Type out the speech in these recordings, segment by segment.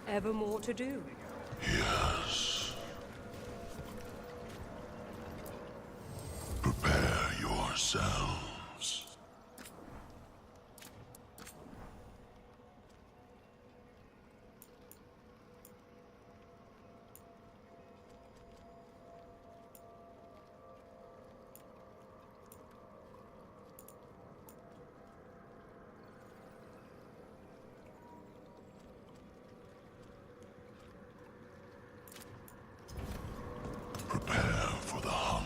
Ever more to do? Yes. Prepare yourselves. Prepare for the hunt.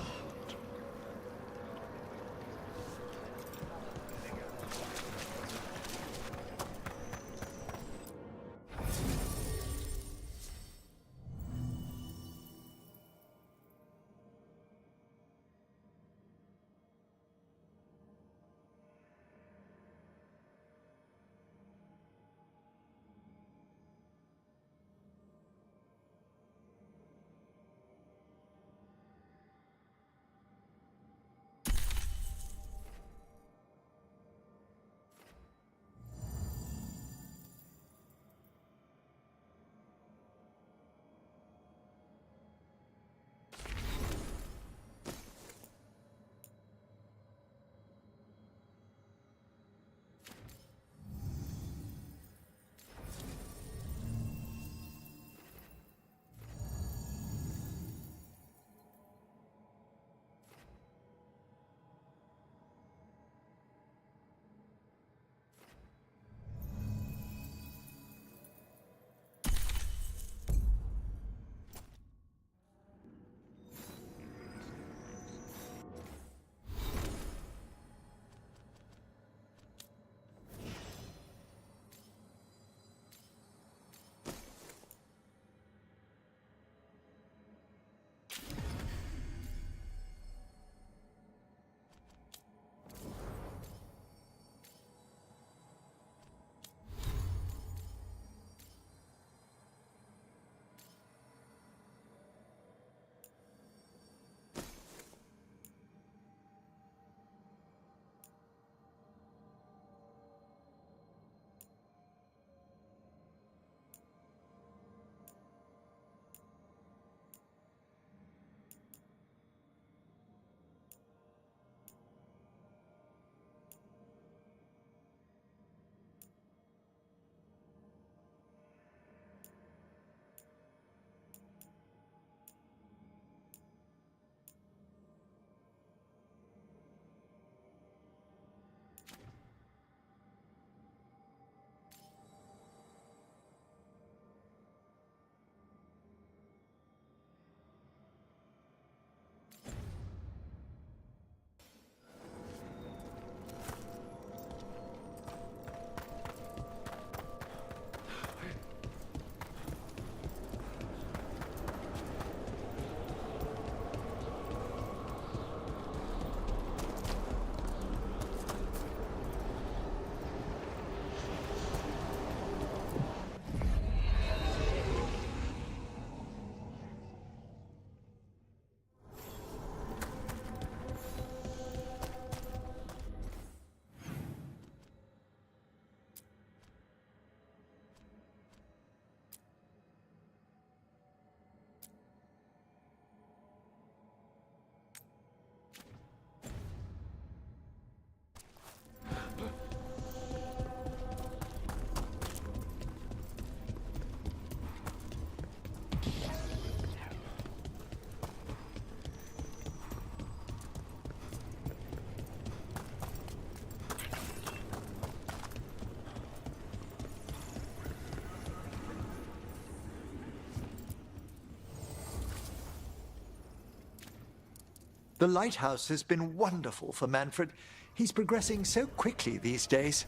The lighthouse has been wonderful for Manfred. He's progressing so quickly these days.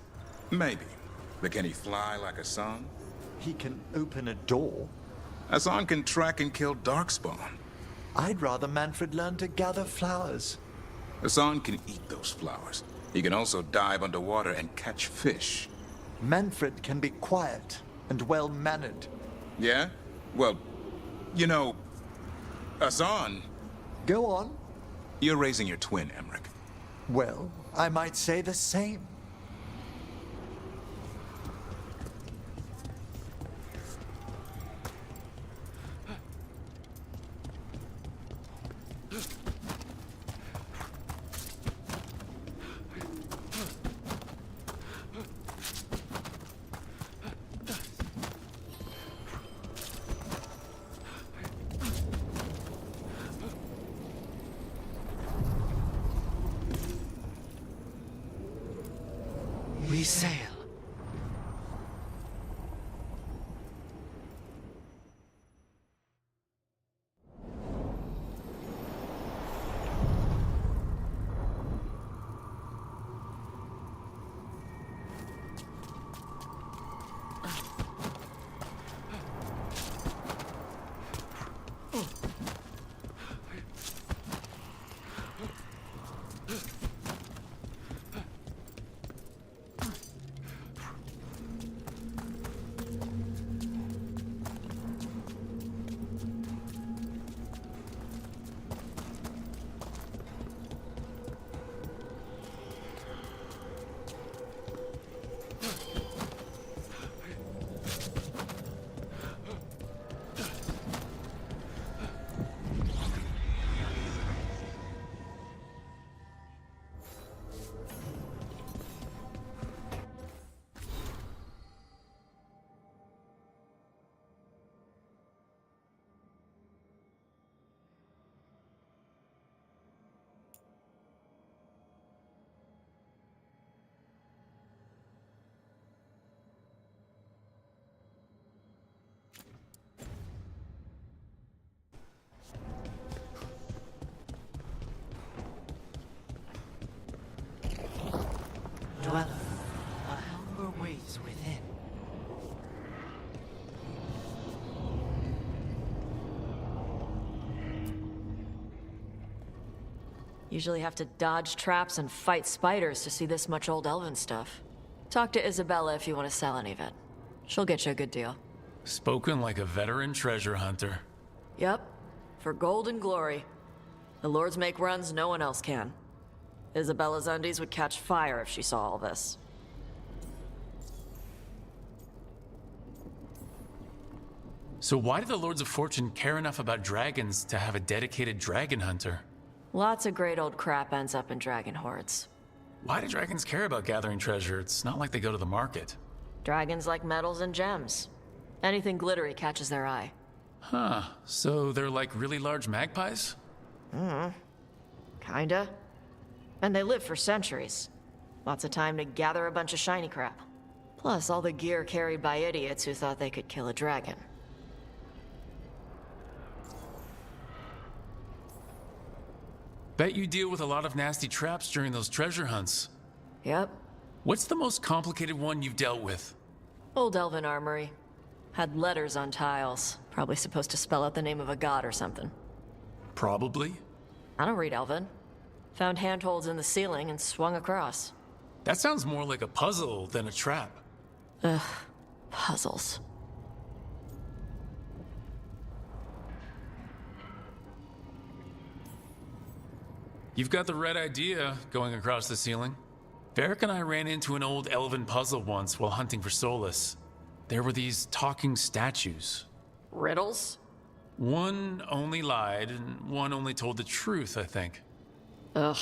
Maybe. But can he fly like Hassan? He can open a door. Hassan can track and kill Darkspawn. I'd rather Manfred learn to gather flowers. Hassan can eat those flowers. He can also dive underwater and catch fish. Manfred can be quiet and well-mannered. Yeah? Well, you know, Hassan... Go on. You're raising your twin, Emmerich. Well, I might say the same. sail. Dweller, a hunger waits within. Usually have to dodge traps and fight spiders to see this much old elven stuff. Talk to Isabella if you want to sell any of it. She'll get you a good deal. Spoken like a veteran treasure hunter. Yep, for gold and glory. The lords make runs no one else can. Isabella's undies would catch fire if she saw all this. So why do the Lords of Fortune care enough about dragons to have a dedicated dragon hunter? Lots of great old crap ends up in dragon hordes. Why do dragons care about gathering treasure? It's not like they go to the market. Dragons like metals and gems. Anything glittery catches their eye. Huh, so they're like really large magpies? Kinda. And they live for centuries. Lots of time to gather a bunch of shiny crap. Plus all the gear carried by idiots who thought they could kill a dragon. Bet you deal with a lot of nasty traps during those treasure hunts. Yep. What's the most complicated one you've dealt with? Old elven armory. Had letters on tiles. Probably supposed to spell out the name of a god or something. Probably. I don't read elven. Found handholds in the ceiling and swung across. That sounds more like a puzzle than a trap. Ugh. Puzzles. You've got the right idea, going across the ceiling. Varric and I ran into an old elven puzzle once while hunting for Solus. There were these talking statues. Riddles? One only lied, and one only told the truth, I think. Ugh.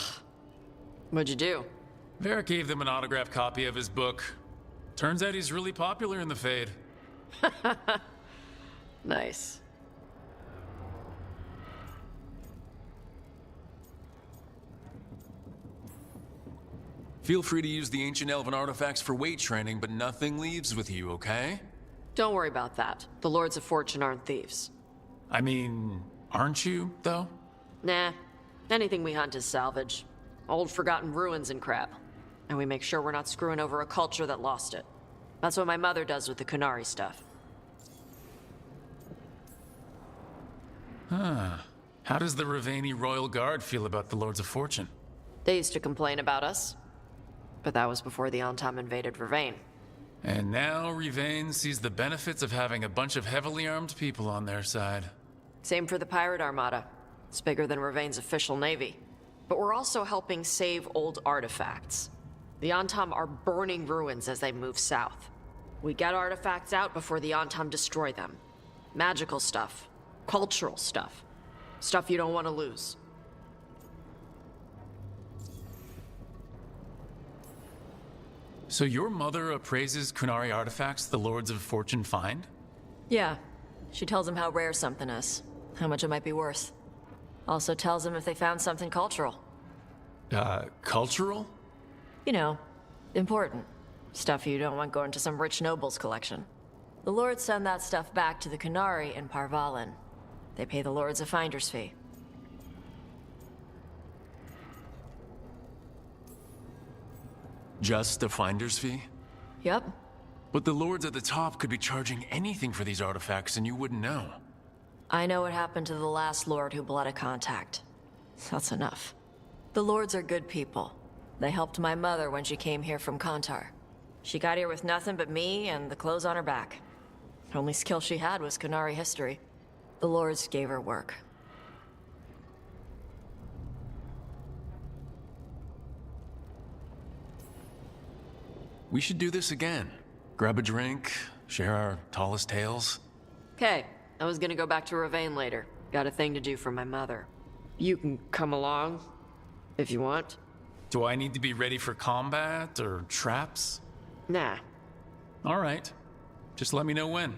What'd you do? Varric gave them an autographed copy of his book. Turns out he's really popular in the Fade. Nice. Feel free to use the ancient elven artifacts for weight training, but nothing leaves with you, okay? Don't worry about that. The Lords of Fortune aren't thieves. I mean, aren't you, though? Nah. Anything we hunt is salvage. Old forgotten ruins and crap. And we make sure we're not screwing over a culture that lost it. That's what my mother does with the Kunari stuff. Huh. How does the Ravani Royal Guard feel about the Lords of Fortune? They used to complain about us. But that was before the Antam invaded Vervain. And now Rivane sees the benefits of having a bunch of heavily armed people on their side. Same for the Pirate Armada. It's bigger than Ravain's official navy. But we're also helping save old artifacts. The Antam are burning ruins as they move south. We get artifacts out before the Antam destroy them. Magical stuff. Cultural stuff. Stuff you don't want to lose. So your mother appraises Kunari artifacts the Lords of Fortune find? Yeah. She tells them how rare something is. How much it might be worth. Also tells them if they found something cultural. Cultural? You know, important. Stuff you don't want going to some rich noble's collection. The lords send that stuff back to the Qunari in Parvalin. They pay the lords a finder's fee. Just a finder's fee? Yep. But the lords at the top could be charging anything for these artifacts and you wouldn't know. I know what happened to the last lord who bled a contact. That's enough. The lords are good people. They helped my mother when she came here from Kantar. She got here with nothing but me and the clothes on her back. Only skill she had was Qunari history. The lords gave her work. We should do this again. Grab a drink, share our tallest tales. Okay, I was gonna go back to Ravane later. Got a thing to do for my mother. You can come along, if you want. Do I need to be ready for combat or traps? Nah. All right. Just let me know when.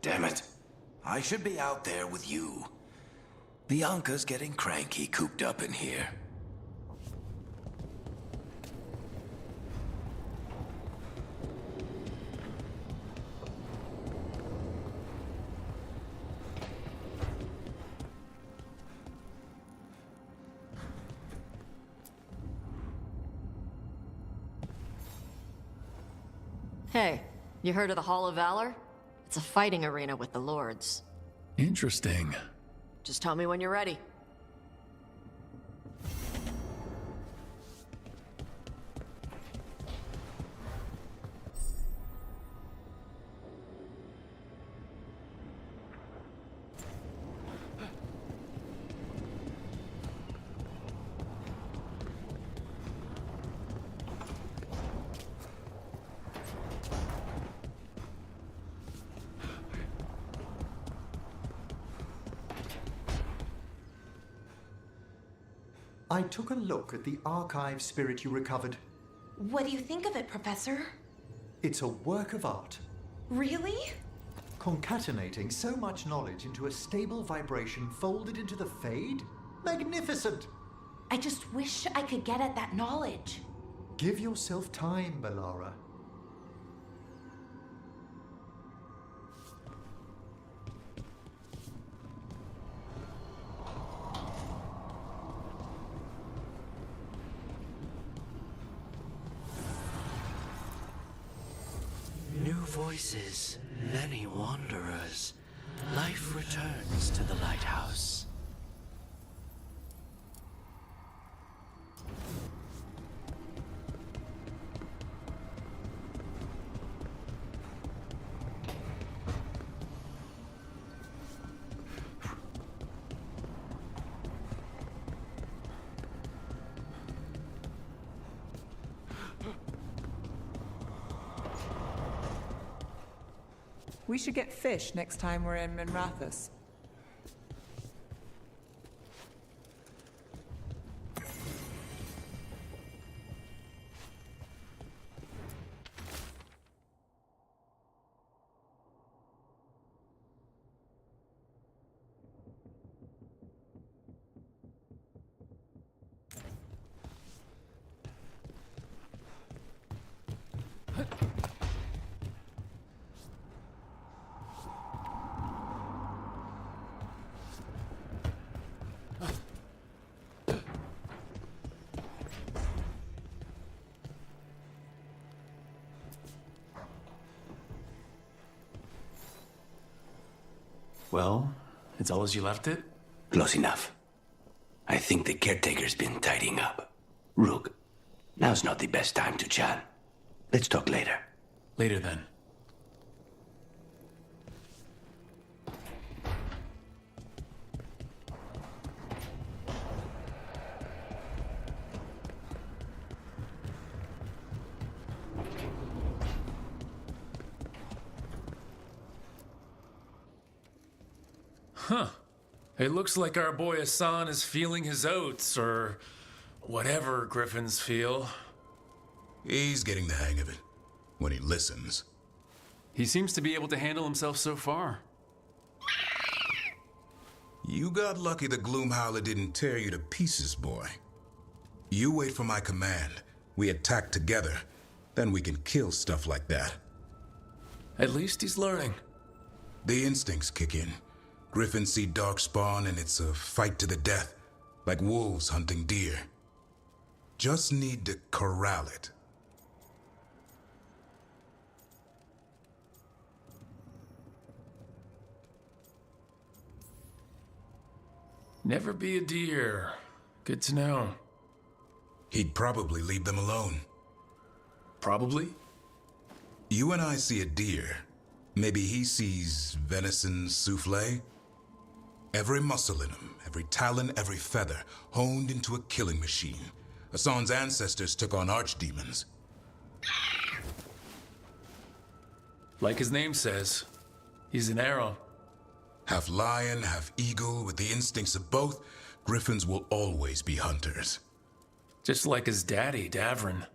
Damn it. I should be out there with you. Bianca's getting cranky cooped up in here. Hey, you heard of the Hall of Valor? It's a fighting arena with the lords. Interesting. Just tell me when you're ready. I took a look at the archive spirit you recovered. What do you think of it, Professor? It's a work of art. Really? Concatenating so much knowledge into a stable vibration folded into the Fade? Magnificent! I just wish I could get at that knowledge. Give yourself time, Balara. New voices, many wanderers. Life returns to the lighthouse. We should get fish next time we're in Minrathous. Well, it's all as you left it? Close enough. I think the caretaker's been tidying up. Rook, now's not the best time to chat. Let's talk later. Later then. Huh. It looks like our boy Hassan is feeling his oats, or whatever griffins feel. He's getting the hang of it. When he listens. He seems to be able to handle himself so far. You got lucky the Gloomhowler didn't tear you to pieces, boy. You wait for my command. We attack together. Then we can kill stuff like that. At least he's learning. The instincts kick in. Griffins see darkspawn and it's a fight to the death, like wolves hunting deer. Just need to corral it. Never be a deer. Good to know. He'd probably leave them alone. Probably. You and I see a deer. Maybe he sees venison souffle. Every muscle in him, every talon, every feather, honed into a killing machine. Hassan's ancestors took on archdemons. Like his name says, he's an arrow. Half lion, half eagle, with the instincts of both, griffins will always be hunters. Just like his daddy, Davrin.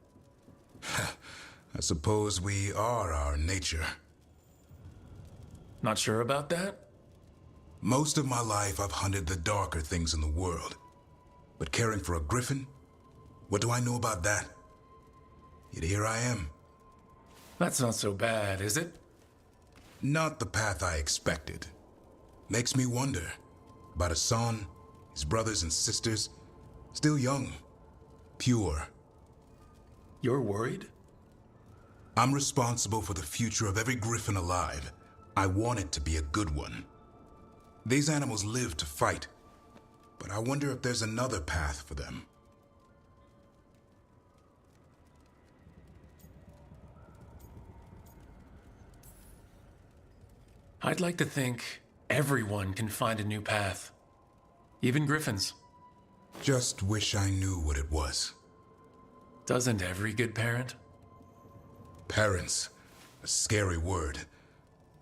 I suppose we are our nature. Not sure about that? Most of my life I've hunted the darker things in the world. But caring for a griffin? What do I know about that? Yet here I am. That's not so bad, is it? Not the path I expected. Makes me wonder about Hassan, his brothers and sisters, still young, pure. You're worried? I'm responsible for the future of every griffin alive. I want it to be a good one. These animals live to fight, but I wonder if there's another path for them. I'd like to think everyone can find a new path. Even griffins. Just wish I knew what it was. Doesn't every good parent? Parents, a scary word.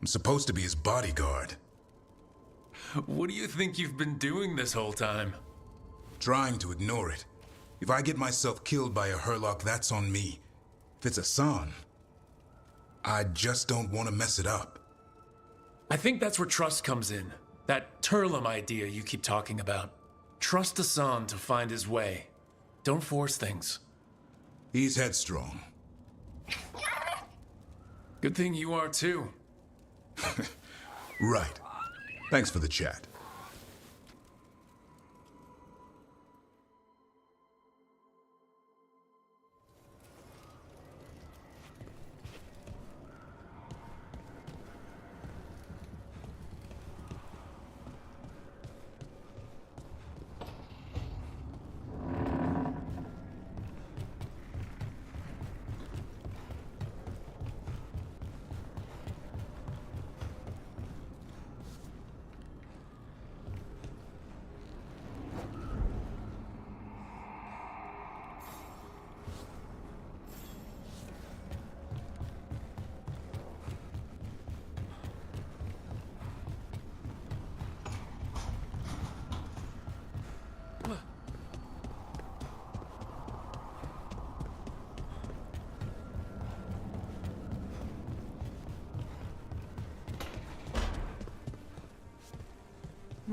I'm supposed to be his bodyguard. What do you think you've been doing this whole time? Trying to ignore it. If I get myself killed by a Hurlock, that's on me. If it's Hassan, I just don't want to mess it up. I think that's where trust comes in. That Turlum idea you keep talking about. Trust Hassan to find his way. Don't force things. He's headstrong. Good thing you are too. Right. Thanks for the chat.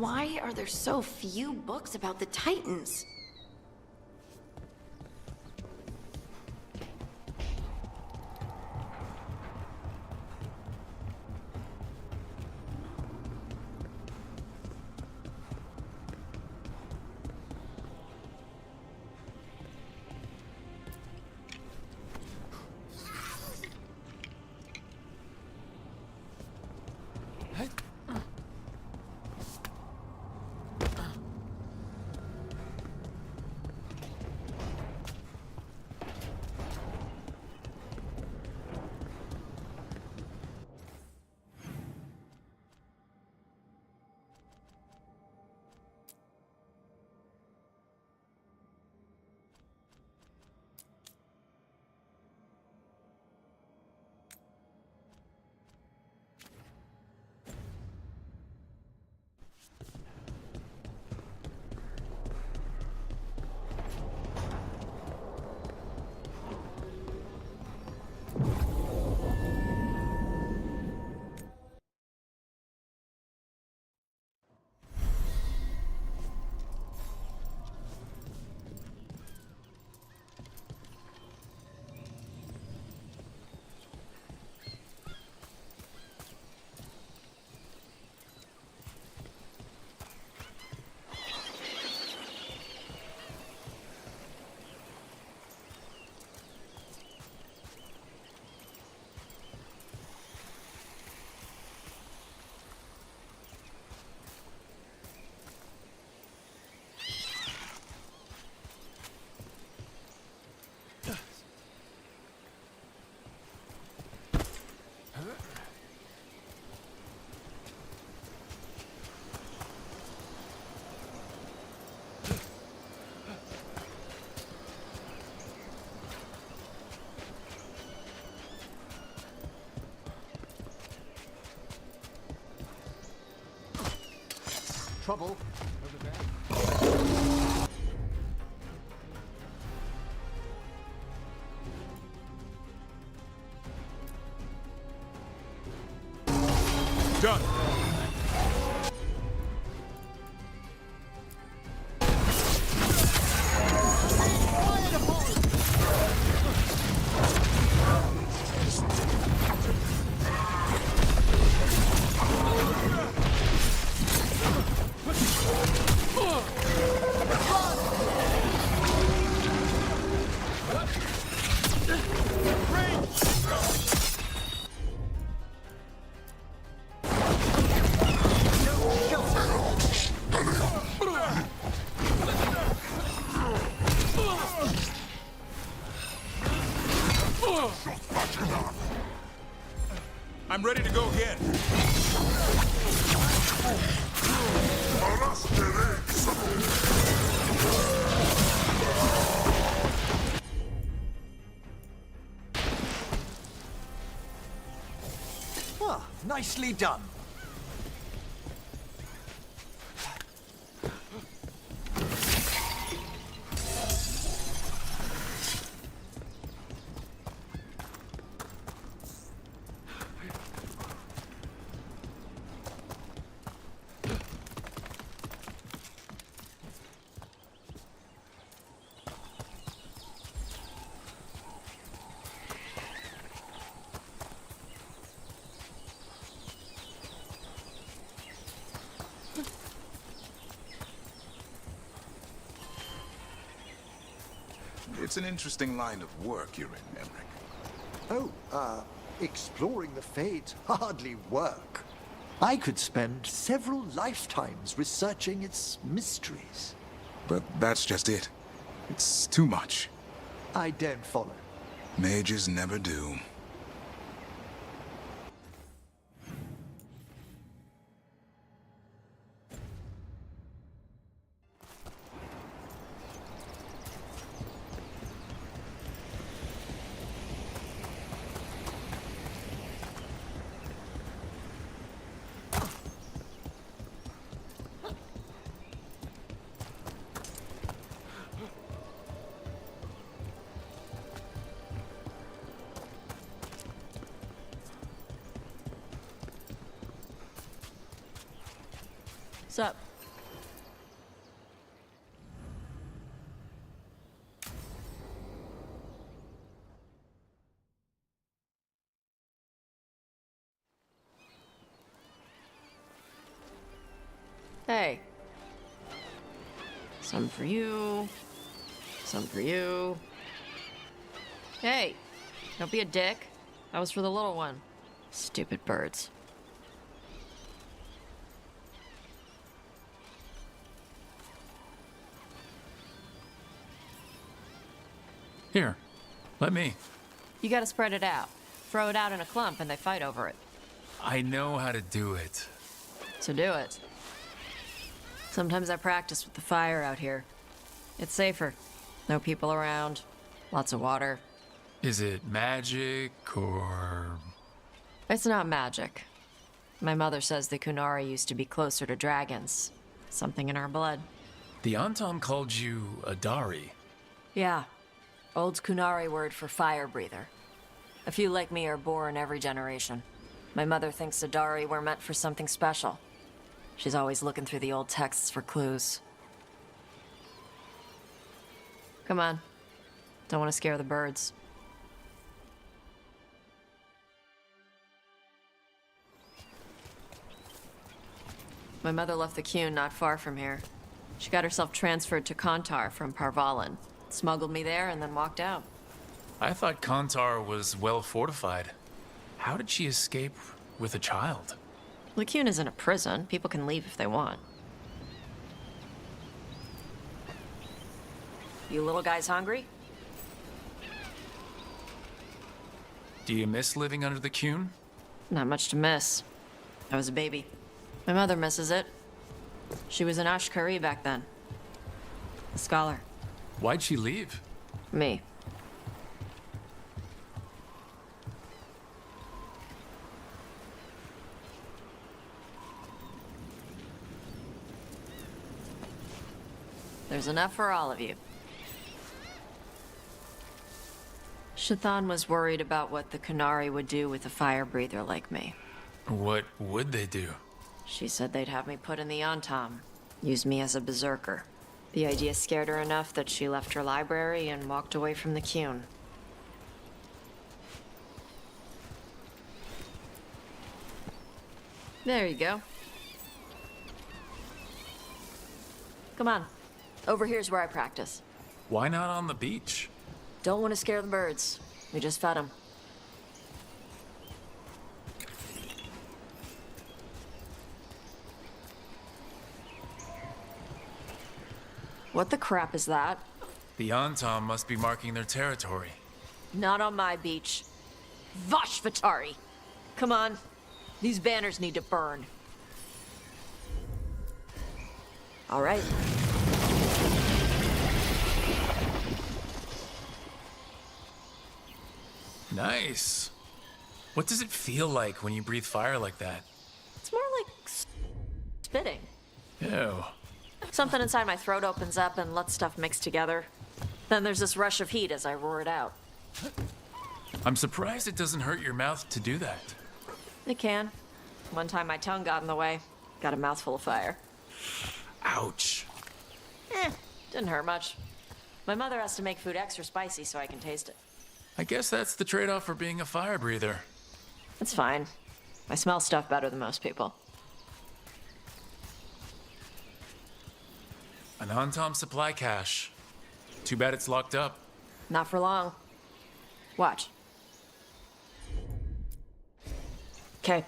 Why are there so few books about the Titans? Trouble. Done. I'm ready to go again. Ah, nicely done. It's an interesting line of work you're in, Emmerich. Oh, exploring the Fades hardly work. I could spend several lifetimes researching its mysteries. But that's just it. It's too much. I don't follow. Mages never do. Sup? Hey. Some for you. Some for you. Hey, don't be a dick. That was for the little one. Stupid birds. Here, let me. You gotta spread it out. Throw it out in a clump and they fight over it. I know how to do it. So do it. Sometimes I practice with the fire out here. It's safer. No people around. Lots of water. Is it magic or... It's not magic. My mother says the Kunari used to be closer to dragons. Something in our blood. The Antom called you a Dari. Yeah. Old Kunari word for fire breather. A few like me are born every generation. My mother thinks Adari were meant for something special. She's always looking through the old texts for clues. Come on. Don't want to scare the birds. My mother left the Qun not far from here. She got herself transferred to Kantar from Parvalan. Smuggled me there and then walked out. I thought Kantar was well fortified. How did she escape with a child? The Qun isn't a prison. People can leave if they want. You little guys hungry? Do you miss living under the Qun? Not much to miss. I was a baby. My mother misses it. She was an Ashkari back then. A scholar. Why'd she leave? Me. There's enough for all of you. Shathan was worried about what the Kunari would do with a fire breather like me. What would they do? She said they'd have me put in the Antom, use me as a berserker. The idea scared her enough that she left her library and walked away from the Qun. There you go. Come on. Over here's where I practice. Why not on the beach? Don't want to scare the birds. We just fed them. What the crap is that? The Antom must be marking their territory. Not on my beach. Vashvatari! Come on. These banners need to burn. All right. Nice. What does it feel like when you breathe fire like that? It's more like spitting. Ew. Something inside my throat opens up and lets stuff mix together. Then there's this rush of heat as I roar it out. I'm surprised it doesn't hurt your mouth to do that. It can. One time my tongue got in the way. Got a mouthful of fire. Ouch. Didn't hurt much. My mother has to make food extra spicy so I can taste it. I guess that's the trade-off for being a fire breather. It's fine. I smell stuff better than most people. An Antom supply cache. Too bad it's locked up. Not for long. Watch. Okay.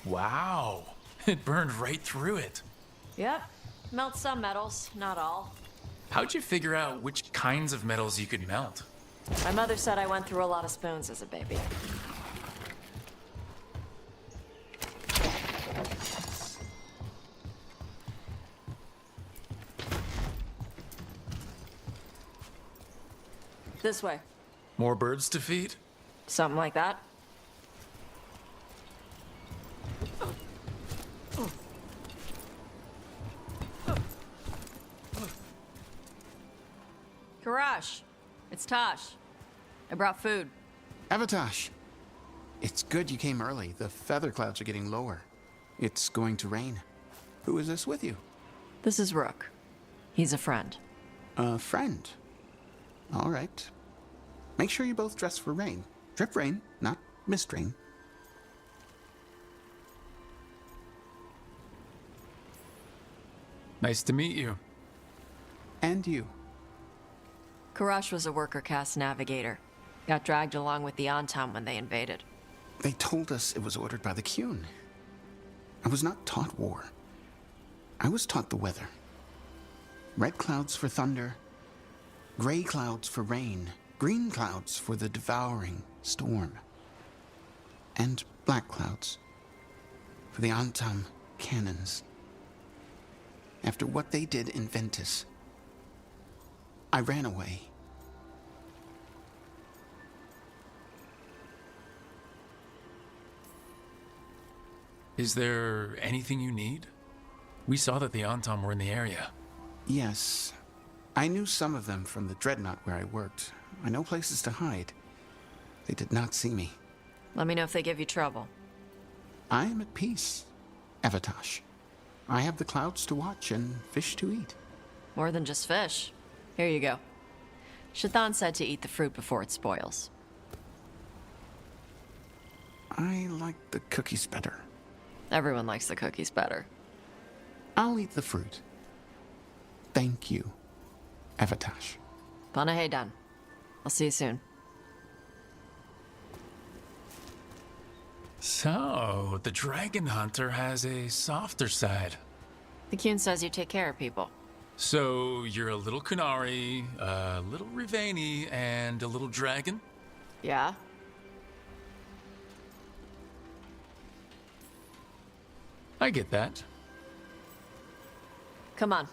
Wow. It burned right through it. Yep. Melt some metals, not all. How'd you figure out which kinds of metals you could melt? My mother said I went through a lot of spoons as a baby. This way. More birds to feed? Something like that. Karash, it's Tosh. I brought food. Avatosh, it's good you came early. The feather clouds are getting lower. It's going to rain. Who is this with you? This is Rook. He's a friend. A friend. All right. Make sure you both dress for rain. Drip rain, not mist rain. Nice to meet you. And you. Karash was a worker caste navigator. Got dragged along with the Antam when they invaded. They told us it was ordered by the Qun. I was not taught war. I was taught the weather. Red clouds for thunder, gray clouds for rain, green clouds for the devouring storm, and black clouds for the Antam cannons. After what they did in Ventus, I ran away. Is there anything you need? We saw that the Antam were in the area. Yes. I knew some of them from the dreadnought where I worked. I know places to hide. They did not see me. Let me know if they give you trouble. I am at peace, Evatash. I have the clouds to watch and fish to eat. More than just fish. Here you go. Shathan said to eat the fruit before it spoils. I like the cookies better. Everyone likes the cookies better. I'll eat the fruit. Thank you, Evatash. Panaheydan. I'll see you soon. So, the Dragon Hunter has a softer side. The Qun says you take care of people. So, you're a little Kunari, a little Rivani, and a little dragon? Yeah? I get that. Come on.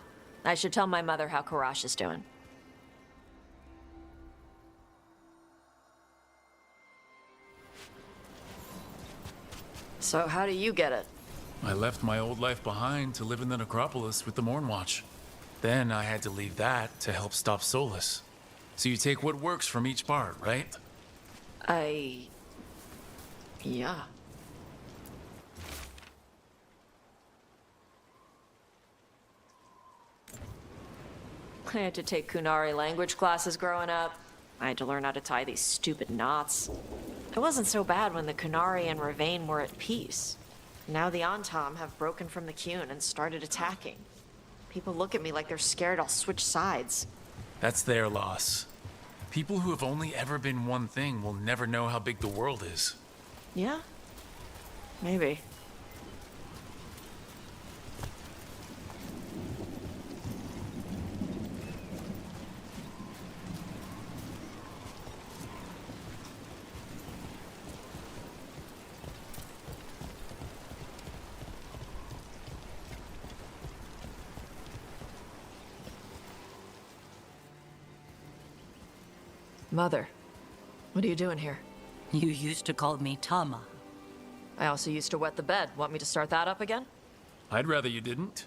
I should tell my mother how Karash is doing. So how do you get it? I left my old life behind to live in the necropolis with the Mornwatch. Then I had to leave that to help stop Solus. So you take what works from each part, right? Yeah. I had to take Kunari language classes growing up. I had to learn how to tie these stupid knots. It wasn't so bad when the Kunari and Ravain were at peace. Now the Antam have broken from the Qun and started attacking. People look at me like they're scared I'll switch sides. That's their loss. People who have only ever been one thing will never know how big the world is. Yeah? Maybe. Mother, what are you doing here? You used to call me Tama. I also used to wet the bed. Want me to start that up again? I'd rather you didn't.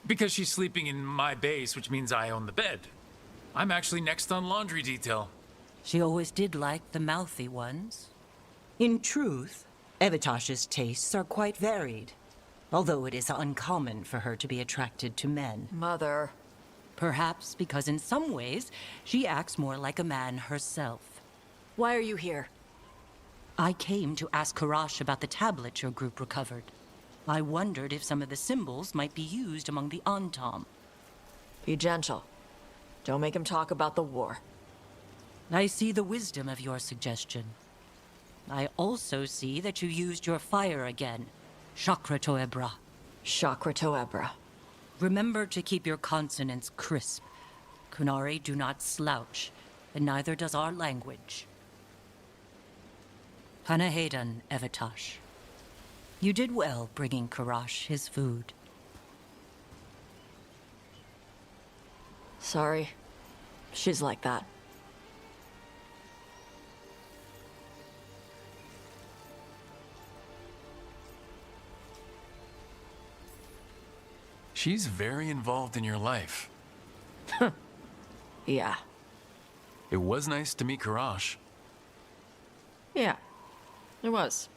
Because she's sleeping in my base, which means I own the bed. I'm actually next on laundry detail. She always did like the mouthy ones. In truth, Evitash's tastes are quite varied, although it is uncommon for her to be attracted to men. Mother. Perhaps because in some ways, she acts more like a man herself. Why are you here? I came to ask Karash about the tablet your group recovered. I wondered if some of the symbols might be used among the Antam. Be gentle. Don't make him talk about the war. I see the wisdom of your suggestion. I also see that you used your fire again. Chakra Toebra. Chakra Toebra. Remember to keep your consonants crisp. Kunari do not slouch, and neither does our language. Panaheydan, Evitash. You did well bringing Karash his food. Sorry. She's like that. She's very involved in your life. Yeah. It was nice to meet Karash. Yeah. It was.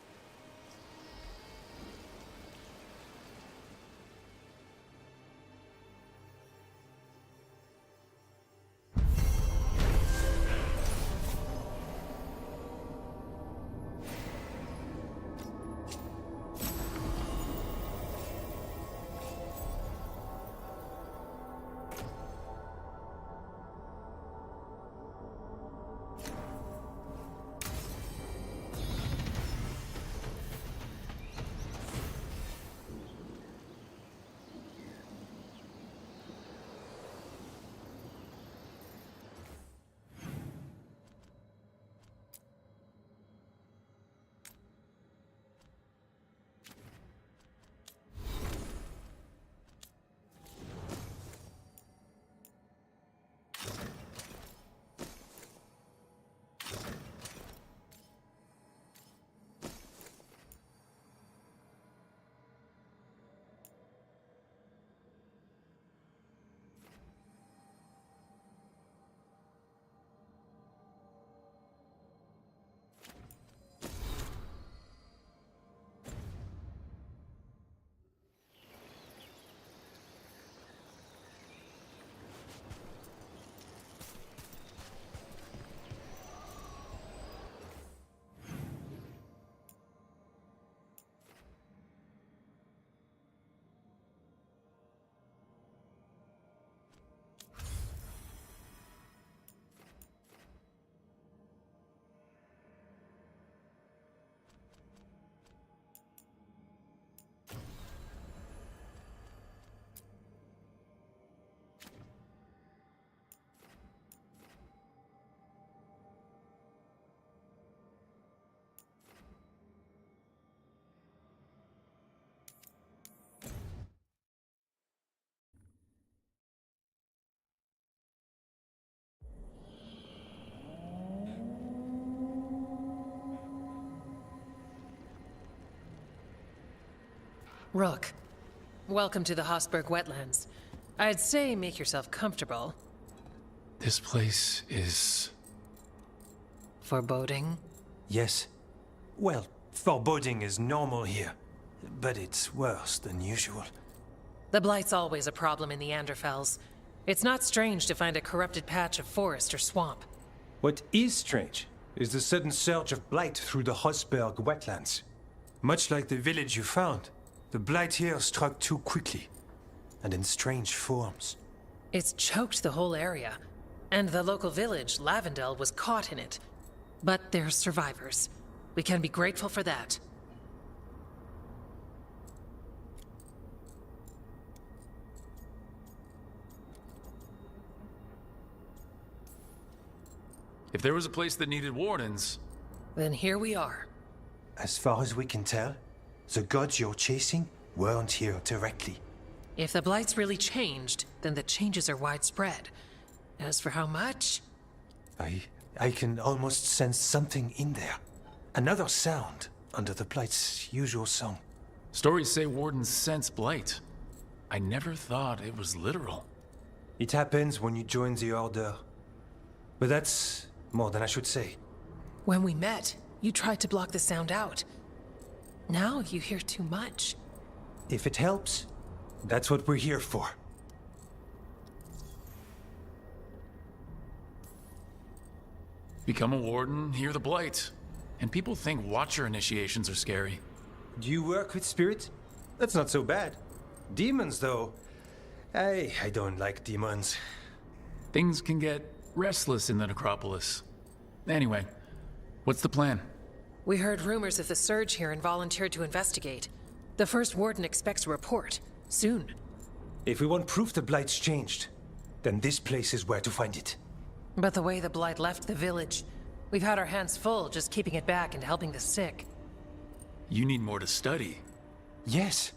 Rook, welcome to the Hosberg wetlands. I'd say make yourself comfortable. This place is... Foreboding? Yes. Well, foreboding is normal here, but it's worse than usual. The Blight's always a problem in the Anderfels. It's not strange to find a corrupted patch of forest or swamp. What is strange is the sudden surge of blight through the Hosberg wetlands. Much like the village you found, the blight here struck too quickly, and in strange forms. It's choked the whole area, and the local village, Lavendel, was caught in it. But they're survivors. We can be grateful for that. If there was a place that needed wardens... Then here we are. As far as we can tell, the gods you're chasing weren't here directly. If the Blight's really changed, then the changes are widespread. As for how much... I can almost sense something in there. Another sound under the Blight's usual song. Stories say wardens sense blight. I never thought it was literal. It happens when you join the Order. But that's more than I should say. When we met, you tried to block the sound out. Now you hear too much. If it helps, that's what we're here for. Become a warden, hear the blight. And people think Watcher initiations are scary. Do you work with spirits? That's not so bad. Demons, though. I don't like demons. Things can get restless in the necropolis. Anyway, what's the plan? We heard rumors of the surge here and volunteered to investigate. The first warden expects a report. Soon. If we want proof the Blight's changed, then this place is where to find it. But the way the Blight left the village, we've had our hands full just keeping it back and helping the sick. You need more to study. Yes.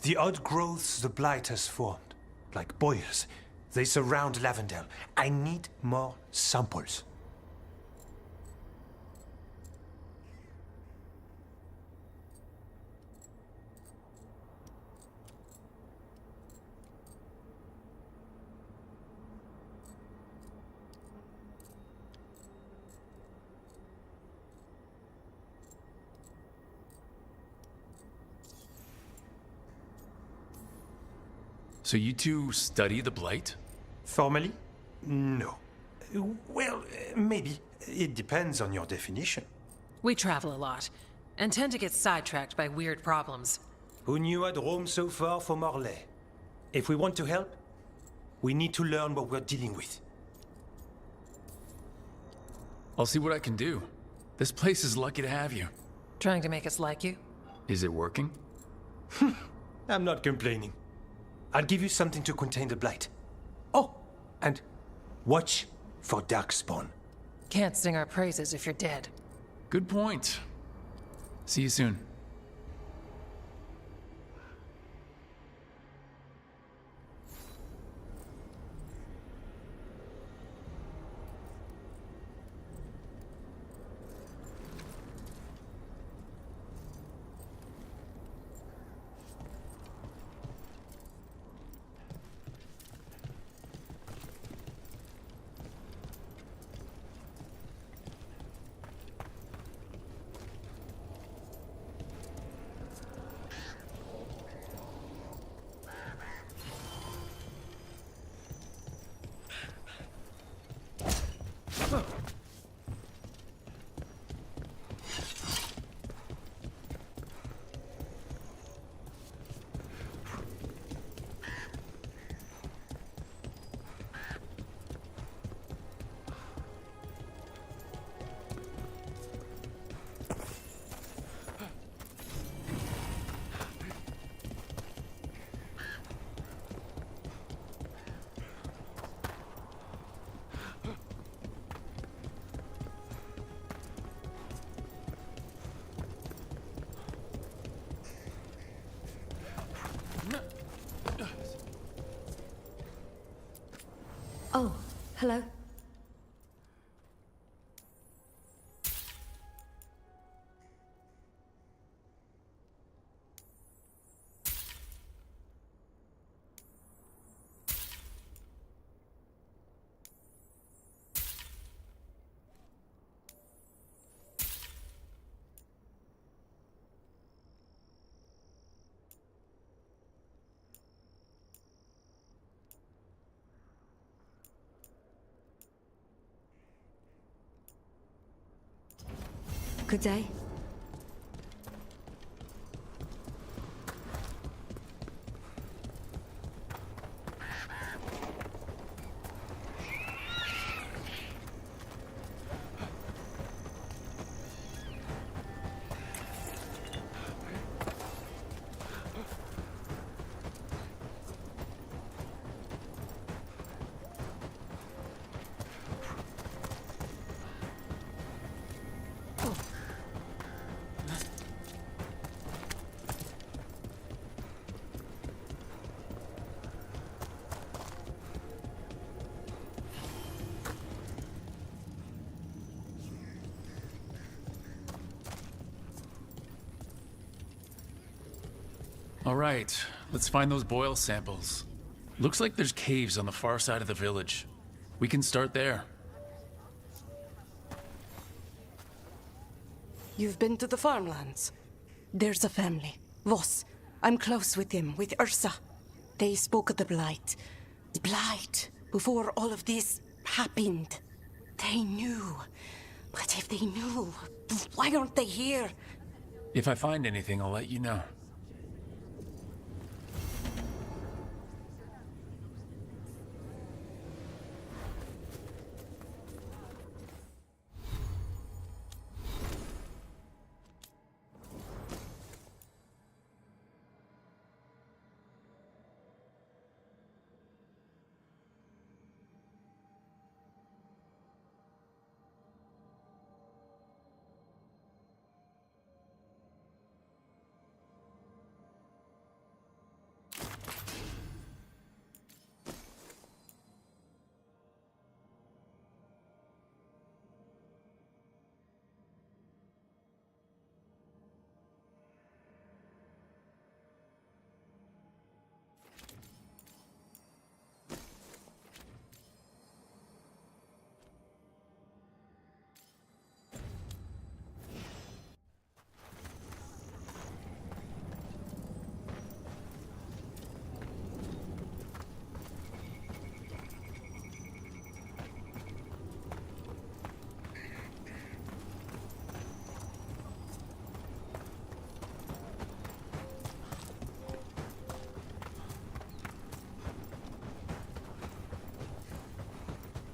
The odd growths the Blight has formed, like boils, they surround Lavendel. I need more samples. So you two study the blight? Formally? No. Well, maybe. It depends on your definition. We travel a lot, and tend to get sidetracked by weird problems. Who knew I'd roam so far for Morlaix? If we want to help, we need to learn what we're dealing with. I'll see what I can do. This place is lucky to have you. Trying to make us like you? Is it working? I'm not complaining. I'll give you something to contain the blight. Oh, and watch for Darkspawn. Can't sing our praises if you're dead. Good point. See you soon. Oh, hello. Good day. All right, let's find those boil samples. Looks like there's caves on the far side of the village. We can start there. You've been to the farmlands? There's a family. Voss. I'm close with them, with Ursa. They spoke of the Blight. The Blight. Before all of this happened. They knew. But if they knew, why aren't they here? If I find anything, I'll let you know.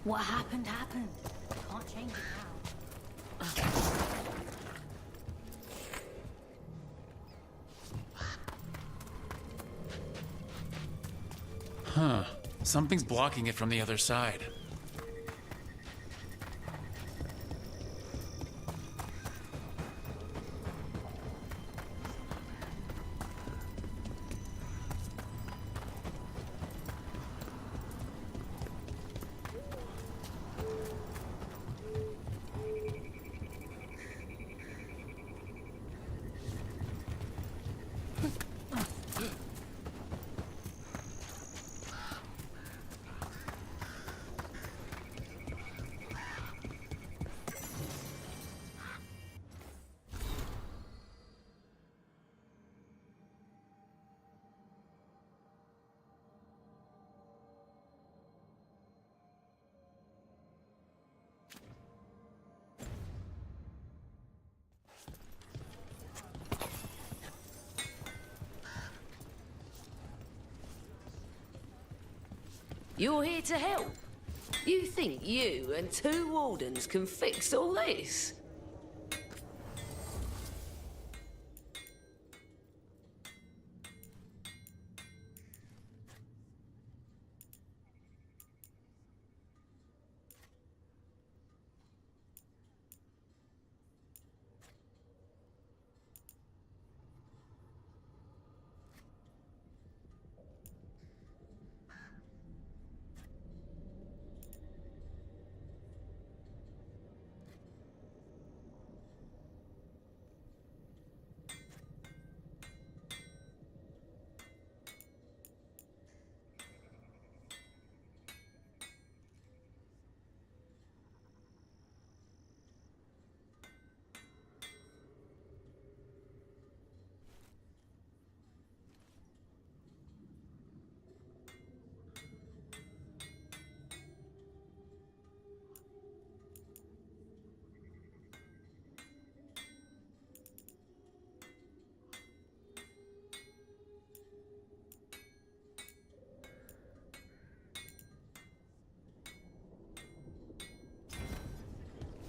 What happened, happened. Can't change it now. Huh. Something's blocking it from the other side. You're here to help? You think you and two wardens can fix all this?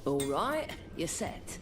All right, you're set.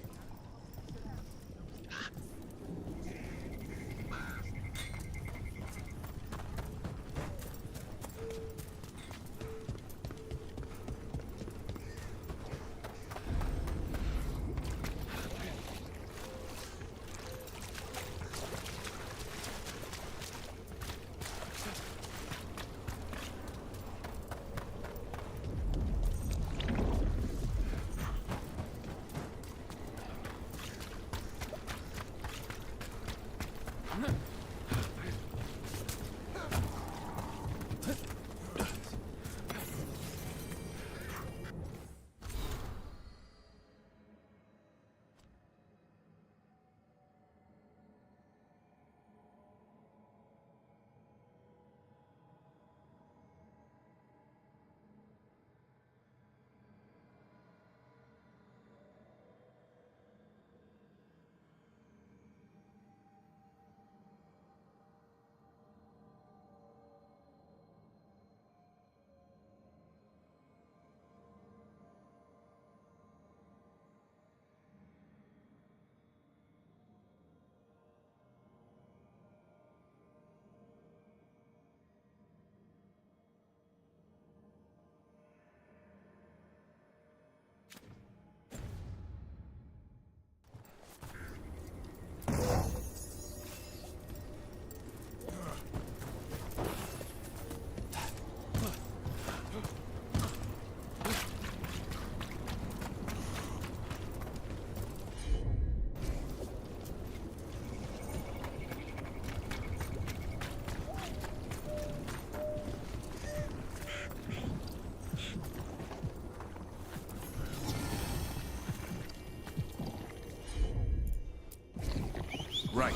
Right.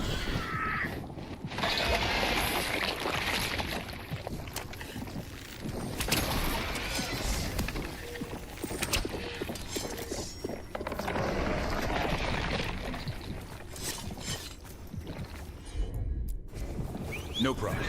No problem.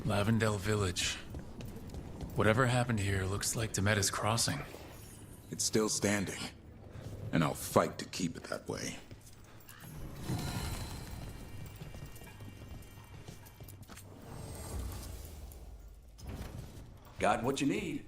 Lavendel Village. Whatever happened here looks like Demetta's Crossing. It's still standing, and I'll fight to keep it that way. Got what you need.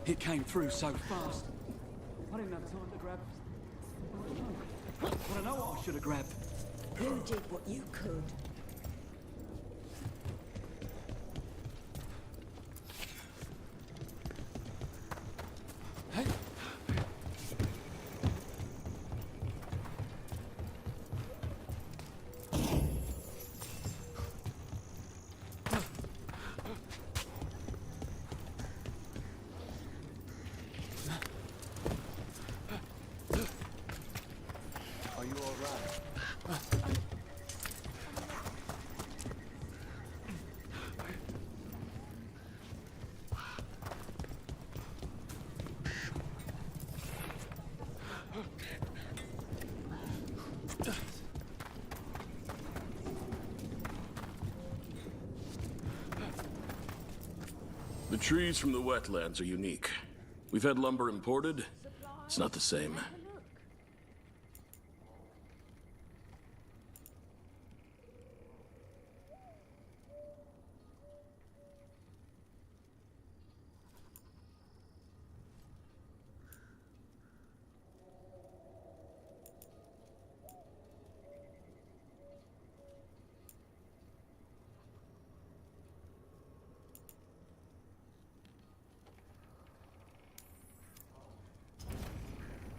It came through so fast. I didn't have time to grab. But I know what I should have grabbed. You did what you could. Hey. Are you all right? The trees from the wetlands are unique. We've had lumber imported. It's not the same.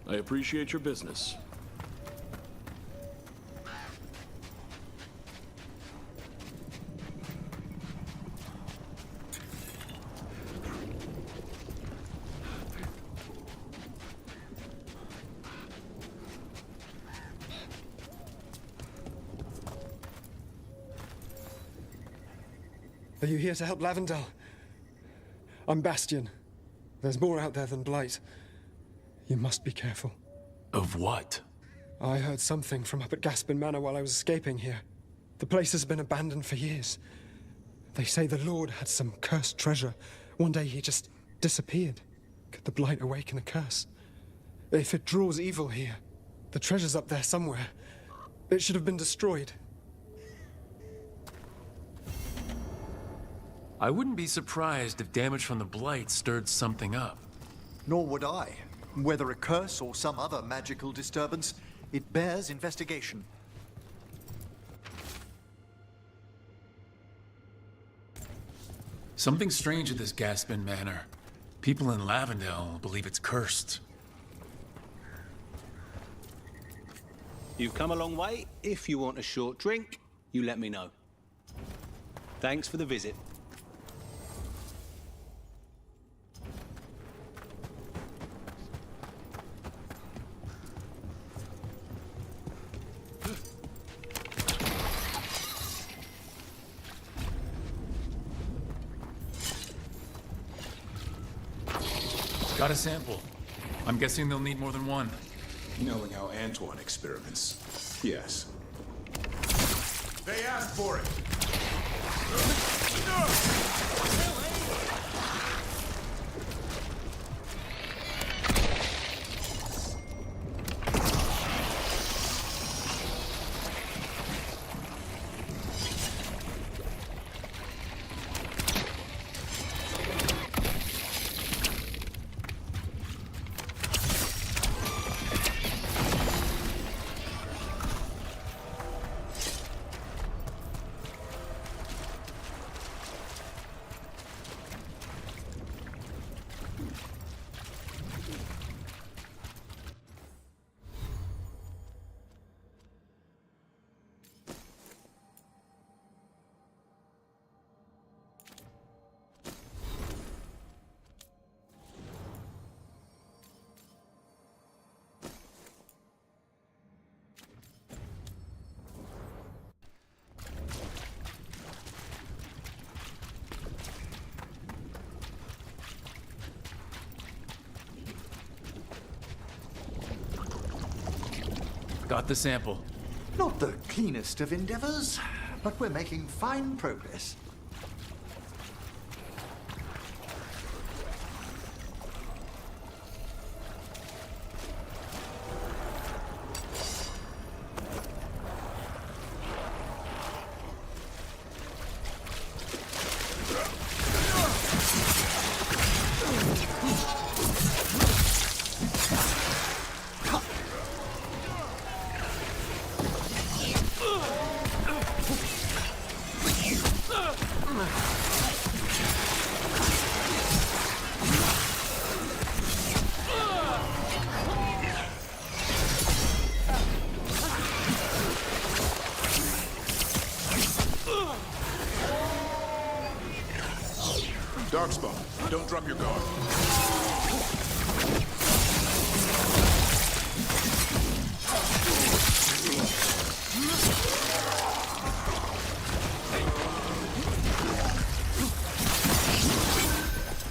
I appreciate your business. Are you here to help Lavendel? I'm Bastion. There's more out there than Blight. You must be careful. Of what? I heard something from up at Gaspin Manor while I was escaping here. The place has been abandoned for years. They say the Lord had some cursed treasure. One day he just disappeared. Could the Blight awaken a curse? If it draws evil here, the treasure's up there somewhere. It should have been destroyed. I wouldn't be surprised if damage from the Blight stirred something up. Nor would I. Whether a curse or some other magical disturbance, it bears investigation. Something strange at this Gaspin Manor. People in Lavendel believe it's cursed. You've come a long way. If you want a short drink, you let me know. Thanks for the visit. Got a sample. I'm guessing they'll need more than one. Knowing how Antoine experiments, yes. They asked for it! Got the sample. Not the cleanest of endeavors, but we're making fine progress. Darkspawn, don't drop your guard.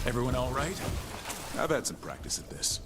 Everyone all right? I've had some practice at this.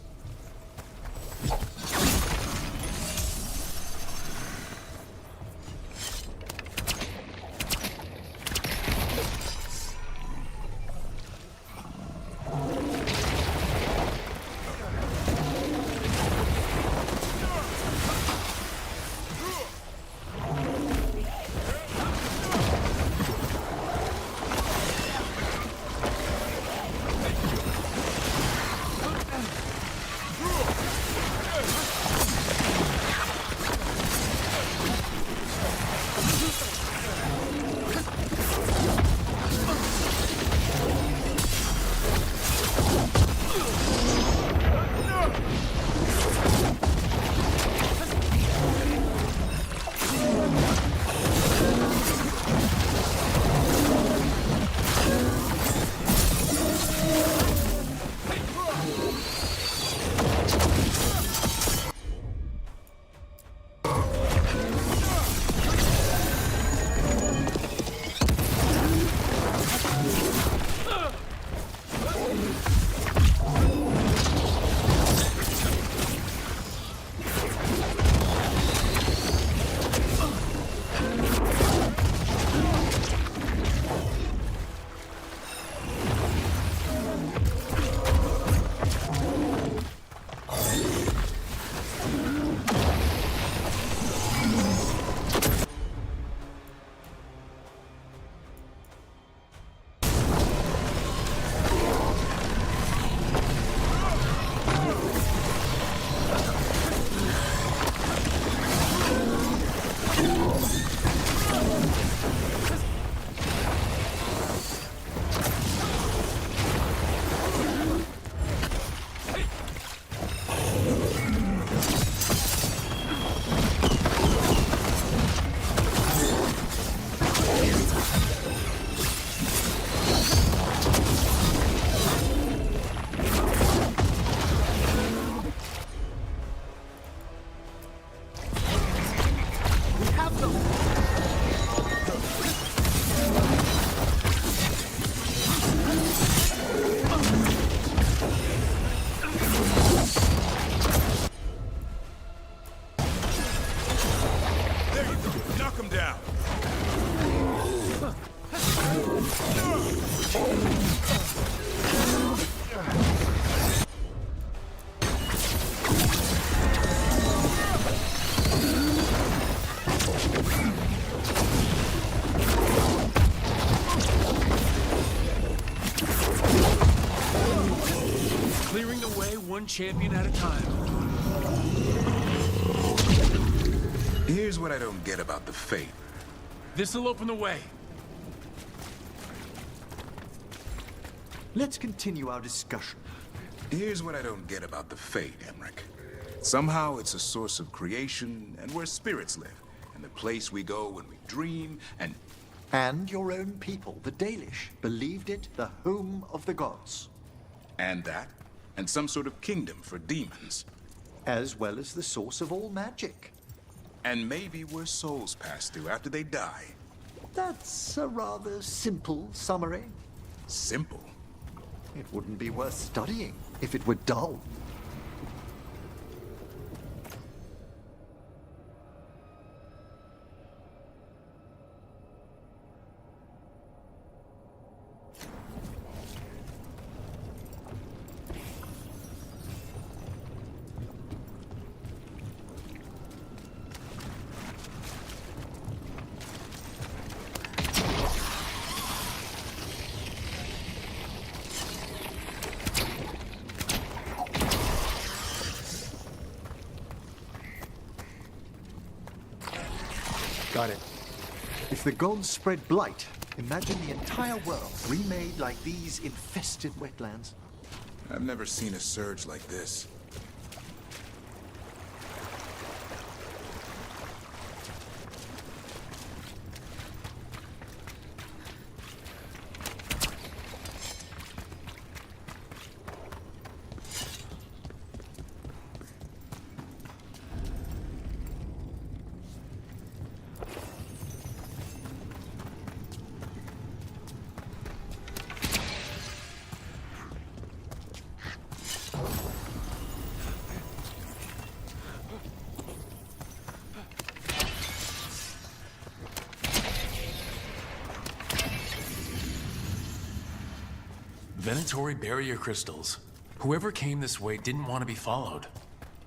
One champion at a time. Here's what I don't get about the fate. This'll open the way. Let's continue our discussion. Here's what I don't get about the fate, Emmerich. Somehow it's a source of creation and where spirits live, and the place we go when we dream and... And your own people, the Dalish, believed it the home of the gods. And that, and some sort of kingdom for demons. As well as the source of all magic. And maybe where souls pass through after they die. That's a rather simple summary. Simple? It wouldn't be worth studying if it were dull. Got it. If the gods spread blight, imagine the entire world remade like these infested wetlands. I've never seen a surge like this. Venatory barrier crystals. Whoever came this way didn't want to be followed.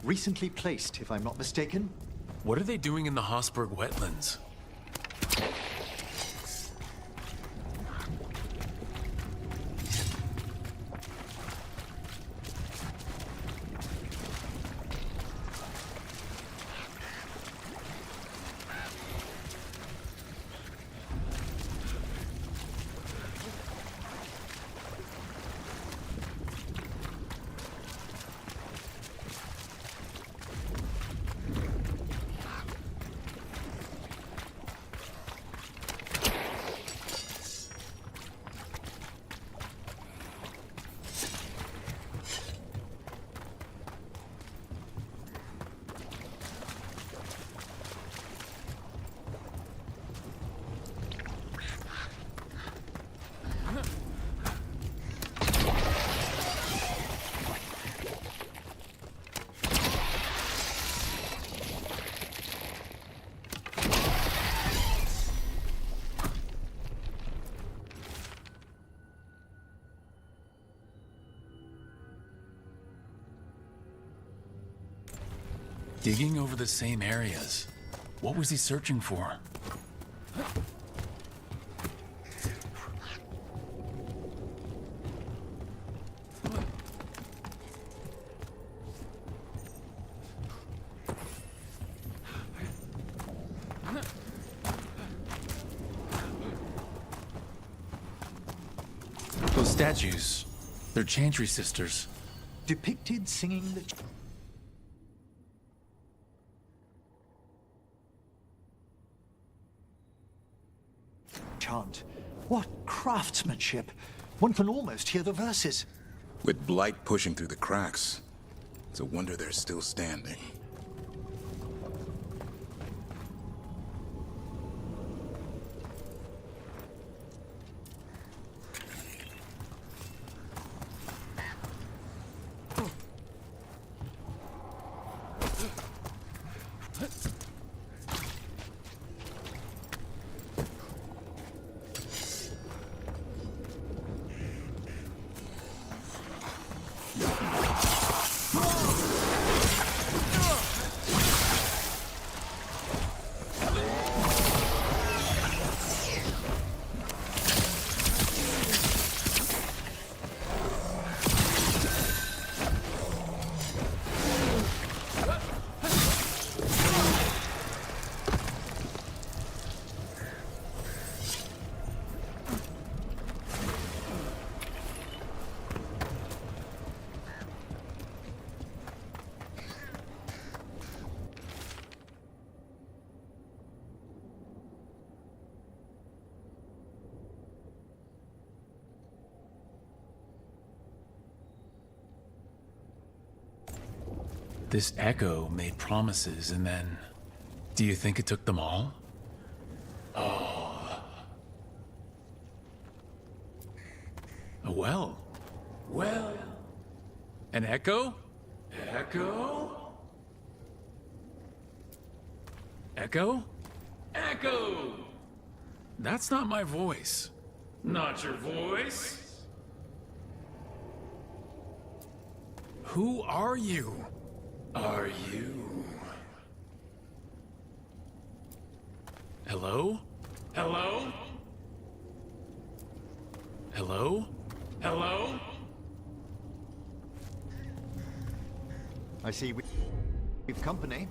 Recently placed, if I'm not mistaken. What are they doing in the Hossberg wetlands? Digging over the same areas. What was he searching for? Those statues, they're Chantry sisters. Depicted singing the... chant. What craftsmanship! One can almost hear the verses. With blight pushing through the cracks, it's a wonder they're still standing. This echo made promises and then... Do you think it took them all? Oh. A well. Well. An echo? Echo? Echo? Echo! That's not my voice. Not your voice? Who are you? Are you? Hello? Hello? Hello? Hello? I see we've company.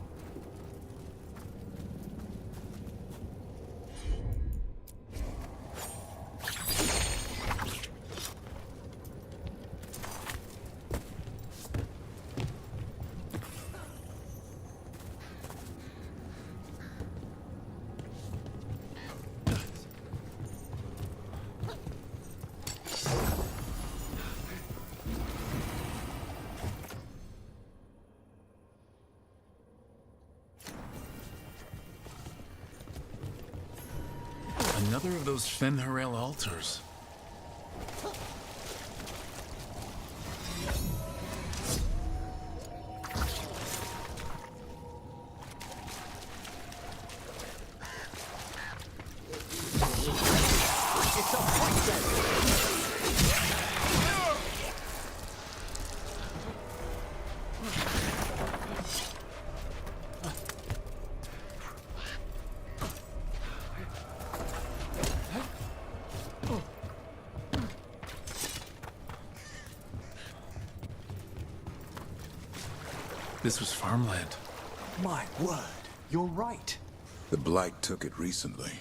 Another of those Fen'Harel altars. It's a princess! This was farmland. My word, you're right. The Blight took it recently.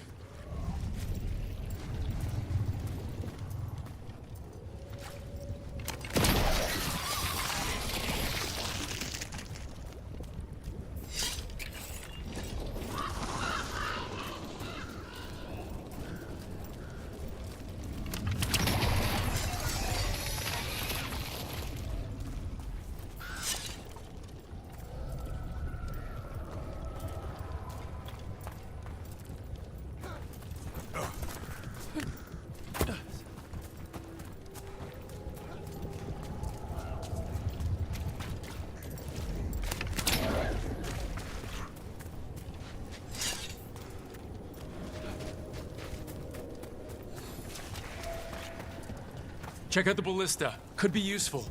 Check out the ballista. Could be useful.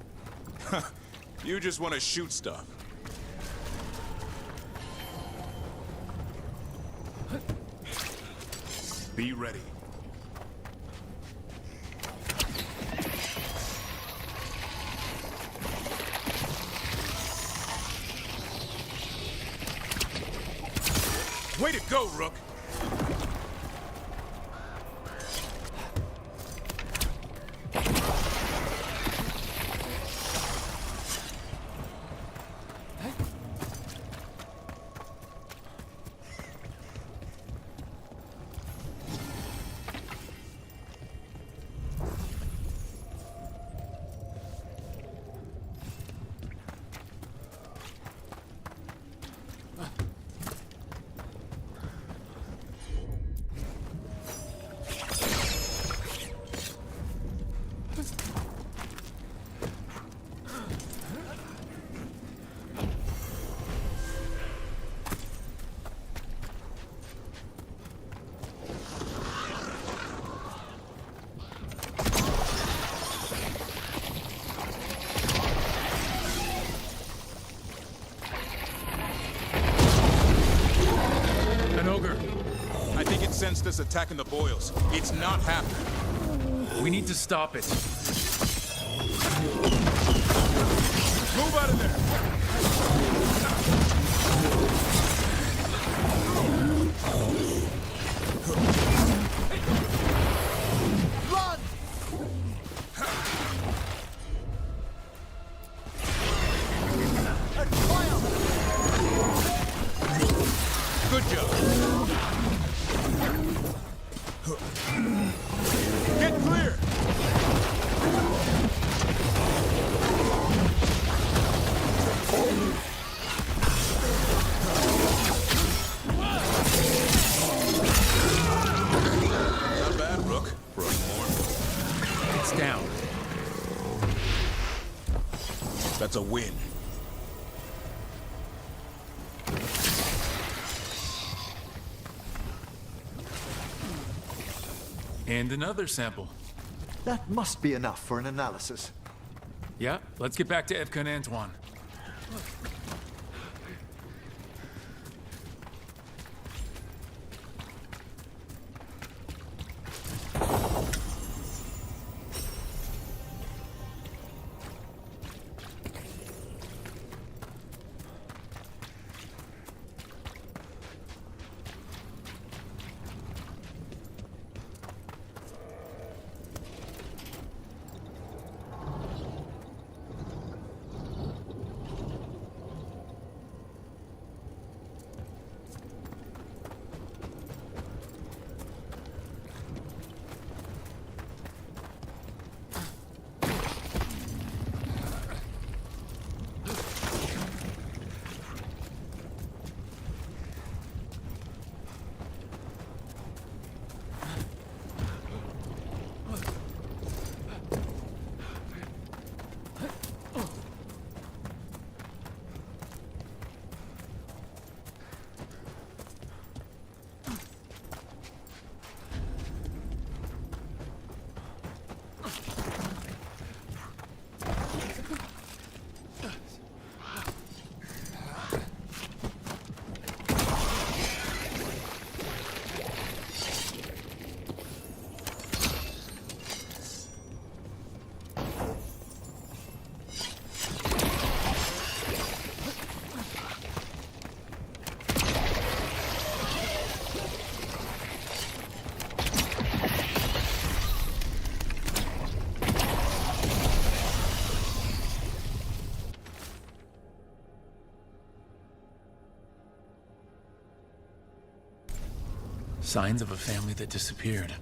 You just want to shoot stuff. Be ready. Way to go, Rook! Sensed us attacking the boils. It's not happening. We need to stop it. Move out of there! Run! Good job. Get clear! Not bad, Rook, for a morn. It's down. That's a win. And another sample. That must be enough for an analysis. Yeah, let's get back to Evka and Antoine. Signs of a family that disappeared.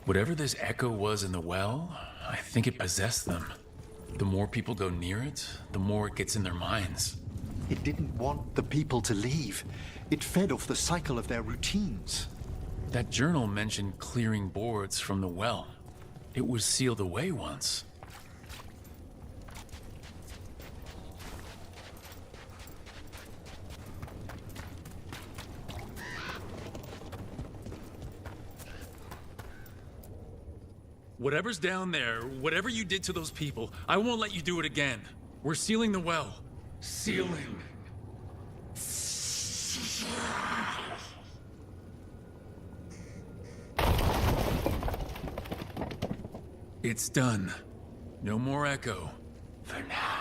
Whatever this echo was in the well, I think it possessed them. The more people go near it, the more it gets in their minds. It didn't want the people to leave. It fed off the cycle of their routines. That journal mentioned clearing boards from the well. It was sealed away once. Whatever's down there, whatever you did to those people, I won't let you do it again. We're sealing the well. Sealing. It's done. No more echo. For now.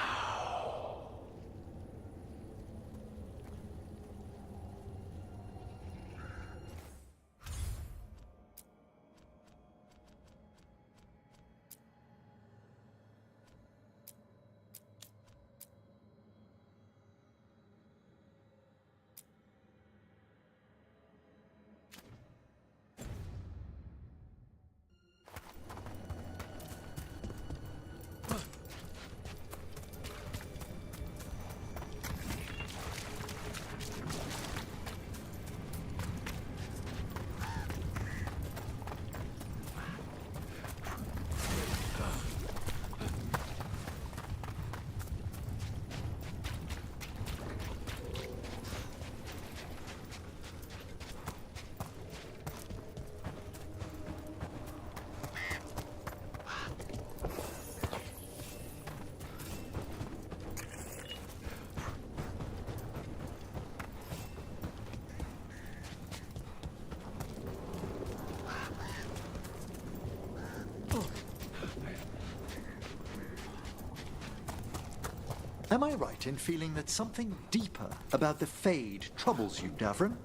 Am I right in feeling that something deeper about the Fade troubles you, Davrin?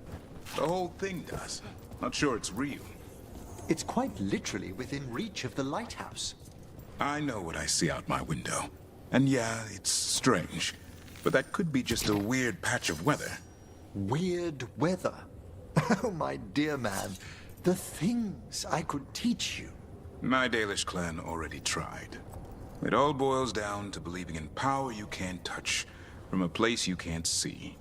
The whole thing does. Not sure it's real. It's quite literally within reach of the lighthouse. I know what I see out my window. And yeah, it's strange. But that could be just a weird patch of weather. Weird weather? Oh, my dear man. The things I could teach you. My Dalish clan already tried. It all boils down to believing in power you can't touch, from a place you can't see.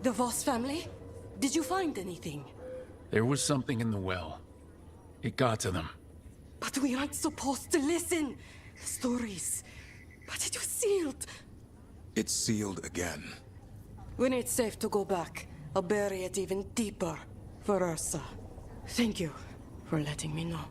The Voss family? Did you find anything? There was something in the well. It got to them. But we aren't supposed to listen. The stories. But it was sealed. It's sealed again. When it's safe to go back, I'll bury it even deeper for Ursa. Thank you for letting me know.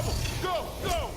trouble! Go! Go!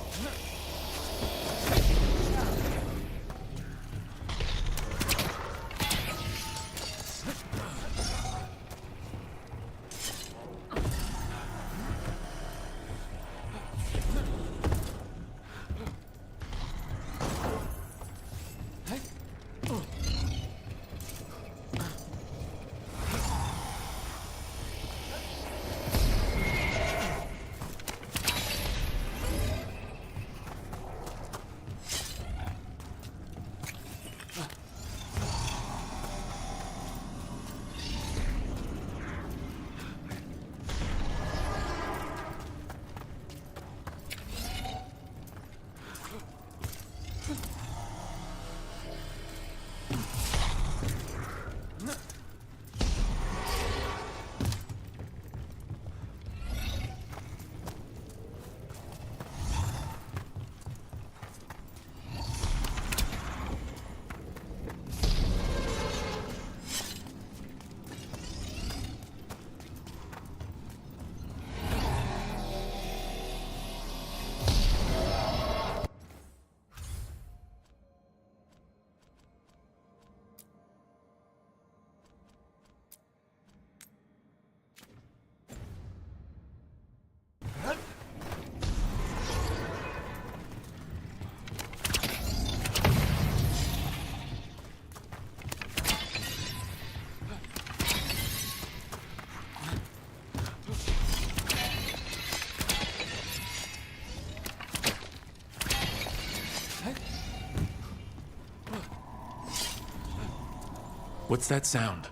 What's that sound?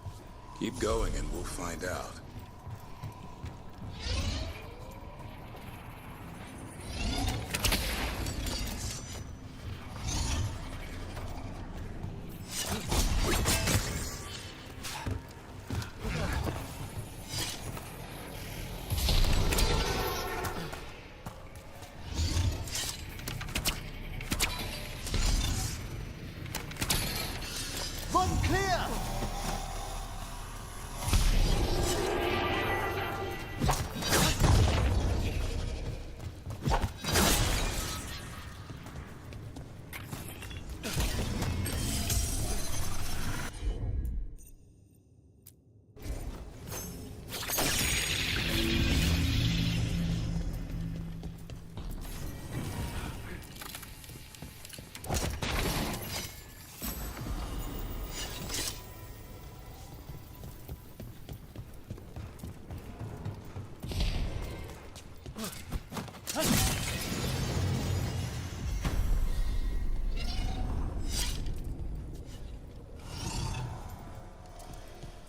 Keep going and we'll find out. Run clear!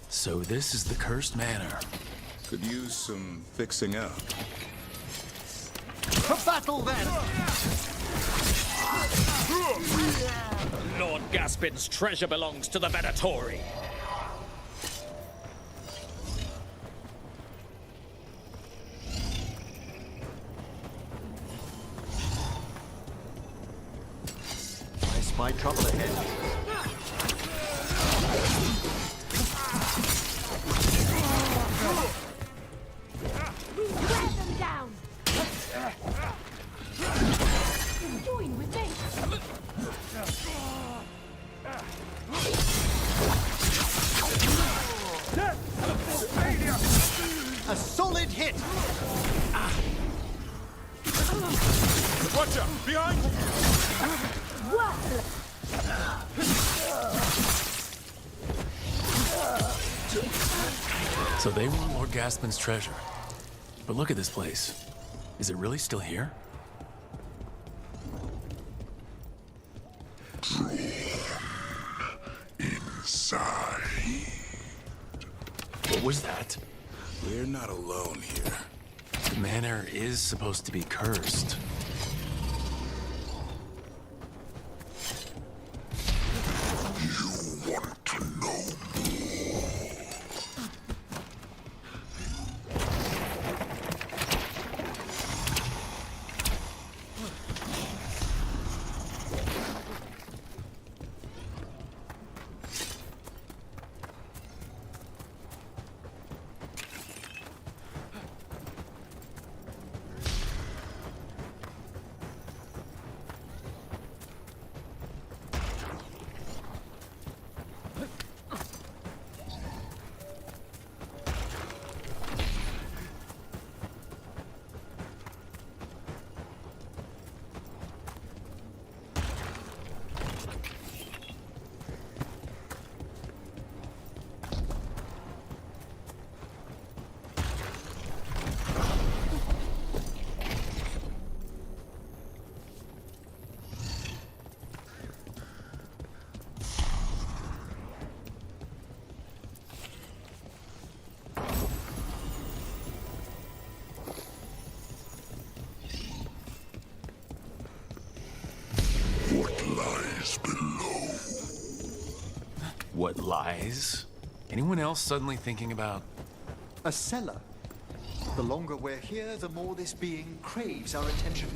So this is the cursed manor. Could use some fixing up. For battle, then! Lord Gaspin's treasure belongs to the Venatori. I spy trouble ahead. Wear them down! Join with me! A solid hit! Watch out! Behind! So they want Lord Gaspin's treasure. But look at this place. Is it really still here? Inside. What was that? We're not alone here. The manor is supposed to be cursed. You want to know more? Guys, anyone else suddenly thinking about... A cellar. The longer we're here, the more this being craves our attention.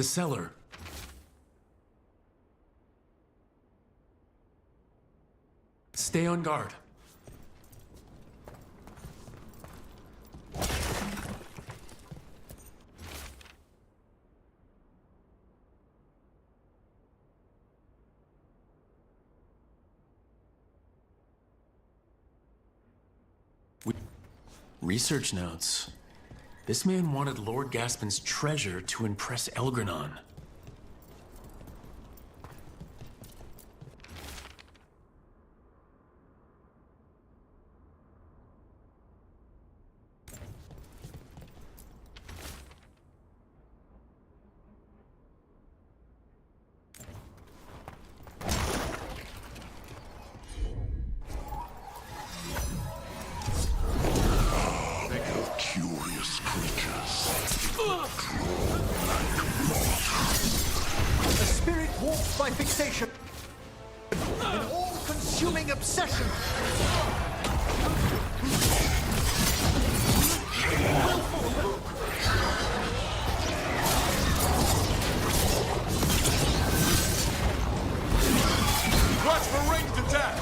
The cellar. Stay on guard. Research notes. This man wanted Lord Gaspin's treasure to impress Elgranon. Curious creatures. The spirit walks by fixation. An all-consuming obsession. Watch for ranged attack!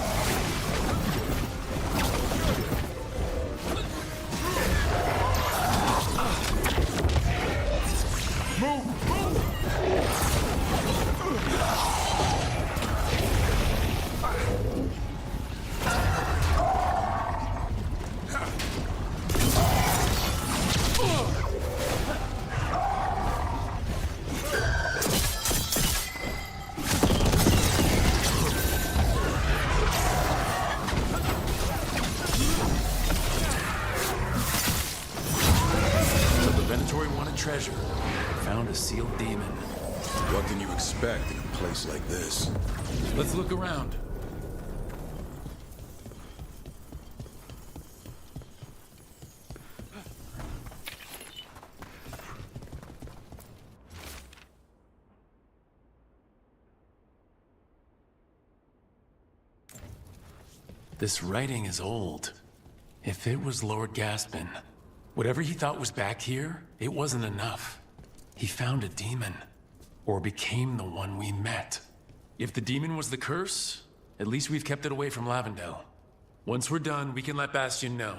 Treasure. Found a sealed demon. What can you expect in a place like this? Let's look around. This writing is old. If it was Lord Gaspin, whatever he thought was back here, it wasn't enough. He found a demon, or became the one we met. If the demon was the curse, at least we've kept it away from Lavendel. Once we're done, we can let Bastion know.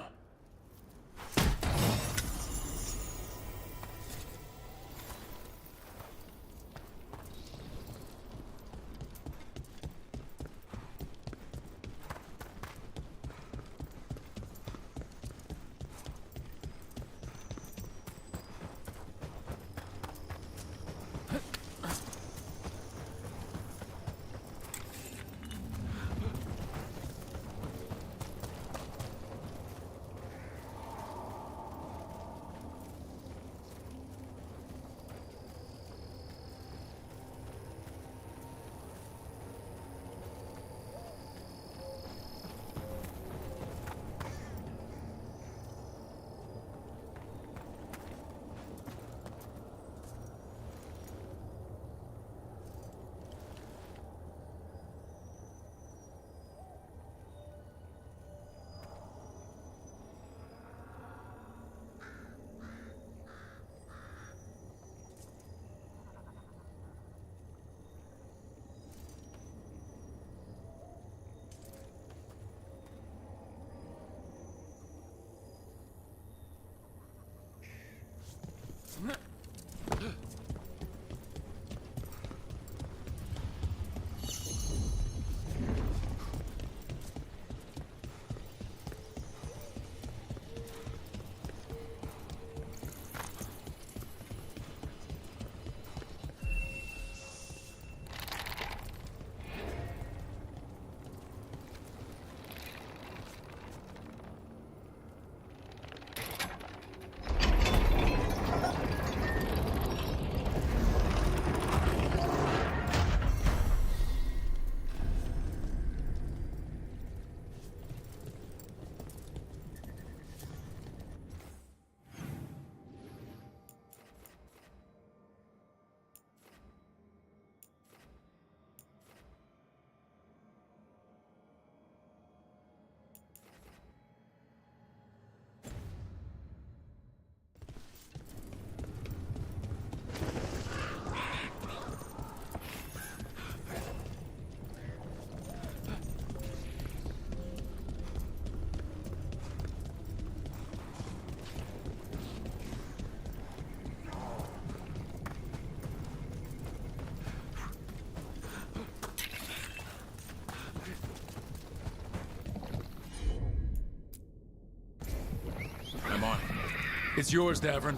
It's yours, Davrin.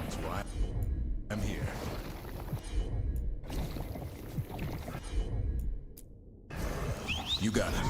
That's why I'm here. You got it.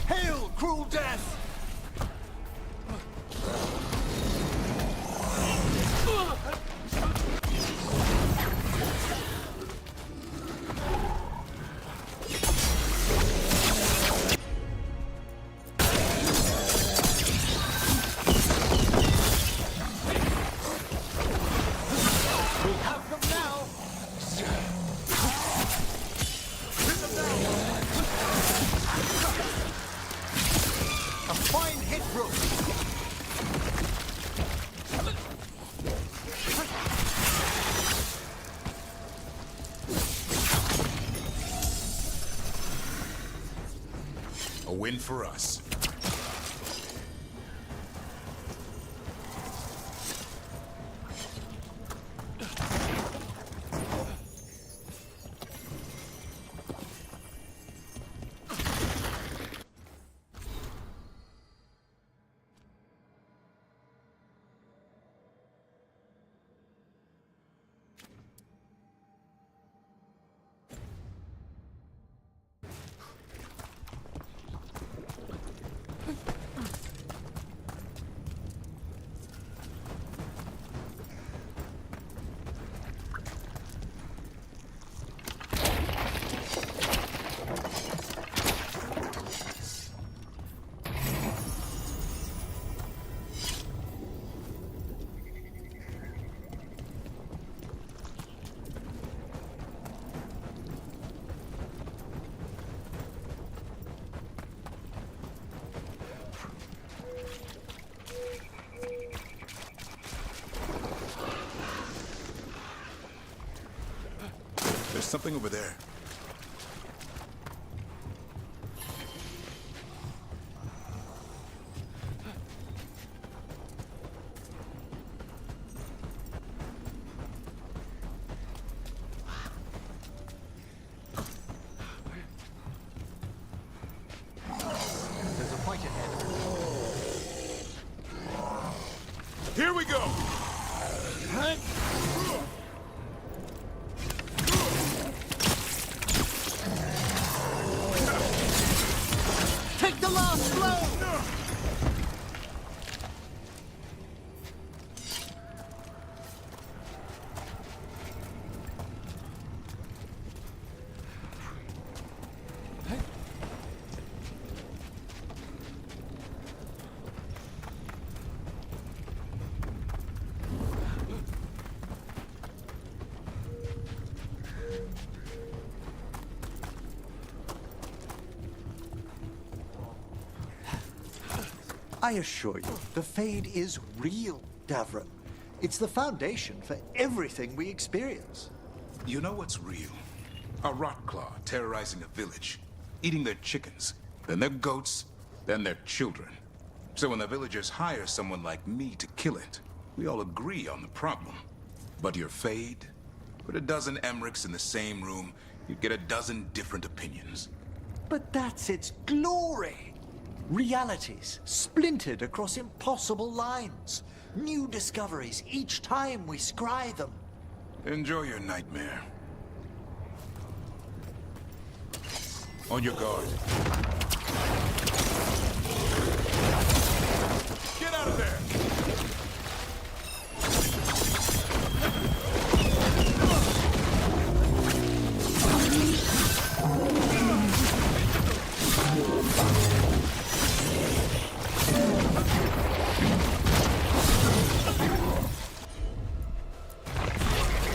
Hail, cruel death! We have them now! Hit them now! A fine hit, Rook! A win for us. There's something over there. There's a point ahead. Here we go! Take the last blow! I assure you, the Fade is real, Davrin. It's the foundation for everything we experience. You know what's real? A Rotclaw terrorizing a village, eating their chickens, then their goats, then their children. So when the villagers hire someone like me to kill it, we all agree on the problem. But your Fade? Put a dozen Emmerichs in the same room, you'd get a dozen different opinions. But that's its glory! Realities splintered across impossible lines. New discoveries each time we scry them. Enjoy your nightmare. On your guard. Get out of there!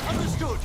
Understood!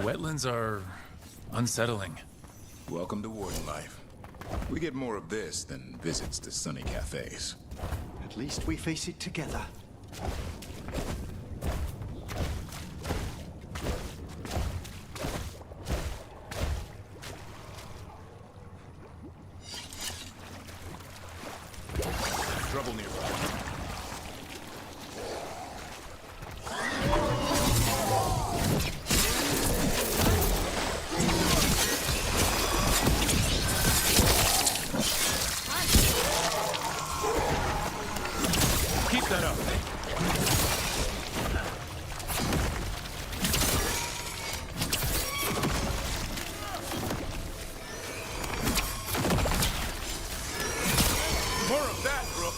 wetlands are unsettling. Welcome to warden life. We get more of this than visits to sunny cafes. At least we face it together. Trouble nearby. Keep that up. More of that, Rook.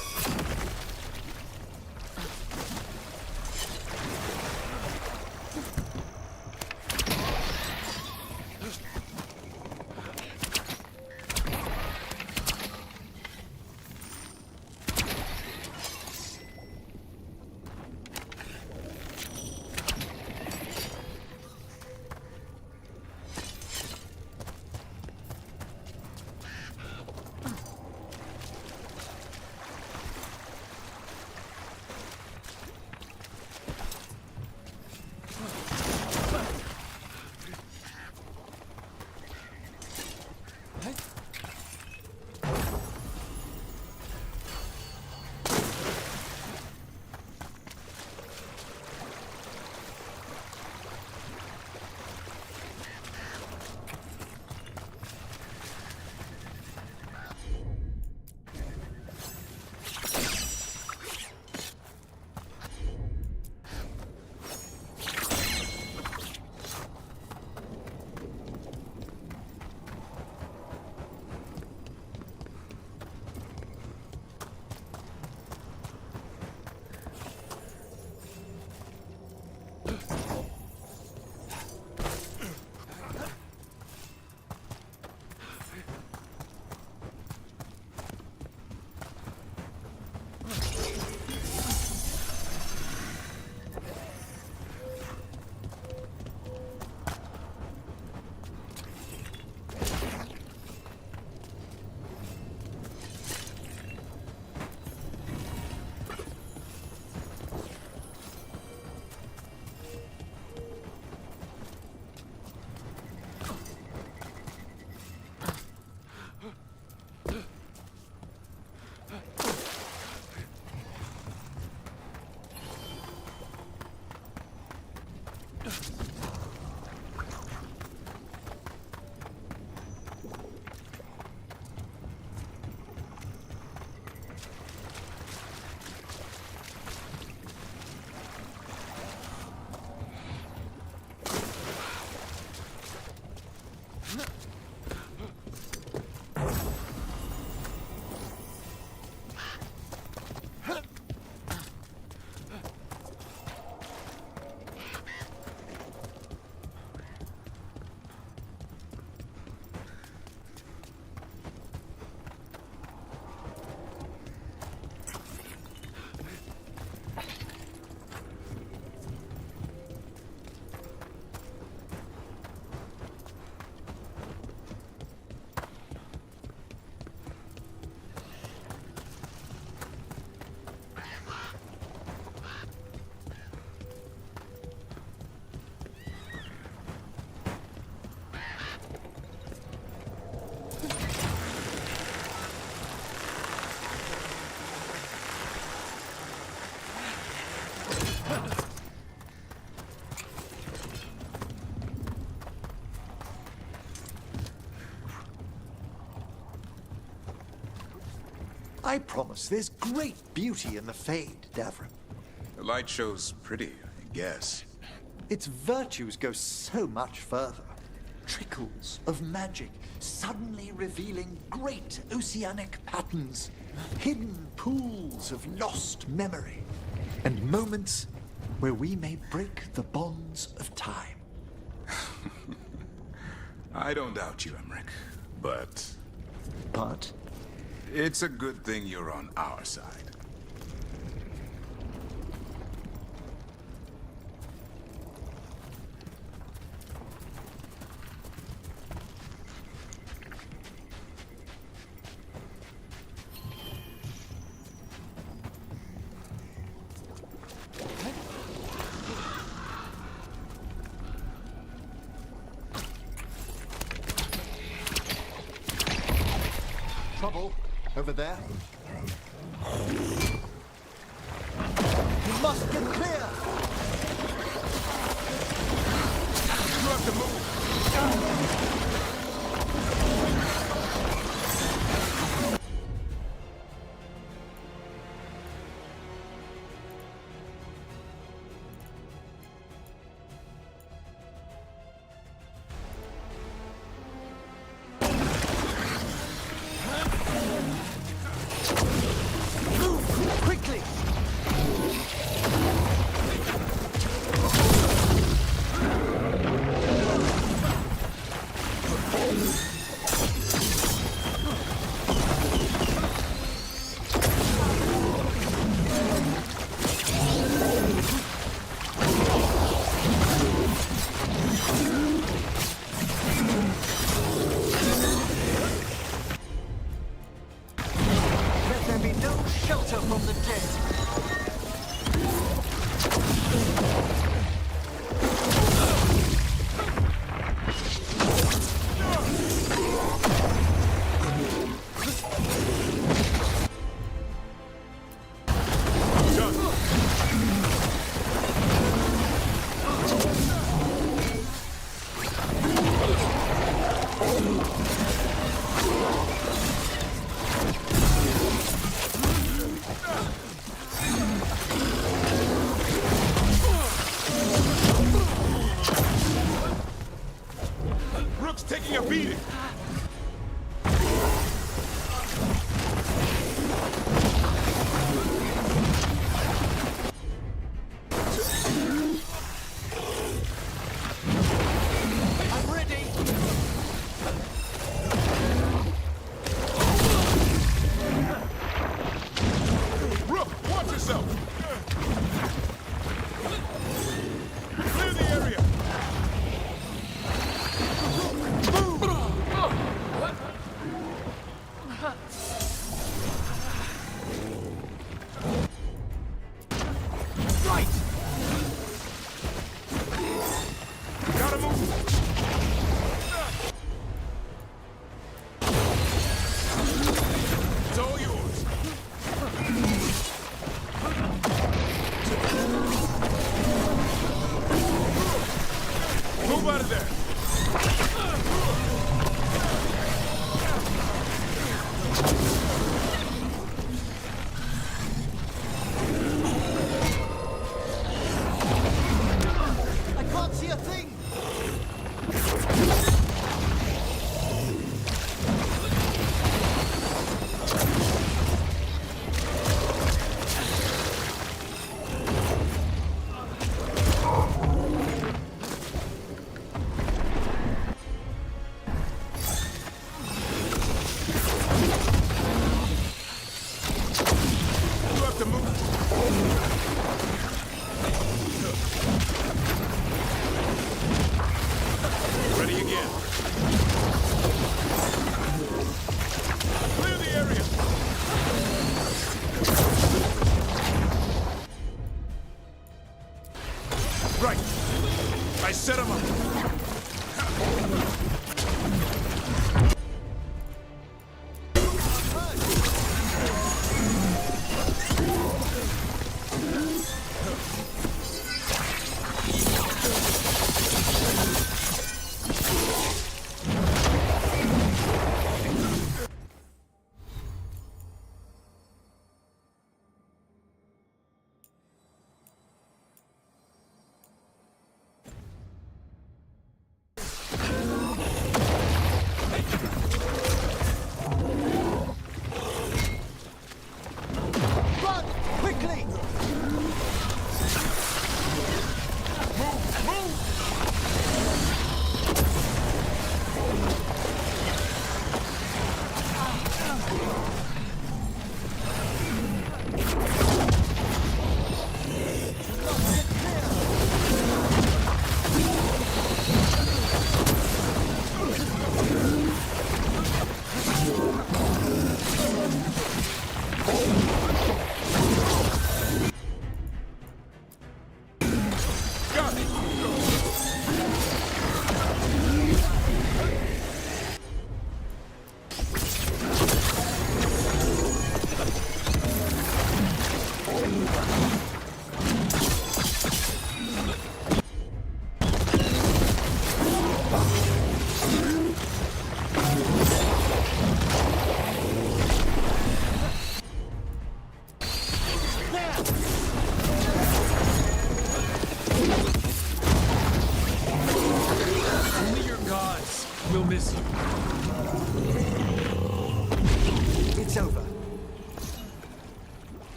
I promise there's great beauty in the Fade, Davrin. The light show's pretty, I guess. Its virtues go so much further. Trickles of magic, suddenly revealing great oceanic patterns, hidden pools of lost memory, and moments where we may break the bonds of time. I don't doubt you, Emmerich, but... But? It's a good thing you're on our side. trouble over there. You must get clear! You have to move! Quickly!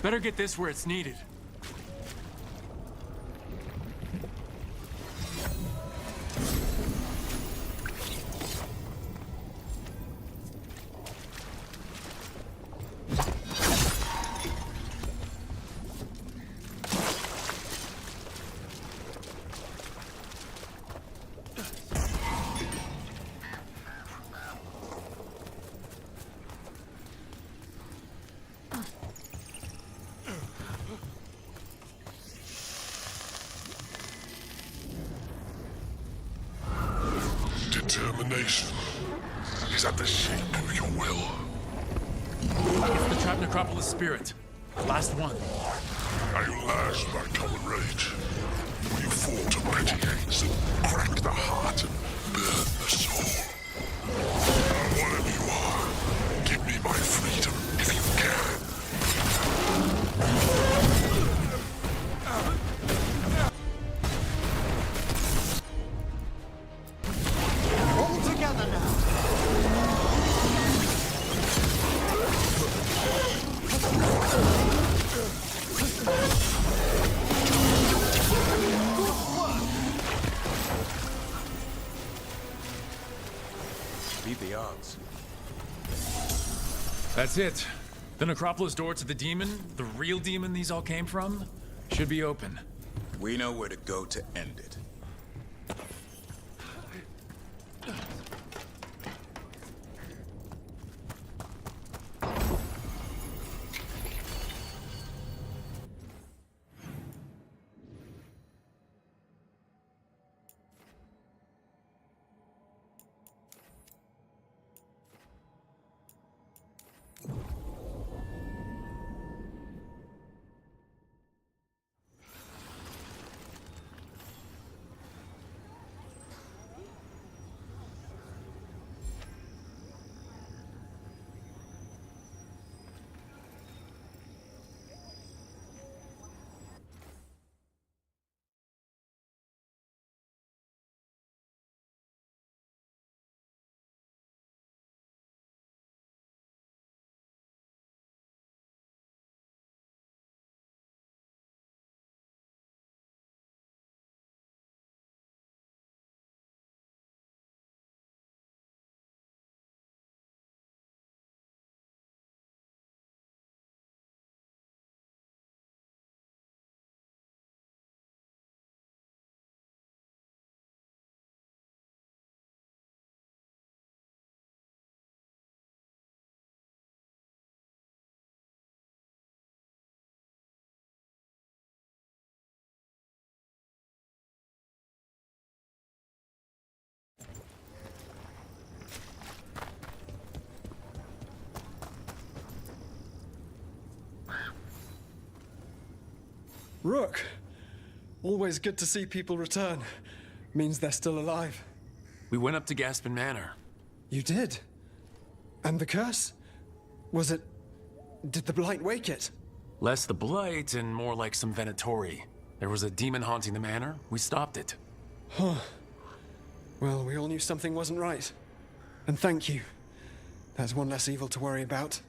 Better get this where it's needed. Determination is at the shape of your will. It's the trapped Necropolis spirit. Last one. Are you lashed by common rage? Will you fall to petty hates and crack the heart and burn the soul? Whatever you are, give me my freedom if you can. All together now. Beat the odds. That's it. The Necropolis door to the demon, the real demon these all came from, should be open. We know where to go to end it. Rook! Always good to see people return. Means they're still alive. We went up to Gaspin Manor. You did? And the curse? Was it... Did the blight wake it? Less the blight and more like some Venatori. There was a demon haunting the manor. We stopped it. Huh. Well, we all knew something wasn't right. And thank you. That's one less evil to worry about.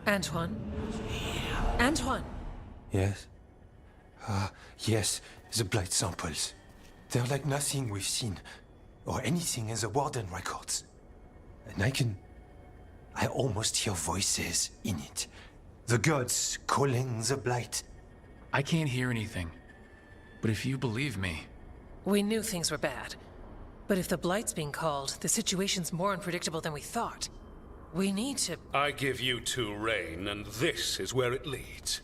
Antoine? Antoine! Yes? Yes, the blight samples. They're like nothing we've seen, or anything in the Warden records. And I almost hear voices in it. The gods calling the blight. I can't hear anything. But if you believe me... We knew things were bad. But if the blight's being called, the situation's more unpredictable than we thought. We need to... I give you two reign, and this is where it leads.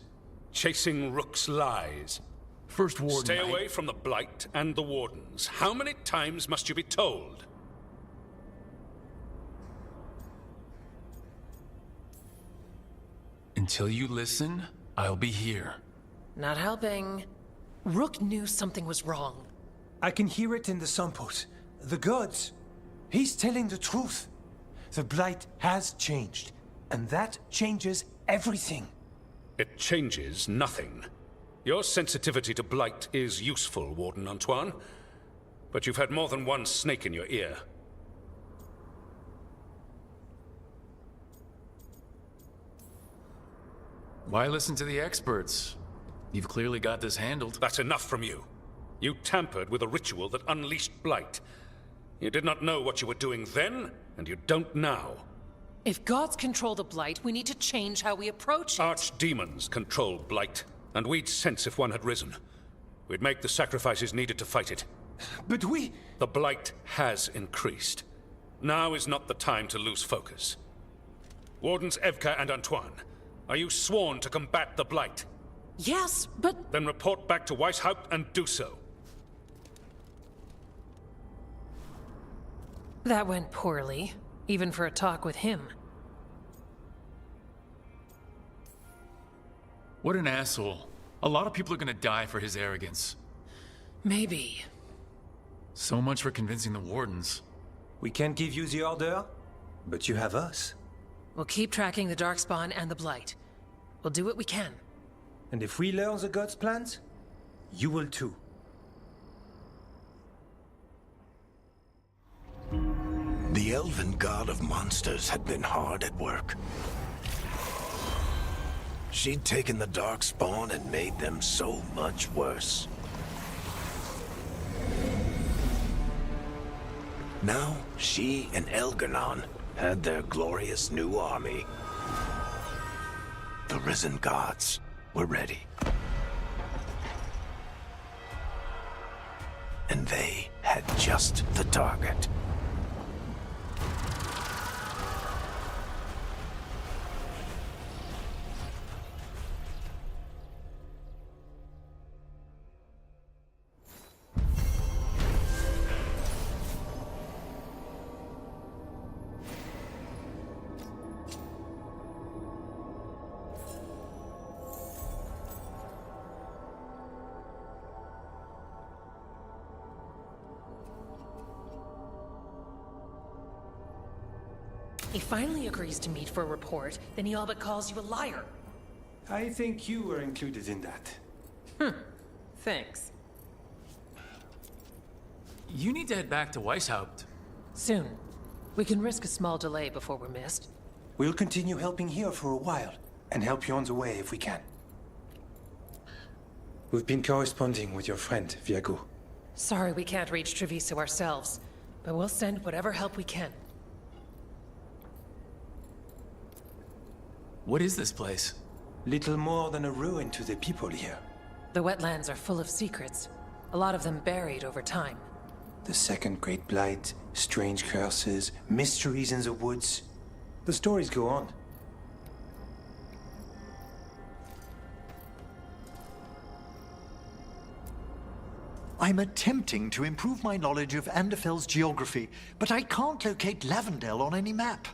Chasing Rook's lies. First Warden... Stay away from the Blight and the Wardens. How many times must you be told? Until you listen, I'll be here. Not helping. Rook knew something was wrong. I can hear it in the samples. The gods. He's telling the truth. The blight has changed, and that changes everything. It changes nothing. Your sensitivity to blight is useful, Warden Antoine. But you've had more than one snake in your ear. Why listen to the experts? You've clearly got this handled. That's enough from you. You tampered with a ritual that unleashed blight. You did not know what you were doing then, and you don't now. If gods control the blight, we need to change how we approach it. Archdemons control blight, and we'd sense if one had risen. We'd make the sacrifices needed to fight it. But we... The blight has increased. Now is not the time to lose focus. Wardens Evka and Antoine, are you sworn to combat the blight? Yes, but... Then report back to Weishaupt and do so. That went poorly, even for a talk with him. What an asshole. A lot of people are gonna die for his arrogance. Maybe. So much for convincing the Wardens. We can't give you the order, but you have us. We'll keep tracking the Darkspawn and the Blight. We'll do what we can. And if we learn the gods' plans, you will too. The elven god of monsters had been hard at work. She'd taken the Darkspawn and made them so much worse. Now, she and Elgar'nan had their glorious new army. The risen gods were ready. And they had just the target. He finally agrees to meet for a report, then he all but calls you a liar. I think you were included in that. Thanks. You need to head back to Weishaupt. Soon. We can risk a small delay before we're missed. We'll continue helping here for a while, and help you on the way if we can. We've been corresponding with your friend, Viago. Sorry we can't reach Treviso ourselves, but we'll send whatever help we can. What is this place? Little more than a ruin to the people here. The wetlands are full of secrets, a lot of them buried over time. The second great blight, strange curses, mysteries in the woods. The stories go on. I'm attempting to improve my knowledge of Anderfell's geography, but I can't locate Lavendel on any map.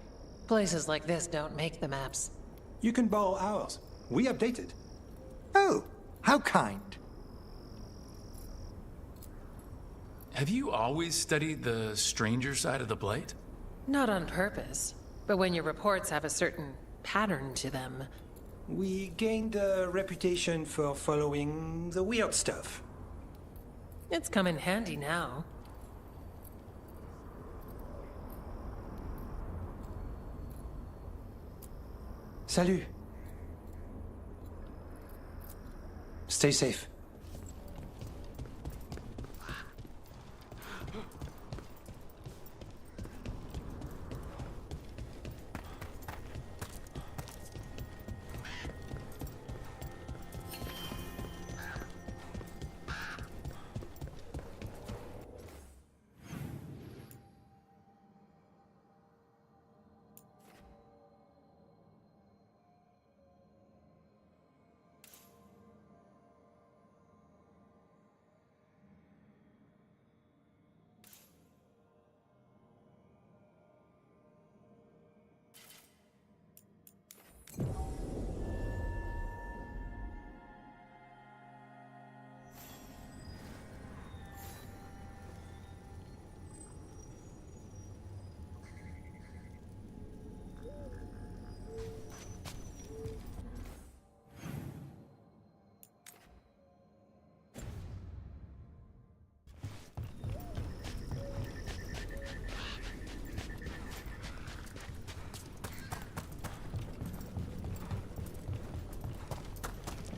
Places like this don't make the maps. You can borrow ours. We update it. Oh, how kind. Have you always studied the stranger side of the Blight? Not on purpose, but when your reports have a certain pattern to them, We gained a reputation for following the weird stuff. It's come in handy now. Salut. Stay safe.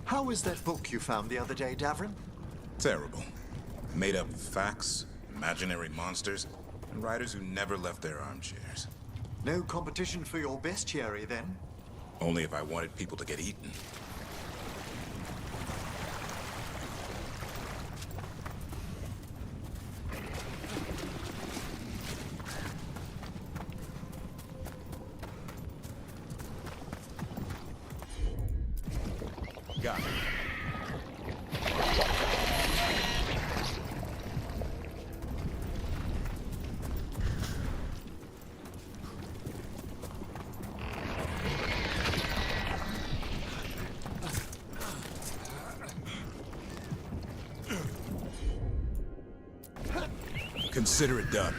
How was that book you found the other day, Davrin? Terrible. Made up facts, imaginary monsters, and writers who never left their armchairs. No competition for your bestiary, then? Only if I wanted people to get eaten. Got it. Consider it done.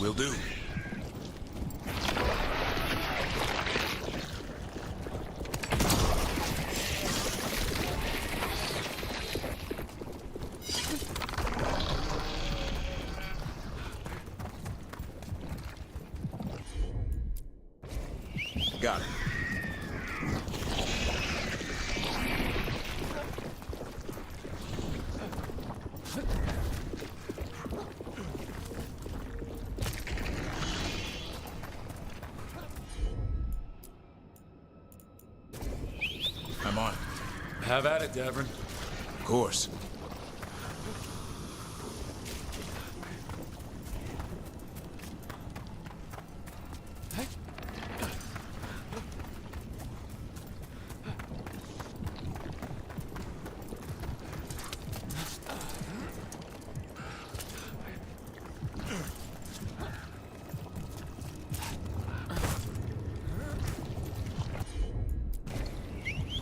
Will do. Got it. I'm on it. Have at it, Davrin. Of course.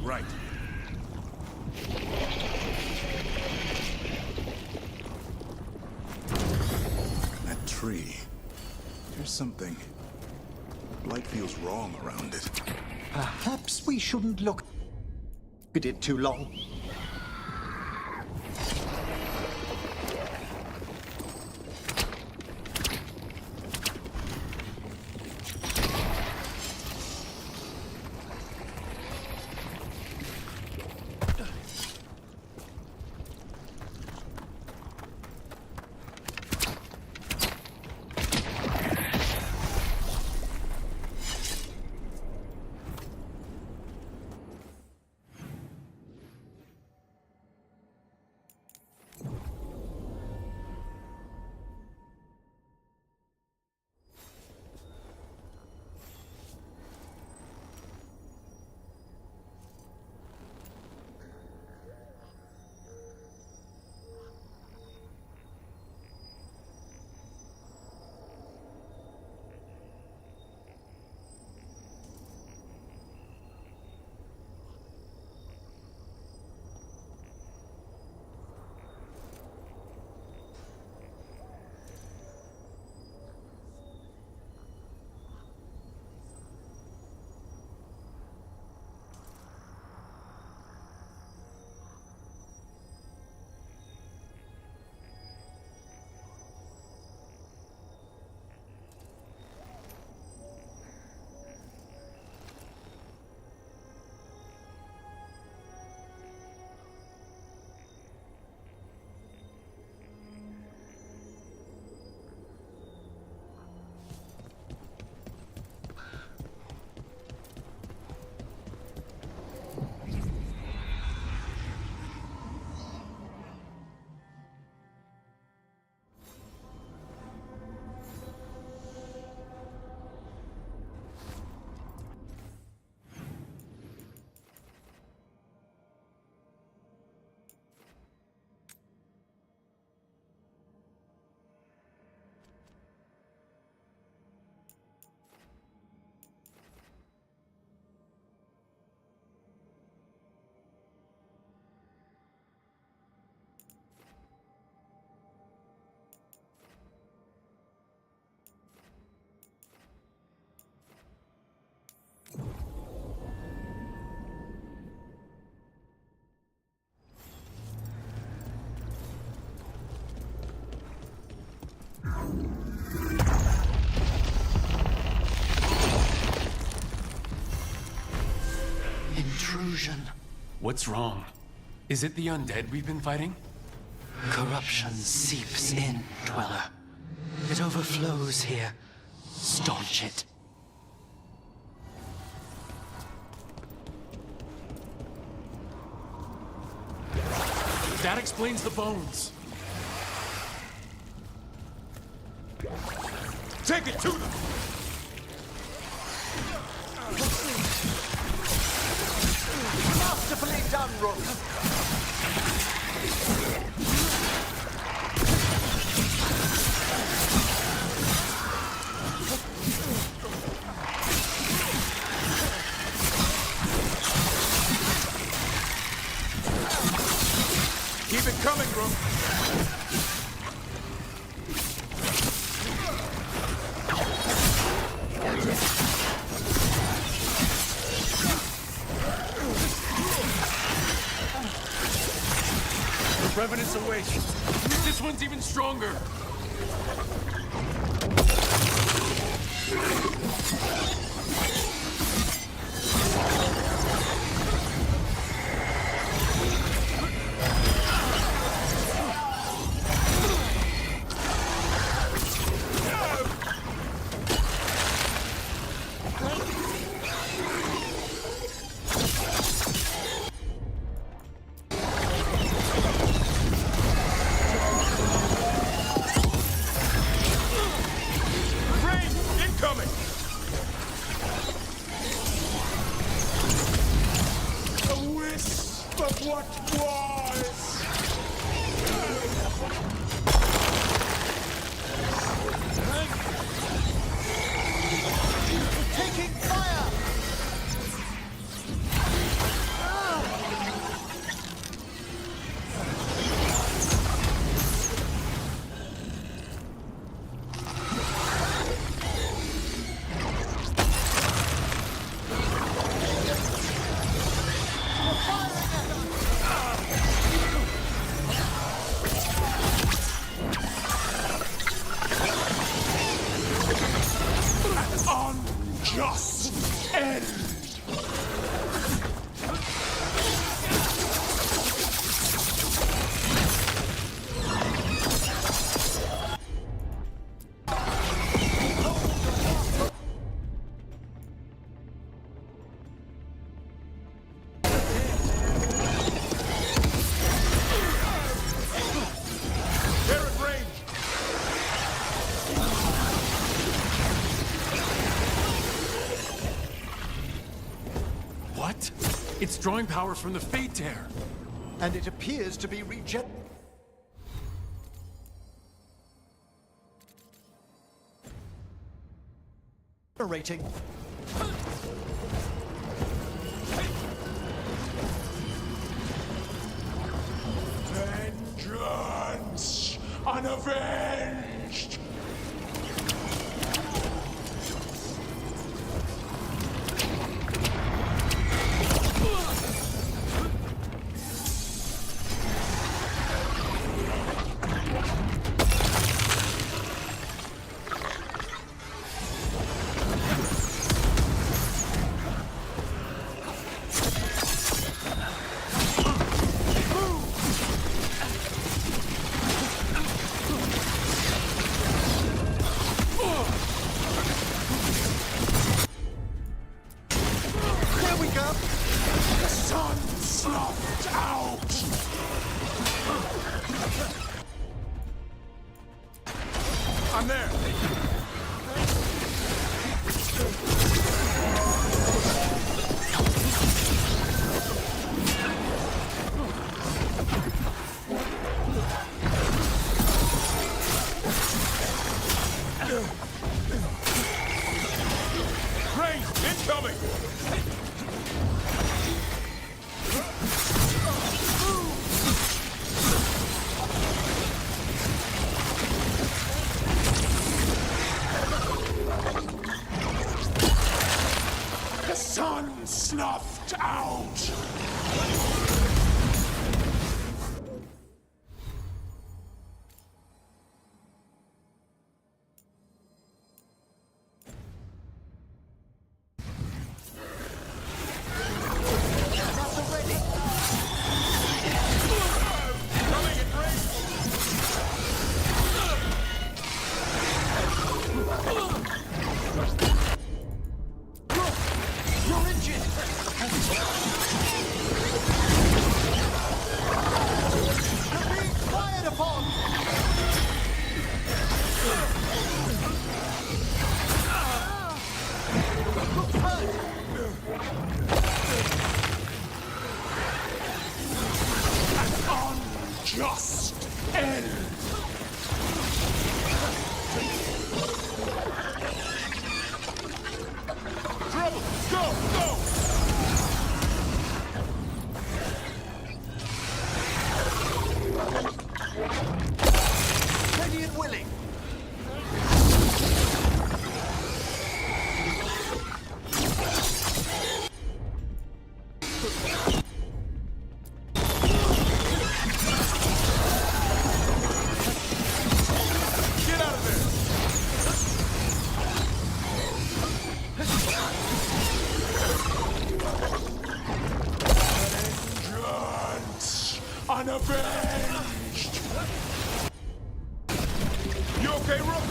Right. That tree. There's something. Light feels wrong around it. Perhaps we shouldn't look at it too long. illusion. What's wrong? Is it the undead we've been fighting? Corruption seeps in, Dweller. It overflows here. Staunch it. That explains the bones. Take it to them! Masterfully done, Rook. Keep it coming, Rook. The Revenants awake. This one's even stronger. It's drawing power from the Fate Tear. And it appears to be regenerating. Vengeance! Unavenged! I'm there! Range incoming! The sun snuffed out! unjust end. Trouble! Go! Go! Ready and willing. Get out of there! Vengeance! Unavenged! You okay, Rook?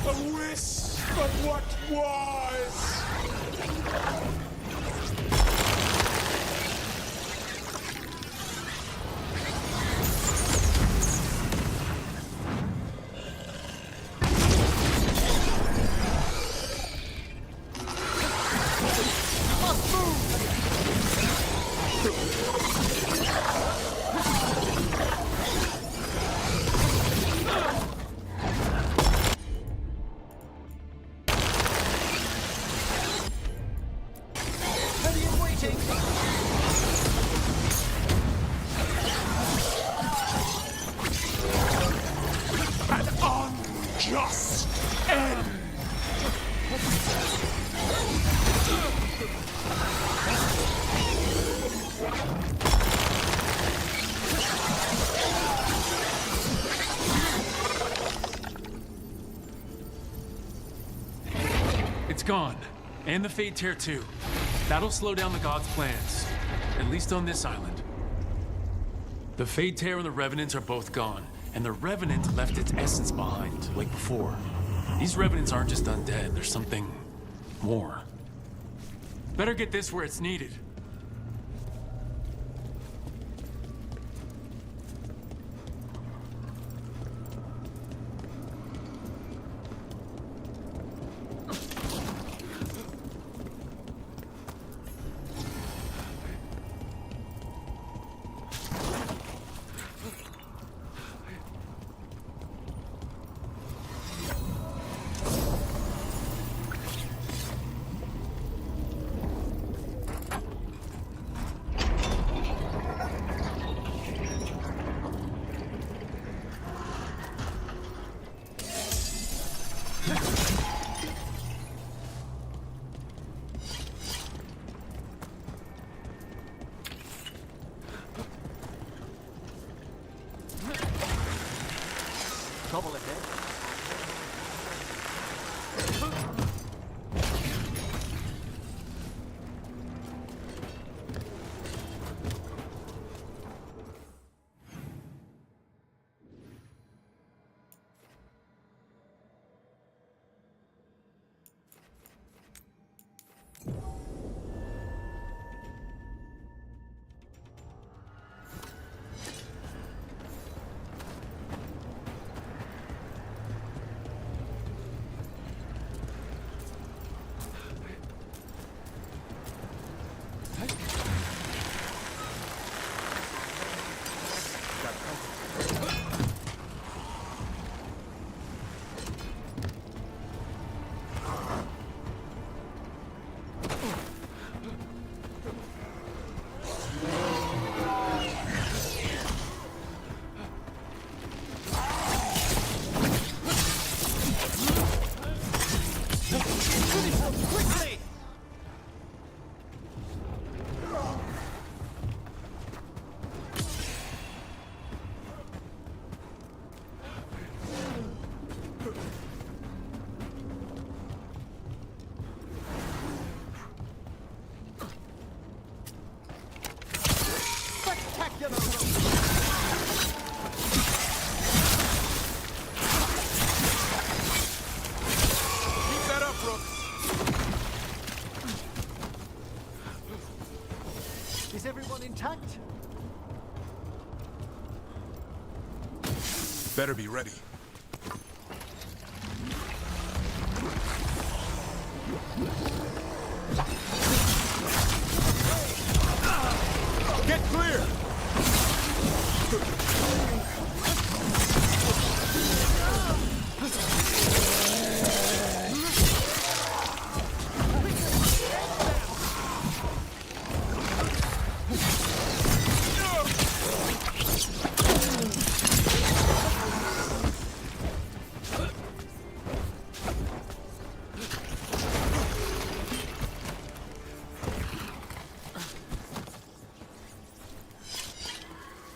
A wisp of what was! Ready and waiting. An unjust end! It's gone. And the Fade Tear too. That'll slow down the God's plans. At least on this island. The Fade Tear and the Revenants are both gone. And the Revenant left its essence behind, like before. These Revenants aren't just undead, there's something more. Better get this where it's needed. Trouble ahead. Is everyone intact? Better be ready. Get clear!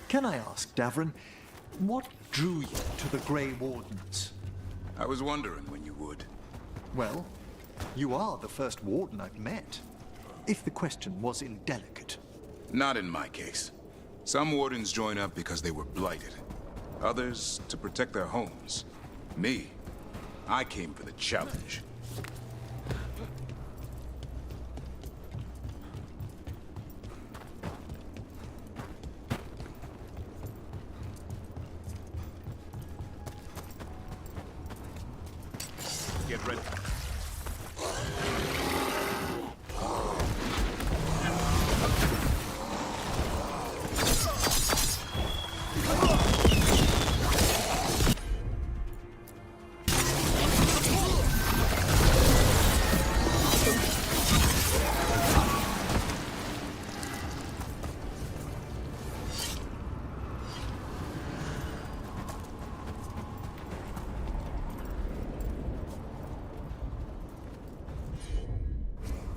Can I ask, Davrin, what drew you to the Grey Wardens? I was wondering when you would. Well, you are the first warden I've met. If the question was indelicate. Not in my case. Some wardens join up because they were blighted. Others to protect their homes. Me, I came for the challenge. Get ready.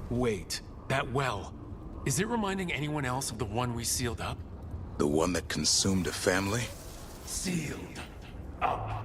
Wait, that well. Is it reminding anyone else of the one we sealed up? The one that consumed a family? Sealed up.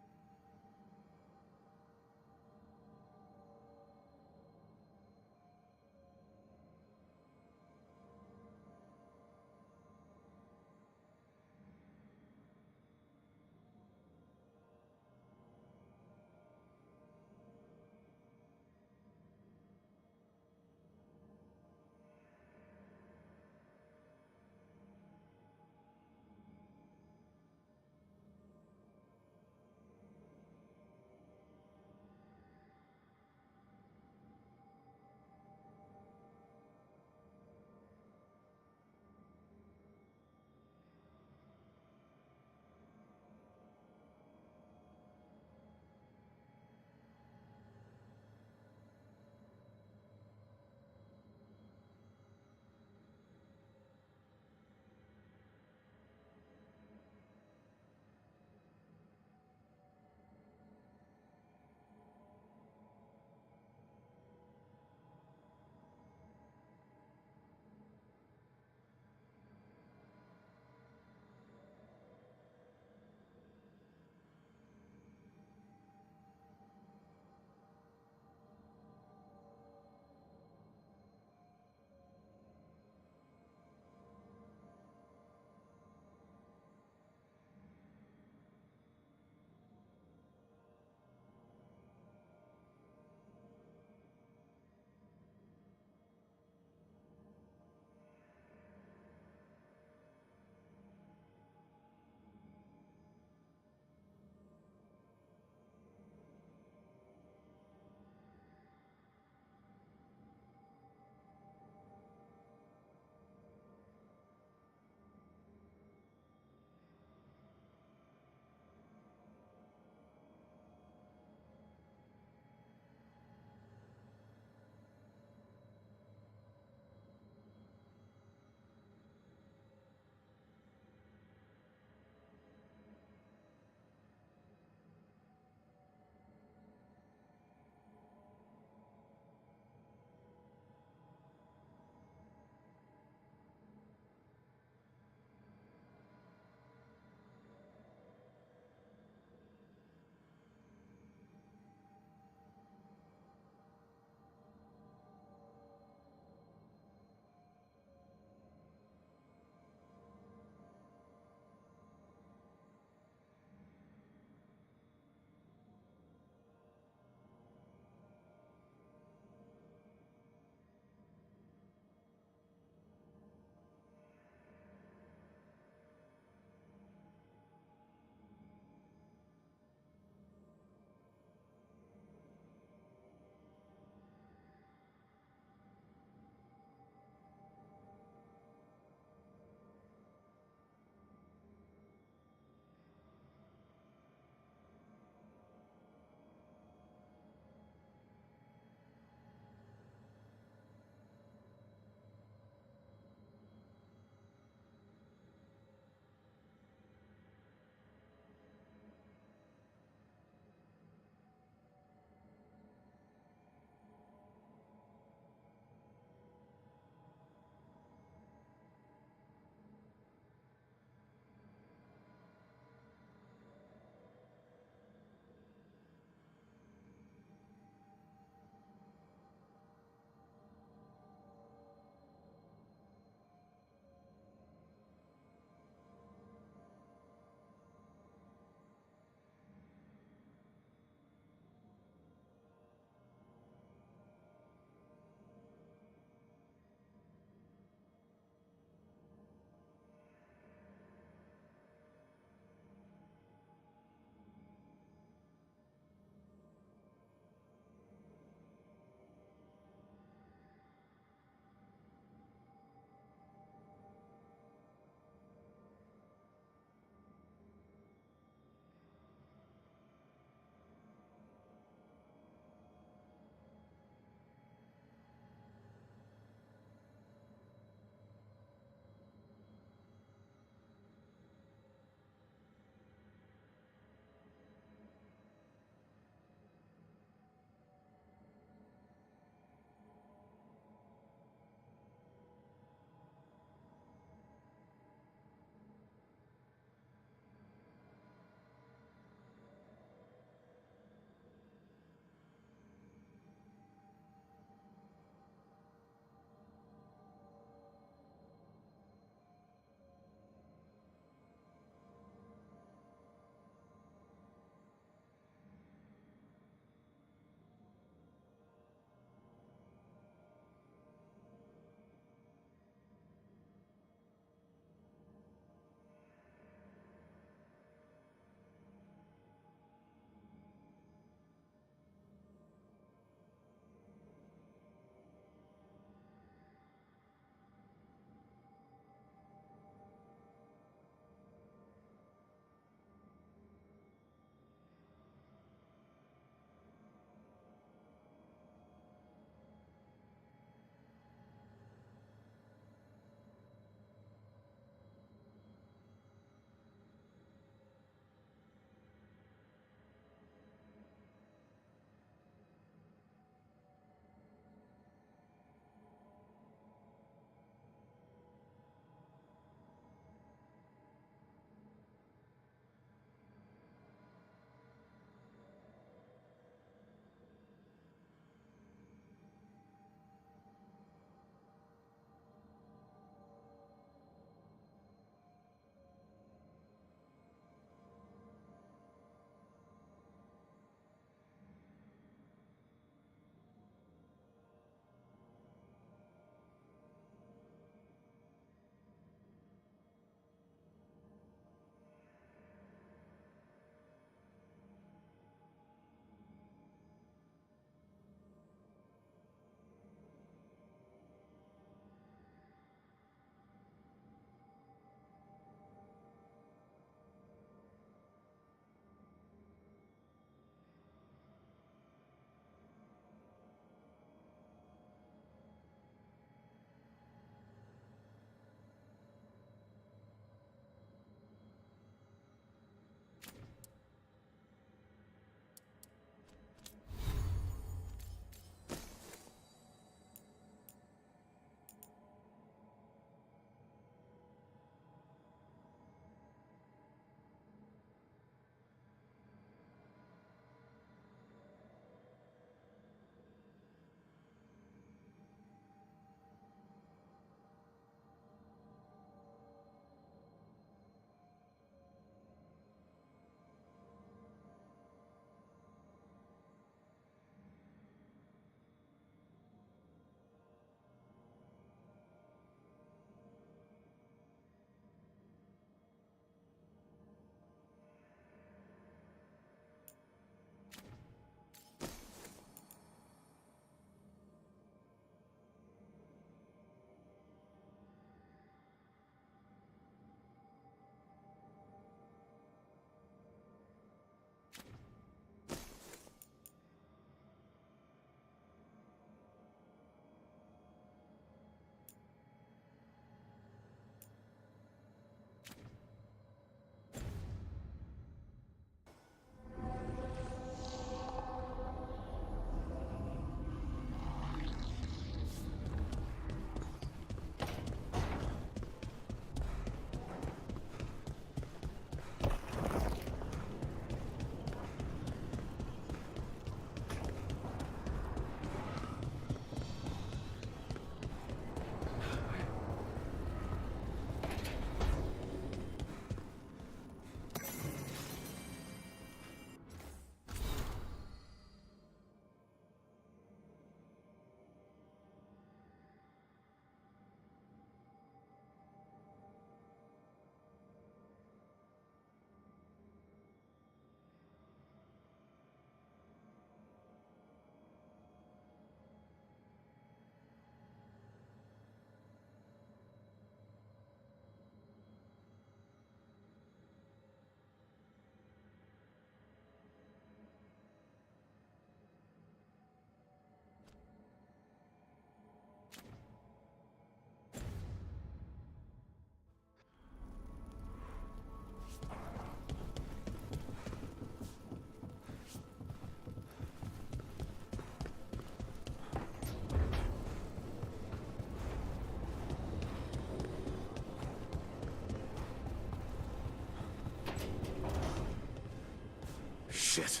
Shit.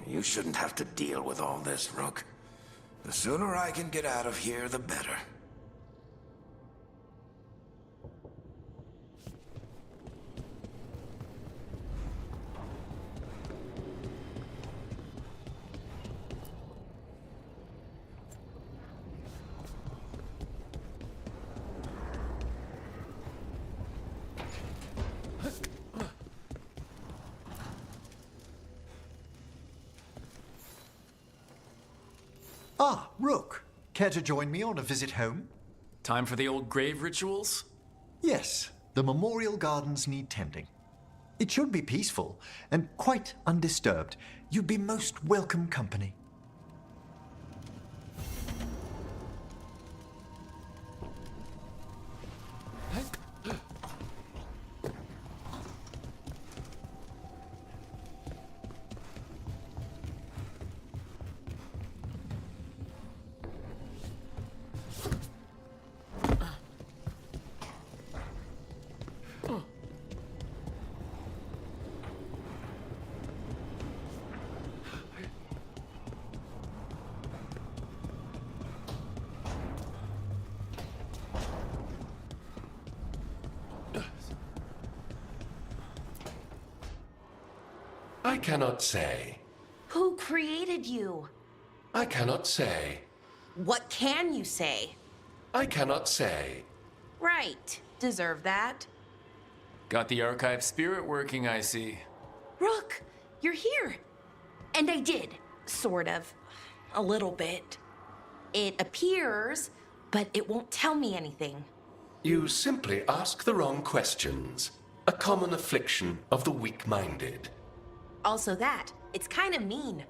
You shouldn't have to deal with all this, Rook. The sooner I can get out of here, the better. Ah, Rook. Care to join me on a visit home? Time for the old grave rituals? Yes, the memorial gardens need tending. It should be peaceful and quite undisturbed. You'd be most welcome company. I cannot say. Who created you? I cannot say. What can you say? I cannot say. Right. Deserve that. Got the archive spirit working, I see. Rook, you're here. And I did. Sort of. A little bit. It appears, but it won't tell me anything. You simply ask the wrong questions. A common affliction of the weak-minded. Also that. It's kind of mean.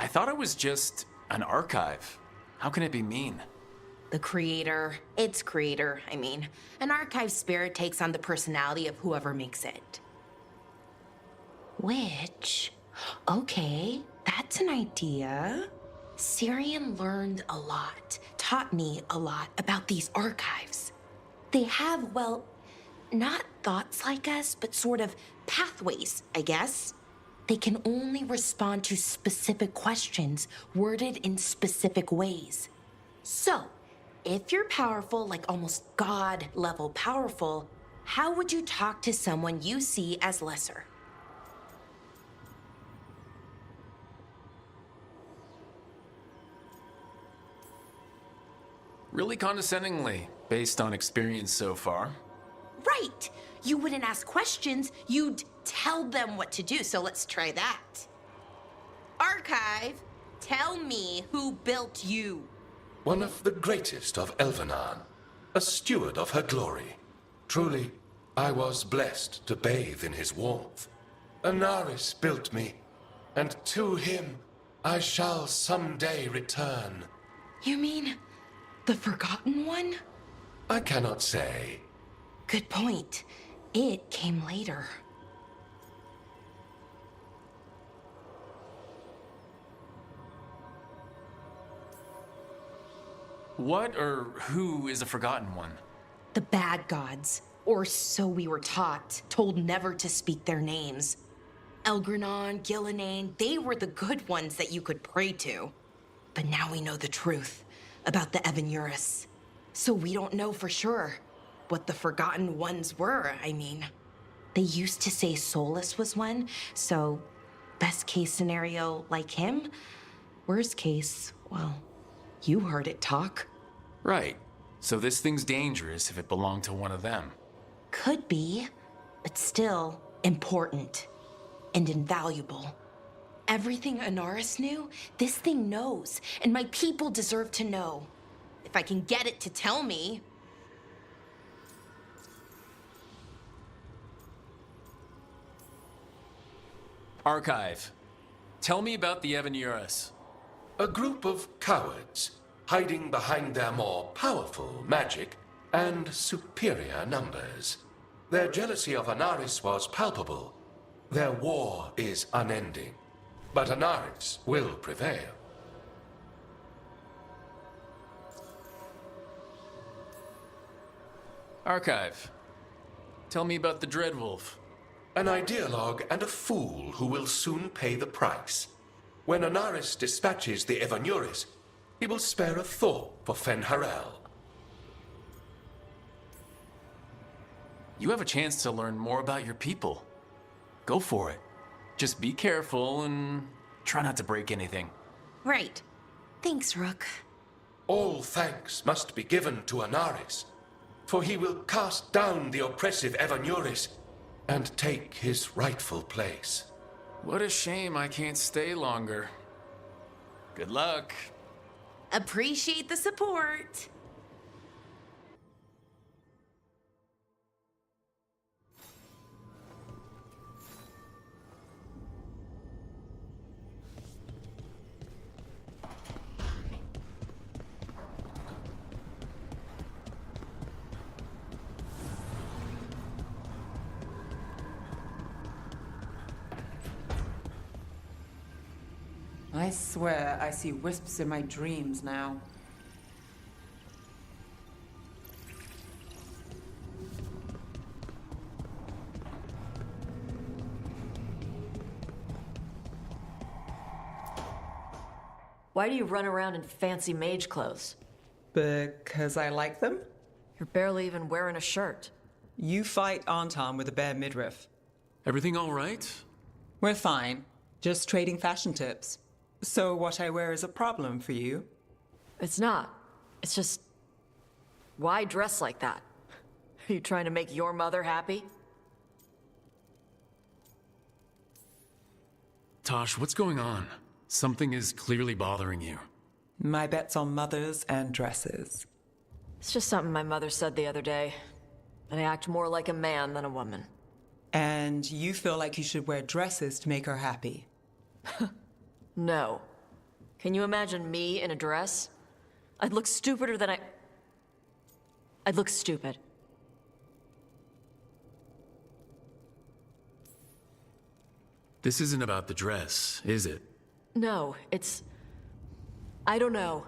I thought it was just an archive. How can it be mean? The creator, its creator, I mean. An archive spirit takes on the personality of whoever makes it. Which, okay, that's an idea. Syrian learned a lot, taught me a lot about these archives. They have, well, not thoughts like us, but sort of pathways, I guess. They can only respond to specific questions worded in specific ways. So, if you're powerful, like almost God-level powerful, how would you talk to someone you see as lesser? Really condescendingly, based on experience so far. Right! You wouldn't ask questions, you'd tell them what to do, so let's try that. Archive, tell me who built you. One of the greatest of Elvenan, a steward of her glory. Truly, I was blessed to bathe in his warmth. Anaris built me, and to him I shall someday return. You mean the Forgotten One? I cannot say. Good point. It came later. What or who is a Forgotten One? The bad gods, or so we were taught, told never to speak their names. Elgranon, Gillenane, they were the good ones that you could pray to. But now we know the truth about the Evan-Urus. So we don't know for sure what the Forgotten Ones were, I mean. They used to say Solus was one, so best case scenario, like him. Worst case, well, you heard it talk. Right. So this thing's dangerous if it belonged to one of them. Could be, but still important and invaluable. Everything Anaris knew, this thing knows, and my people deserve to know. If I can get it to tell me. Archive. Tell me about the Evanuris. A group of cowards hiding behind their more powerful magic and superior numbers. Their jealousy of Anaris was palpable. Their war is unending. But Anaris will prevail. Archive. Tell me about the Dreadwolf. An ideologue and a fool who will soon pay the price. When Anaris dispatches the Evanuris, he will spare a thought for Fen'Harel. You have a chance to learn more about your people. Go for it. Just be careful and try not to break anything. Right. Thanks, Rook. All thanks must be given to Anaris, for he will cast down the oppressive Evanuris and take his rightful place. What a shame I can't stay longer. Good luck. Appreciate the support. I swear I see wisps in my dreams now. Why do you run around in fancy mage clothes? Because I like them? You're barely even wearing a shirt. You fight Anton with a bare midriff. Everything all right? We're fine. Just trading fashion tips. So what I wear is a problem for you? It's not. It's just... Why dress like that? Are you trying to make your mother happy? Tosh, what's going on? Something is clearly bothering you. My bet's on mothers and dresses. It's just something my mother said the other day. And I act more like a man than a woman. And you feel like you should wear dresses to make her happy? No. Can you imagine me in a dress? I'd look stupider than I'd look stupid. This isn't about the dress, is it? No, it's... I don't know.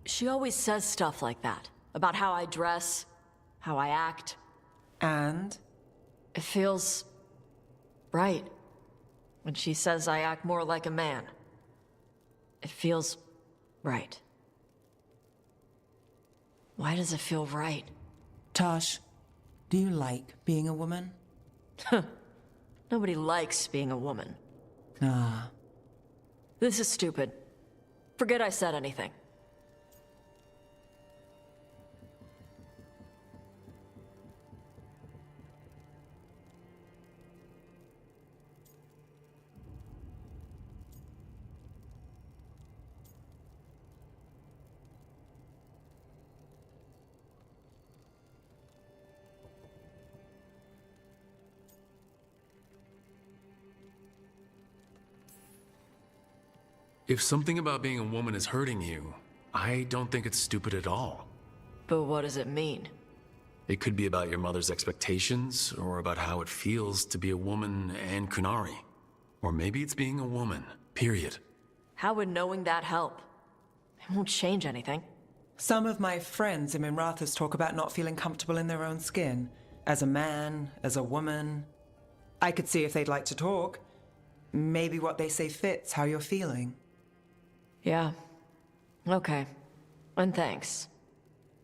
She always says stuff like that. About how I dress, how I act. And? It feels... right. When she says I act more like a man. It feels... right. Why does it feel right? Tosh, do you like being a woman? Nobody likes being a woman. Ah. This is stupid. Forget I said anything. If something about being a woman is hurting you, I don't think it's stupid at all. But what does it mean? It could be about your mother's expectations, or about how it feels to be a woman and Kunari. Or maybe it's being a woman, period. How would knowing that help? It won't change anything. Some of my friends in Minrathous talk about not feeling comfortable in their own skin. As a man, as a woman. I could see if they'd like to talk. Maybe what they say fits how you're feeling. Yeah. Okay. And thanks.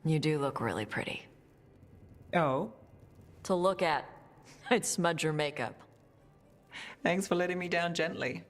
You do look really pretty. Oh? To look at, I'd smudge your makeup. Thanks for letting me down gently.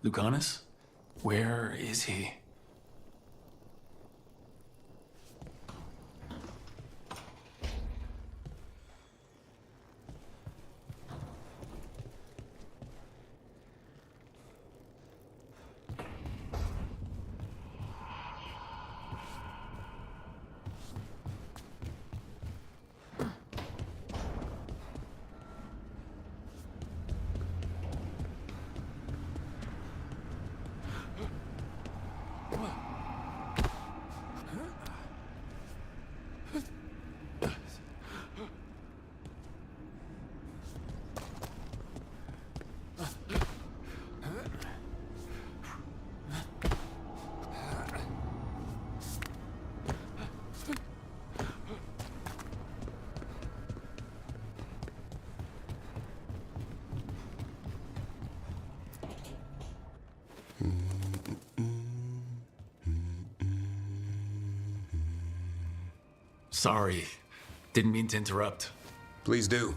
Lucanus? Where is he? Sorry. Didn't mean to interrupt. Please do.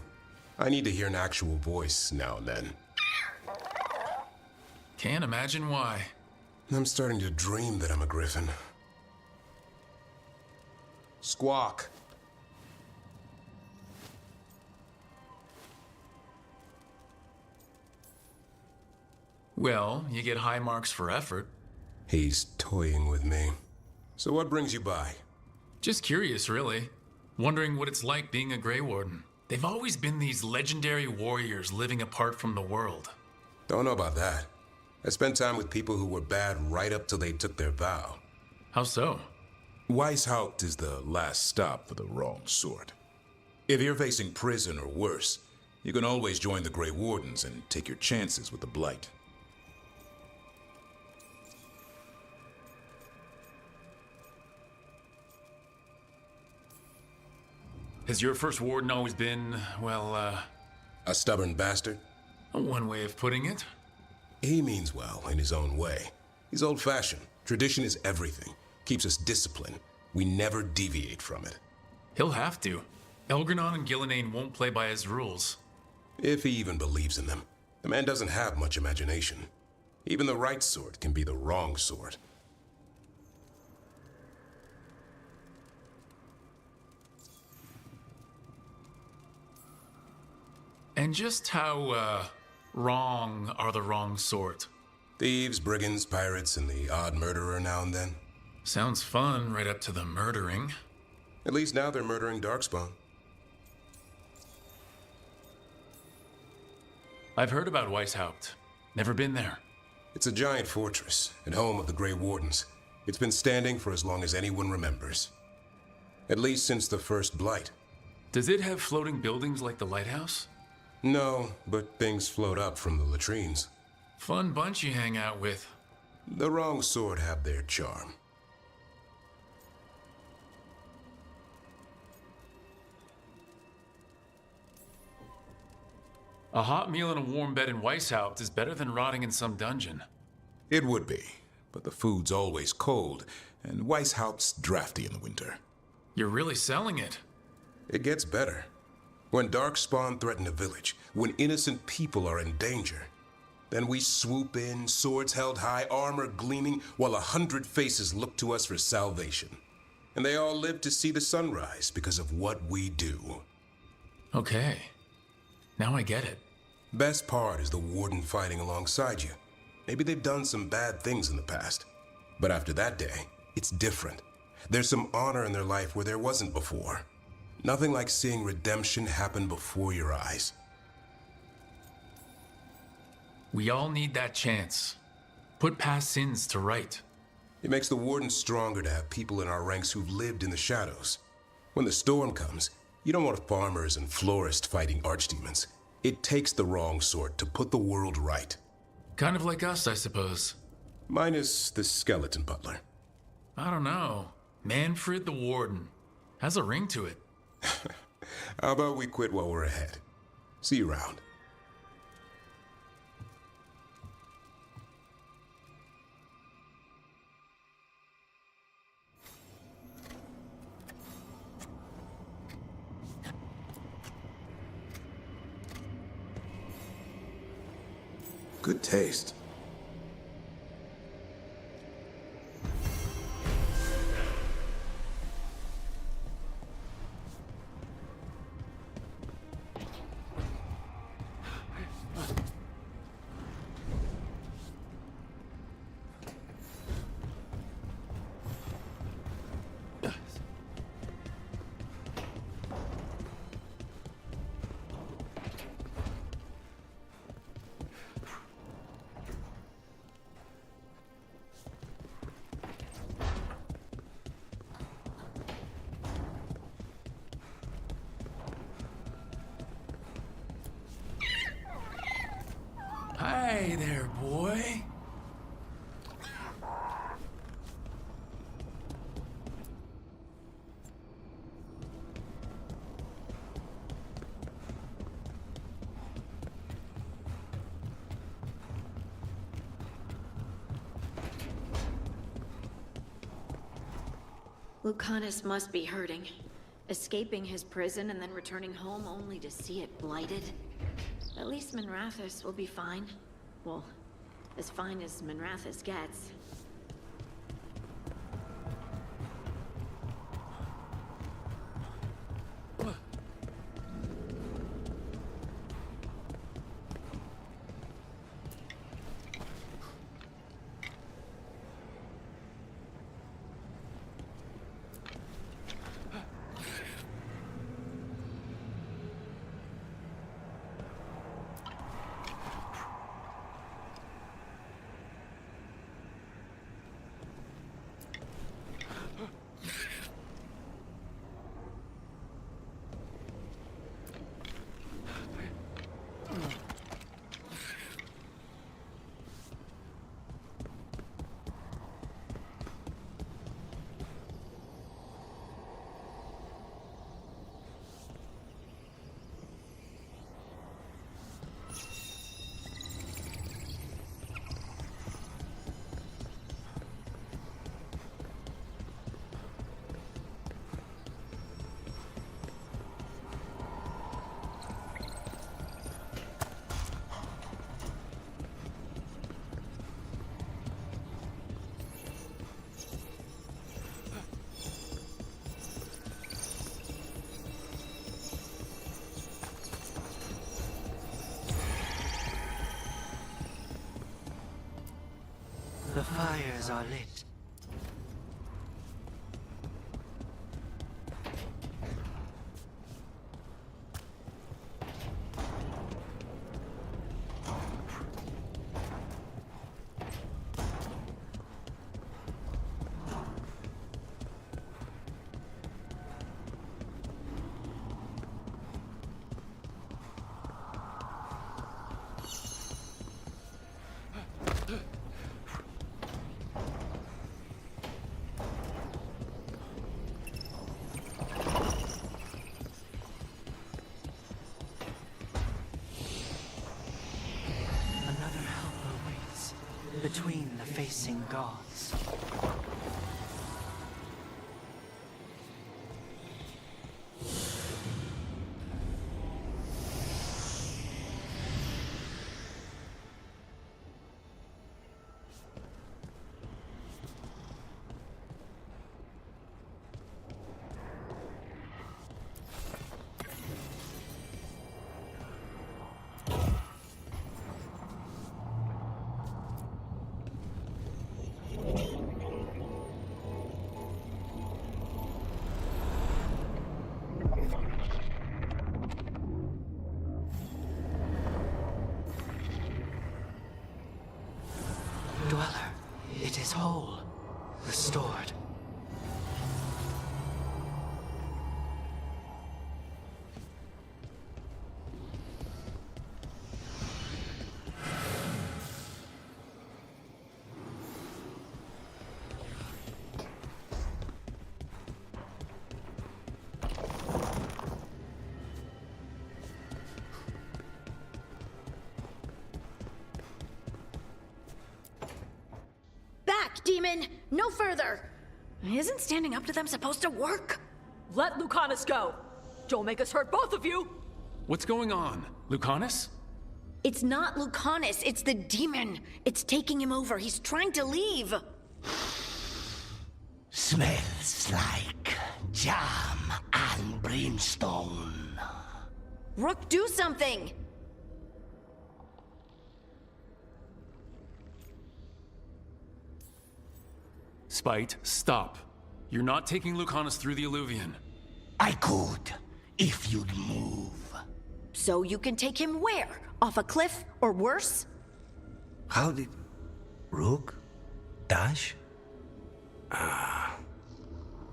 I need to hear an actual voice now and then. Can't imagine why. I'm starting to dream that I'm a griffin. Squawk. Well, you get high marks for effort. He's toying with me. So what brings you by? Just curious, really. Wondering what it's like being a Grey Warden. They've always been these legendary warriors living apart from the world. Don't know about that. I spent time with people who were bad right up till they took their vow. How so? Weishaupt is the last stop for the wrong sort. If you're facing prison or worse, you can always join the Grey Wardens and take your chances with the Blight. Has your first warden always been, well, a stubborn bastard? One way of putting it. He means well in his own way. He's old-fashioned. Tradition is everything. Keeps us disciplined. We never deviate from it. He'll have to. Elgranon and Gillenane won't play by his rules. If he even believes in them. The man doesn't have much imagination. Even the right sort can be the wrong sort. And just how, wrong are the wrong sort? Thieves, brigands, pirates, and the odd murderer now and then. Sounds fun right up to the murdering. At least now they're murdering Darkspawn. I've heard about Weishaupt. Never been there. It's a giant fortress and home of the Grey Wardens. It's been standing for as long as anyone remembers. At least since the first Blight. Does it have floating buildings like the lighthouse? No, but things float up from the latrines. Fun bunch you hang out with. The wrong sort have their charm. A hot meal and a warm bed in Weishaupt is better than rotting in some dungeon. It would be, but the food's always cold, and Weishaupt's drafty in the winter. You're really selling it. It gets better. When Darkspawn threaten a village, when innocent people are in danger, then we swoop in, swords held high, armor gleaming, while 100 faces look to us for salvation. And they all live to see the sunrise because of what we do. Okay. Now I get it. Best part is the Warden fighting alongside you. Maybe they've done some bad things in the past. But after that day, it's different. There's some honor in their life where there wasn't before. Nothing like seeing redemption happen before your eyes. We all need that chance. Put past sins to right. It makes the Warden stronger to have people in our ranks who've lived in the shadows. When the storm comes, you don't want farmers and florists fighting archdemons. It takes the wrong sort to put the world right. Kind of like us, I suppose. Minus the skeleton butler. I don't know. Manfred the Warden. Has a ring to it. How about we quit while we're ahead? See you around. Good taste. Hi there, boy. Lucanus must be hurting. Escaping his prison and then returning home only to see it blighted. At least Minrathous will be fine. Well, as fine as Minrathous gets. The fires are lit. between the facing gods. Dweller, it is whole, restored. Back, demon! No further! Isn't standing up to them supposed to work? Let Lucanus go! Don't make us hurt both of you! What's going on? Lucanus? It's not Lucanus, it's the demon. It's taking him over. He's trying to leave. Smells like jam and brimstone. Rook, do something! Spite, stop. You're not taking Lucanus through the Illuvian. I could, if you'd move. So you can take him where? Off a cliff, or worse? How did... Rook? Dash?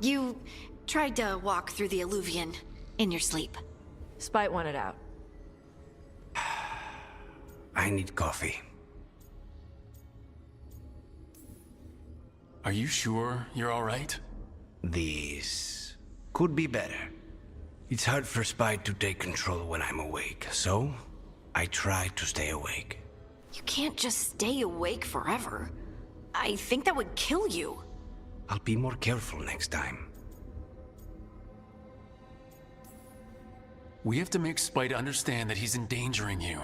You tried to walk through the Illuvian in your sleep. Spite wanted out. I need coffee. Are you sure you're all right? This could be better. It's hard for Spite to take control when I'm awake, so I try to stay awake. You can't just stay awake forever. I think that would kill you. I'll be more careful next time. We have to make Spite understand that he's endangering you.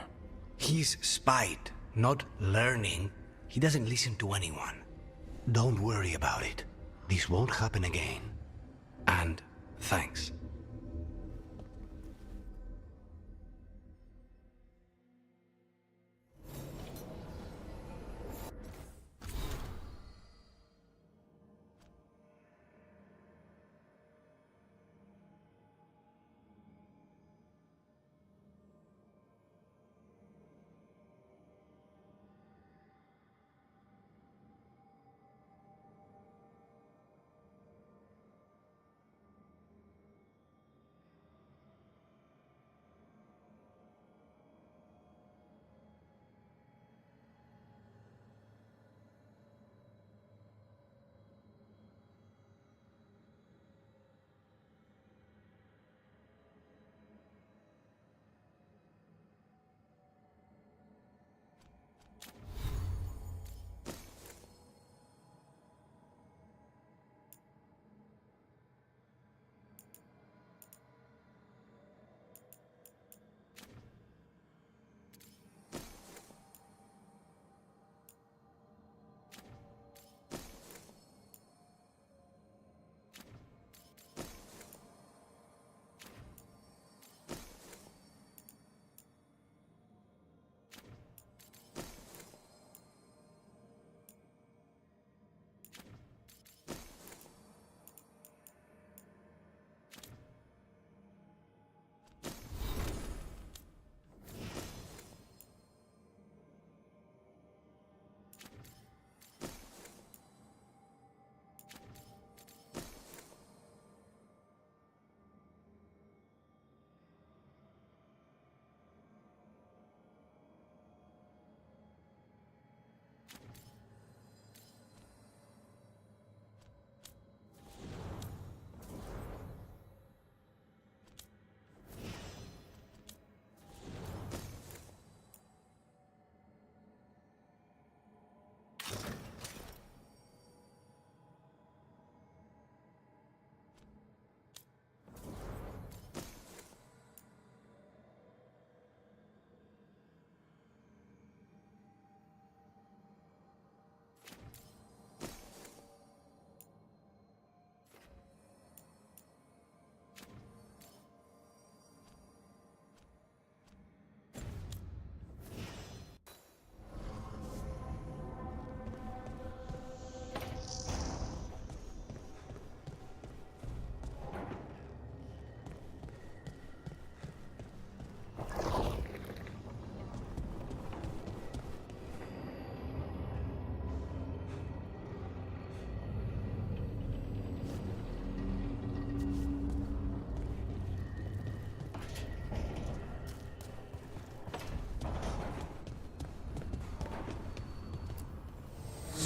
He's Spite, not learning. He doesn't listen to anyone. Don't worry about it. This won't happen again. And thanks.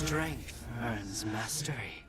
Strength earns mastery.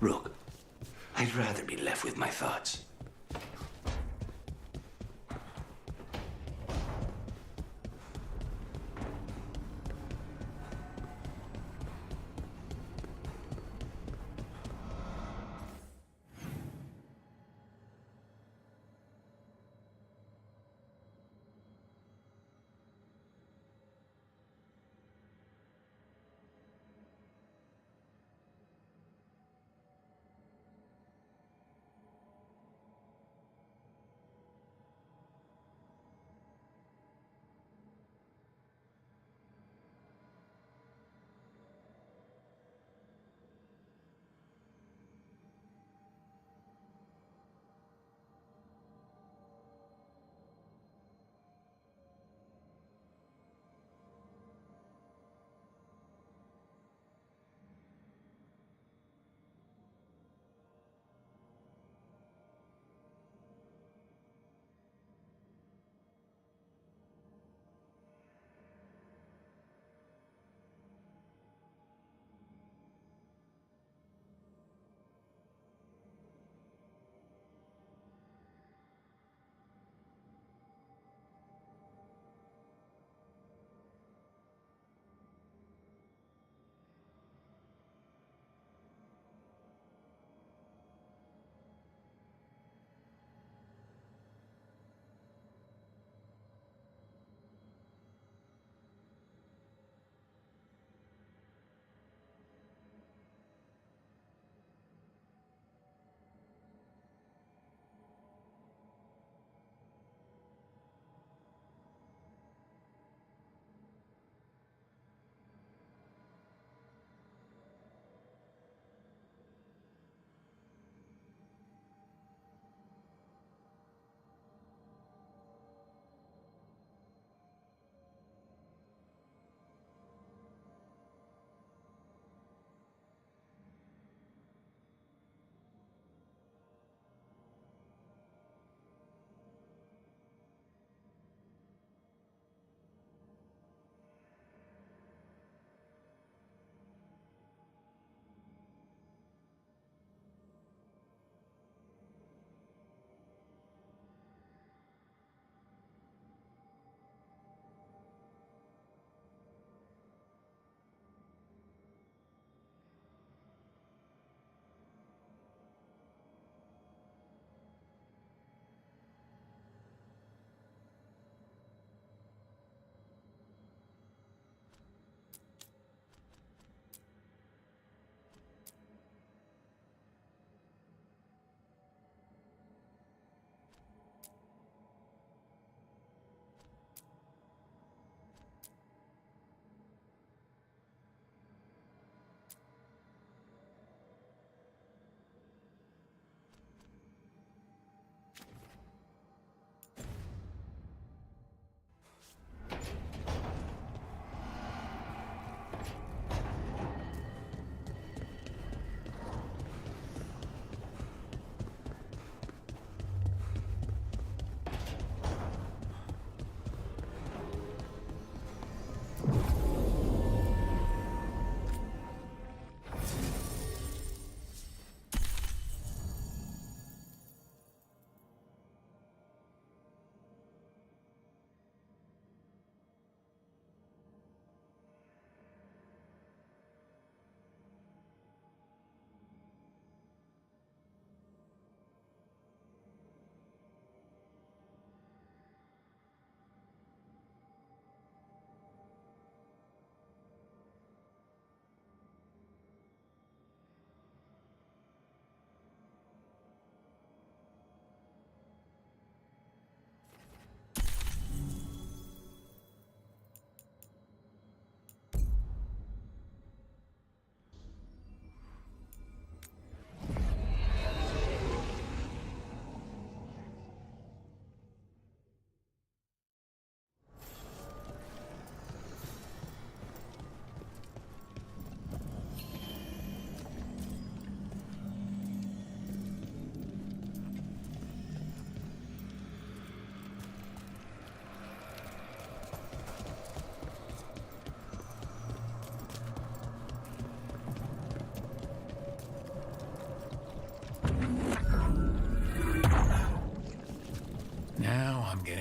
Rook, I'd rather be left with my thoughts.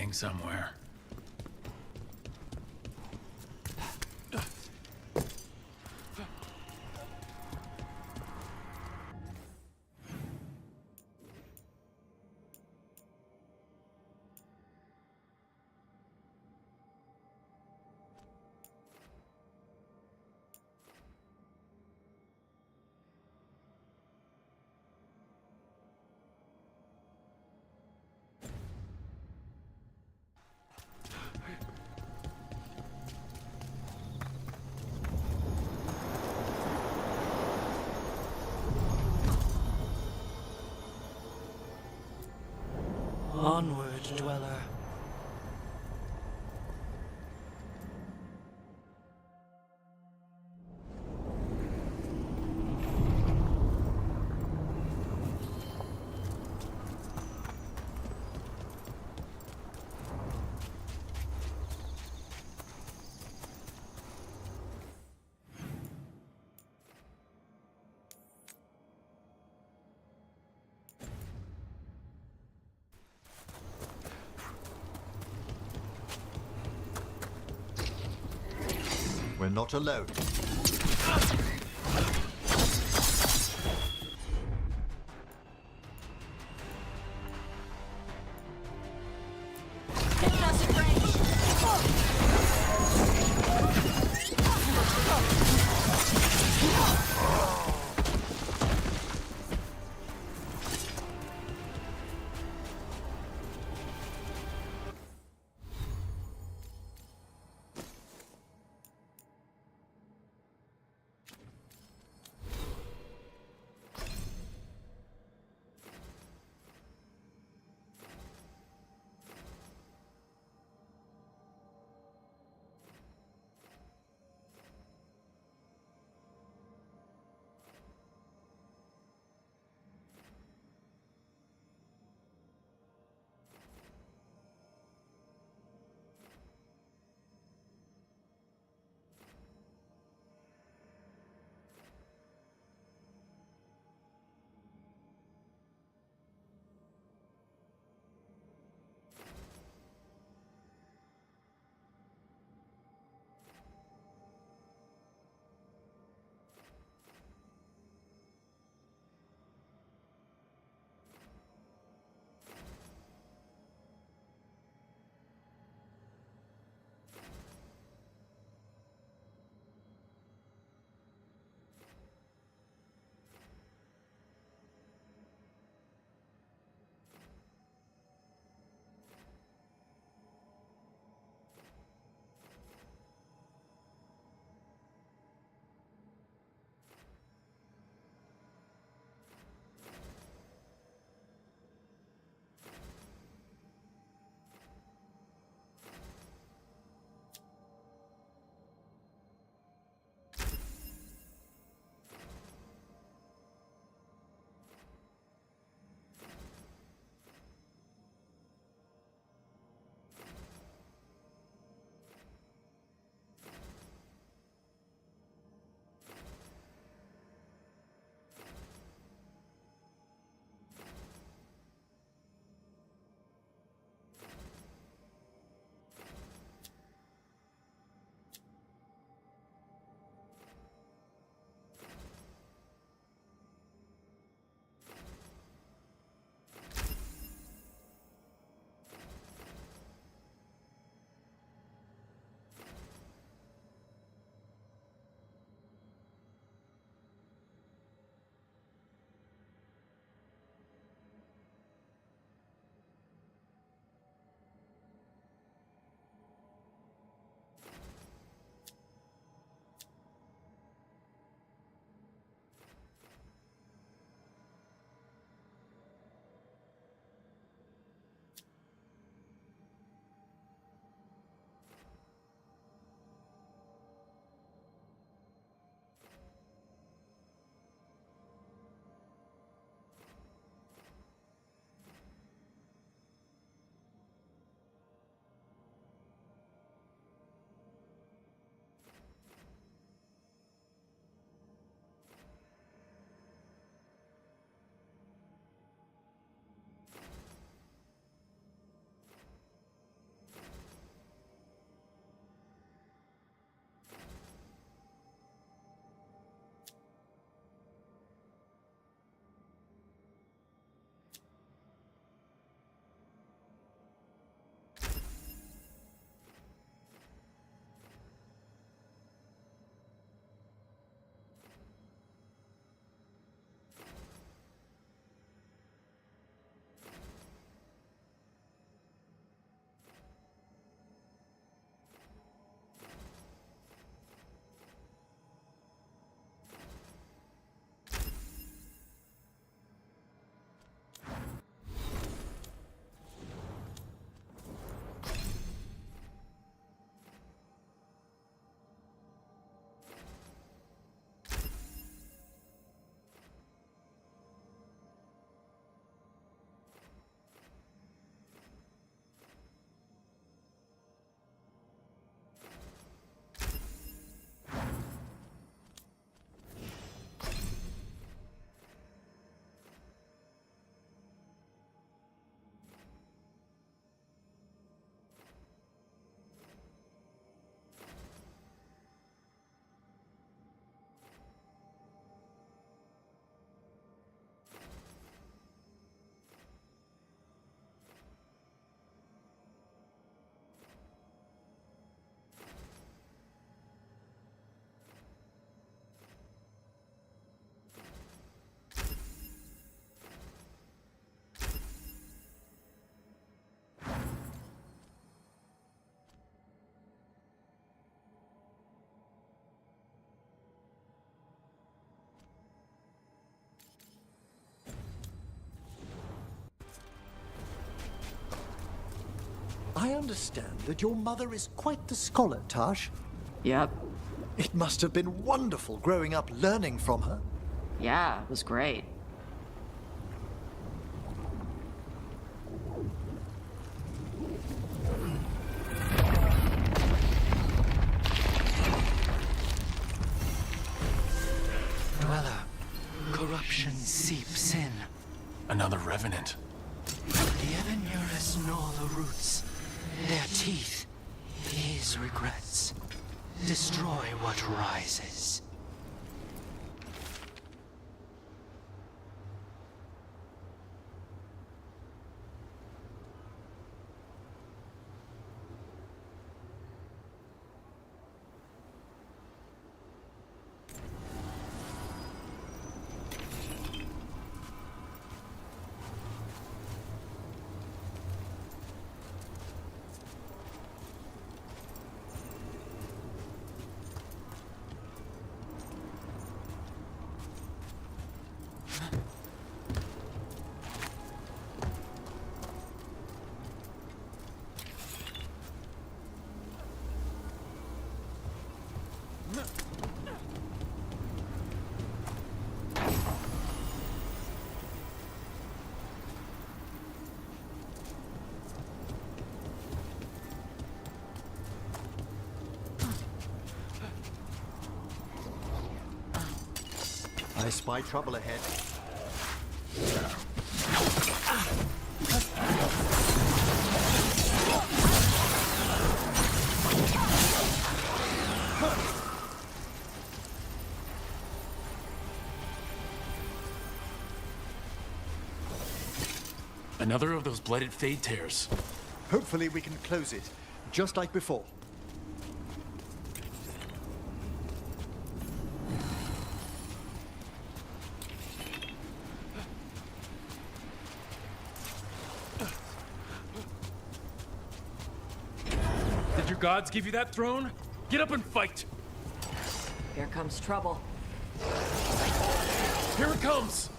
hiding somewhere. Onward, dweller. We're not alone. I understand that your mother is quite the scholar, Tash. Yep. It must have been wonderful growing up learning from her. Yeah, it was great. Dweller, corruption seeps in. Another revenant. The Evanurus gnaw the roots, their teeth, his regrets. Destroy what rises. I spy trouble ahead. Another of those blighted fade tears. Hopefully we can close it, just like before. Did your gods give you that throne? Get up and fight! Here comes trouble. Here it comes!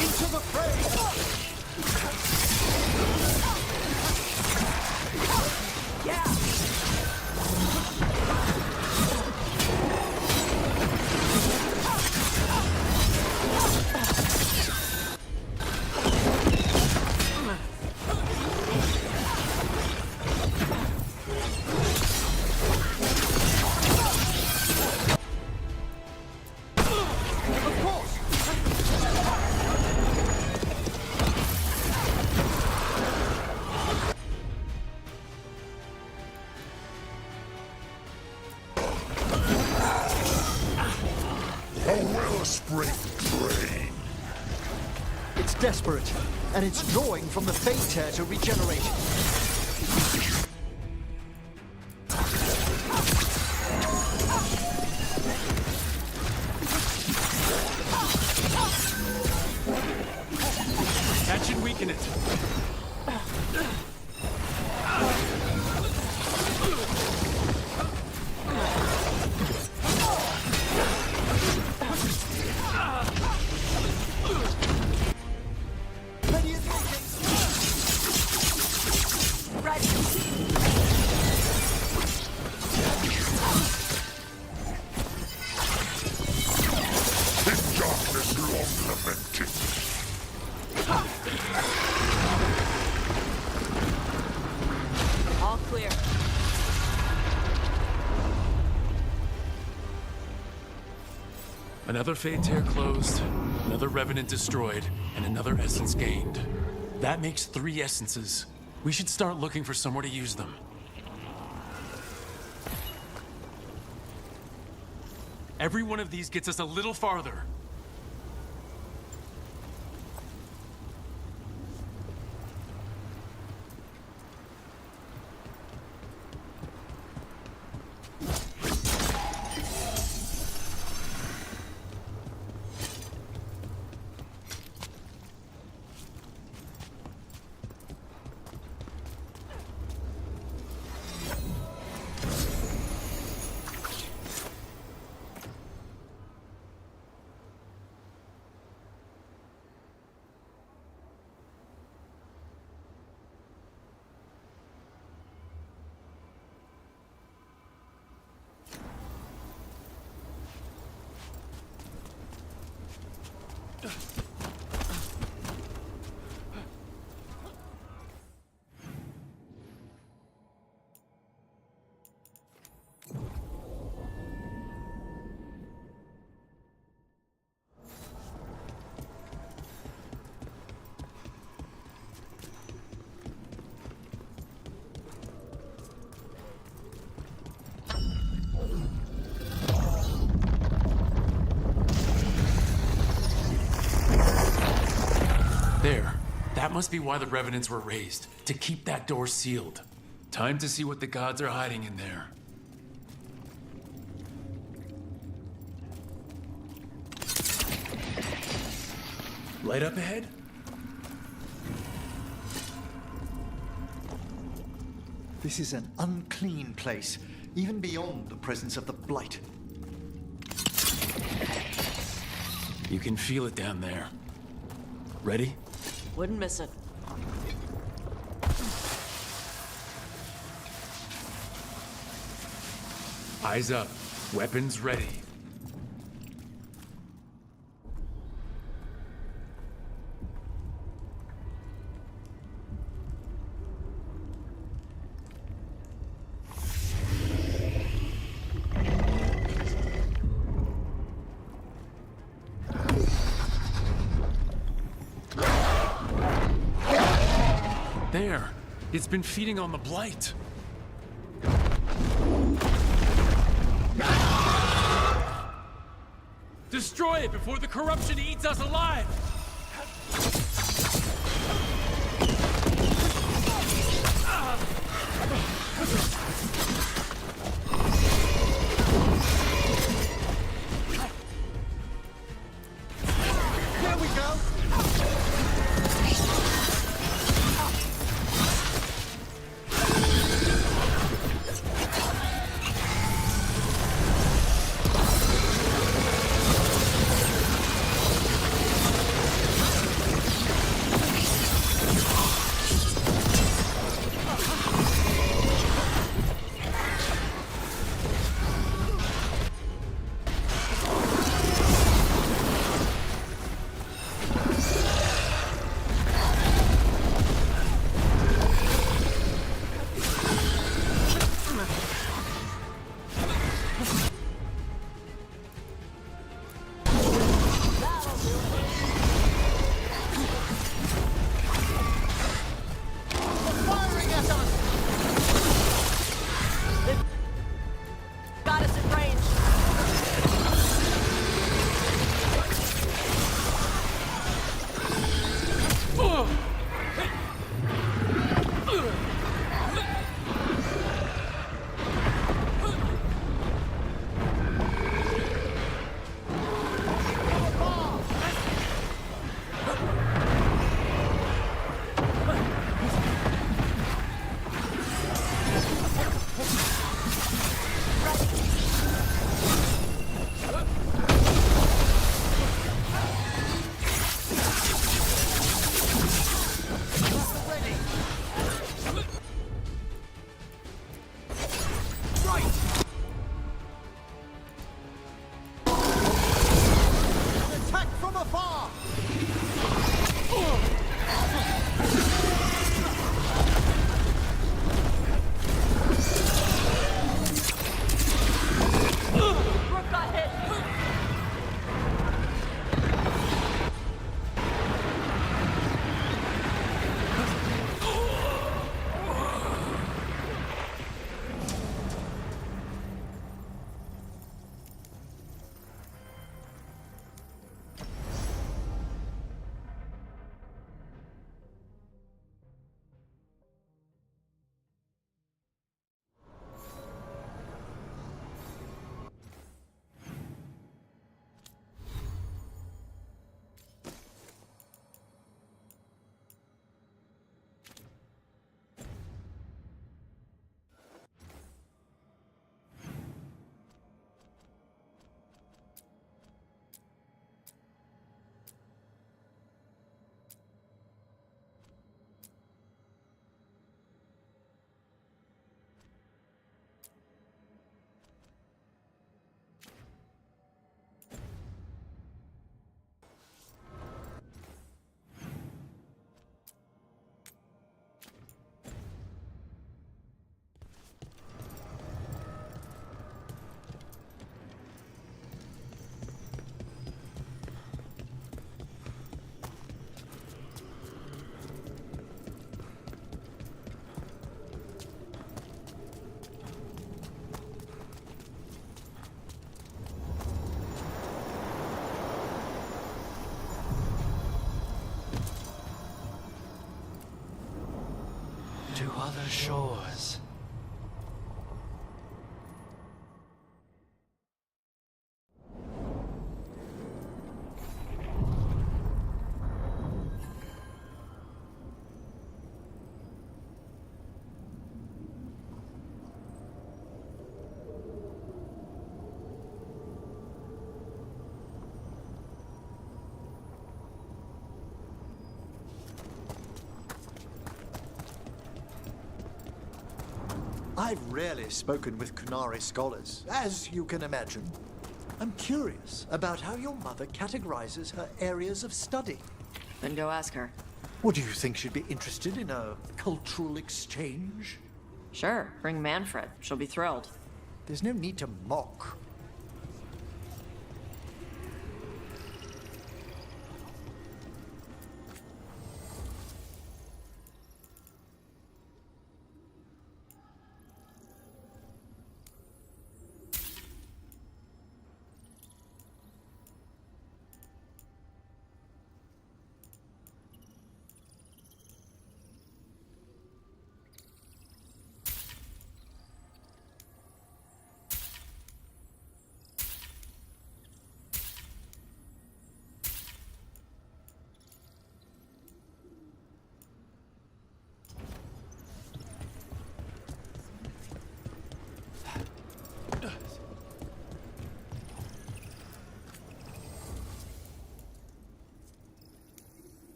Into the fray! Yeah! A wellspring drain. It's desperate, and it's drawing from the fade tear to regenerate. That should weaken it. In darkness long lamented. All clear. Another fade tear closed, another revenant destroyed, and another essence gained. That makes 3 essences. We should start looking for somewhere to use them. Every one of these gets us a little farther. That must be why the revenants were raised, to keep that door sealed. Time to see what the gods are hiding in there. Light up ahead? This is an unclean place, even beyond the presence of the Blight. You can feel it down there. Ready? Wouldn't miss it. Eyes up. Weapons ready. There. It's been feeding on the Blight. Destroy it before the corruption eats us alive! There we go! other shores. I've rarely spoken with Kunari scholars, as you can imagine. I'm curious about how your mother categorizes her areas of study. Then go ask her. What, do you think she'd be interested in a cultural exchange? Sure, bring Manfred. She'll be thrilled. There's no need to mock.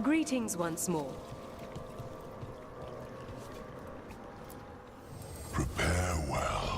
Greetings once more. Prepare well.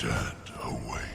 can't await.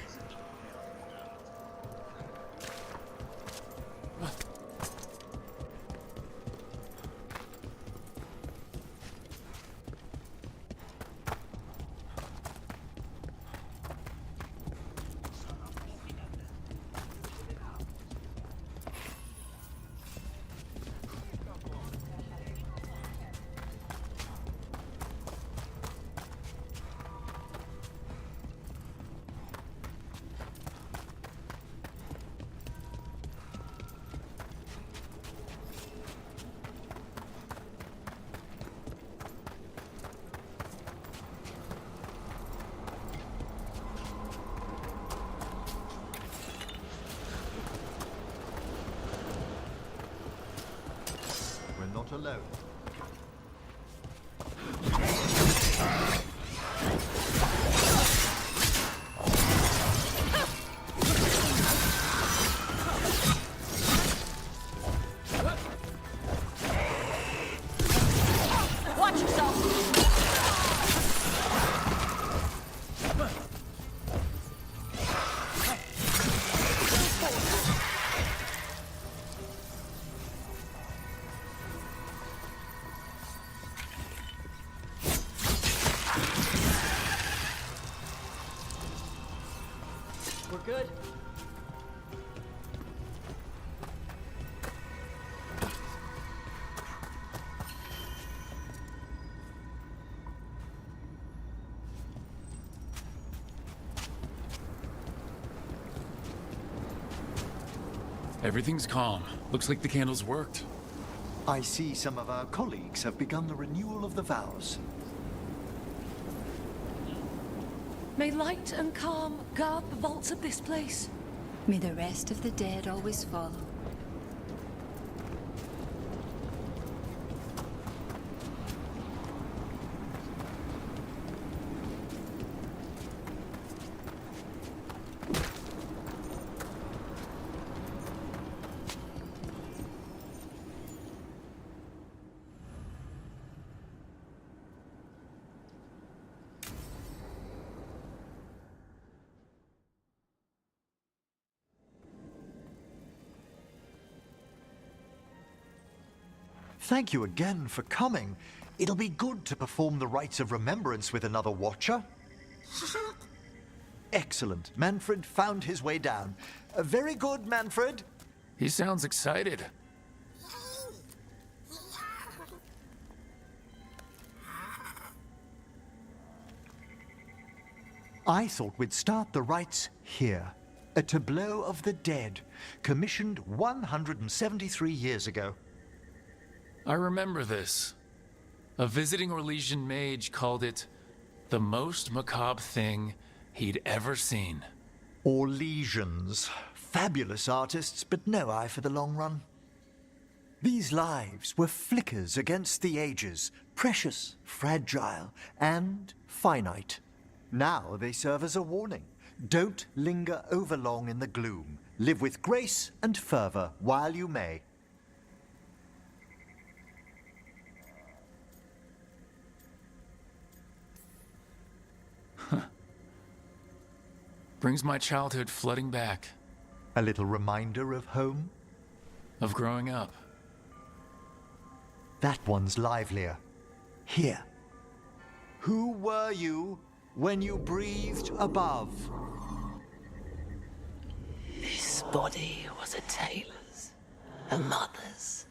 We're not alone. Watch yourself! We're good. Everything's calm. Looks like the candles worked. I see some of our colleagues have begun the renewal of the vows. May light and calm guard the vaults of this place. May the rest of the dead always follow. Thank you again for coming. It'll be good to perform the rites of remembrance with another watcher. Excellent. Manfred found his way down. Very good, Manfred. He sounds excited. I thought we'd start the rites here. A tableau of the dead, commissioned 173 years ago. I remember this. A visiting Orlesian mage called it the most macabre thing he'd ever seen. Orlesians. Fabulous artists, but no eye for the long run. These lives were flickers against the ages, precious, fragile, and finite. Now they serve as a warning. Don't linger overlong in the gloom. Live with grace and fervor while you may. Brings my childhood flooding back. A little reminder of home? Of growing up. That one's livelier. Here. Who were you when you breathed above? This body was a tailor's, a mother's.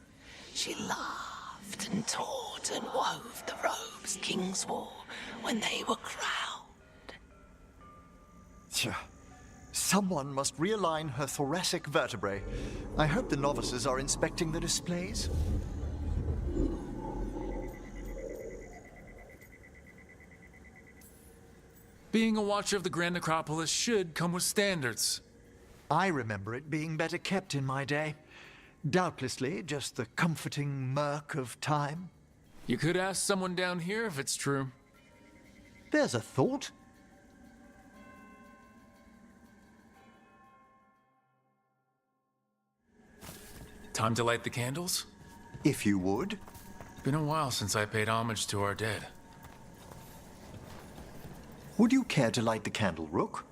She laughed and taught and wove the robes kings wore when they were crowned. Someone must realign her thoracic vertebrae. I hope the novices are inspecting the displays. Being a watcher of the Grand Necropolis should come with standards. I remember it being better kept in my day. Doubtlessly just the comforting murk of time. You could ask someone down here if it's true. There's a thought. Time to light the candles? If you would. Been a while since I paid homage to our dead. Would you care to light the candle, Rook?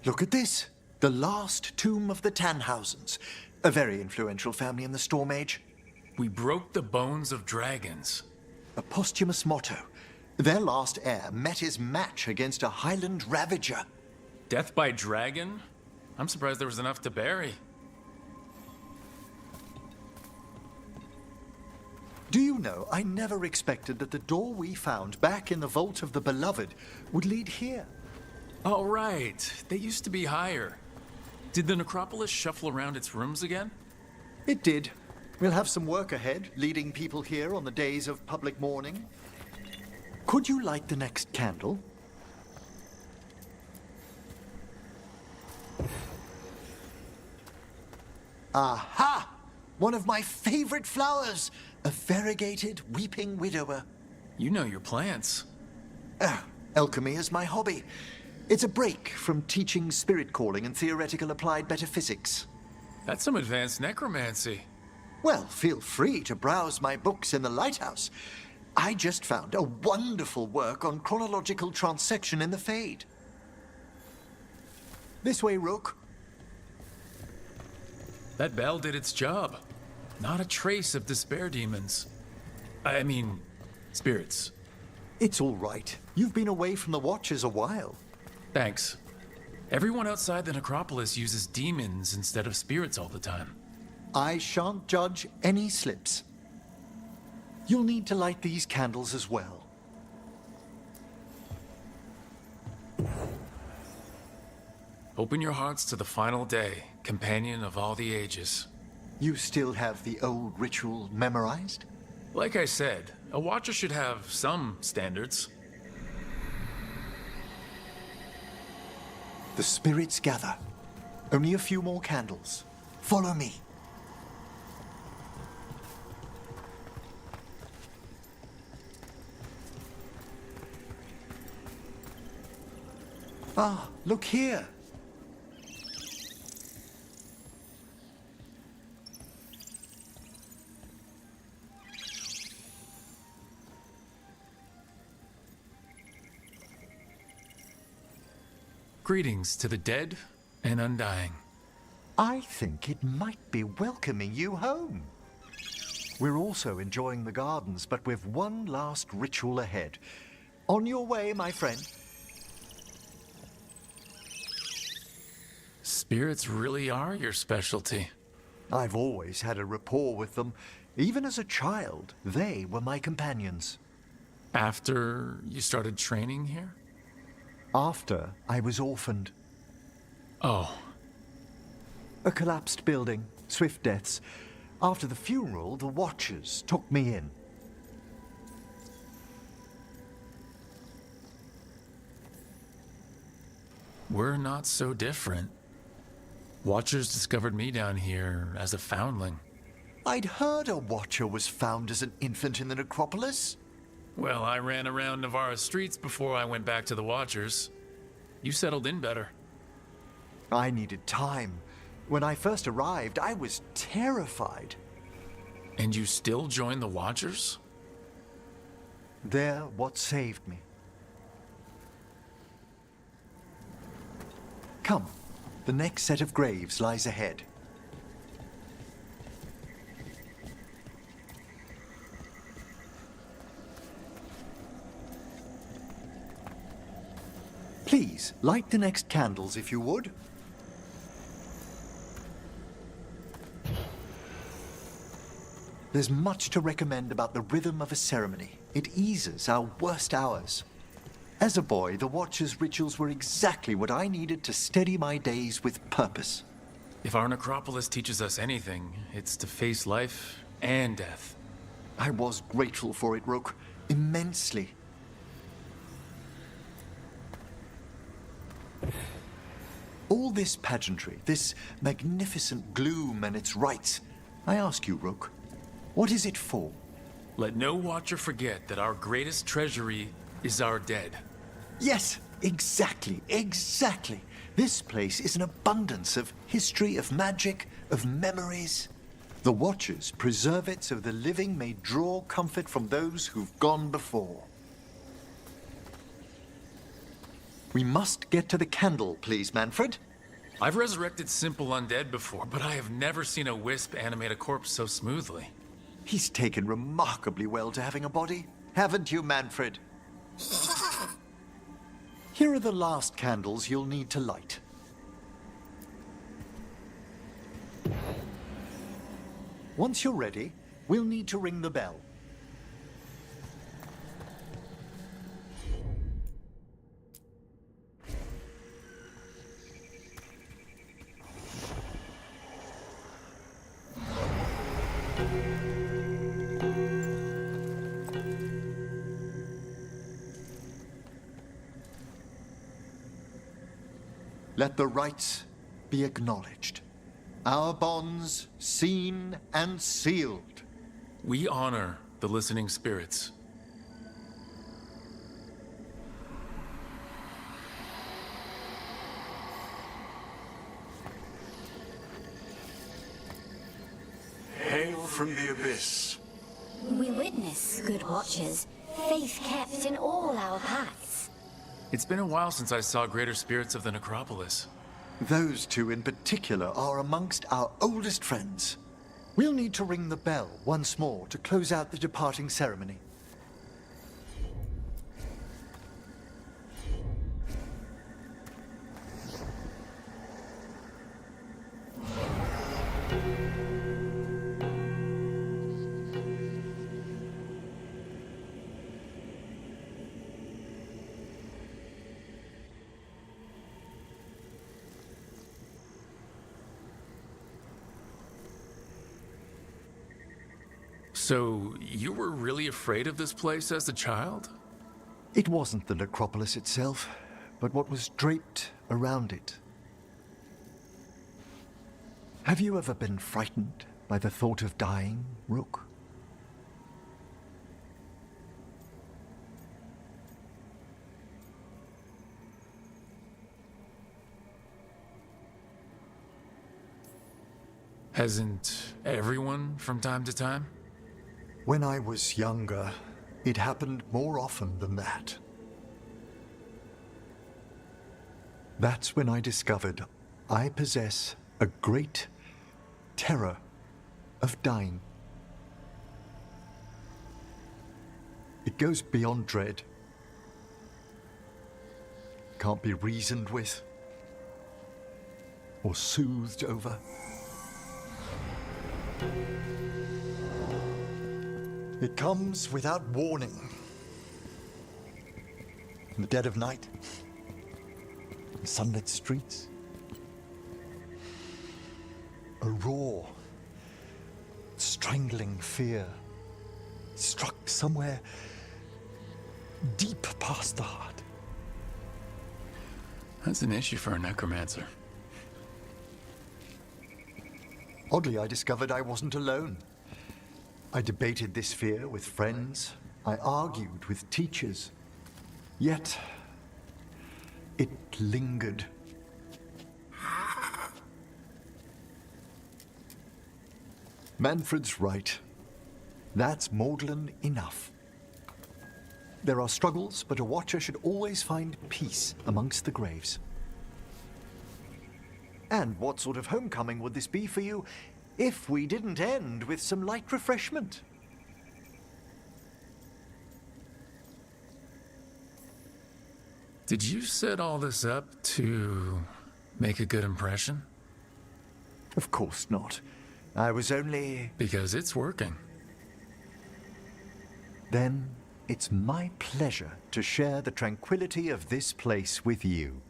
Look at this. The last tomb of the Tannhausens. A very influential family in the Storm Age. We broke the bones of dragons. A posthumous motto. Their last heir met his match against a Highland Ravager. Death by dragon? I'm surprised there was enough to bury. Do you know, I never expected that the door we found back in the Vault of the Beloved would lead here. Oh, right. They used to be higher. Did the necropolis shuffle around its rooms again? It did. We'll have some work ahead, leading people here on the days of public mourning. Could you light the next candle? Aha! One of my favorite flowers! A variegated weeping widower. You know your plants. Alchemy is my hobby. It's a break from teaching spirit calling and theoretical applied metaphysics. That's some advanced necromancy. Well, feel free to browse my books in the lighthouse. I just found a wonderful work on chronological transection in the Fade. This way, Rook. That bell did its job. Not a trace of despair demons. I mean, spirits. It's all right. You've been away from the Watchers a while. Thanks. Everyone outside the necropolis uses demons instead of spirits all the time. I shan't judge any slips. You'll need to light these candles as well. Open your hearts to the final day, companion of all the ages. You still have the old ritual memorized? Like I said, a watcher should have some standards. The spirits gather. Only a few more candles. Follow me. Ah, look here. Greetings to the dead and undying. I think it might be welcoming you home. We're also enjoying the gardens, but with one last ritual ahead. On your way, my friend. Spirits really are your specialty. I've always had a rapport with them. Even as a child, they were my companions. After you started training here? After I was orphaned. Oh. A collapsed building, swift deaths. After the funeral, the Watchers took me in. We're not so different. Watchers discovered me down here as a foundling. I'd heard a Watcher was found as an infant in the necropolis. Well, I ran around Navarra's streets before I went back to the Watchers. You settled in better. I needed time. When I first arrived, I was terrified. And you still joined the Watchers? They're what saved me. Come, the next set of graves lies ahead. Please, light the next candles if you would. There's much to recommend about the rhythm of a ceremony. It eases our worst hours. As a boy, the Watcher's rituals were exactly what I needed to steady my days with purpose. If our necropolis teaches us anything, it's to face life and death. I was grateful for it, Rook. Immensely. All this pageantry, this magnificent gloom and its rites, I ask you, Rook, what is it for? Let no Watcher forget that our greatest treasury is our dead. Yes, exactly, exactly. This place is an abundance of history, of magic, of memories. The Watchers preserve it so the living may draw comfort from those who've gone before. We must get to the candle, please, Manfred. I've resurrected simple undead before, but I have never seen a wisp animate a corpse so smoothly. He's taken remarkably well to having a body, haven't you, Manfred? Here are the last candles you'll need to light. Once you're ready, we'll need to ring the bell. Let the rites be acknowledged. Our bonds seen and sealed. We honor the listening spirits. Hail from the abyss. We witness, good watchers, faith kept in all our paths. It's been a while since I saw greater spirits of the necropolis. Those two in particular are amongst our oldest friends. We'll need to ring the bell once more to close out the departing ceremony. So, you were really afraid of this place as a child? It wasn't the necropolis itself, but what was draped around it. Have you ever been frightened by the thought of dying, Rook? Hasn't everyone from time to time? When I was younger, it happened more often than that. That's when I discovered I possess a great terror of dying. It goes beyond dread. Can't be reasoned with or soothed over. It comes without warning. In the dead of night, in sunlit streets. A raw, strangling fear struck somewhere deep past the heart. That's an issue for a necromancer. Oddly, I discovered I wasn't alone. I debated this fear with friends. I argued with teachers. Yet, it lingered. Manfred's right. That's maudlin enough. There are struggles, but a watcher should always find peace amongst the graves. And what sort of homecoming would this be for you if we didn't end with some light refreshment? Did you set all this up to make a good impression? Of course not. I was only... Because it's working. Then it's my pleasure to share the tranquility of this place with you.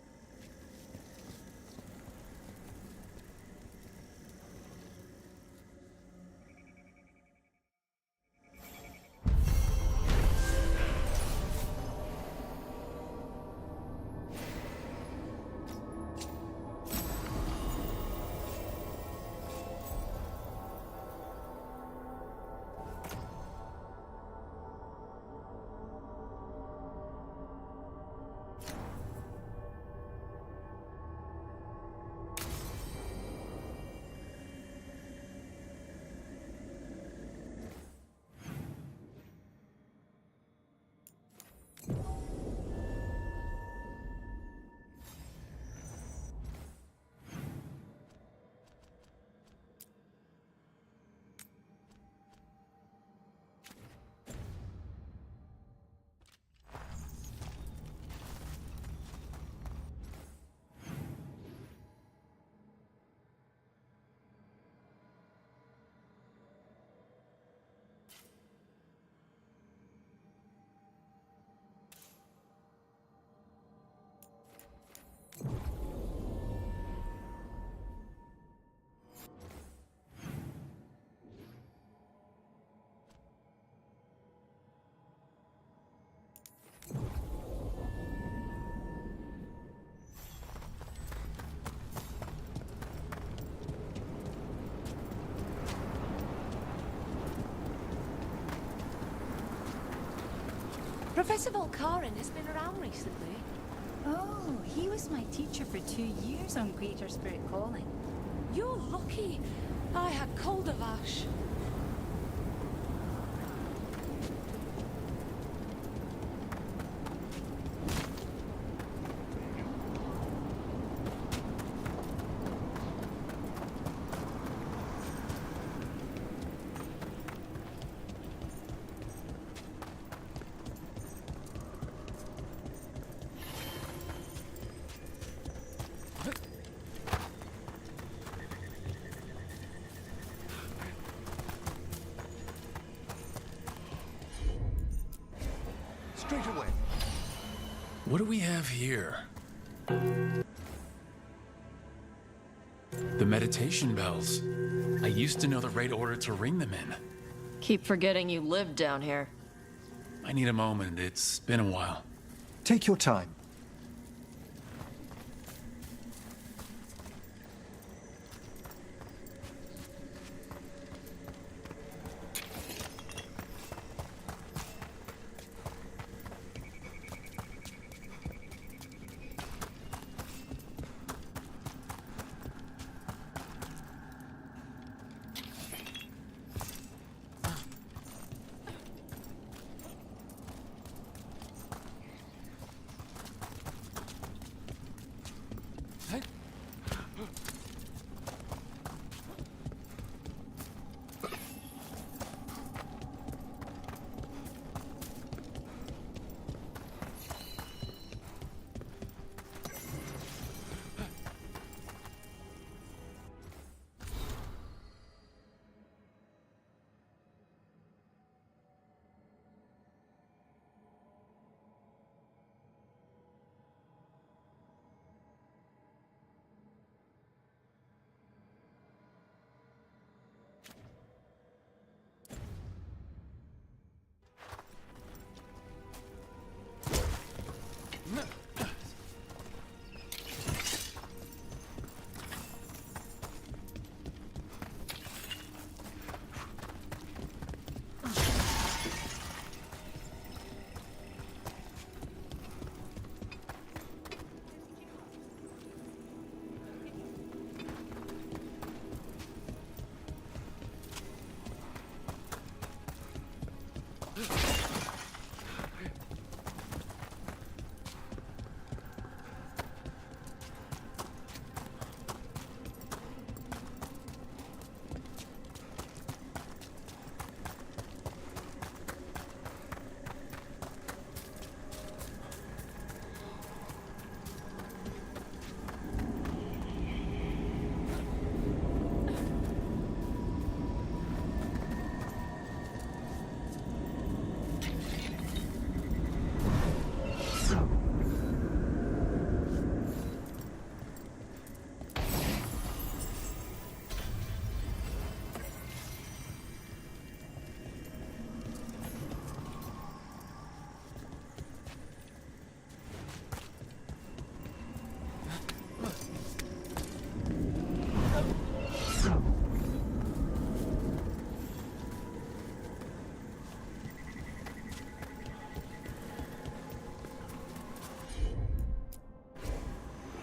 Professor Volkaren has been around recently. Oh, he was my teacher for 2 years on Greater Spirit Calling. You're lucky. I had Coldavash. Straight away. What do we have here? The meditation bells. I used to know the right order to ring them in. Keep forgetting you lived down here. I need a moment. It's been a while. Take your time.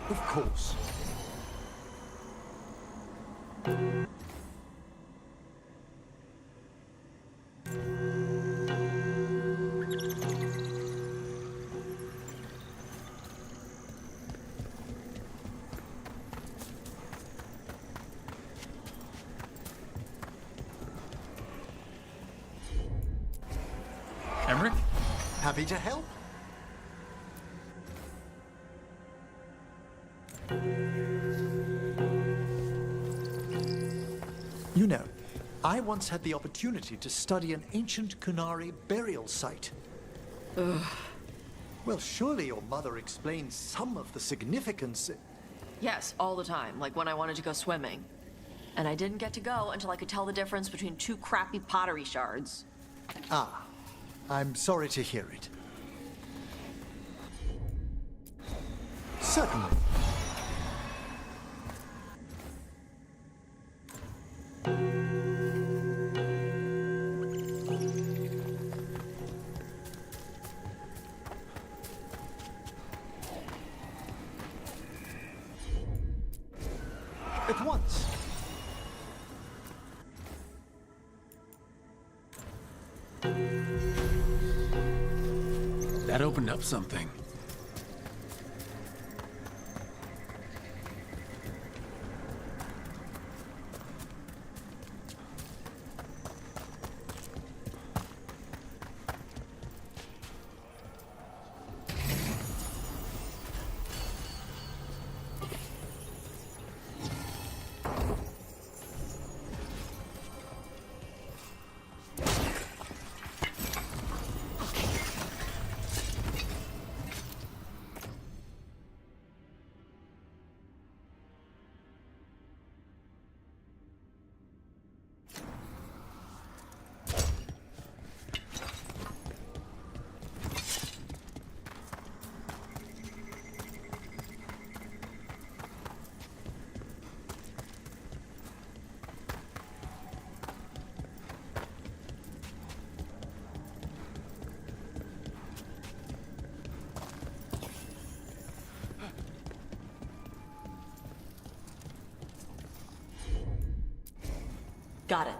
Of course. Emmerich? Happy to help. You know, I once had the opportunity to study an ancient Kunari burial site. Ugh. Well, surely your mother explained some of the significance. Yes, all the time, like when I wanted to go swimming. And I didn't get to go until I could tell the difference between two crappy pottery shards. Ah, I'm sorry to hear it. Certainly. At once. That opened up something. Got it.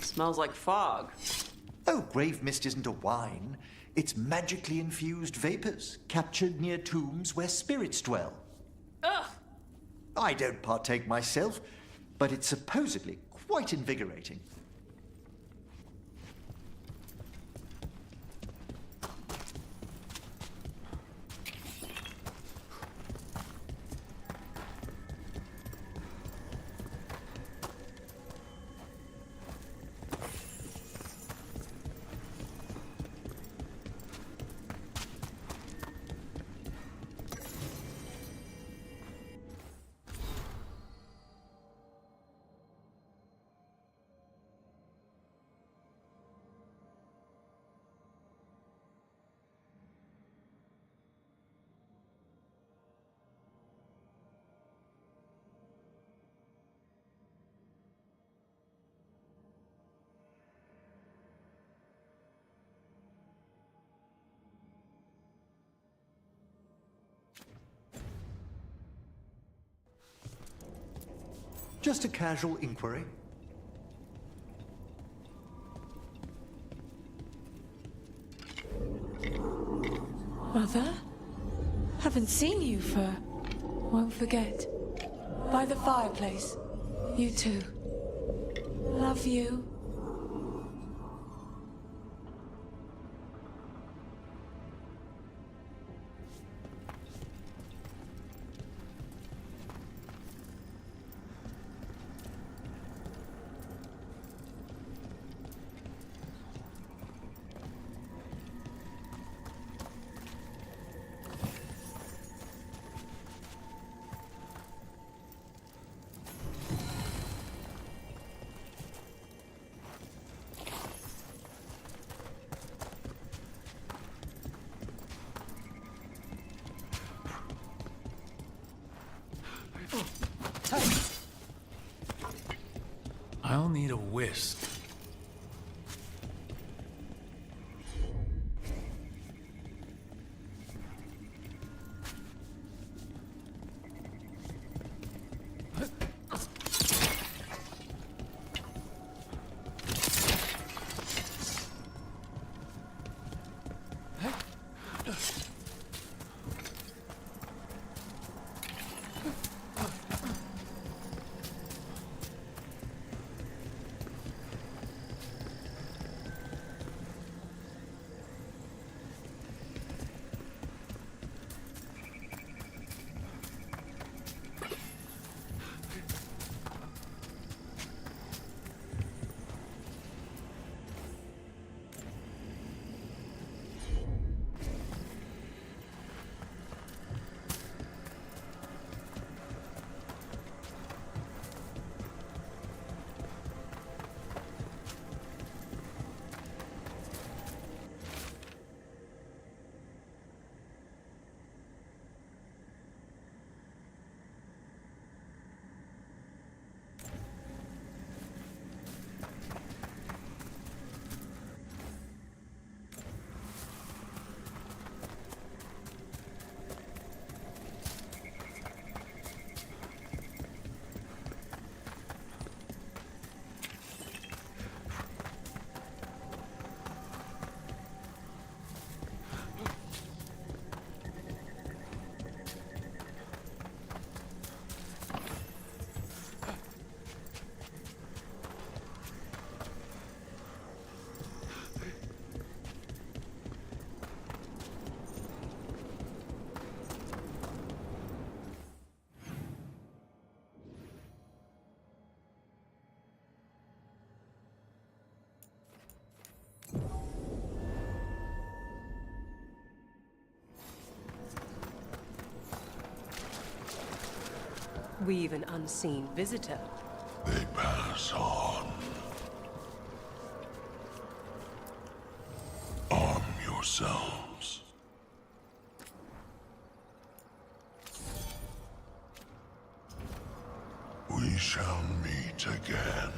Smells like fog. Oh, grave mist isn't a wine. It's magically infused vapors captured near tombs where spirits dwell. Ugh! I don't partake myself, but it's supposedly quite invigorating. Just a casual inquiry. Mother? Haven't seen you for... Won't forget. By the fireplace. You too. Love you. I'll need a whisk. We've an unseen visitor. They pass on. Arm yourselves. We shall meet again.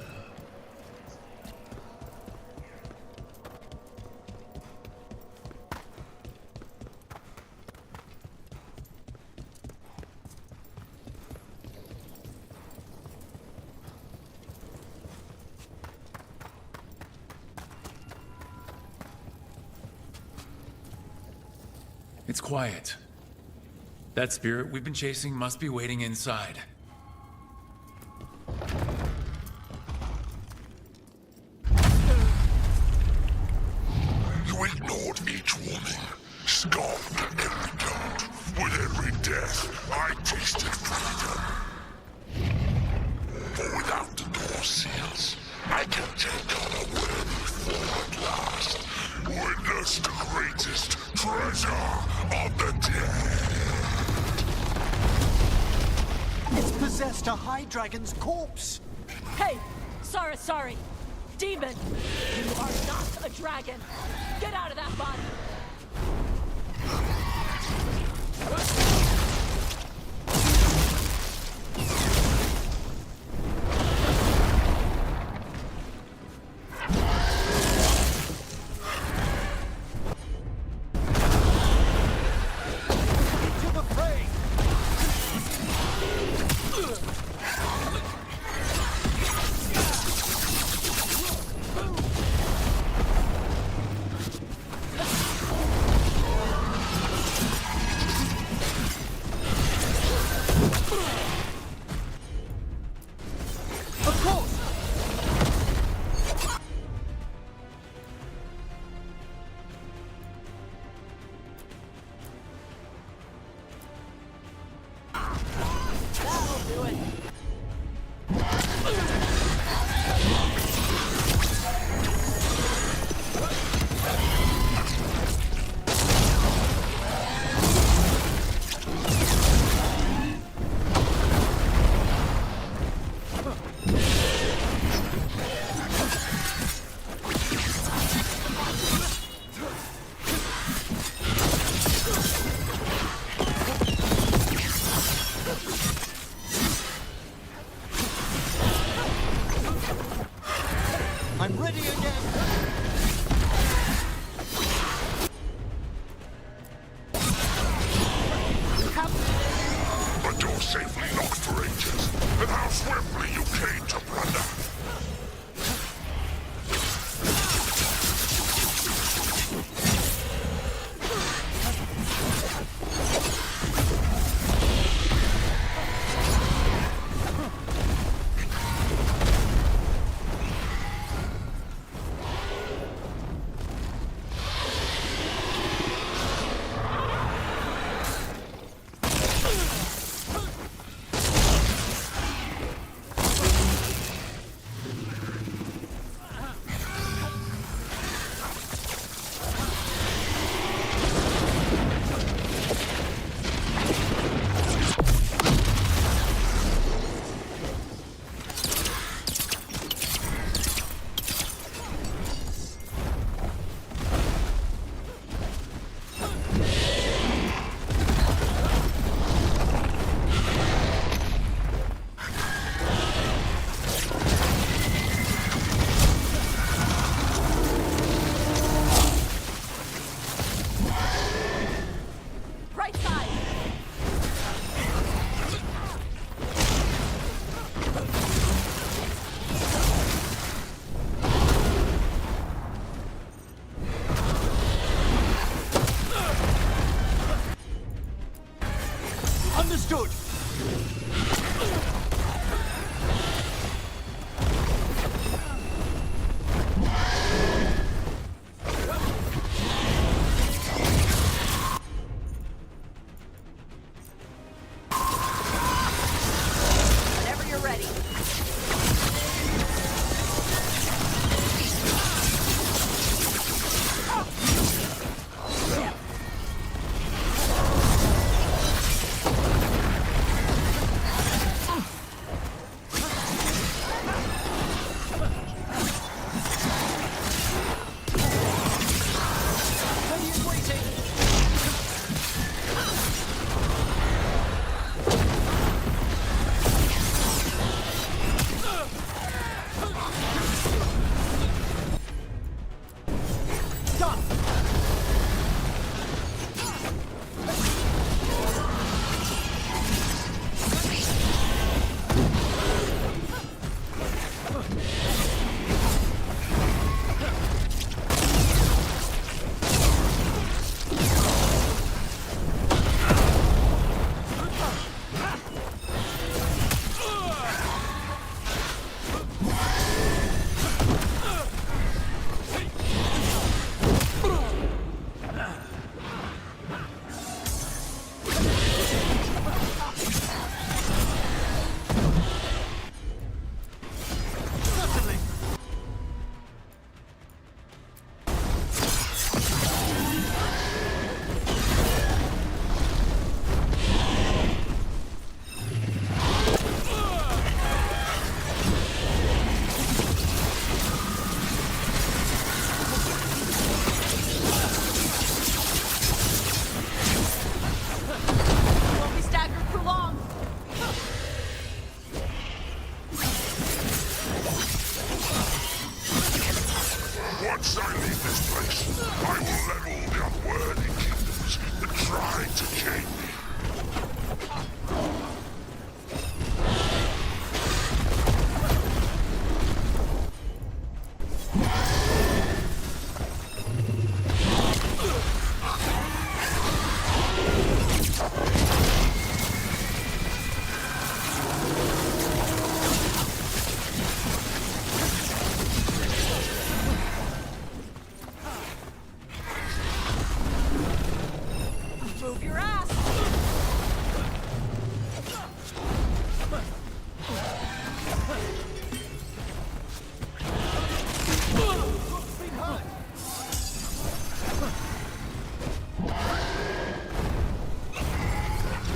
It's quiet. That spirit we've been chasing must be waiting inside. You ignored each warning, scoffed at every doubt. With every death, I tasted freedom. For without the door seals, I can take on a worthy form at last. Witness the greatest treasure of the dead. It's possessed a High Dragon's corpse. Hey! Sorry. Demon! You are not a dragon! Get out of that body! I'm ready again. A door safely locked for ages, and how swiftly you came to plunder. Understood. Whenever you're ready.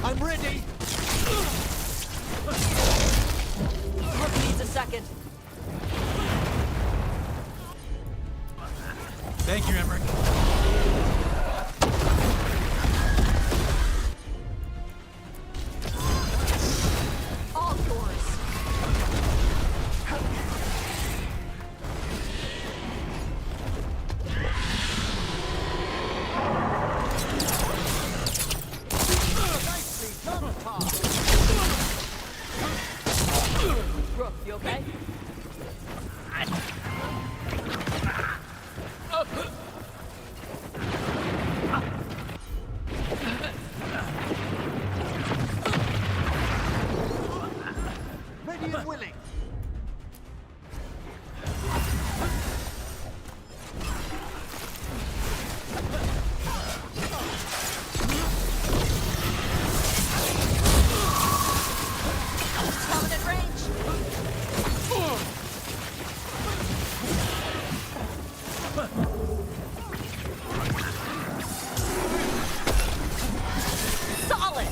I'm ready! Rook needs a second. Thank you, Emmerich. All yours. Nicely done, Tom! Rook, you okay? Ready and willing! Covenant range. Solid.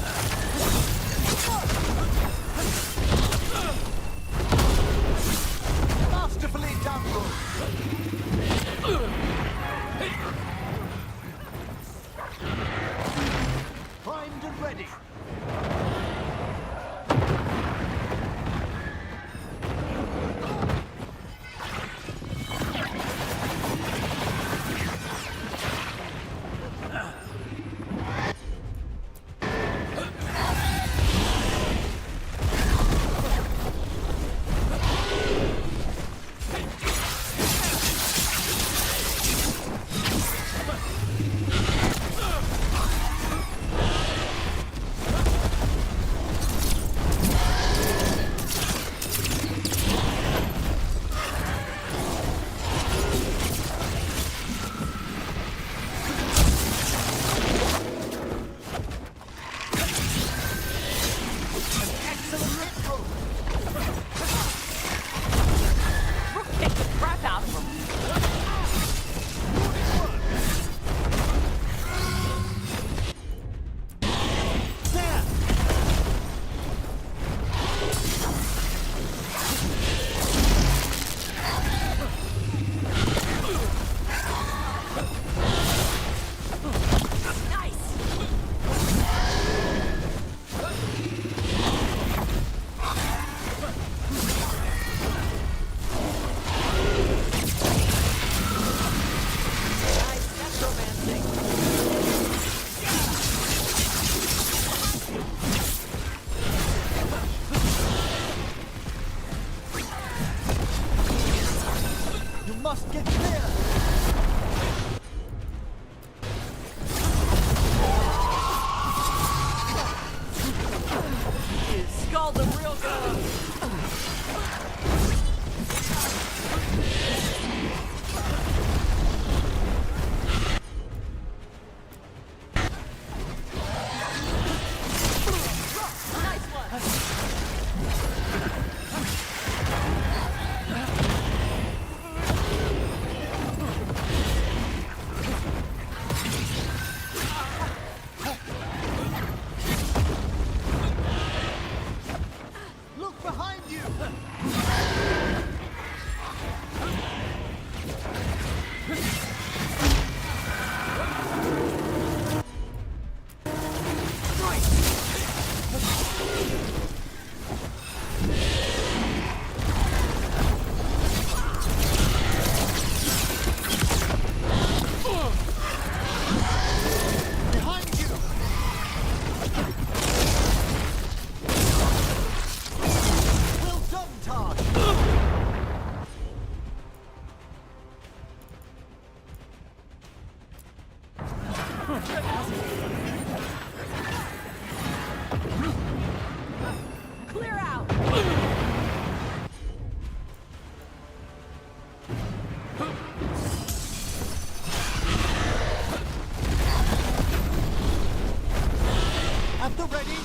Masterfully done, Rook. Primed and ready. Rook kicked the crap out of him. There! You must get clear! You scald them real good. Nice one. Look behind you! Behind you! Well done, Taj! Clear out. At the ready!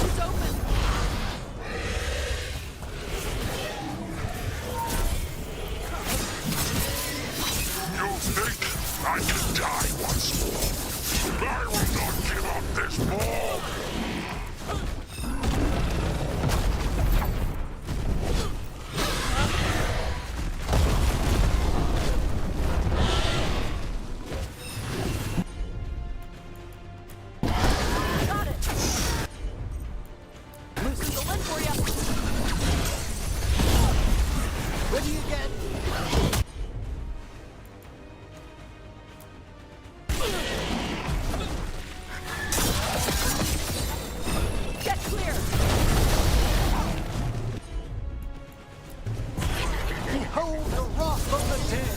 It's open. ready again. Get clear! Behold the wrath of the dead!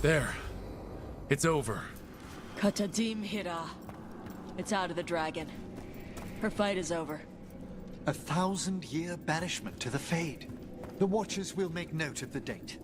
There. It's over. Katadim Hira. It's out of the dragon. Her fight is over. 1,000-year banishment to the Fade. The Watchers will make note of the date.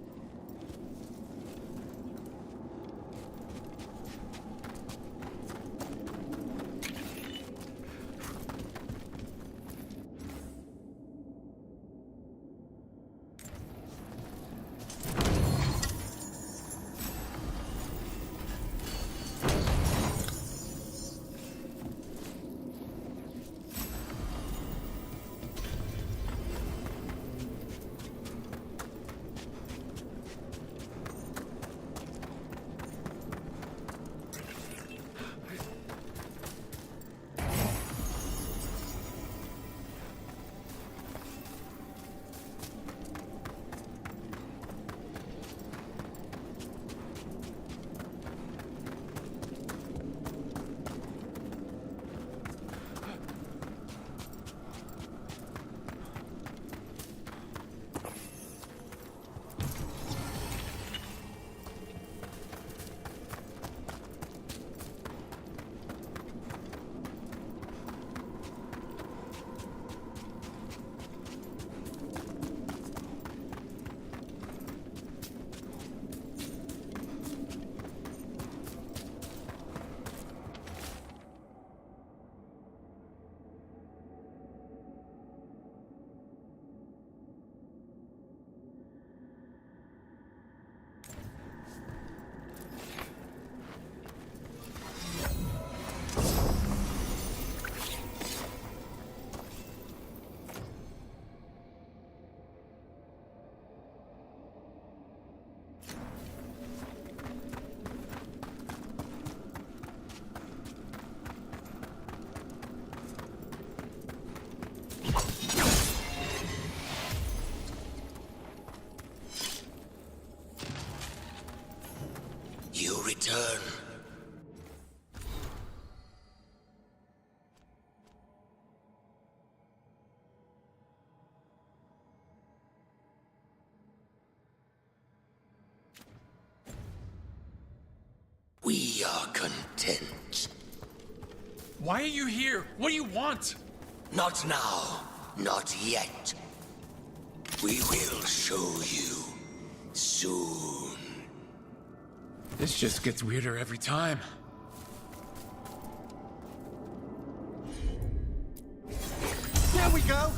You return. We are content. Why are you here? What do you want? Not now. Not yet. We will show you soon. This just gets weirder every time. There we go!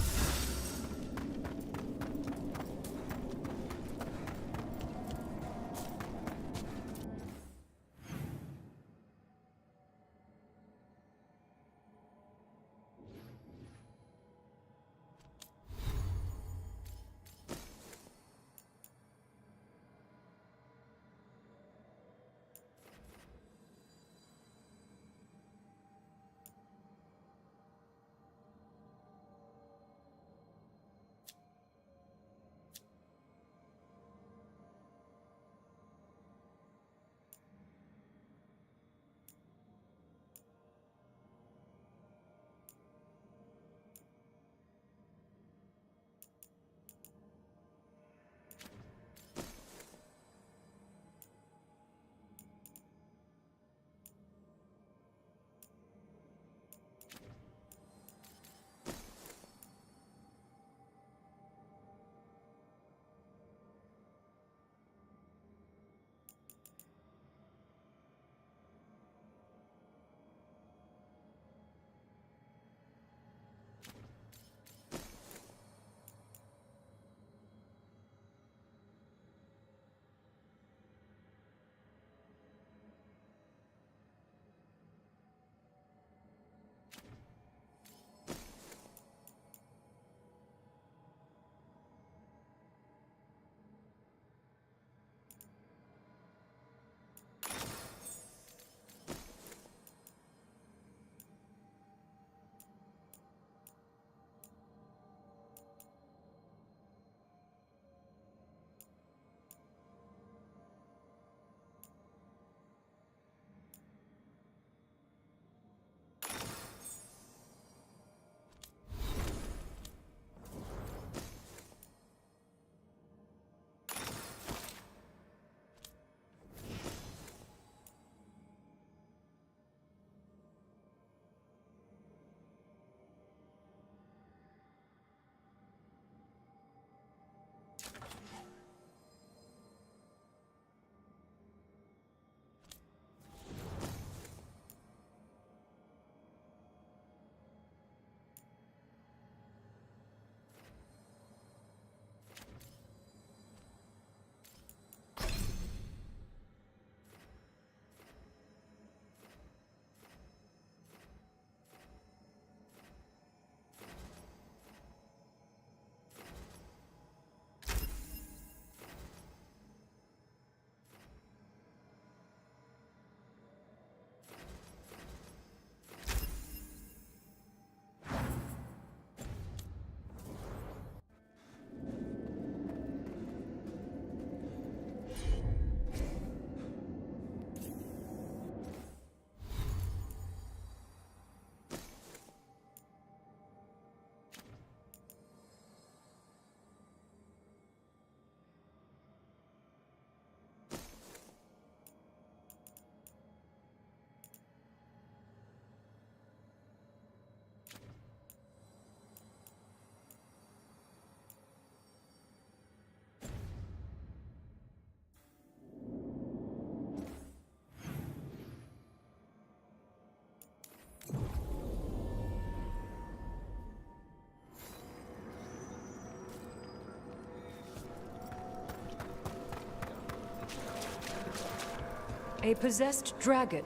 A possessed dragon.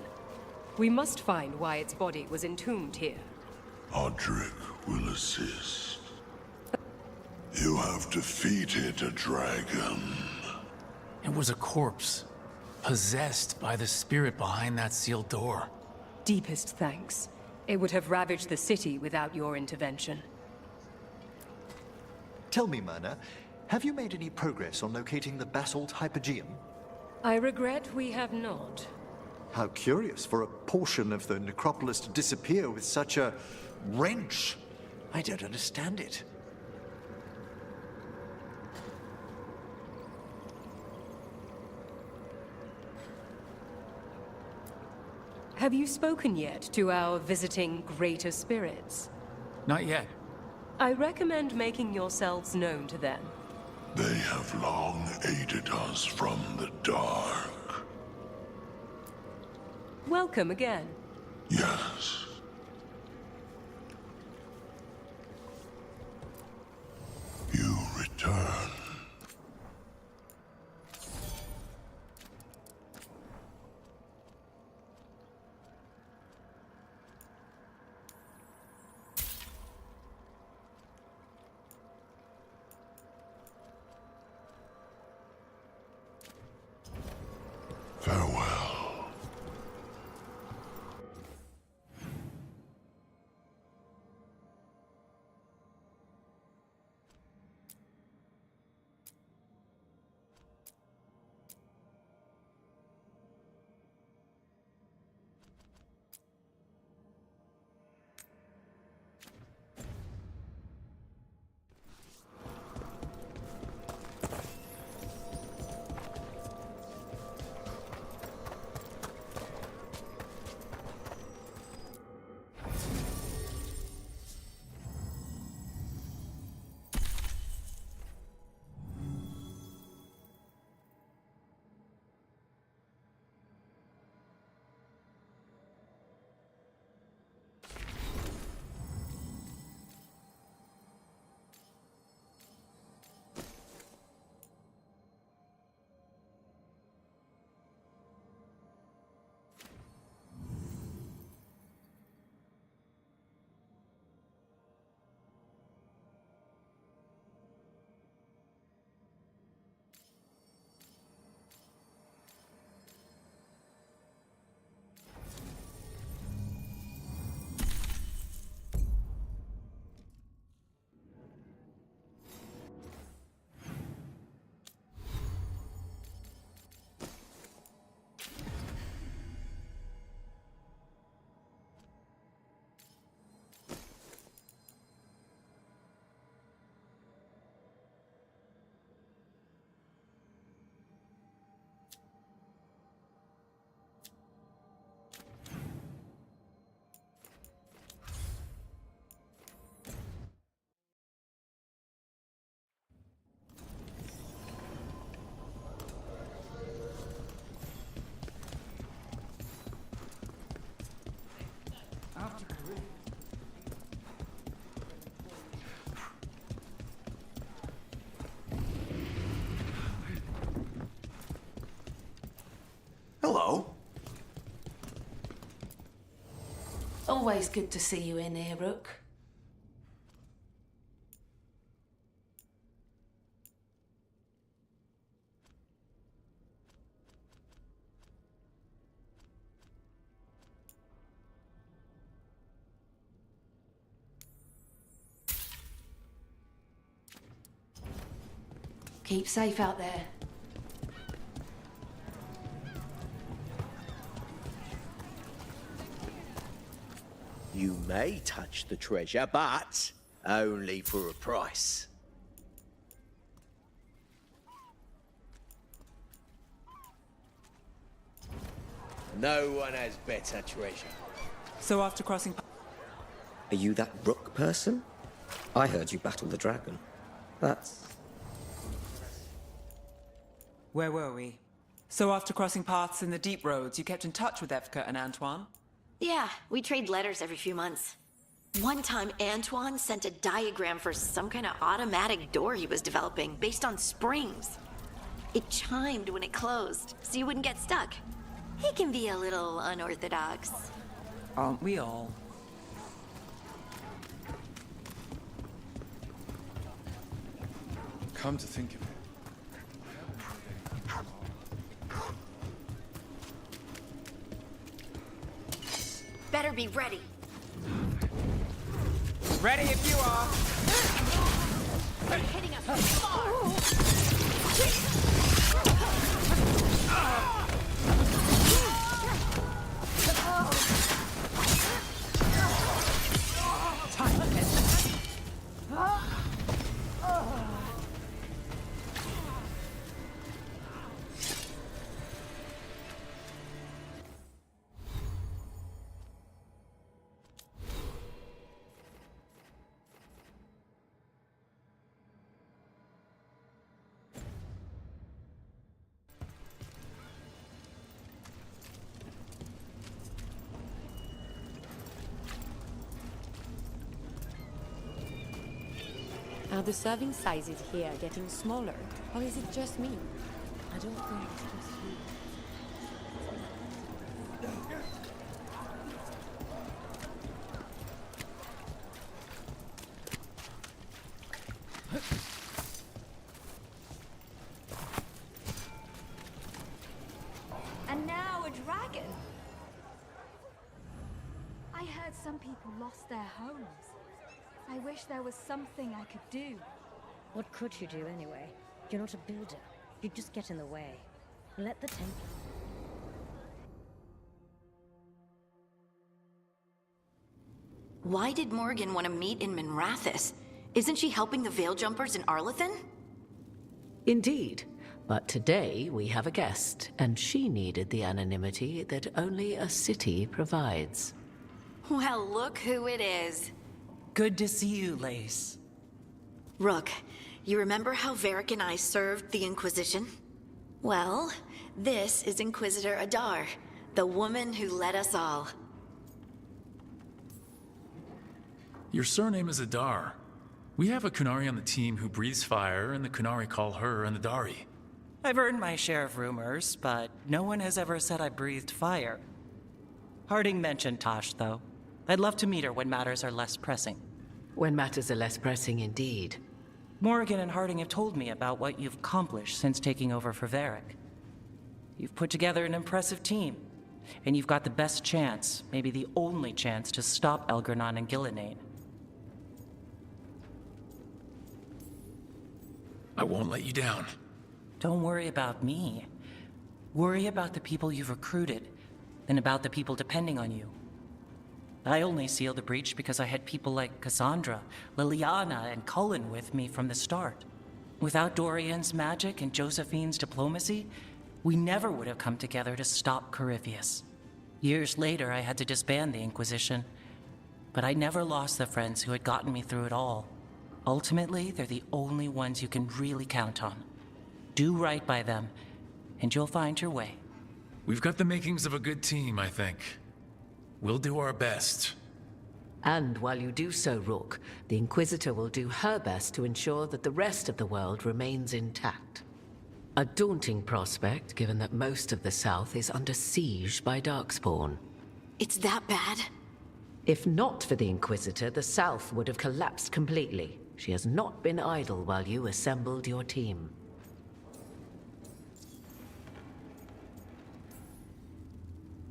We must find why its body was entombed here. Odric will assist. You have defeated a dragon. It was a corpse, possessed by the spirit behind that sealed door. Deepest thanks. It would have ravaged the city without your intervention. Tell me, Myrna, have you made any progress on locating the basalt hypogeum? I regret we have not. How curious for a portion of the necropolis to disappear with such a wrench. I don't understand it. Have you spoken yet to our visiting greater spirits? Not yet. I recommend making yourselves known to them. They have long aided us from the dark. Welcome again. Yes. You return. Farewell. Hello. Always good to see you in here, Rook. Keep safe out there. You may touch the treasure, but only for a price. No one has better treasure. So after crossing... Are you that Rook person? I heard you battle the dragon. That's... Where were we? So after crossing paths in the deep roads, you kept in touch with Evka and Antoine? Yeah, we trade letters every few months. One time, Antoine sent a diagram for some kind of automatic door he was developing based on springs. It chimed when it closed, so you wouldn't get stuck. He can be a little unorthodox. Aren't we all? Come to think of it. Better be ready. Ready if you are. They're hitting us from far. Are the serving sizes here getting smaller, or is it just me? I don't think it's just you. And now a dragon! I heard some people lost their homes. I wish there was something I could do. What could you do anyway? You're not a builder. You'd just get in the way. Let the Templar. Why did Morgan want to meet in Minrathous? Isn't she helping the Veil Jumpers in Arlathan? Indeed. But today we have a guest, and she needed the anonymity that only a city provides. Well, look who it is. Good to see you, Lace. Rook, you remember how Varric and I served the Inquisition? Well, this is Inquisitor Adar, the woman who led us all. Your surname is Adar. We have a Kunari on the team who breathes fire, and the Kunari call her an Adari. I've heard my share of rumors, but no one has ever said I breathed fire. Harding mentioned Tosh, though. I'd love to meet her when matters are less pressing. When matters are less pressing indeed. Morgan and Harding have told me about what you've accomplished since taking over for Varric. You've put together an impressive team, and you've got the best chance, maybe the only chance, to stop Elgernon and Gillenane. I won't let you down. Don't worry about me. Worry about the people you've recruited, and about the people depending on you. I only sealed the breach because I had people like Cassandra, Liliana, and Cullen with me from the start. Without Dorian's magic and Josephine's diplomacy, we never would have come together to stop Corypheus. Years later, I had to disband the Inquisition, but I never lost the friends who had gotten me through it all. Ultimately, they're the only ones you can really count on. Do right by them, and you'll find your way. We've got the makings of a good team, I think. We'll do our best. And while you do so, Rook, the Inquisitor will do her best to ensure that the rest of the world remains intact. A daunting prospect, given that most of the South is under siege by Darkspawn. It's that bad? If not for the Inquisitor, the South would have collapsed completely. She has not been idle while you assembled your team.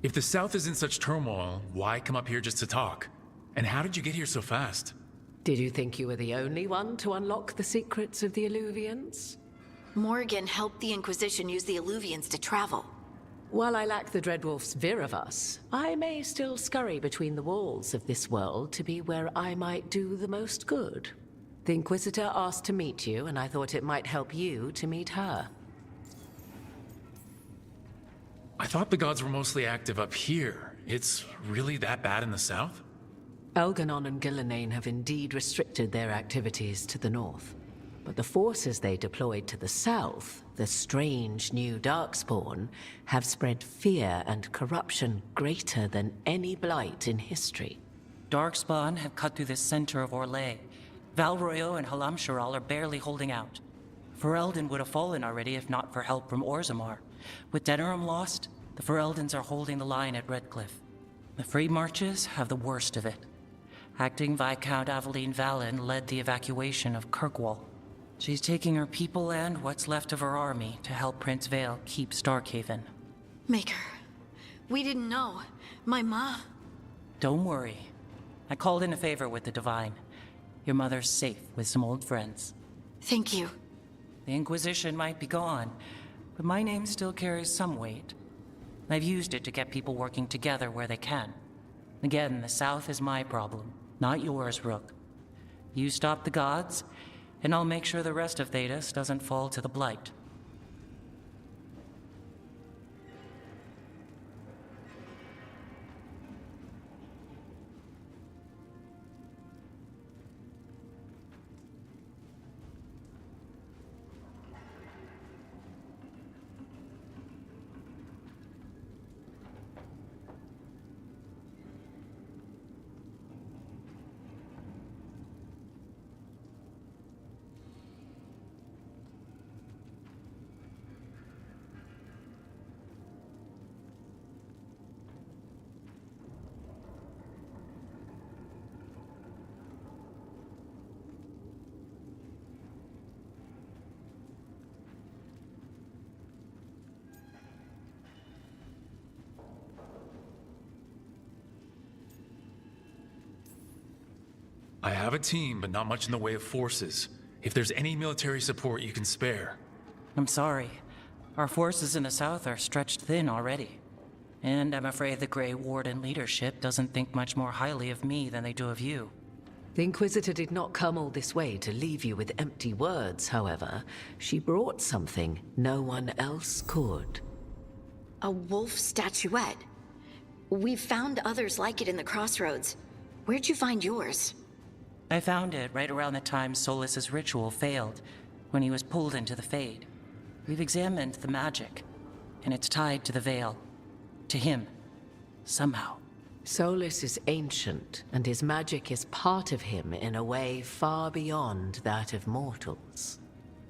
If the South is in such turmoil, why come up here just to talk? And how did you get here so fast? Did you think you were the only one to unlock the secrets of the Illuvians? Morgan helped the Inquisition use the Illuvians to travel. While I lack the Dreadwolf's Viravus, I may still scurry between the walls of this world to be where I might do the most good. The Inquisitor asked to meet you, and I thought it might help you to meet her. I thought the gods were mostly active up here. It's really that bad in the south? Elgernon and Gillenane have indeed restricted their activities to the north. But the forces they deployed to the south, the strange new Darkspawn, have spread fear and corruption greater than any blight in history. Darkspawn have cut through the center of Orlais. Valroyo and Halamsharal are barely holding out. Ferelden would have fallen already if not for help from Orzammar. With Denerim lost, The Fereldans are holding the line at Redcliffe. The Free Marches have the worst of it. Acting Viscount Aveline Valen led the evacuation of Kirkwall. She's taking her people and what's left of her army to help Prince Vale keep Starkhaven. Maker, we didn't know. My ma... Don't worry. I called in a favor with the Divine. Your mother's safe with some old friends. Thank you. The Inquisition might be gone, but my name still carries some weight. I've used it to get people working together where they can. Again, the South is my problem, not yours, Rook. You stop the gods, and I'll make sure the rest of Thedas doesn't fall to the Blight. I have a team, but not much in the way of forces. If there's any military support you can spare. I'm sorry. Our forces in the South are stretched thin already. And I'm afraid the Grey Warden leadership doesn't think much more highly of me than they do of you. The Inquisitor did not come all this way to leave you with empty words, however. She brought something no one else could. A wolf statuette. We've found others like it in the crossroads. Where'd you find yours? I found it right around the time Solus's ritual failed, when he was pulled into the Fade. We've examined the magic, and it's tied to the Veil. To him. Somehow. Solus is ancient, and his magic is part of him in a way far beyond that of mortals.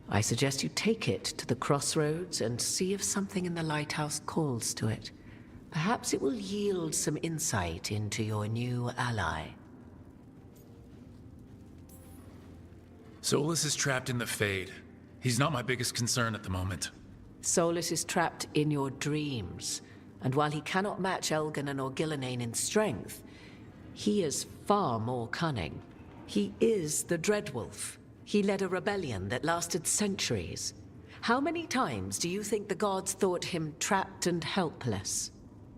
I suggest you take it to the crossroads and see if something in the lighthouse calls to it. Perhaps it will yield some insight into your new ally. Solus is trapped in the Fade. He's not my biggest concern at the moment. Solus is trapped in your dreams, and while he cannot match Elganon or Gillenane in strength, he is far more cunning. He is the Dreadwolf. He led a rebellion that lasted centuries. How many times do you think the gods thought him trapped and helpless?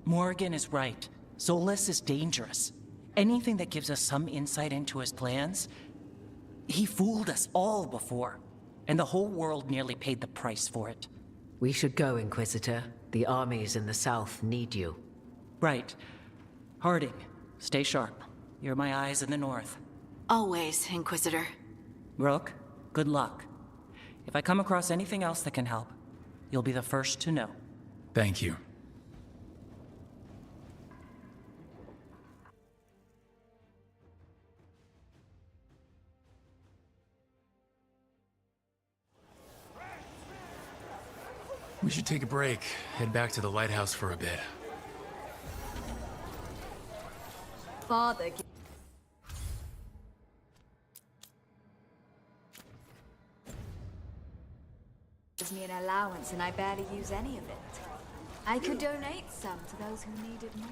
Morgan is right. Solus is dangerous. Anything that gives us some insight into his plans... He fooled us all before, and the whole world nearly paid the price for it. We should go, Inquisitor. The armies in the south need you. Right. Harding, stay sharp. You're my eyes in the north. Always, Inquisitor. Rook, good luck. If I come across anything else that can help, you'll be the first to know. Thank you. We should take a break, head back to the lighthouse for a bit. Father gives me an allowance and I barely use any of it. I could donate some to those who need it more.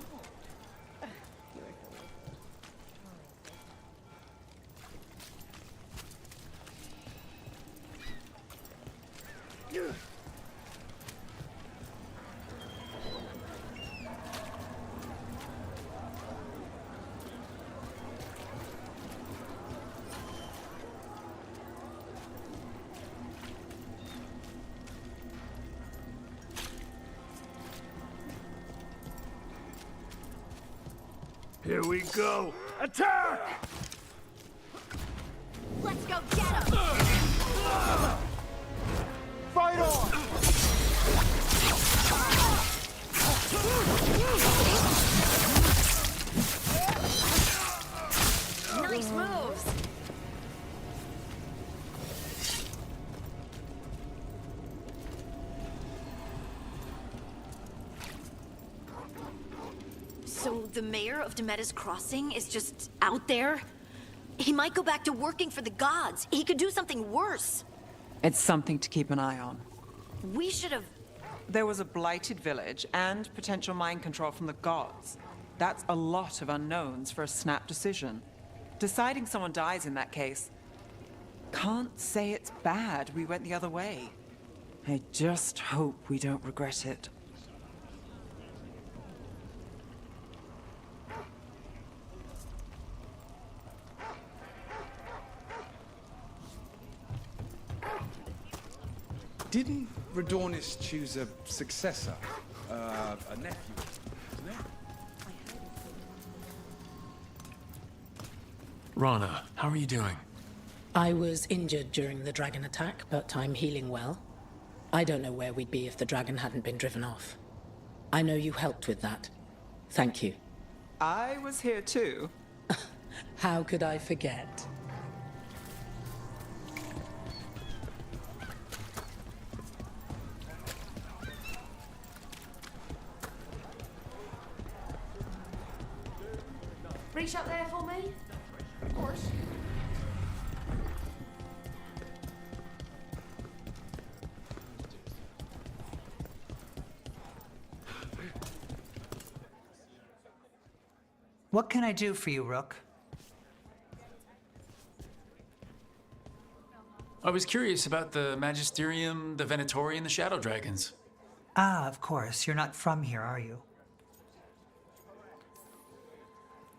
Here we go. Attack! Let's go get him! Fight on! Nice moves! the mayor of Demeda's Crossing is just out there? He might go back to working for the gods. He could do something worse. It's something to keep an eye on. We should have... There was a blighted village and potential mind control from the gods. That's a lot of unknowns for a snap decision. Deciding someone dies in that case. Can't say it's bad we went the other way. I just hope we don't regret it. Didn't Radornis choose a successor? A nephew, isn't it? Rana, how are you doing? I was injured during the dragon attack, but I'm healing well. I don't know where we'd be if the dragon hadn't been driven off. I know you helped with that. Thank you. I was here too. How could I forget? Reach up there for me? Of course. What can I do for you, Rook? I was curious about the Magisterium, the Venatori, and the Shadow Dragons. Ah, of course. You're not from here, are you?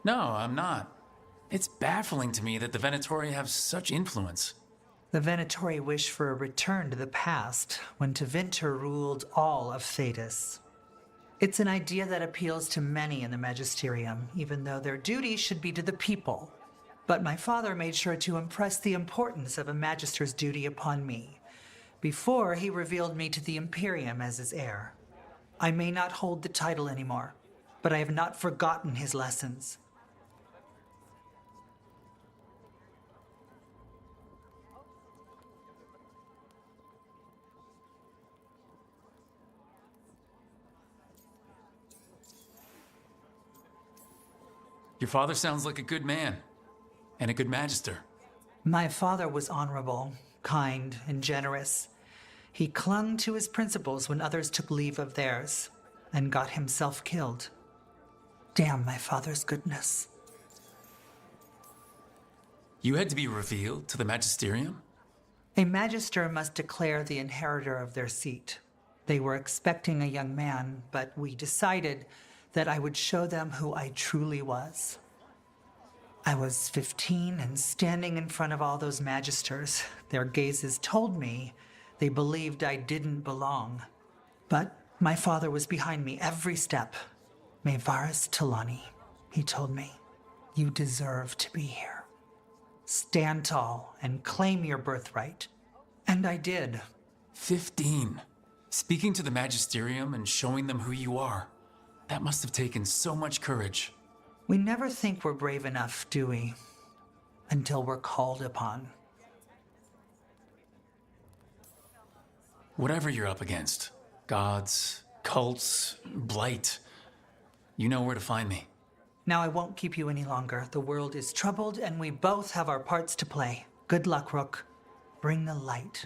No, I'm not. It's baffling to me that the Venatori have such influence. The Venatori wish for a return to the past, when Tevinter ruled all of Thedas. It's an idea that appeals to many in the Magisterium, even though their duty should be to the people. But my father made sure to impress the importance of a Magister's duty upon me, before he revealed me to the Imperium as his heir. I may not hold the title anymore, but I have not forgotten his lessons. Your father sounds like a good man, and a good magister. My father was honorable, kind, and generous. He clung to his principles when others took leave of theirs, and got himself killed. Damn my father's goodness. You had to be revealed to the Magisterium? A magister must declare the inheritor of their seat. They were expecting a young man, but we decided that I would show them who I truly was. I was 15 and standing in front of all those magisters. Their gazes told me they believed I didn't belong. But my father was behind me every step. Mevaris Talani, he told me, you deserve to be here. Stand tall and claim your birthright. And I did. 15. Speaking to the Magisterium and showing them who you are. That must have taken so much courage. We never think we're brave enough, do we? Until we're called upon. Whatever you're up against, gods, cults, blight, you know where to find me. Now I won't keep you any longer. The world is troubled and we both have our parts to play. Good luck, Rook. Bring the light.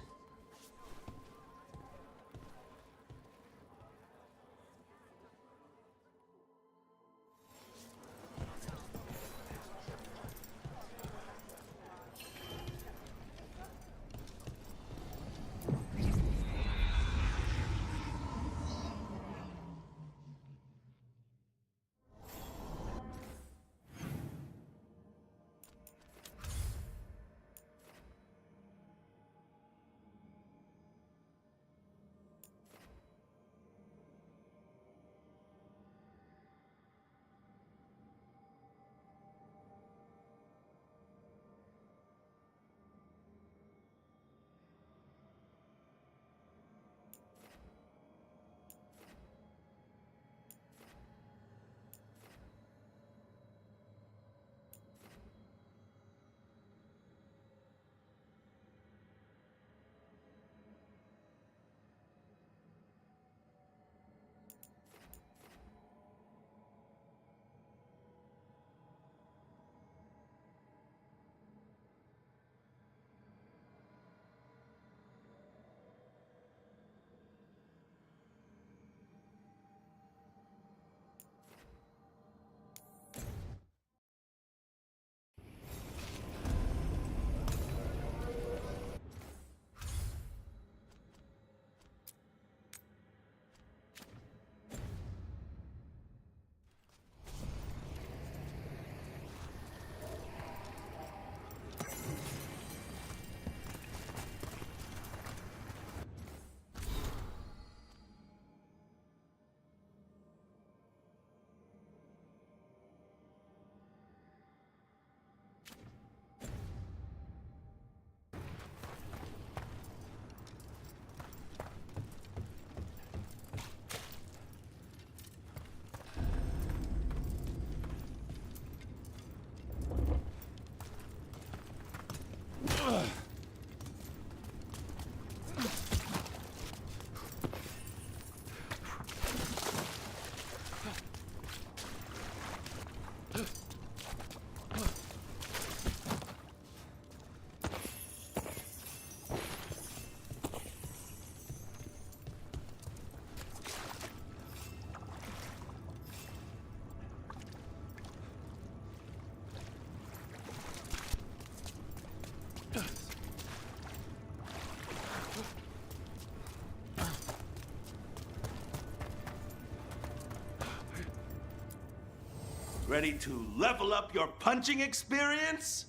Ready to level up your punching experience?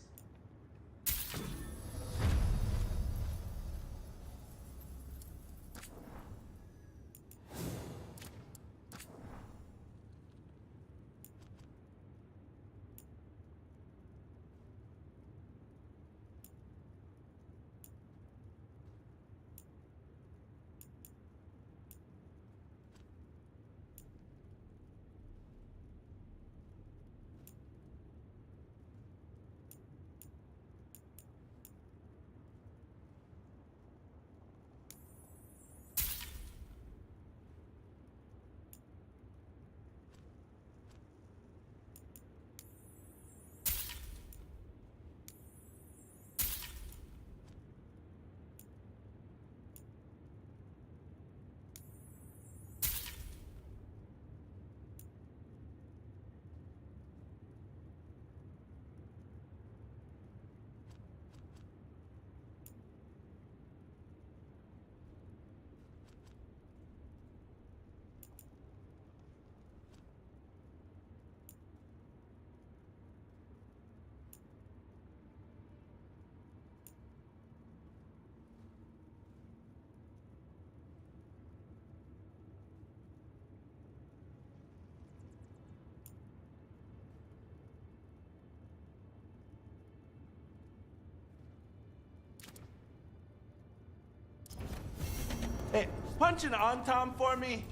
Hey, punch an on-tom for me.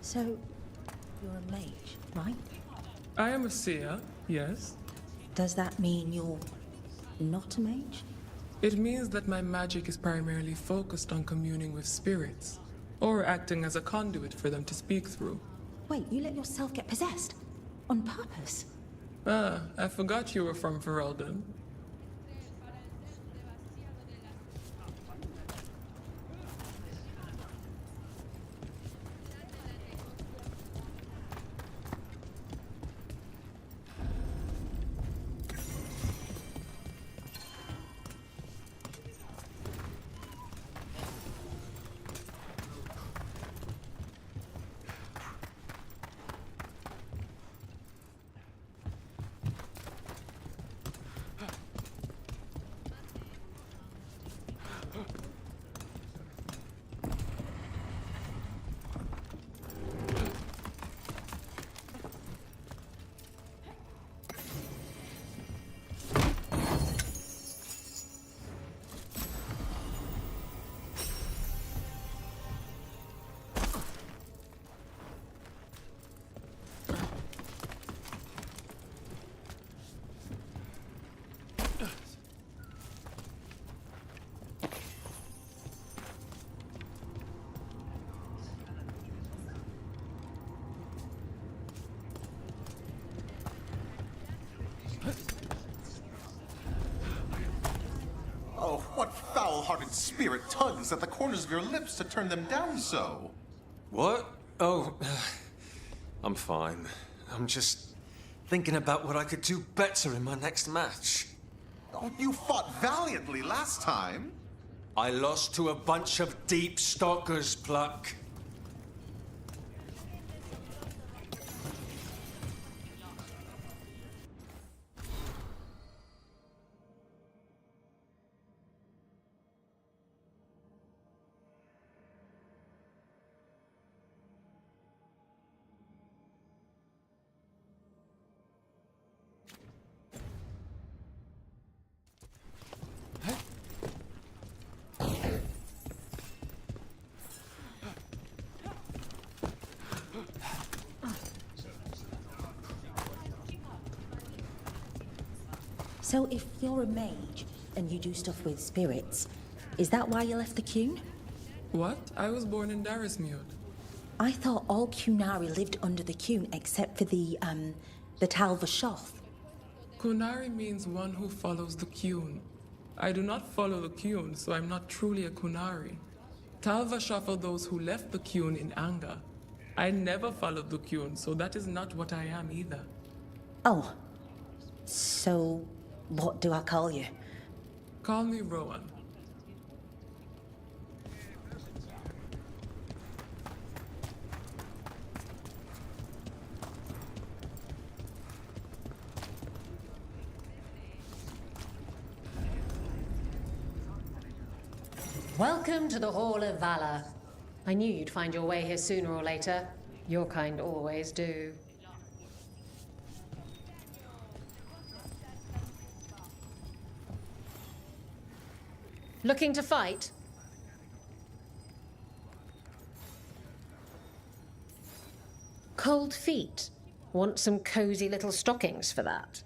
So, you're a mage, right? I am a seer, yes. Does that mean you're not a mage? It means that my magic is primarily focused on communing with spirits, or acting as a conduit for them to speak through. Wait, you let yourself get possessed? On purpose? Ah, I forgot you were from Ferelden. Oh, what foul-hearted spirit tugs at the corners of your lips to turn them down so? What? Oh, I'm fine. I'm just thinking about what I could do better in my next match. Oh, you fought valiantly last time. I lost to a bunch of deep stalkers, Pluck. So if you're a mage and you do stuff with spirits, is that why you left the Cune? What? I was born in Darismude. I thought all Cunari lived under the Cune except for the Talva Shoth. Kunari means one who follows the Cune. I do not follow the Cune, so I'm not truly a Kunari. Talva Shoth are those who left the Cune in anger. I never followed the Cune, so that is not what I am either. Oh. So, what do I call you? Call me Rowan. Welcome to the Hall of Valor. I knew you'd find your way here sooner or later. Your kind always do. Looking to fight? Cold feet. Want some cozy little stockings for that?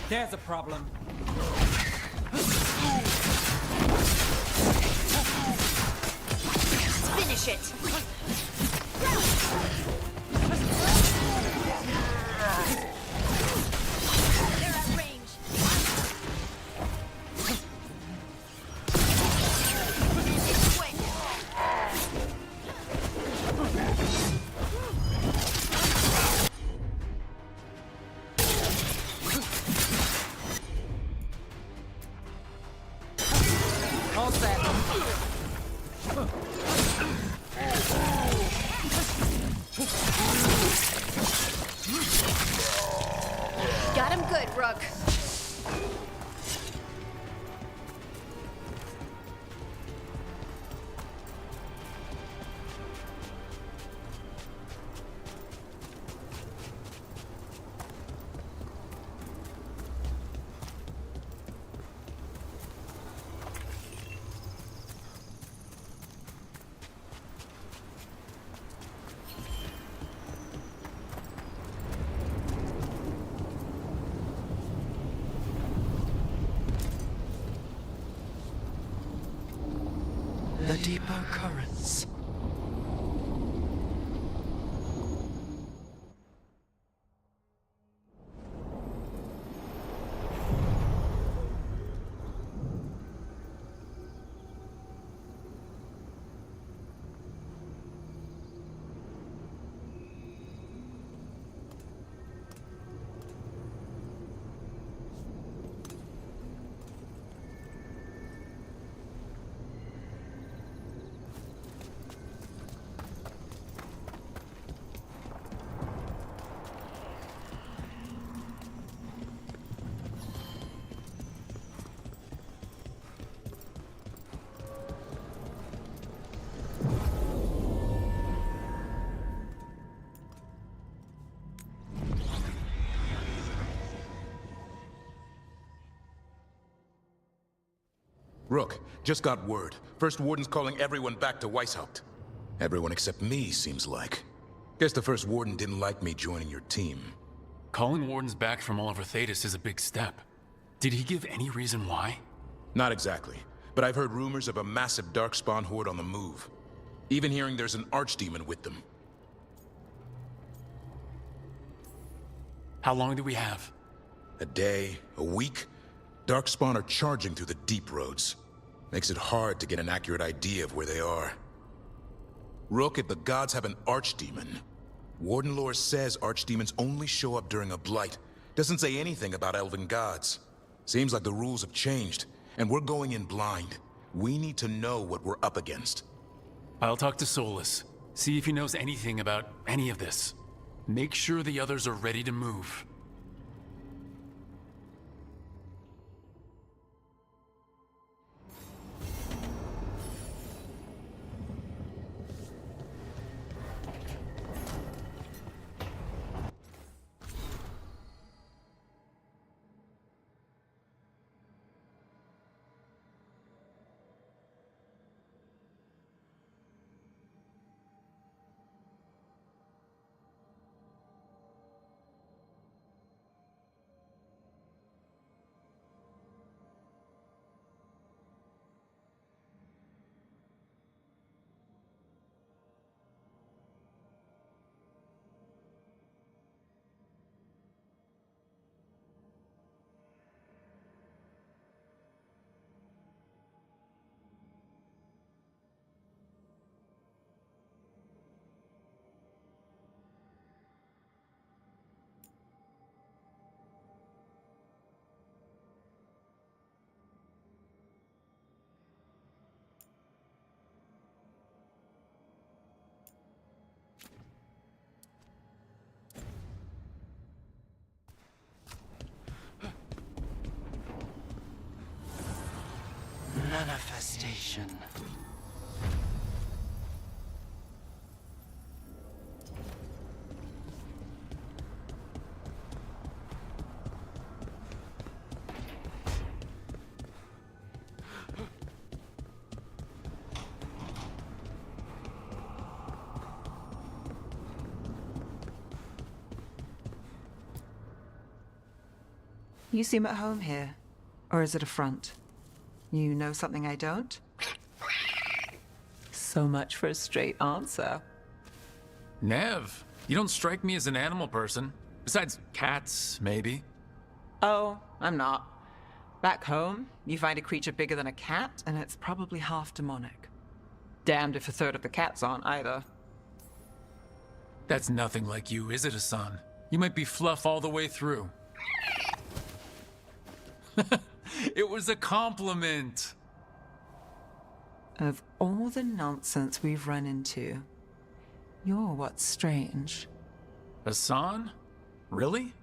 There's a problem. Finish it! They're at range. It's quick. All set. Got him good, Rook. The deeper currents. Rook, just got word. First Warden's calling everyone back to Weishaupt. Everyone except me, seems like. Guess the First Warden didn't like me joining your team. Calling Wardens back from all over Thetis is a big step. Did he give any reason why? Not exactly, but I've heard rumors of a massive Darkspawn horde on the move. Even hearing there's an archdemon with them. How long do we have? A day, a week? Darkspawn are charging through the deep roads. Makes it hard to get an accurate idea of where they are. Rook, if the gods have an archdemon, Warden lore says archdemons only show up during a blight. Doesn't say anything about elven gods. Seems like the rules have changed, and we're going in blind. We need to know what we're up against. I'll talk to Solus. See if he knows anything about any of this. Make sure the others are ready to move. Manifestation. You seem at home here. Or is it a front? You know something I don't? So much for a straight answer. Nev, you don't strike me as an animal person. Besides cats, maybe. Oh, I'm not. Back home, you find a creature bigger than a cat, and it's probably half demonic. Damned if a third of the cats aren't either. That's nothing like you, is it, Hassan? You might be fluff all the way through. It was a compliment. Of all the nonsense we've run into, you're what's strange. Hassan? Really?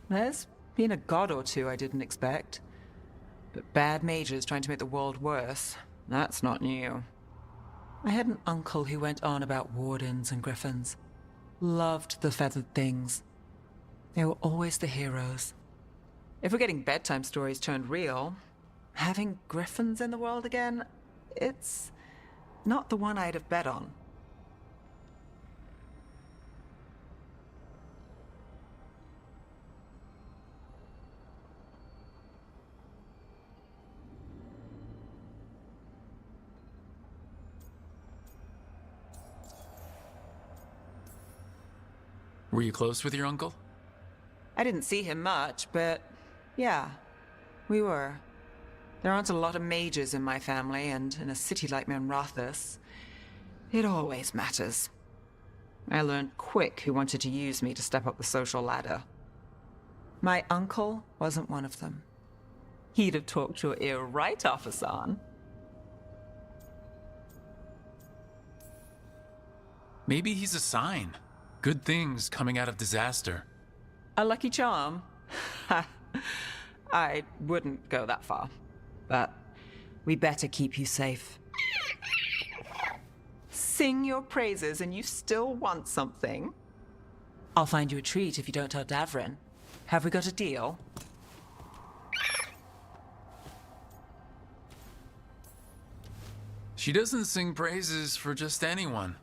There's been a god or two I didn't expect. But bad mages trying to make the world worse, that's not new. I had an uncle who went on about wardens and griffins. Loved the feathered things. They were always the heroes. If we're getting bedtime stories turned real, having griffins in the world again, it's not the one I'd have bet on. Were you close with your uncle? I didn't see him much, but yeah, we were. There aren't a lot of mages in my family, and in a city like Minrathous, it always matters. I learned quick who wanted to use me to step up the social ladder. My uncle wasn't one of them. He'd have talked your ear right off, Hassan. Maybe he's a sign. Good things coming out of disaster. A lucky charm? I wouldn't go that far. But we better keep you safe. Sing your praises and you still want something? I'll find you a treat if you don't tell Davrin. Have we got a deal? She doesn't sing praises for just anyone.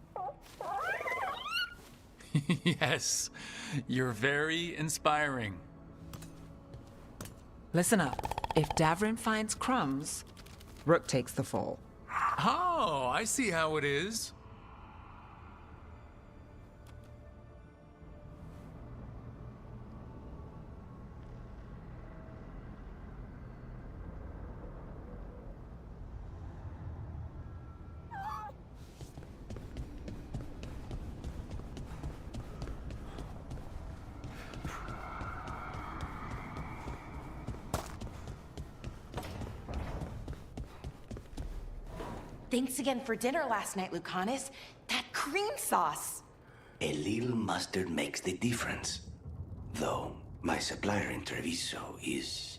Yes, you're very inspiring. Listen up. If Davrin finds crumbs, Rook takes the fall. Oh, I see how it is. Thanks again for dinner last night, Lucanus. That cream sauce. A little mustard makes the difference. Though, my supplier in Treviso is...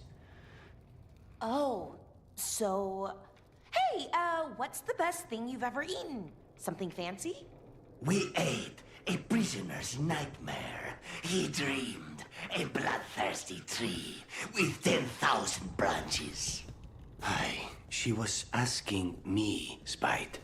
Oh, so... Hey, what's the best thing you've ever eaten? Something fancy? We ate a prisoner's nightmare. He dreamed a bloodthirsty tree with 10,000 branches. She was asking me, Spite.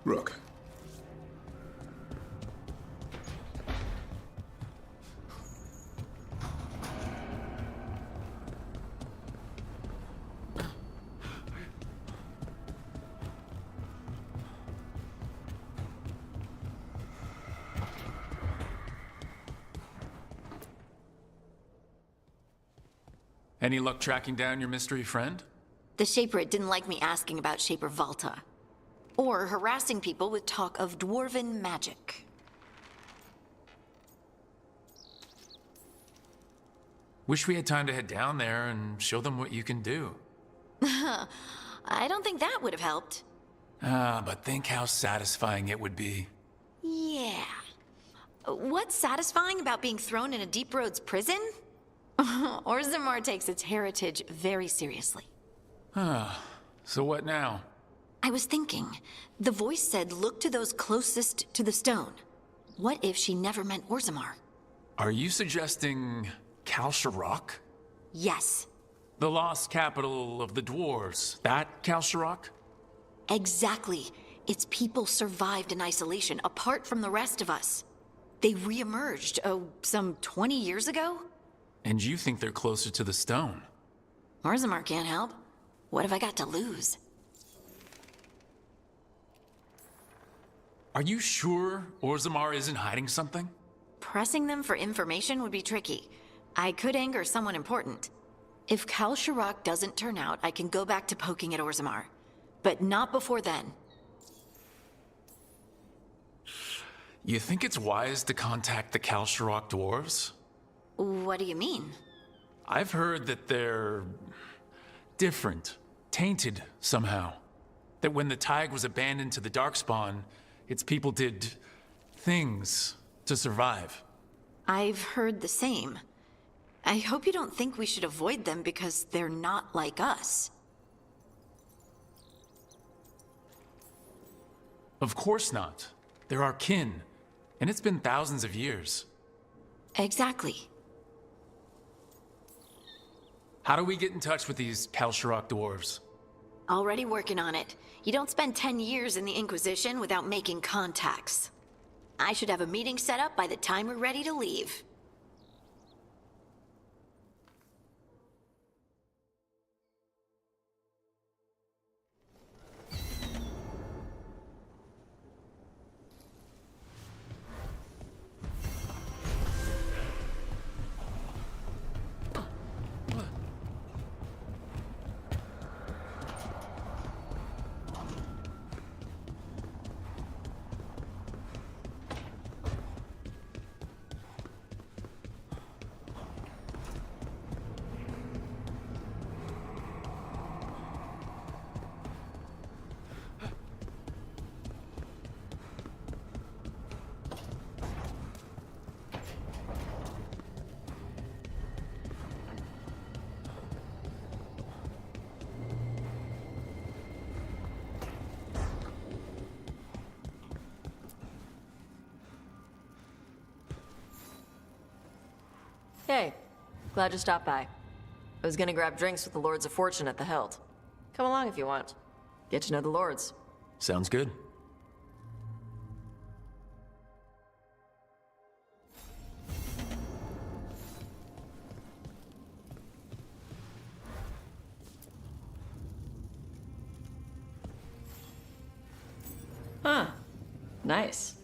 Rook. Any luck tracking down your mystery friend? The Shaper didn't like me asking about Shaper Valta. Or harassing people with talk of dwarven magic. Wish we had time to head down there and show them what you can do. I don't think that would have helped. But think how satisfying it would be. Yeah. What's satisfying about being thrown in a Deep Roads prison? Orzammar takes its heritage very seriously. So what now? I was thinking, the voice said look to those closest to the stone. What if she never meant Orzammar? Are you suggesting Kalsharok? Yes. The lost capital of the dwarves, that Kalsharok? Exactly. Its people survived in isolation, apart from the rest of us. They re-emerged, some 20 years ago? And you think they're closer to the stone? Orzammar can't help. What have I got to lose? Are you sure Orzammar isn't hiding something? Pressing them for information would be tricky. I could anger someone important. If Kalsharok doesn't turn out, I can go back to poking at Orzammar. But not before then. You think it's wise to contact the Kalsharok dwarves? What do you mean? I've heard that they're different, tainted somehow. That when the Tig was abandoned to the Darkspawn, its people did things to survive. I've heard the same. I hope you don't think we should avoid them because they're not like us. Of course not. They're our kin, and it's been thousands of years. Exactly. How do we get in touch with these Kalsharok dwarves? Already working on it. You don't spend 10 years in the Inquisition without making contacts. I should have a meeting set up by the time we're ready to leave. Hey, glad you stopped by. I was gonna grab drinks with the Lords of Fortune at the Hilt. Come along if you want. Get to know the Lords. Sounds good. Huh. Nice.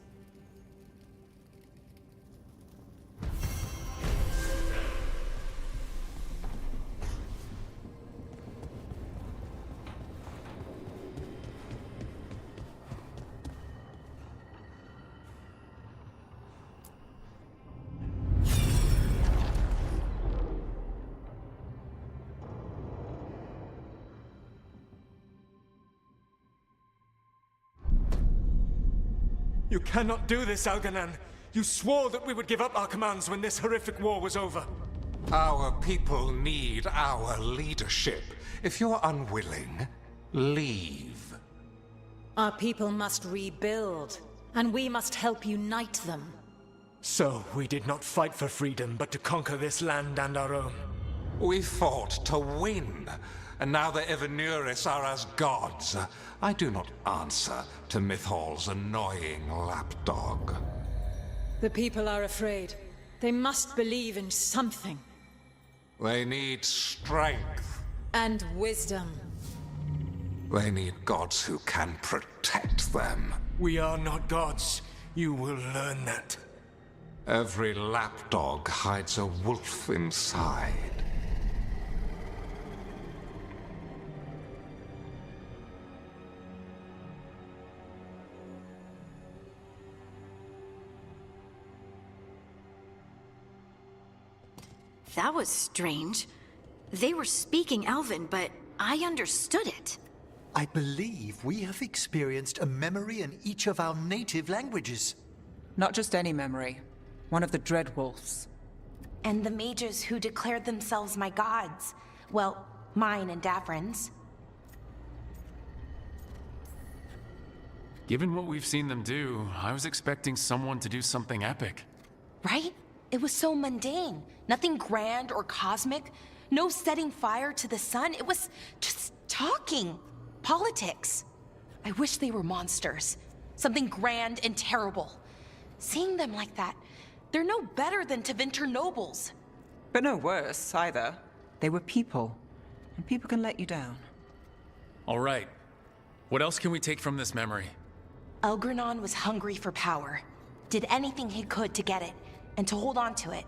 You cannot do this, Algernon. You swore that we would give up our commands when this horrific war was over. Our people need our leadership. If you're unwilling, leave. Our people must rebuild, and we must help unite them. So, we did not fight for freedom, but to conquer this land and our own. We fought to win, and now the Evenuris are as gods. I do not answer to Mythal's annoying lapdog. The people are afraid. They must believe in something. They need strength. And wisdom. They need gods who can protect them. We are not gods. You will learn that. Every lapdog hides a wolf inside. That was strange. They were speaking Elven, but I understood it. I believe we have experienced a memory in each of our native languages. Not just any memory. One of the Dread Wolves. And the mages who declared themselves my gods. Well, mine and Davrin's. Given what we've seen them do, I was expecting someone to do something epic. Right? It was so mundane. Nothing grand or cosmic. No setting fire to the sun. It was just talking. Politics. I wish they were monsters. Something grand and terrible. Seeing them like that, they're no better than Tevinter nobles. But no worse, either. They were people. And people can let you down. All right. What else can we take from this memory? Elgranon was hungry for power. Did anything he could to get it, and to hold on to it.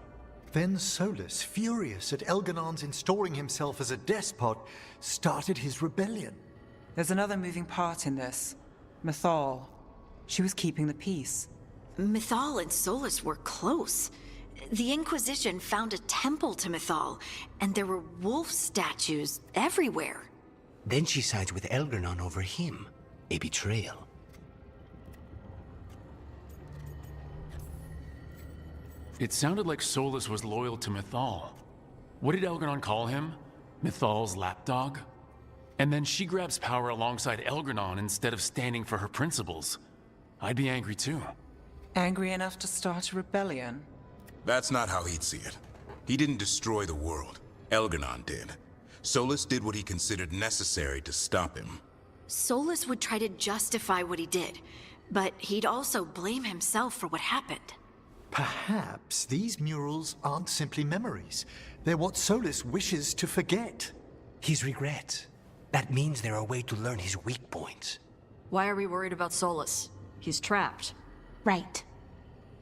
Then Solus, furious at Elganon's installing himself as a despot, started his rebellion. There's another moving part in this. Mythal. She was keeping the peace. Mythal and Solus were close. The Inquisition found a temple to Mythal, and there were wolf statues everywhere. Then she sides with Elgranon over him. A betrayal. It sounded like Solus was loyal to Mythal. What did Elgranon call him? Mythal's lapdog? And then she grabs power alongside Elgranon instead of standing for her principles. I'd be angry too. Angry enough to start a rebellion? That's not how he'd see it. He didn't destroy the world. Elgranon did. Solus did what he considered necessary to stop him. Solus would try to justify what he did, but he'd also blame himself for what happened. Perhaps these murals aren't simply memories. They're what Solus wishes to forget. His regret. That means they're a way to learn his weak points. Why are we worried about Solus? He's trapped. Right.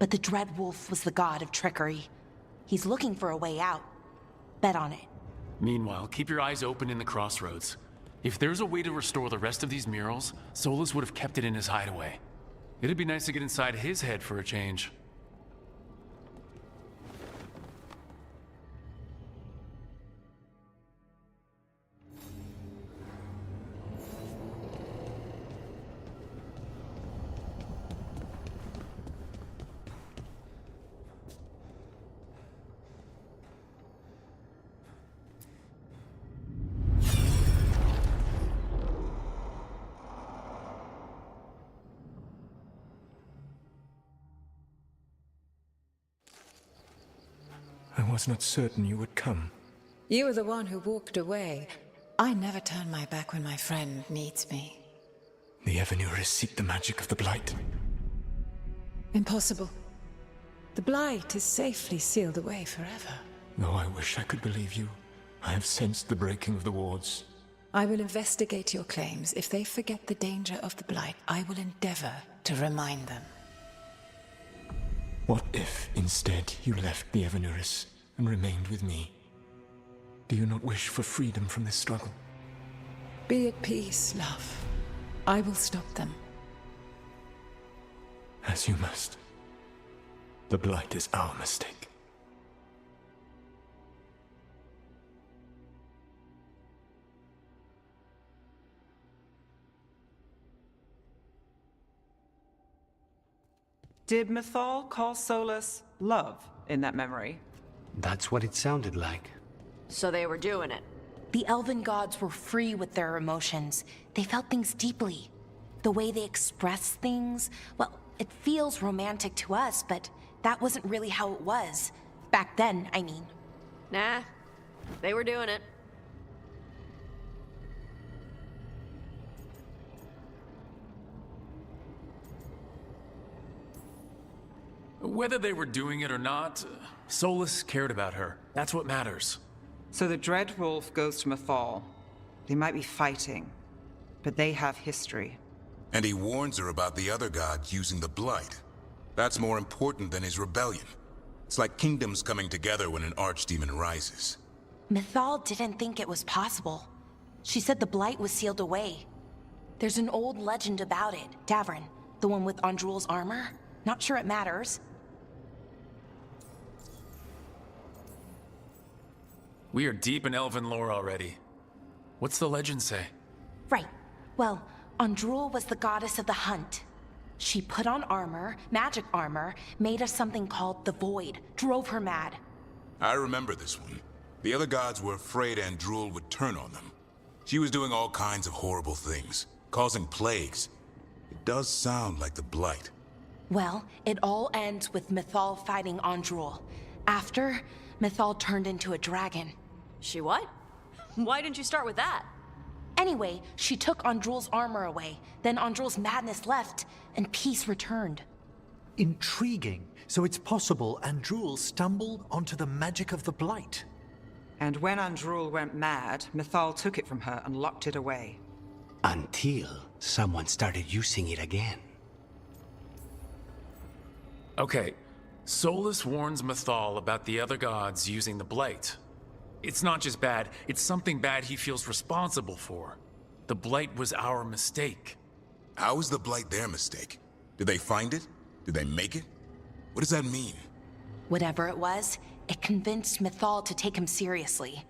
But the Dread Wolf was the god of trickery. He's looking for a way out. Bet on it. Meanwhile, keep your eyes open in the crossroads. If there's a way to restore the rest of these murals, Solus would have kept it in his hideaway. It'd be nice to get inside his head for a change. I was not certain you would come. You were the one who walked away. I never turn my back when my friend needs me. The Evanurists seek the magic of the Blight. Impossible. The Blight is safely sealed away forever. Though I wish I could believe you, I have sensed the breaking of the wards. I will investigate your claims. If they forget the danger of the Blight, I will endeavor to remind them. What if, instead, you left the Evanurists and remained with me? Do you not wish for freedom from this struggle? Be at peace, love. I will stop them. As you must. The Blight is our mistake. Did Mythal call Solus love in that memory? That's what it sounded like. So they were doing it. The elven gods were free with their emotions. They felt things deeply. The way they express things, well, it feels romantic to us, but that wasn't really how it was. Back then, I mean. Nah, they were doing it. Whether they were doing it or not, Solus cared about her. That's what matters. So the Dread Wolf goes to Mythal. They might be fighting, but they have history. And he warns her about the other gods using the Blight. That's more important than his rebellion. It's like kingdoms coming together when an archdemon rises. Mythal didn't think it was possible. She said the Blight was sealed away. There's an old legend about it. Davrin, the one with Andrul's armor. Not sure it matters. We are deep in elven lore already. What's the legend say? Right. Well, Andrul was the goddess of the hunt. She put on armor, magic armor, made us something called the Void, drove her mad. I remember this one. The other gods were afraid Andrul would turn on them. She was doing all kinds of horrible things, causing plagues. It does sound like the Blight. Well, it all ends with Mythal fighting Andrul. After, Mythal turned into a dragon. She what? Why didn't you start with that? Anyway, she took Andrul's armor away. Then Andrul's madness left, and peace returned. Intriguing. So it's possible Andrul stumbled onto the magic of the Blight. And when Andrul went mad, Mythal took it from her and locked it away. Until someone started using it again. Okay, Solus warns Mythal about the other gods using the Blight. It's not just bad, it's something bad he feels responsible for. The Blight was our mistake. How is the Blight their mistake? Did they find it? Did they make it? What does that mean? Whatever it was, it convinced Mythal to take him seriously.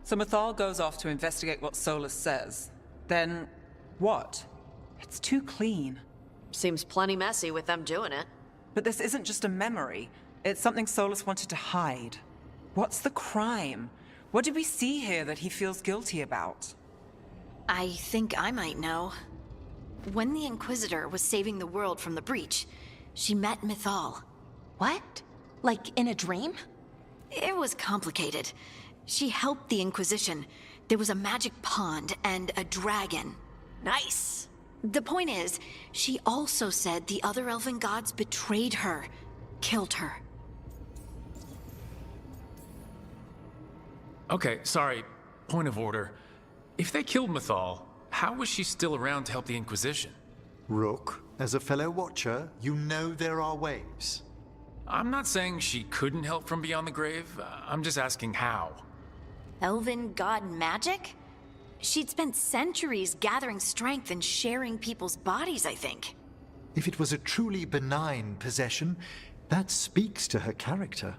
So Mythal goes off to investigate what Solus says. Then, what? It's too clean. Seems plenty messy with them doing it. But this isn't just a memory. It's something Solus wanted to hide. What's the crime? What did we see here that he feels guilty about? I think I might know. When the Inquisitor was saving the world from the breach, she met Mythal. What? Like in a dream? It was complicated. She helped the Inquisition. There was a magic pond and a dragon. Nice. The point is, she also said the other elven gods betrayed her, killed her. Okay, sorry. Point of order. If they killed Mythal, how was she still around to help the Inquisition? Rook, as a fellow watcher, you know there are ways. I'm not saying she couldn't help from beyond the grave. I'm just asking how. Elven god magic? She'd spent centuries gathering strength and sharing people's bodies, I think. If it was a truly benign possession, that speaks to her character.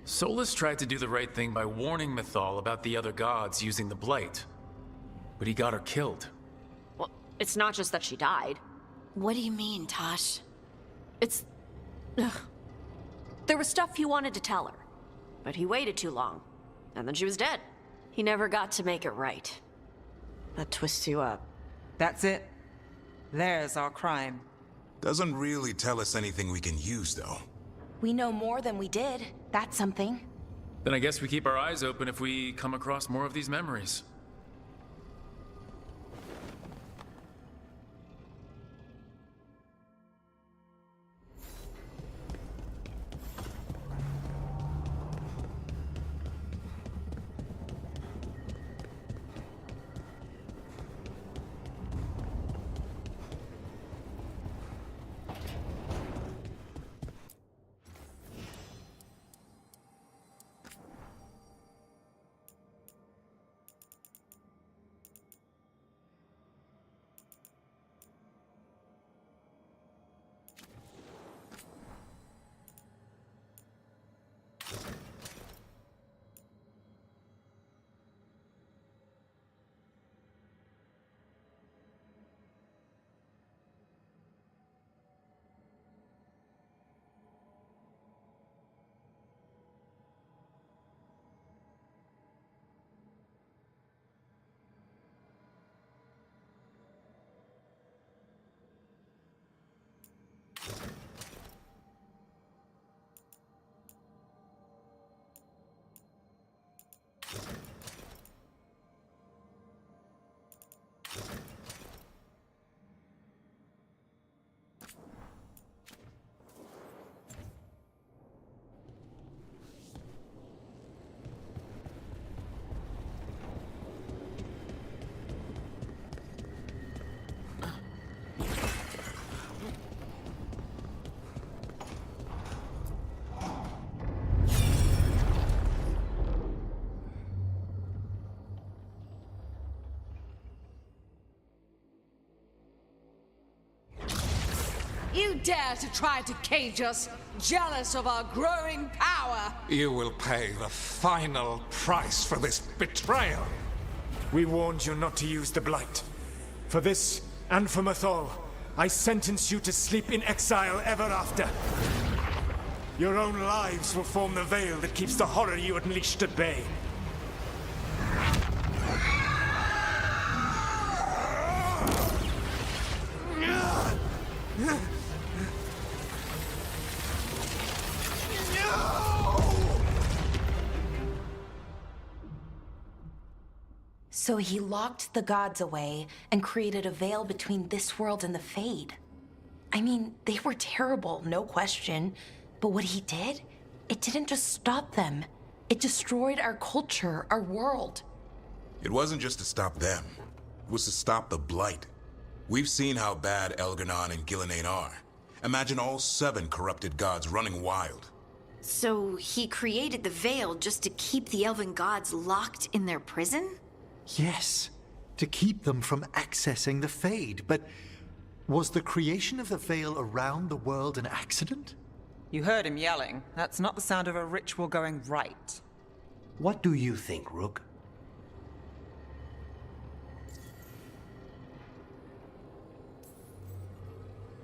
Solus tried to do the right thing by warning Mythal about the other gods using the Blight. But he got her killed. Well, it's not just that she died. What do you mean, Tosh? It's... Ugh. There was stuff he wanted to tell her, but he waited too long, and then she was dead. He never got to make it right. That twists you up. That's it. There's our crime. Doesn't really tell us anything we can use, though. We know more than we did. That's something. Then I guess we keep our eyes open if we come across more of these memories. You dare to try to cage us, jealous of our growing power! You will pay the final price for this betrayal. We warned you not to use the Blight. For this, and for Mythal, I sentence you to sleep in exile ever after. Your own lives will form the veil that keeps the horror you unleashed at bay. So he locked the gods away and created a veil between this world and the Fade. I mean, they were terrible, no question. But what he did, it didn't just stop them. It destroyed our culture, our world. It wasn't just to stop them. It was to stop the Blight. We've seen how bad Elganon and Gillenane are. Imagine all 7 corrupted gods running wild. So he created the Veil just to keep the elven gods locked in their prison? Yes, to keep them from accessing the Fade. But was the creation of the Veil around the world an accident? You heard him yelling. That's not the sound of a ritual going right. What do you think, Rook?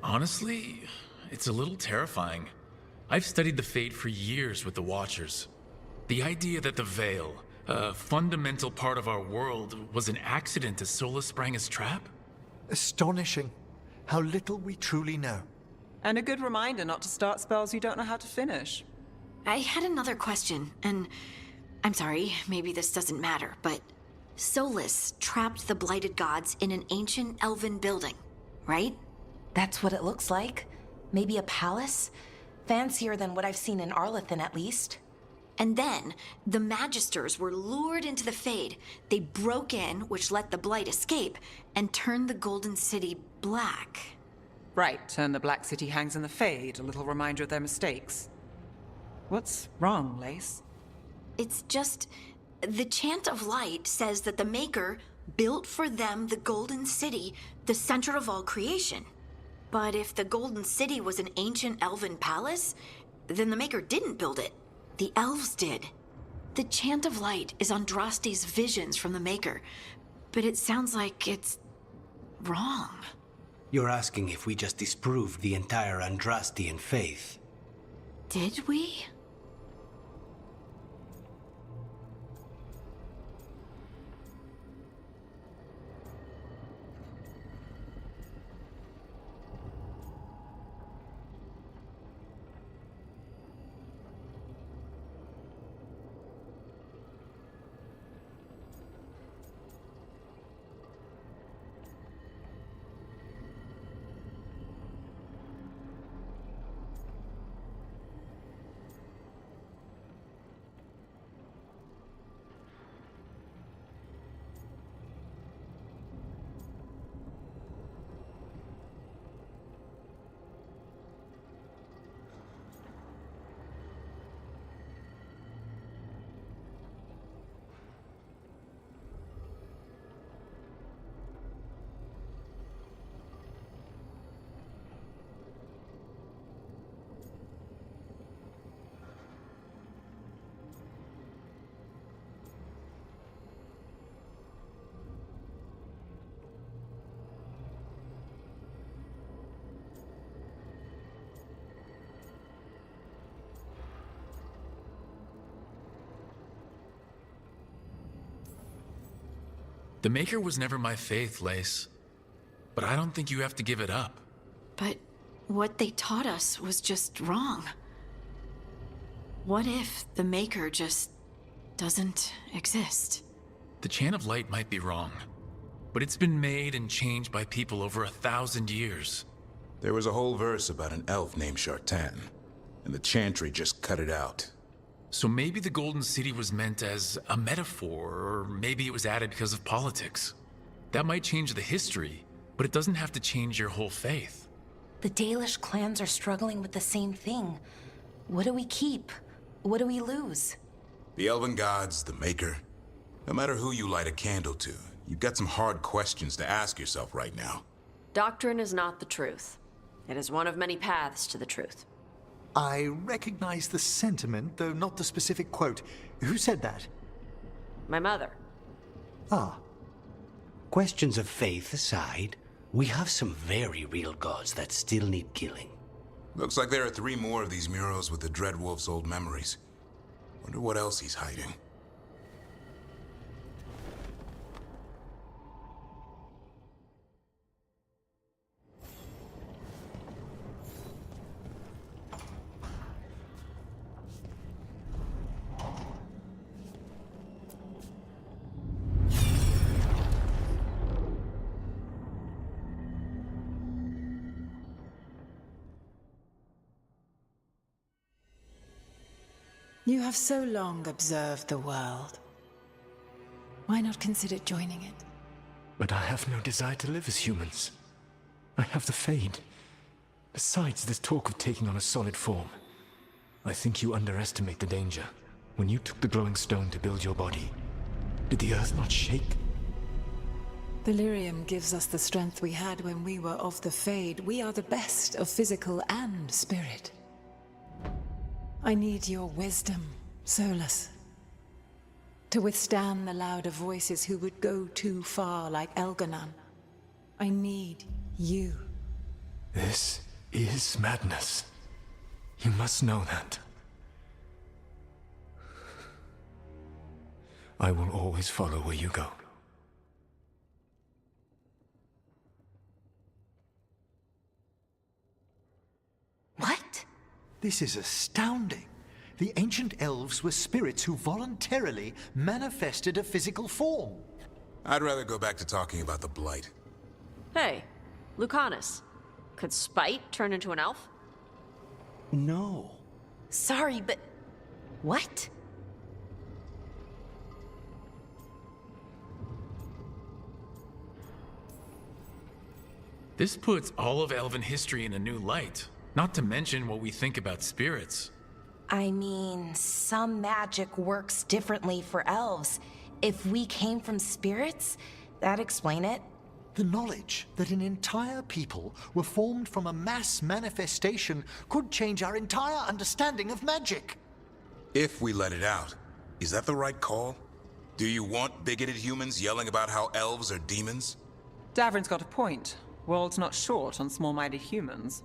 Honestly, it's a little terrifying. I've studied the Fade for years with the Watchers. The idea that the Veil, a fundamental part of our world, was an accident as Solus sprang his trap? Astonishing. How little we truly know. And a good reminder not to start spells you don't know how to finish. I had another question, and I'm sorry, maybe this doesn't matter, but Solus trapped the blighted gods in an ancient elven building, right? That's what it looks like. Maybe a palace? Fancier than what I've seen in Arlethan, at least. And then, the Magisters were lured into the Fade. They broke in, which let the Blight escape, and turned the Golden City black. Right, and the Black City hangs in the Fade, a little reminder of their mistakes. What's wrong, Lace? It's just, the Chant of Light says that the Maker built for them the Golden City, the center of all creation. But if the Golden City was an ancient elven palace, then the Maker didn't build it. The elves did. The Chant of Light is Andraste's visions from the Maker, but it sounds like it's wrong. You're asking if we just disproved the entire Andrastian faith. Did we? The Maker was never my faith, Lace. But I don't think you have to give it up. But what they taught us was just wrong. What if the Maker just doesn't exist? The Chant of Light might be wrong, but it's been made and changed by people over 1,000 years. There was a whole verse about an elf named Shartan, and the Chantry just cut it out. So maybe the Golden City was meant as a metaphor, or maybe it was added because of politics. That might change the history, but it doesn't have to change your whole faith. The Dalish clans are struggling with the same thing. What do we keep? What do we lose? The Elven Gods, the Maker. No matter who you light a candle to, you've got some hard questions to ask yourself right now. Doctrine is not the truth. It is one of many paths to the truth. I recognize the sentiment, though not the specific quote. Who said that? My mother. Ah. Questions of faith aside, we have some very real gods that still need killing. Looks like there are 3 more of these murals with the Dreadwolf's old memories. Wonder what else he's hiding. You have so long observed the world. Why not consider joining it? But I have no desire to live as humans. I have the Fade. Besides, this talk of taking on a solid form. I think you underestimate the danger. When you took the glowing stone to build your body, did the earth not shake? The lyrium gives us the strength we had when we were of the Fade. We are the best of physical and spirit. I need your wisdom, Solus. To withstand the louder voices who would go too far like Elganon. I need you. This is madness. You must know that. I will always follow where you go. What? This is astounding. The ancient elves were spirits who voluntarily manifested a physical form. I'd rather go back to talking about the Blight. Hey, Lucanus. Could Spite turn into an elf? No. Sorry, but... what? This puts all of elven history in a new light. Not to mention what we think about spirits. I mean, some magic works differently for elves. If we came from spirits, that'd explain it. The knowledge that an entire people were formed from a mass manifestation could change our entire understanding of magic. If we let it out, is that the right call? Do you want bigoted humans yelling about how elves are demons? Davrin's got a point. World's not short on small-minded humans.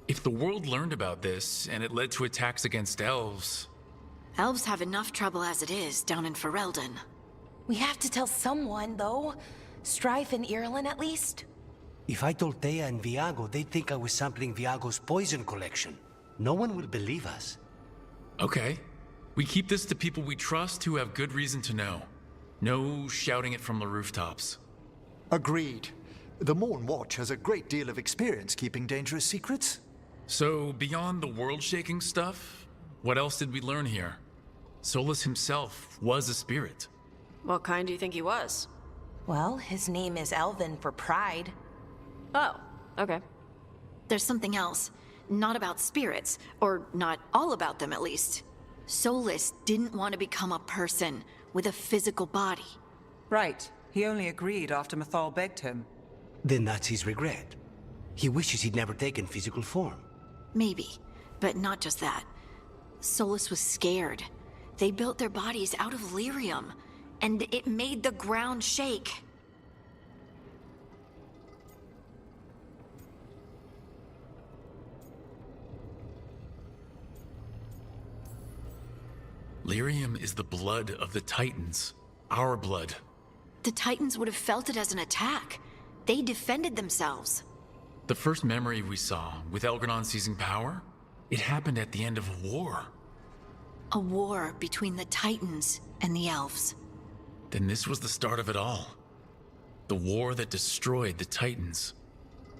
If the world learned about this, and it led to attacks against elves... Elves have enough trouble as it is down in Ferelden. We have to tell someone, though. Strife and Irulan, at least. If I told Thea and Viago, they'd think I was sampling Viago's poison collection. No one will believe us. Okay. We keep this to people we trust who have good reason to know. No shouting it from the rooftops. Agreed. The Morn Watch has a great deal of experience keeping dangerous secrets. So, beyond the world-shaking stuff, what else did we learn here? Solus himself was a spirit. What kind do you think he was? Well, his name is Elven for pride. Oh, okay. There's something else. Not about spirits, or not all about them at least. Solus didn't want to become a person with a physical body. Right. He only agreed after Mathal begged him. Then that's his regret. He wishes he'd never taken physical form. Maybe, but not just that. Solus was scared. They built their bodies out of lyrium, and it made the ground shake. Lyrium is the blood of the Titans. Our blood. The Titans would have felt it as an attack. They defended themselves. The first memory we saw, with Elgranon seizing power, it happened at the end of a war. A war between the Titans and the elves. Then this was the start of it all. The war that destroyed the Titans.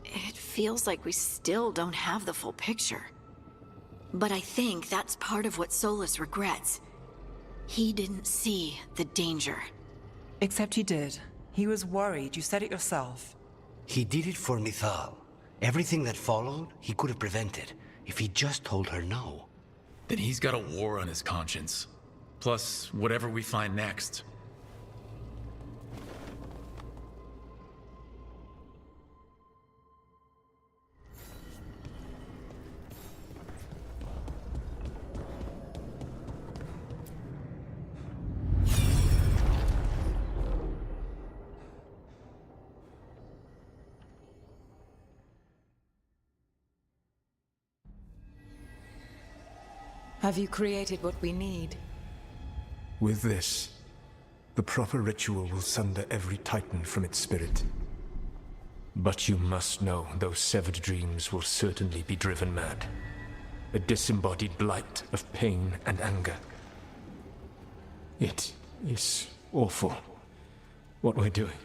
It feels like we still don't have the full picture. But I think that's part of what Solus regrets. He didn't see the danger. Except he did. He was worried. You said it yourself. He did it for Mythal. Everything that followed, he could have prevented, if he just told her no. Then he's got a war on his conscience. Plus, whatever we find next. Have you created what we need? With this, the proper ritual will sunder every Titan from its spirit. But you must know those severed dreams will certainly be driven mad. A disembodied blight of pain and anger. It is awful, what we're doing.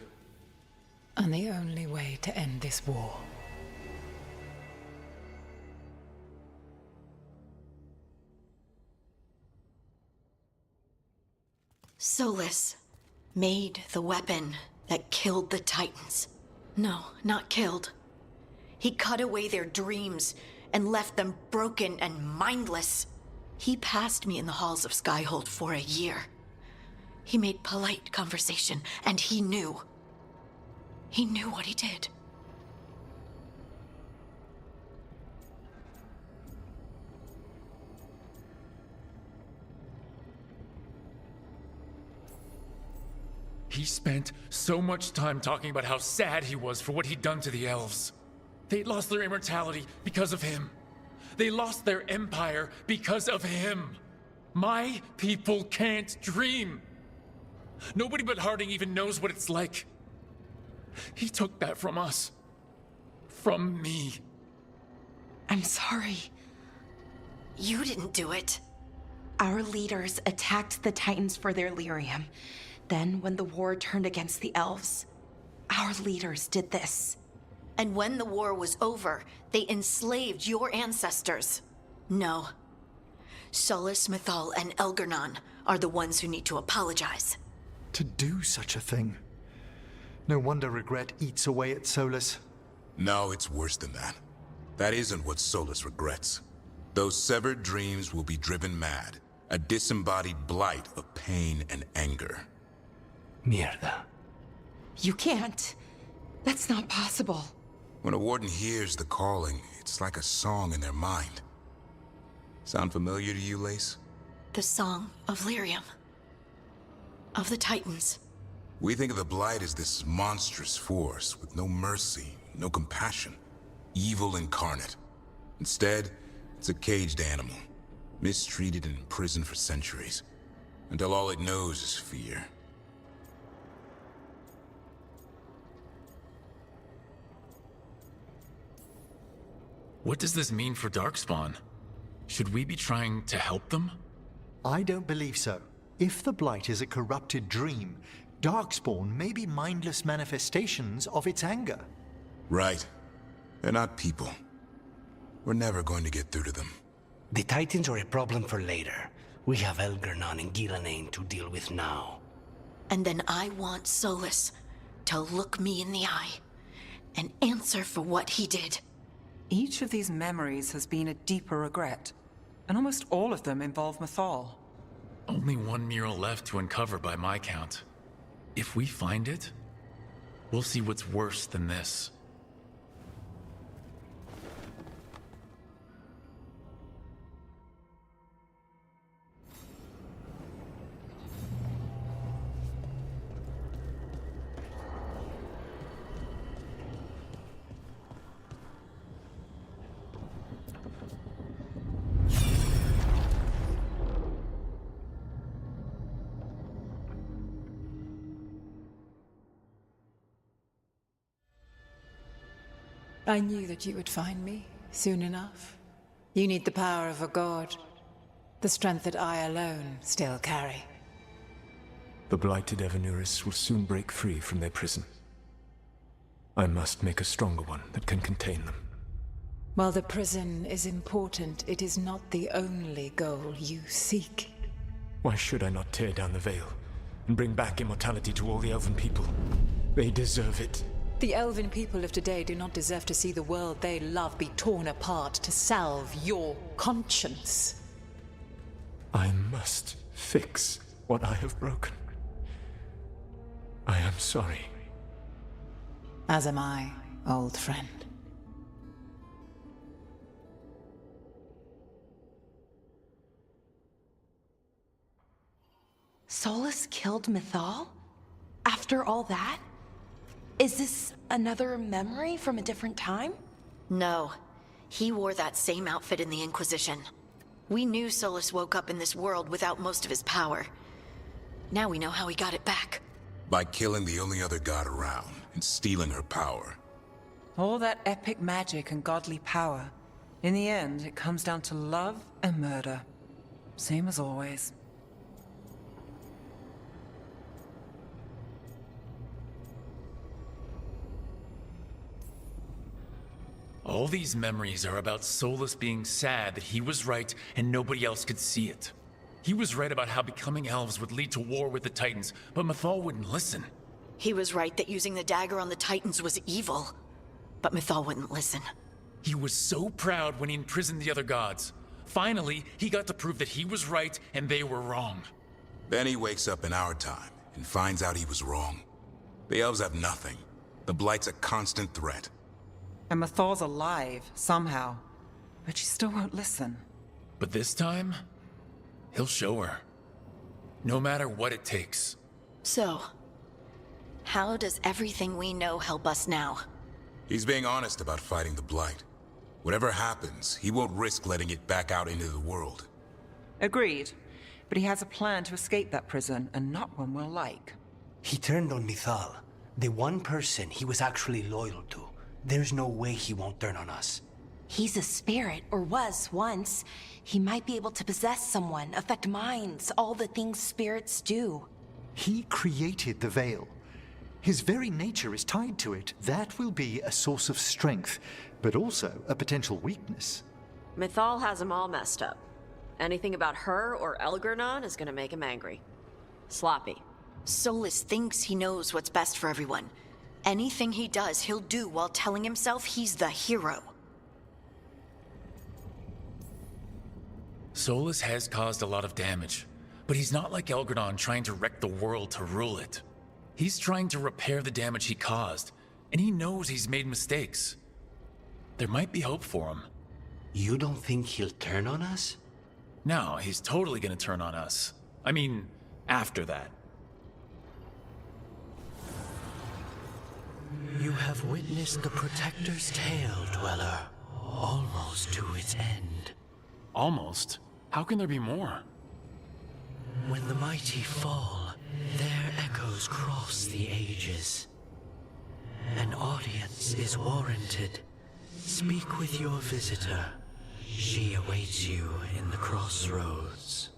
And the only way to end this war. Solus made the weapon that killed the Titans. No, not killed. He cut away their dreams and left them broken and mindless. He passed me in the halls of Skyhold for a year. He made polite conversation, and he knew. He knew what he did. He spent so much time talking about how sad he was for what he'd done to the elves. They lost their immortality because of him. They lost their empire because of him. My people can't dream. Nobody but Harding even knows what it's like. He took that from us. From me. I'm sorry. You didn't do it. Our leaders attacked the Titans for their lyrium. Then, when the war turned against the elves, our leaders did this. And when the war was over, they enslaved your ancestors. No. Solus, Mythal, and Elgarnon are the ones who need to apologize. To do such a thing. No wonder regret eats away at Solus. No, it's worse than that. That isn't what Solus regrets. Those severed dreams will be driven mad. A disembodied blight of pain and anger. Mierda. You can't. That's not possible. When a warden hears the calling, it's like a song in their mind. Sound familiar to you, Lace? The song of Lyrium. Of the Titans. We think of the Blight as this monstrous force with no mercy, no compassion. Evil incarnate. Instead, it's a caged animal. Mistreated and imprisoned for centuries. Until all it knows is fear. What does this mean for Darkspawn? Should we be trying to help them? I don't believe so. If the Blight is a corrupted dream, Darkspawn may be mindless manifestations of its anger. Right. They're not people. We're never going to get through to them. The Titans are a problem for later. We have Elgarnon and Gillenane to deal with now. And then I want Solus to look me in the eye and answer for what he did. Each of these memories has been a deeper regret, and almost all of them involve Mythal. Only one mural left to uncover by my count. If we find it, we'll see what's worse than this. I knew that you would find me soon enough. You need the power of a god. The strength that I alone still carry. The blighted Evanuris will soon break free from their prison. I must make a stronger one that can contain them. While the prison is important, it is not the only goal you seek. Why should I not tear down the veil and bring back immortality to all the Elven people? They deserve it. The Elven people of today do not deserve to see the world they love be torn apart to salve your conscience. I must fix what I have broken. I am sorry. As am I, old friend. Solus killed Mythal? After all that? Is this another memory from a different time? No. He wore that same outfit in the Inquisition. We knew Solus woke up in this world without most of his power. Now we know how he got it back. By killing the only other god around and stealing her power. All that epic magic and godly power. In the end, it comes down to love and murder. Same as always. All these memories are about Solus being sad that he was right and nobody else could see it. He was right about how becoming elves would lead to war with the Titans, but Mythal wouldn't listen. He was right that using the dagger on the Titans was evil, but Mythal wouldn't listen. He was so proud when he imprisoned the other gods. Finally, he got to prove that he was right and they were wrong. Then he wakes up in our time and finds out he was wrong. The elves have nothing. The Blight's a constant threat. And Mythal's alive, somehow. But she still won't listen. But this time, he'll show her. No matter what it takes. So, how does everything we know help us now? He's being honest about fighting the Blight. Whatever happens, he won't risk letting it back out into the world. Agreed. But he has a plan to escape that prison, and not one we'll like. He turned on Mythal, the one person he was actually loyal to. There's no way he won't turn on us. He's a spirit, or was once. He might be able to possess someone, affect minds, all the things spirits do. He created the veil. His very nature is tied to it. That will be a source of strength, but also a potential weakness. Mythal has him all messed up. Anything about her or Elgernon is gonna make him angry. Sloppy. Solus thinks he knows what's best for everyone. Anything he does, he'll do while telling himself he's the hero. Solus has caused a lot of damage, but he's not like Elgernon trying to wreck the world to rule it. He's trying to repair the damage he caused, and he knows he's made mistakes. There might be hope for him. You don't think he'll turn on us? No, he's totally gonna turn on us. I mean, after that. You have witnessed the Protector's tale, Dweller, almost to its end. Almost? How can there be more? When the mighty fall, their echoes cross the ages. An audience is warranted. Speak with your visitor. She awaits you in the crossroads.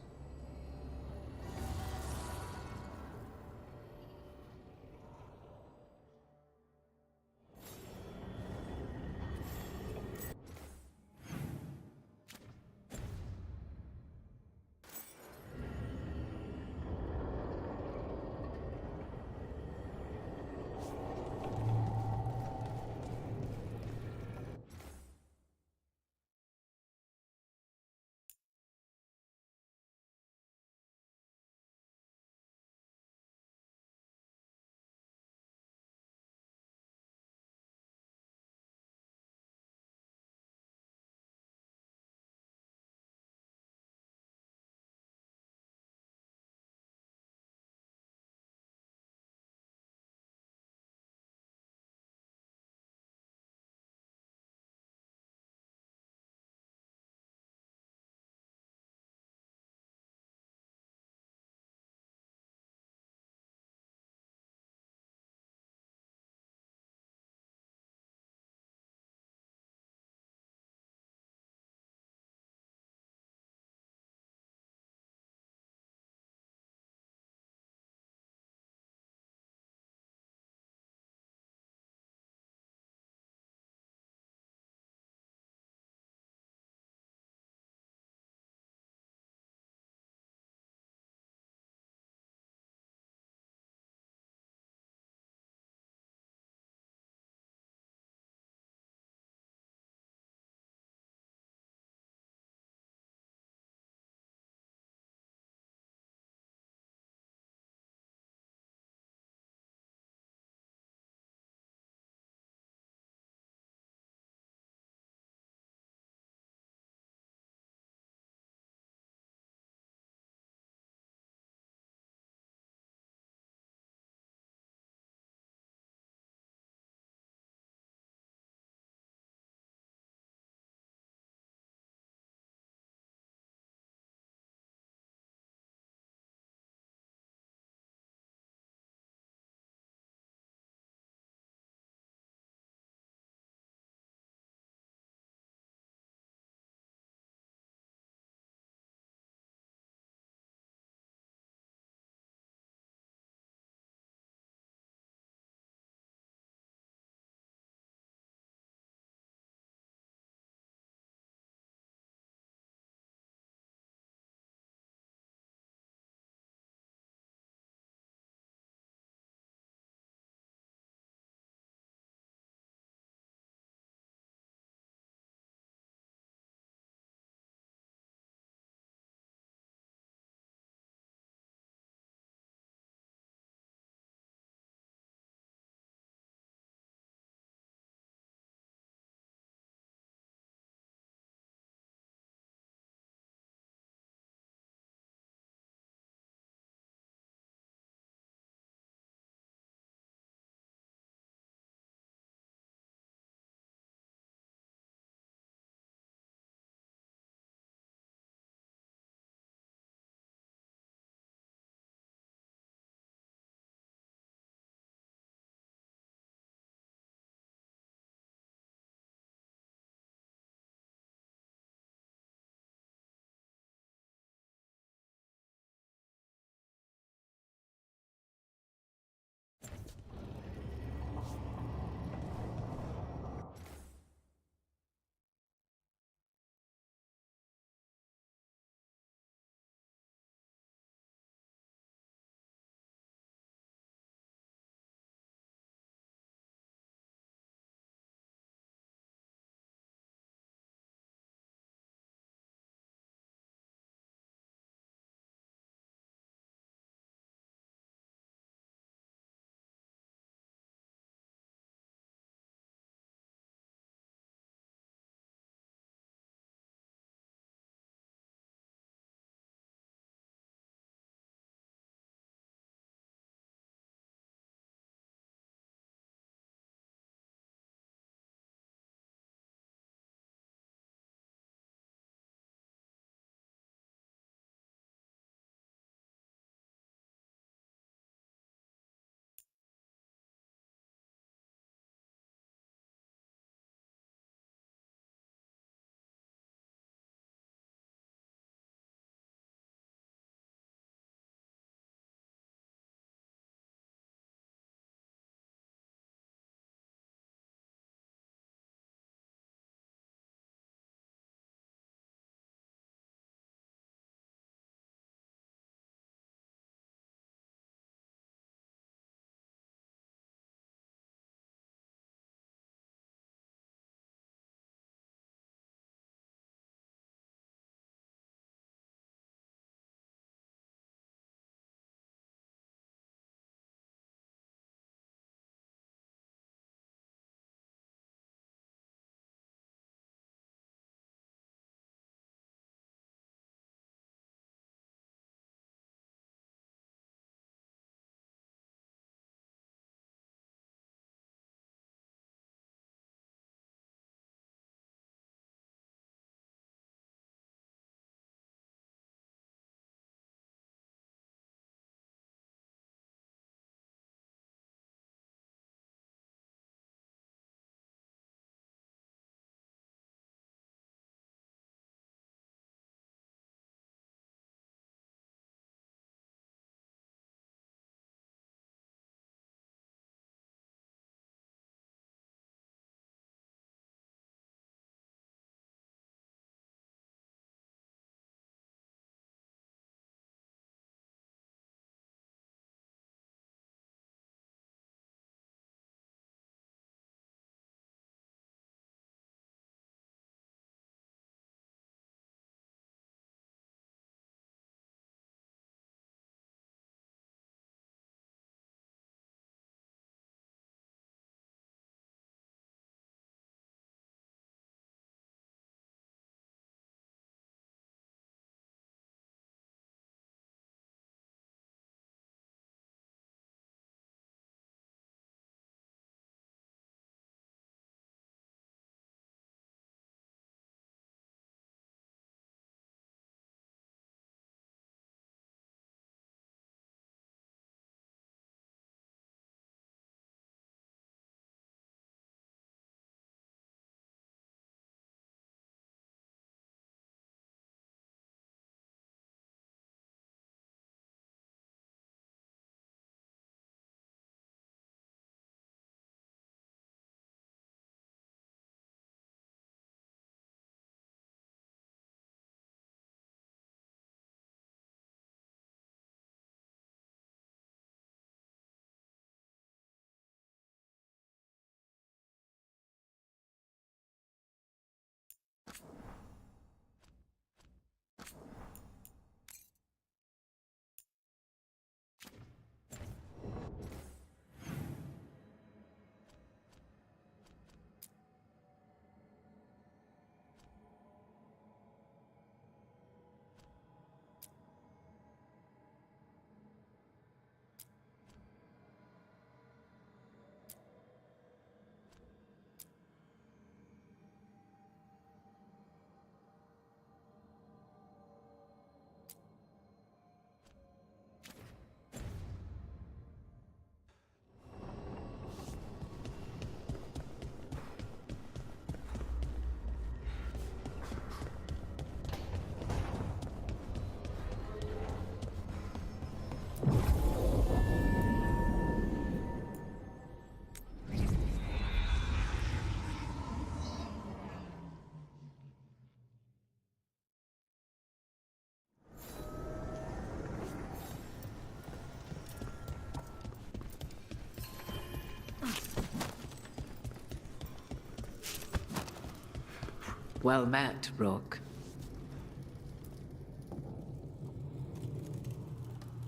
Well met, Rook.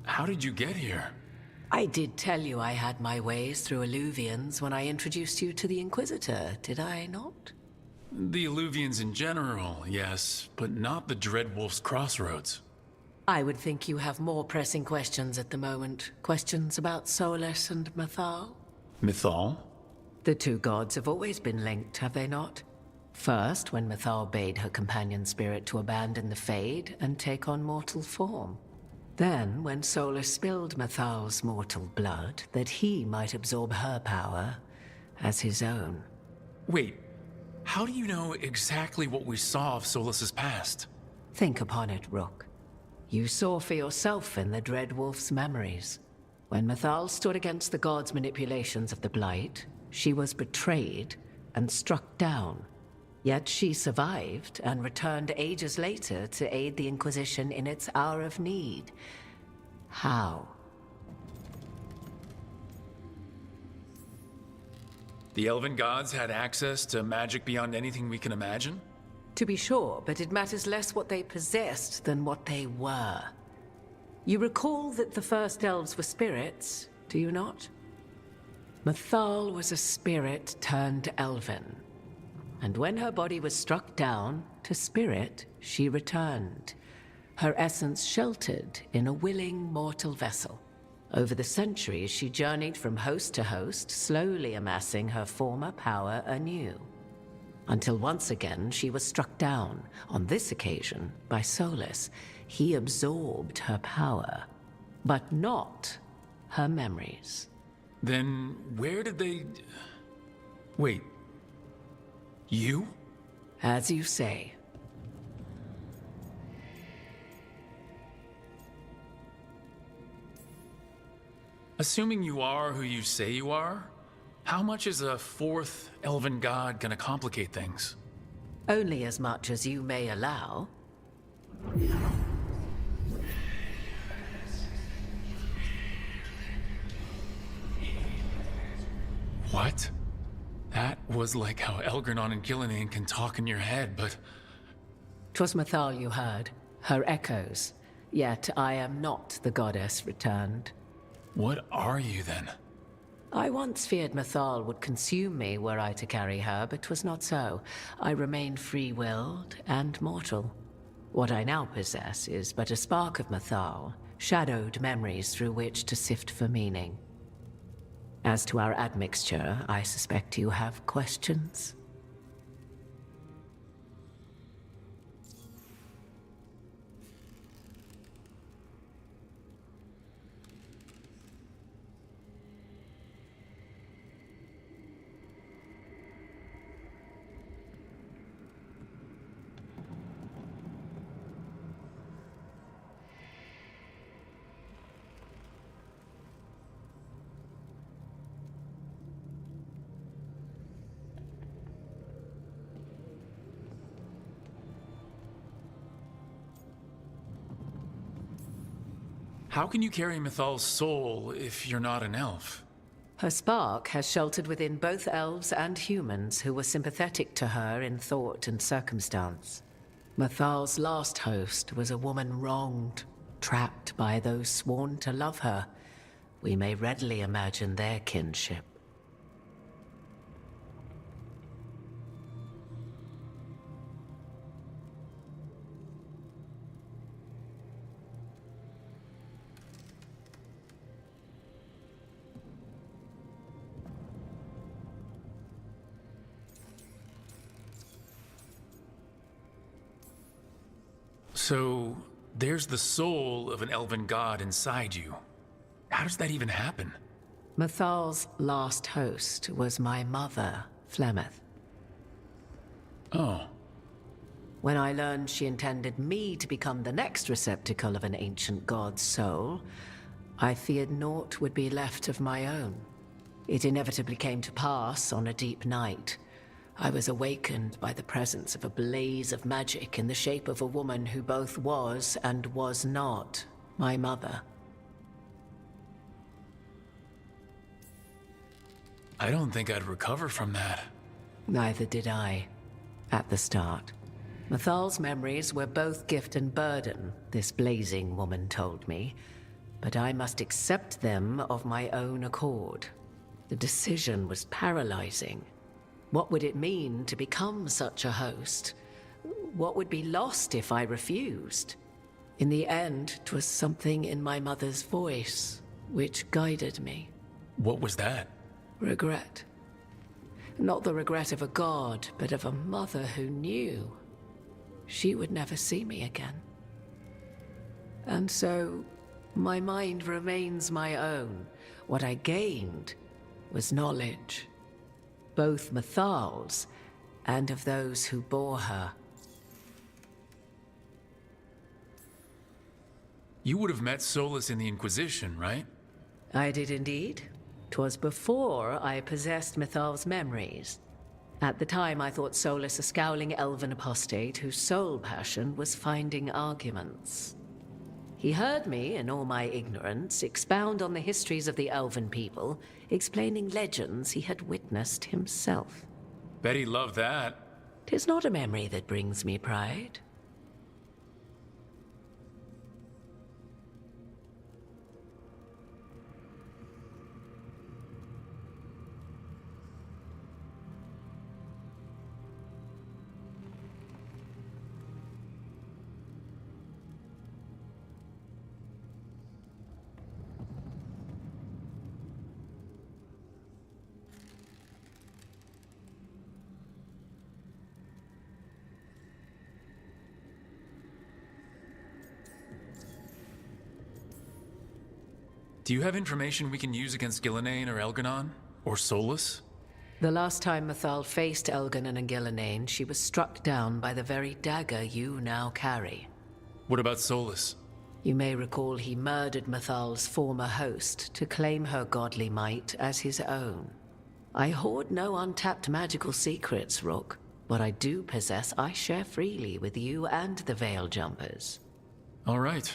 How did you get here? I did tell you I had my ways through Illuvians when I introduced you to the Inquisitor, did I not? The Illuvians in general, yes, but not the Dreadwolf's Crossroads. I would think you have more pressing questions at the moment. Questions about Solus and Mythal? Mythal? The two gods have always been linked, have they not? First, when Mythal bade her companion spirit to abandon the Fade and take on mortal form. Then, when Solus spilled Mythal's mortal blood, that he might absorb her power as his own. Wait, how do you know exactly what we saw of Solus's past? Think upon it, Rook. You saw for yourself in the Dreadwolf's memories. When Mythal stood against the gods' manipulations of the Blight, she was betrayed and struck down. Yet she survived and returned ages later to aid the Inquisition in its hour of need. How? The Elven gods had access to magic beyond anything we can imagine? To be sure, but it matters less what they possessed than what they were. You recall that the first elves were spirits, do you not? Mythal was a spirit turned elven. And when her body was struck down, to spirit she returned. Her essence sheltered in a willing mortal vessel. Over the centuries, she journeyed from host to host, slowly amassing her former power anew. Until once again, she was struck down, on this occasion, by Solus. He absorbed her power, but not her memories. Then where did they... Wait. You? As you say. Assuming you are who you say you are, how much is a fourth elven god gonna complicate things? Only as much as you may allow. What? That was like how Elgernon and Gillinan can talk in your head, but... 'Twas Mythal you heard, her echoes. Yet I am not the goddess returned. What are you then? I once feared Mythal would consume me were I to carry her, but 'twas not so. I remain free-willed and mortal. What I now possess is but a spark of Mythal, shadowed memories through which to sift for meaning. As to our admixture, I suspect you have questions. How can you carry Mythal's soul if you're not an elf? Her spark has sheltered within both elves and humans who were sympathetic to her in thought and circumstance. Mythal's last host was a woman wronged, trapped by those sworn to love her. We may readily imagine their kinship. So, there's the soul of an elven god inside you. How does that even happen? Mythal's last host was my mother, Flemeth. Oh. When I learned she intended me to become the next receptacle of an ancient god's soul, I feared naught would be left of my own. It inevitably came to pass on a deep night. I was awakened by the presence of a blaze of magic in the shape of a woman who both was and was not my mother. I don't think I'd recover from that. Neither did I, at the start. Mathal's memories were both gift and burden, this blazing woman told me, but I must accept them of my own accord. The decision was paralyzing. What would it mean to become such a host? What would be lost if I refused? In the end, 'twas something in my mother's voice which guided me. What was that? Regret. Not the regret of a god, but of a mother who knew she would never see me again. And so, my mind remains my own. What I gained was knowledge, both Mathal's and of those who bore her. You would have met Solus in the Inquisition, right? I did indeed. 'Twas before I possessed Mathal's memories. At the time, I thought Solus a scowling elven apostate whose sole passion was finding arguments. He heard me, in all my ignorance, expound on the histories of the elven people, explaining legends he had witnessed himself. Bet he loved that. 'Tis not a memory that brings me pride. Do you have information we can use against Gillenane or Elganon? Or Solus? The last time Mathal faced Elganon and Gillenane, she was struck down by the very dagger you now carry. What about Solus? You may recall he murdered Mathal's former host to claim her godly might as his own. I hoard no untapped magical secrets, Rook. What I do possess, I share freely with you and the Veil Jumpers. All right.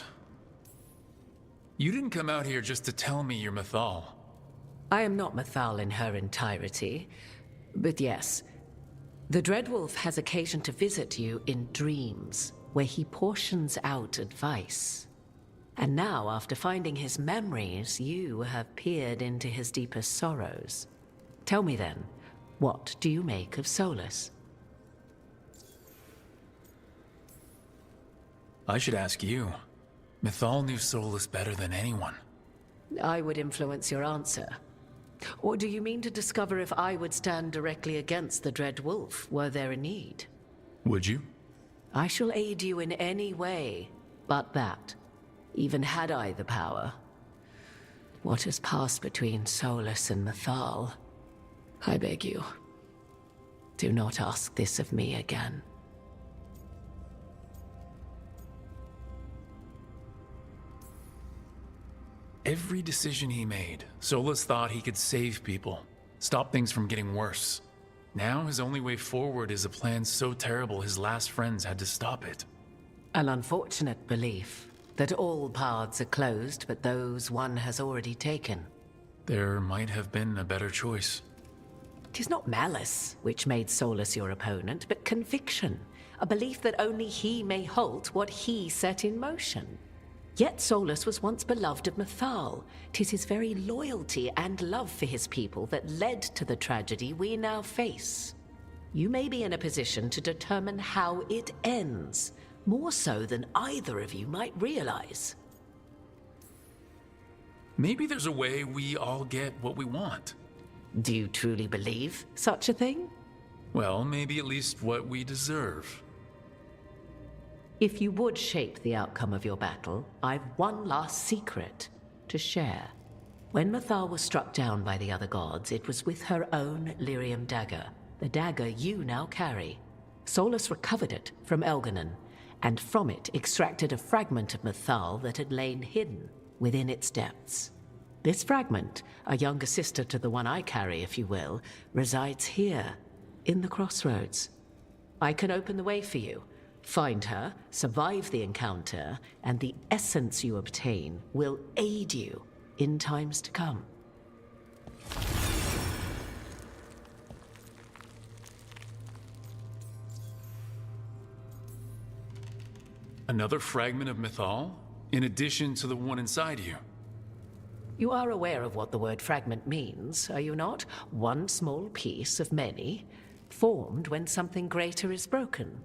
You didn't come out here just to tell me you're Mathal. I am not Mathal in her entirety, but yes. The Dreadwolf has occasion to visit you in dreams, where he portions out advice. And now, after finding his memories, you have peered into his deepest sorrows. Tell me then, what do you make of Solus? I should ask you. Mathal knew Solus better than anyone. I would influence your answer. Or do you mean to discover if I would stand directly against the Dread Wolf, were there a need? Would you? I shall aid you in any way but that, even had I the power. What has passed between Solus and Mathal? I beg you, do not ask this of me again. Every decision he made, Solus thought he could save people, stop things from getting worse. Now his only way forward is a plan so terrible his last friends had to stop it. An unfortunate belief that all paths are closed but those one has already taken. There might have been a better choice. 'Tis not malice which made Solus your opponent, but conviction, a belief that only he may halt what he set in motion. Yet Solus was once beloved of Mathal. 'Tis his very loyalty and love for his people that led to the tragedy we now face. You may be in a position to determine how it ends, more so than either of you might realize. Maybe there's a way we all get what we want. Do you truly believe such a thing? Well, maybe at least what we deserve. If you would shape the outcome of your battle, I've one last secret to share. When Mathal was struck down by the other gods, it was with her own lyrium dagger, the dagger you now carry. Solus recovered it from Elganon, and from it extracted a fragment of Mathal that had lain hidden within its depths. This fragment, a younger sister to the one I carry, if you will, resides here, in the crossroads. I can open the way for you. Find her, survive the encounter, and the essence you obtain will aid you in times to come. Another fragment of Mythal? In addition to the one inside you? You are aware of what the word fragment means, are you not? One small piece of many, formed when something greater is broken.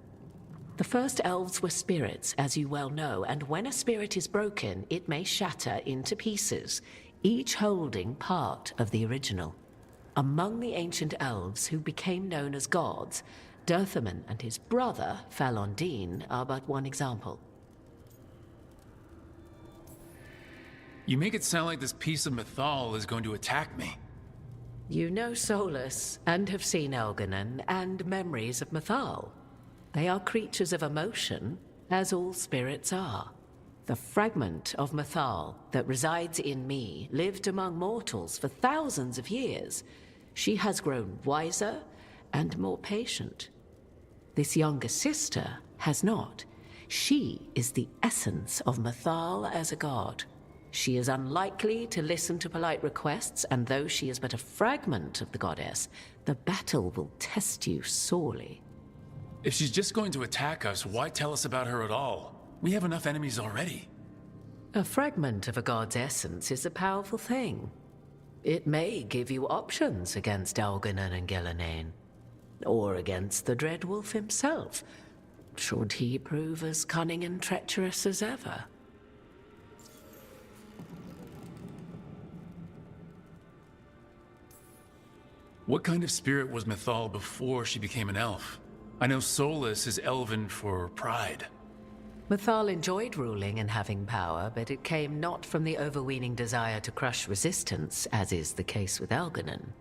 The first elves were spirits, as you well know, and when a spirit is broken, it may shatter into pieces, each holding part of the original. Among the ancient elves who became known as gods, Dirthaman and his brother, Falondine, are but one example. You make it sound like this piece of Mythal is going to attack me. You know Solus, and have seen Elganon, and memories of Mythal. They are creatures of emotion, as all spirits are. The fragment of Mythal that resides in me lived among mortals for thousands of years. She has grown wiser and more patient. This younger sister has not. She is the essence of Mythal as a god. She is unlikely to listen to polite requests, and though she is but a fragment of the goddess, the battle will test you sorely. If she's just going to attack us, why tell us about her at all? We have enough enemies already. A fragment of a god's essence is a powerful thing. It may give you options against Elganon and Gillenane, or against the Dreadwolf himself, should he prove as cunning and treacherous as ever. What kind of spirit was Mythal before she became an elf? I know Solus is elven for pride. Mythal enjoyed ruling and having power, but it came not from the overweening desire to crush resistance, as is the case with Elganon.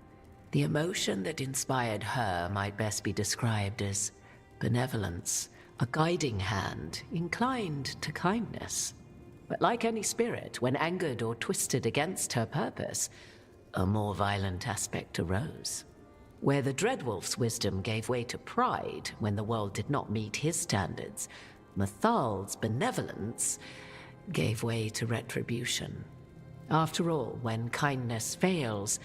The emotion that inspired her might best be described as benevolence, a guiding hand, inclined to kindness. But like any spirit, when angered or twisted against her purpose, a more violent aspect arose. Where the Dreadwolf's wisdom gave way to pride when the world did not meet his standards, Mythal's benevolence gave way to retribution. After all, when kindness fails,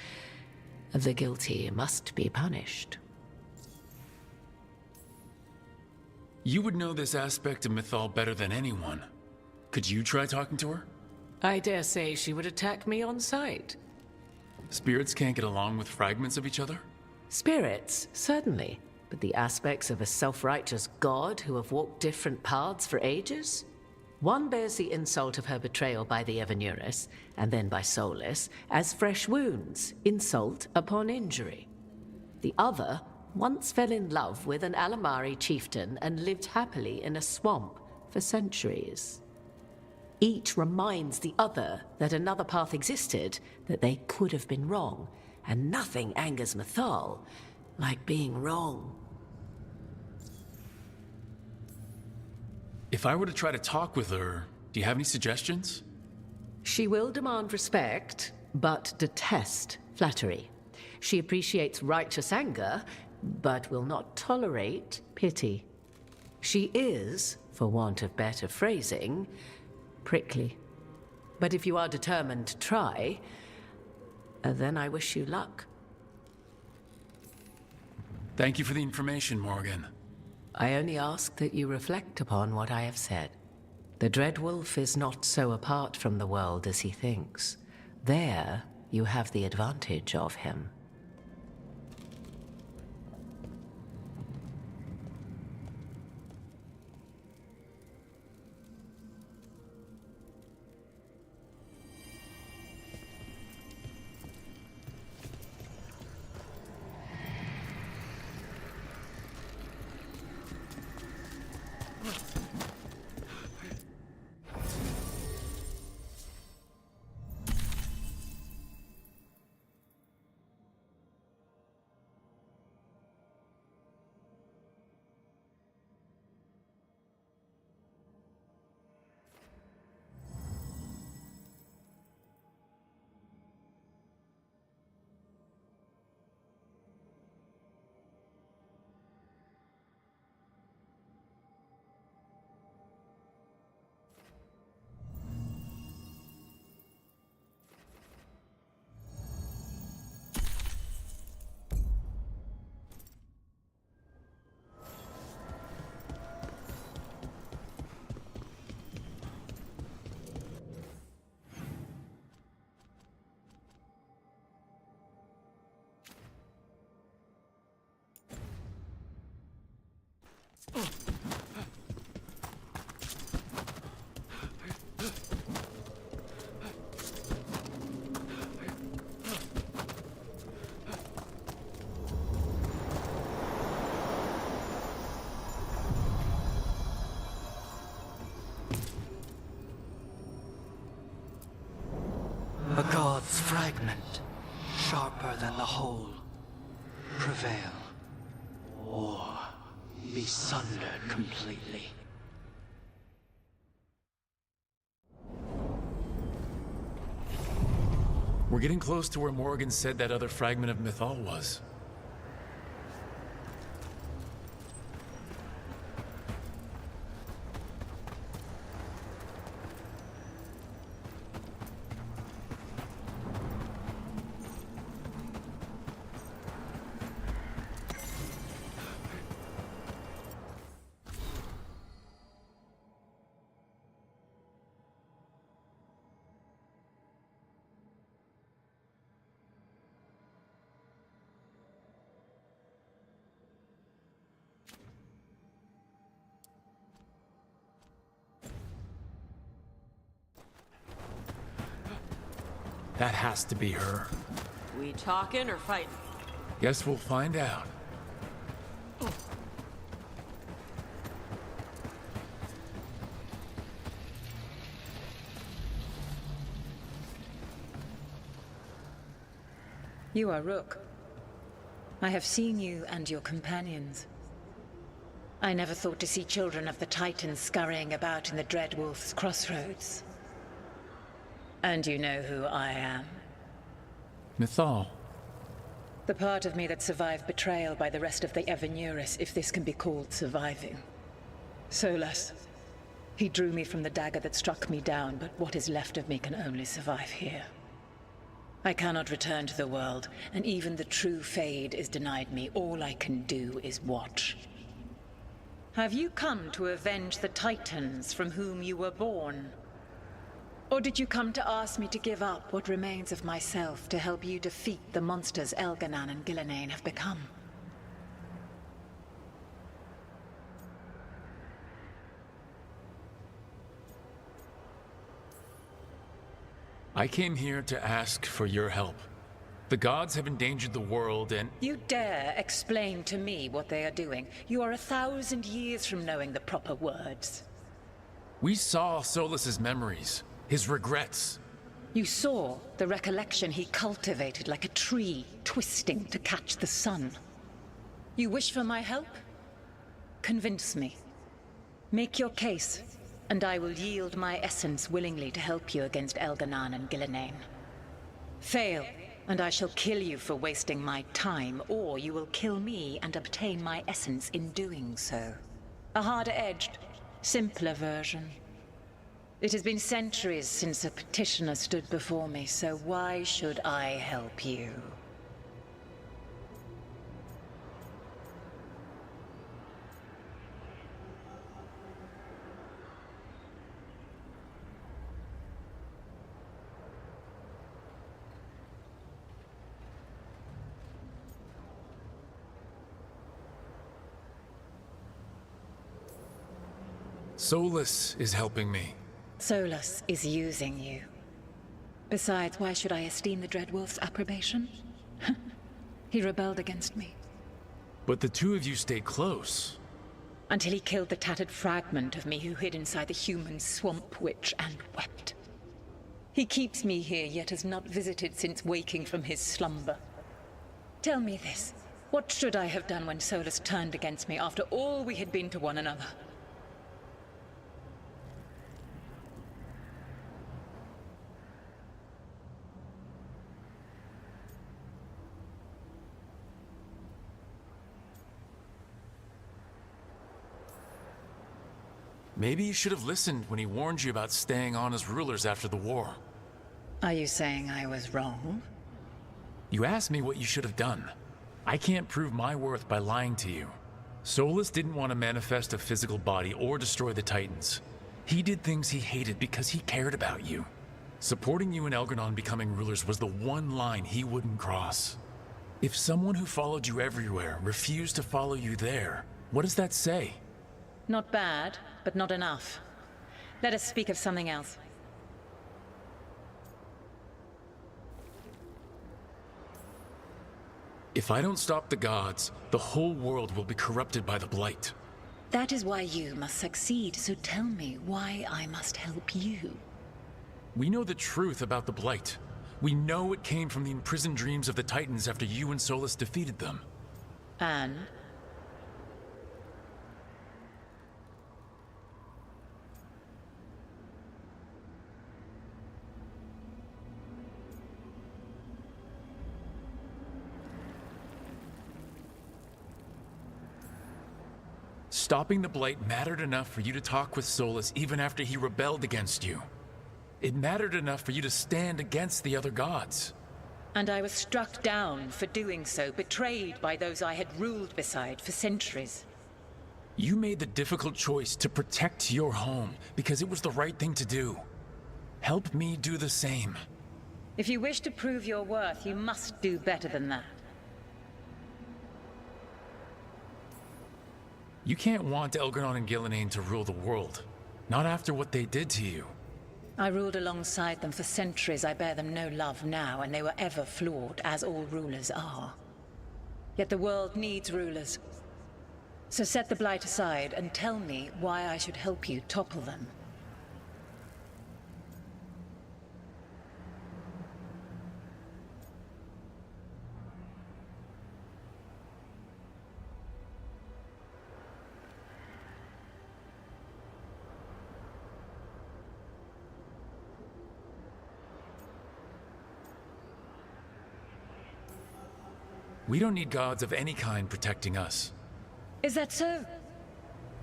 the guilty must be punished. You would know this aspect of Mythal better than anyone. Could you try talking to her? I dare say she would attack me on sight. Spirits can't get along with fragments of each other? Spirits, certainly. But the aspects of a self-righteous god who have walked different paths for ages? One bears the insult of her betrayal by the Evanuris, and then by Solus, as fresh wounds, insult upon injury. The other once fell in love with an Alamari chieftain and lived happily in a swamp for centuries. Each reminds the other that another path existed, that they could have been wrong, and nothing angers Mythal like being wrong. If I were to try to talk with her, do you have any suggestions? She will demand respect, but detest flattery. She appreciates righteous anger, but will not tolerate pity. She is, for want of better phrasing, prickly. But if you are determined to try, then I wish you luck. Thank you for the information, Morgan. I only ask that you reflect upon what I have said. The Dreadwolf is not so apart from the world as he thinks. There, you have the advantage of him. its fragment, sharper than the whole, prevail, or be sundered completely. We're getting close to where Morgan said that other fragment of Mythal was. That has to be her. We talking or fighting? Guess we'll find out. You are Rook. I have seen you and your companions. I never thought to see children of the Titans scurrying about in the Dreadwolf's crossroads. And you know who I am. Mythal. The part of me that survived betrayal by the rest of the Evanuris, if this can be called surviving. Solas. He drew me from the dagger that struck me down, but what is left of me can only survive here. I cannot return to the world, and even the true Fade is denied me. All I can do is watch. Have you come to avenge the Titans from whom you were born? Or did you come to ask me to give up what remains of myself to help you defeat the monsters Elganan and Gillenane have become? I came here to ask for your help. The gods have endangered the world and— You dare explain to me what they are doing? You are 1,000 years from knowing the proper words. We saw Solas's memories. His regrets. You saw the recollection he cultivated like a tree, twisting to catch the sun. You wish for my help? Convince me. Make your case, and I will yield my essence willingly to help you against Elganan and Gillenane. Fail, and I shall kill you for wasting my time, or you will kill me and obtain my essence in doing so. A harder-edged, simpler version. It has been centuries since a petitioner stood before me, so why should I help you? Solas is helping me. Solas is using you. Besides, why should I esteem the Dreadwolf's approbation? He rebelled against me. But the two of you stayed close. Until he killed the tattered fragment of me who hid inside the human swamp witch and wept. He keeps me here, yet has not visited since waking from his slumber. Tell me this. What should I have done when Solas turned against me after all we had been to one another? Maybe you should have listened when he warned you about staying on as rulers after the war. Are you saying I was wrong? You asked me what you should have done. I can't prove my worth by lying to you. Solas didn't want to manifest a physical body or destroy the Titans. He did things he hated because he cared about you. Supporting you and Elganon becoming rulers was the one line he wouldn't cross. If someone who followed you everywhere refused to follow you there, what does that say? Not bad, but not enough. Let us speak of something else. If I don't stop the gods, the whole world will be corrupted by the Blight. That is why you must succeed, so tell me why I must help you. We know the truth about the Blight. We know it came from the imprisoned dreams of the Titans after you and Solus defeated them. And? Stopping the Blight mattered enough for you to talk with Solus even after he rebelled against you. It mattered enough for you to stand against the other gods. And I was struck down for doing so, betrayed by those I had ruled beside for centuries. You made the difficult choice to protect your home because it was the right thing to do. Help me do the same. If you wish to prove your worth, you must do better than that. You can't want Elgar'non and Gillenane to rule the world. Not after what they did to you. I ruled alongside them for centuries. I bear them no love now, and they were ever flawed, as all rulers are. Yet the world needs rulers. So set the Blight aside and tell me why I should help you topple them. We don't need gods of any kind protecting us. Is that so?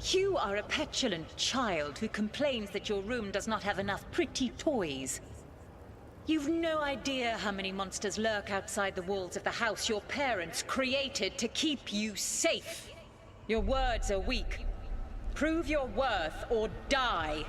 You are a petulant child who complains that your room does not have enough pretty toys. You've no idea how many monsters lurk outside the walls of the house your parents created to keep you safe. Your words are weak. Prove your worth or die.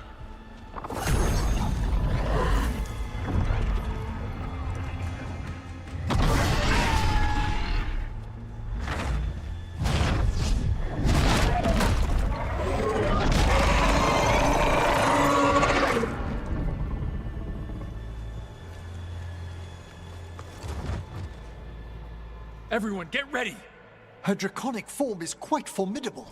Everyone, get ready! Her draconic form is quite formidable.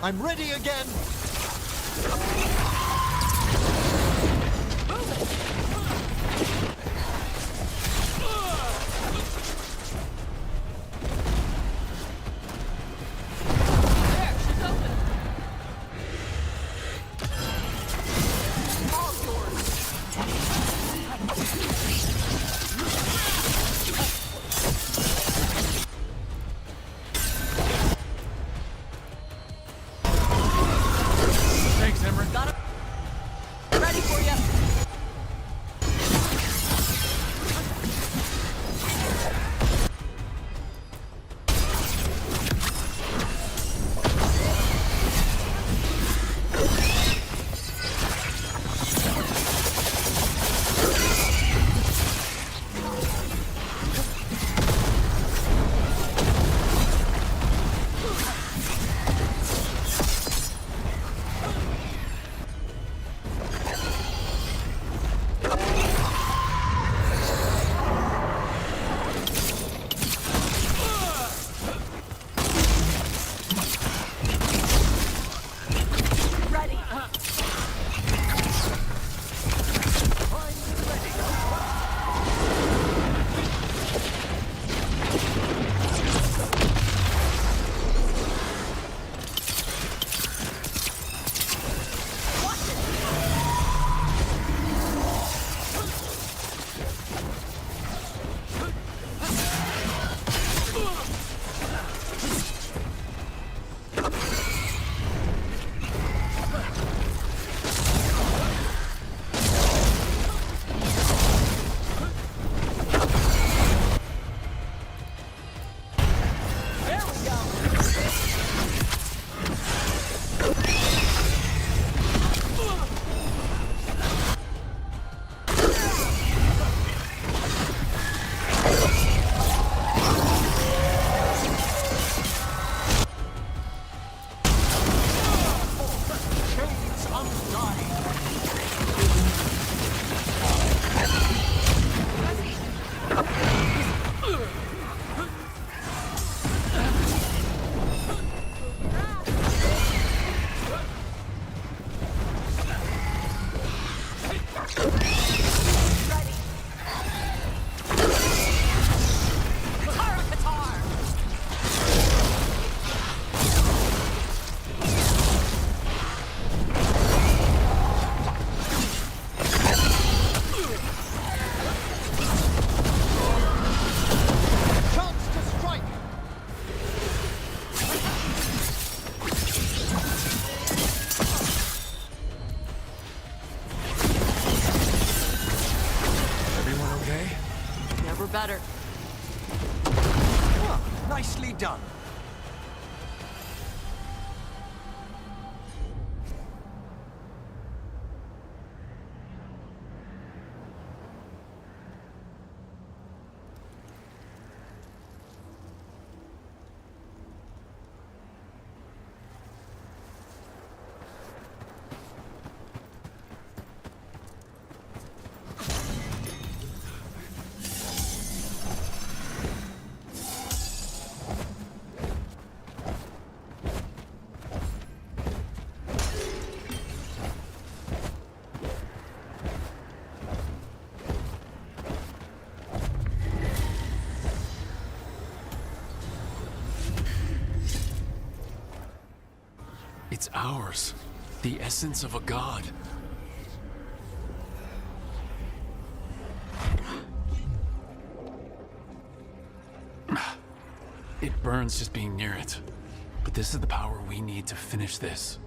I'm ready again! Thanks, Emmerich. Got it. Ready for you. Ready. There we go. Chains undying! Katara, Katar. Chance to strike! Everyone okay? Never better. Ah, nicely done. It's ours. The essence of a god. It burns just being near it. But this is the power we need to finish this.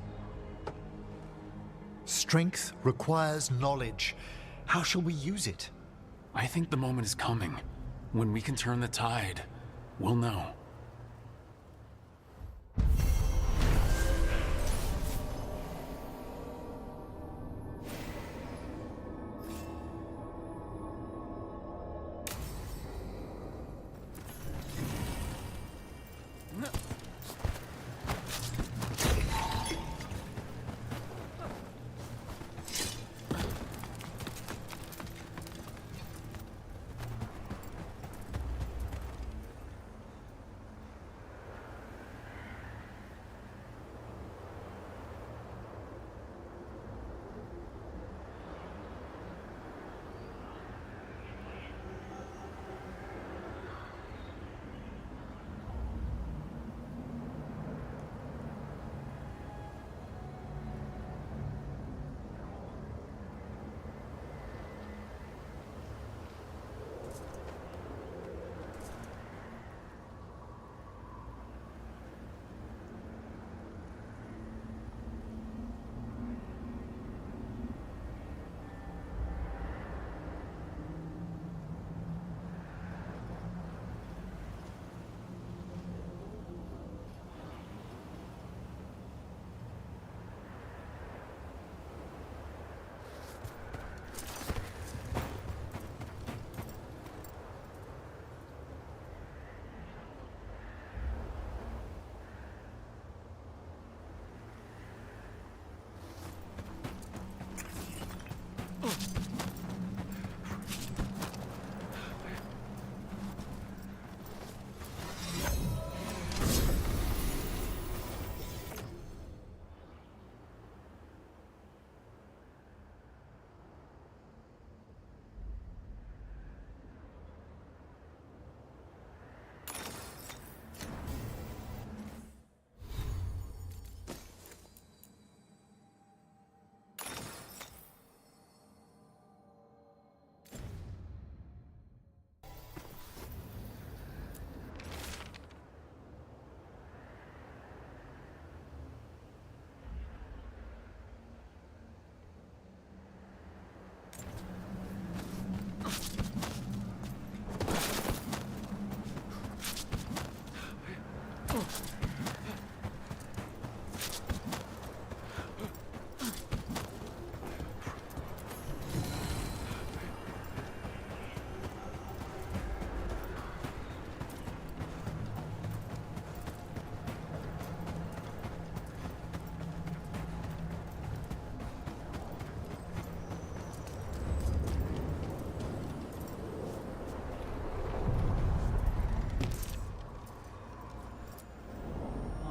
Strength requires knowledge. How shall we use it? I think the moment is coming. When we can turn the tide, we'll know.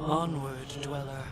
Onward, dweller.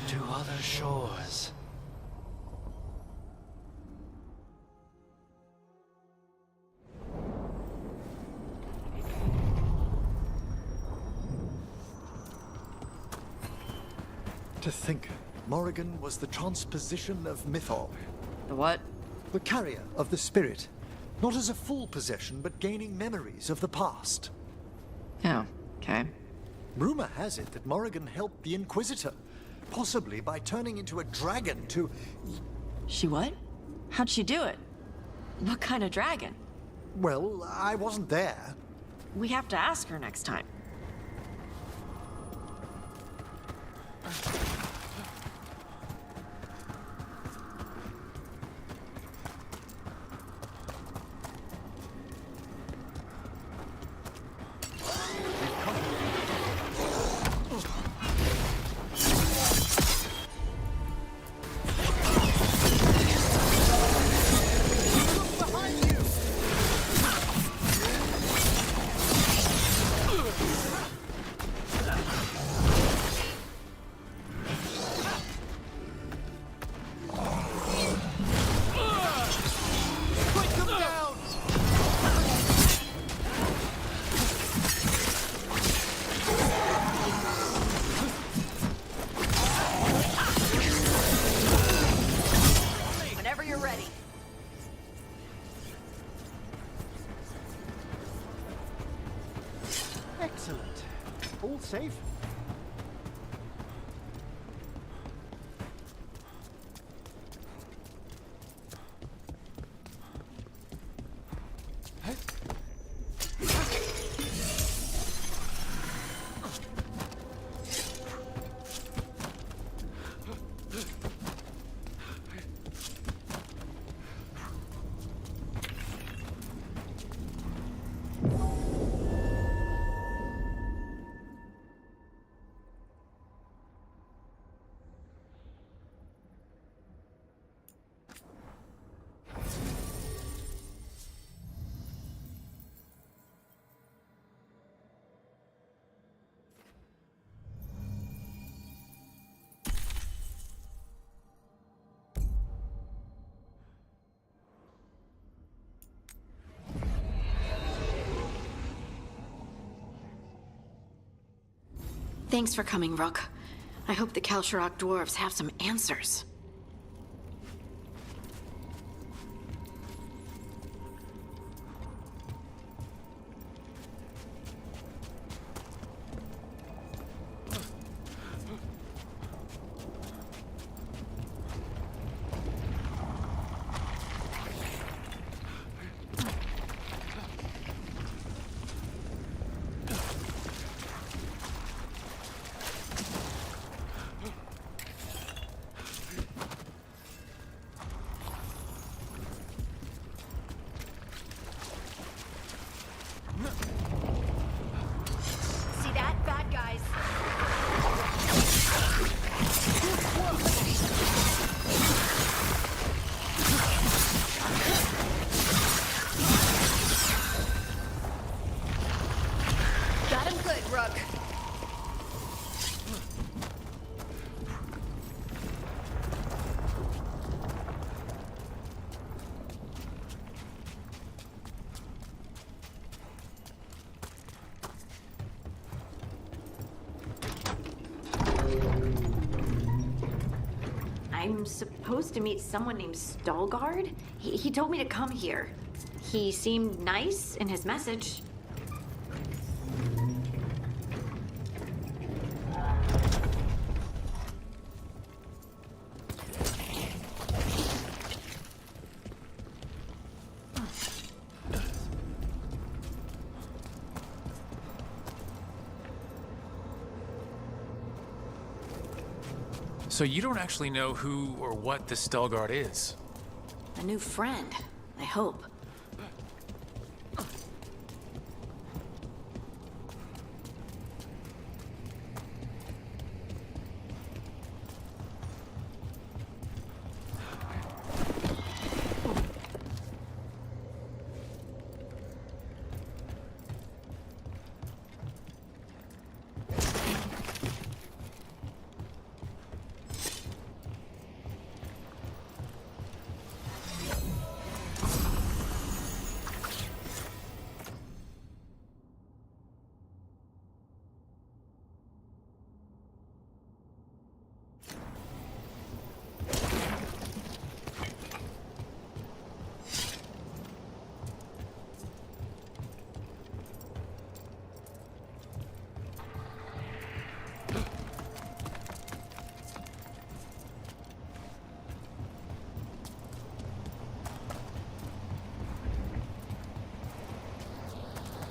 To other shores. To think, Morrigan was the transposition of Mythol. The what? The carrier of the spirit. Not as a full possession, but gaining memories of the past. Oh, okay. Rumor has it that Morrigan helped the Inquisitor, possibly by turning into a dragon to... She what? How'd she do it? What kind of dragon? Well, I wasn't there. We have to ask her next time. Excellent. All safe? Thanks for coming, Rook. I hope the Kalsharok dwarves have some answers. I'm supposed to meet someone named Stalgard? He told me to come here. He seemed nice in his message. So you don't actually know who or what the Stelguard is? A new friend, I hope.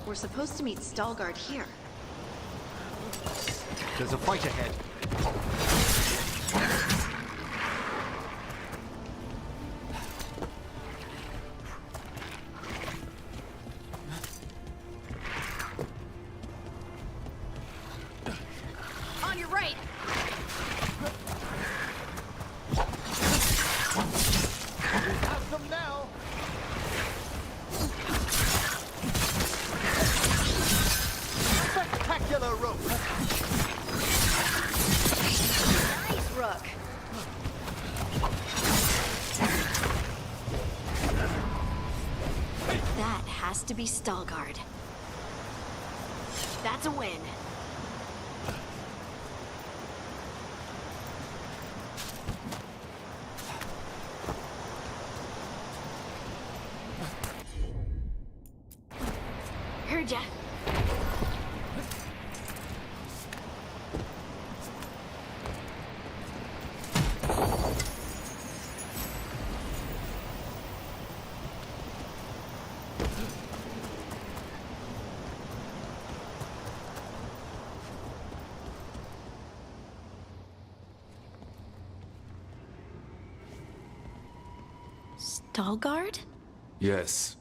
We're supposed to meet Stalgard here. There's a fight ahead. On your right! We have them now! Spectacular rope! Nice, Rook! That has to be Stalgard. That's a win. Heard ya. Stalgard? Yes.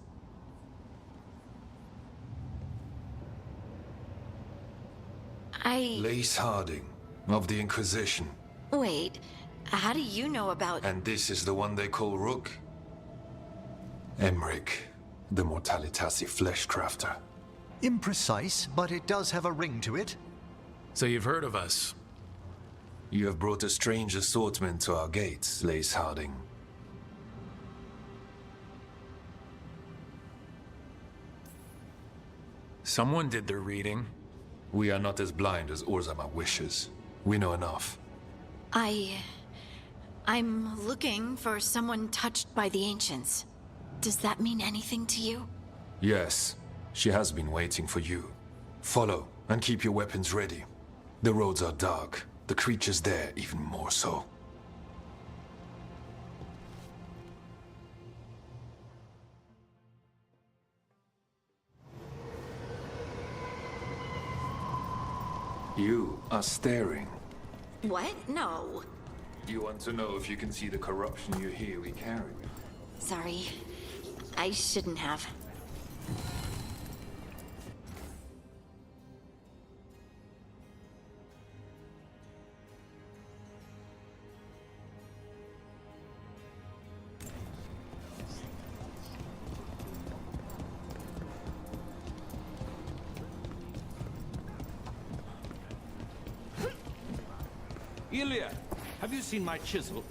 Lace Harding, of the Inquisition. Wait, how do you know about... And this is the one they call Rook? Emmerich, the Mortalitasi Fleshcrafter. Imprecise, but it does have a ring to it. So you've heard of us? You have brought a strange assortment to our gates, Lace Harding. Someone did their reading. We are not as blind as Orzama wishes. We know enough. I'm looking for someone touched by the Ancients. Does that mean anything to you? Yes, she has been waiting for you. Follow, and keep your weapons ready. The roads are dark, the creatures there even more so. You are staring. What? No. You want to know if you can see the corruption you hear we carry? Sorry. I shouldn't have. Ilya, have you seen my chisel?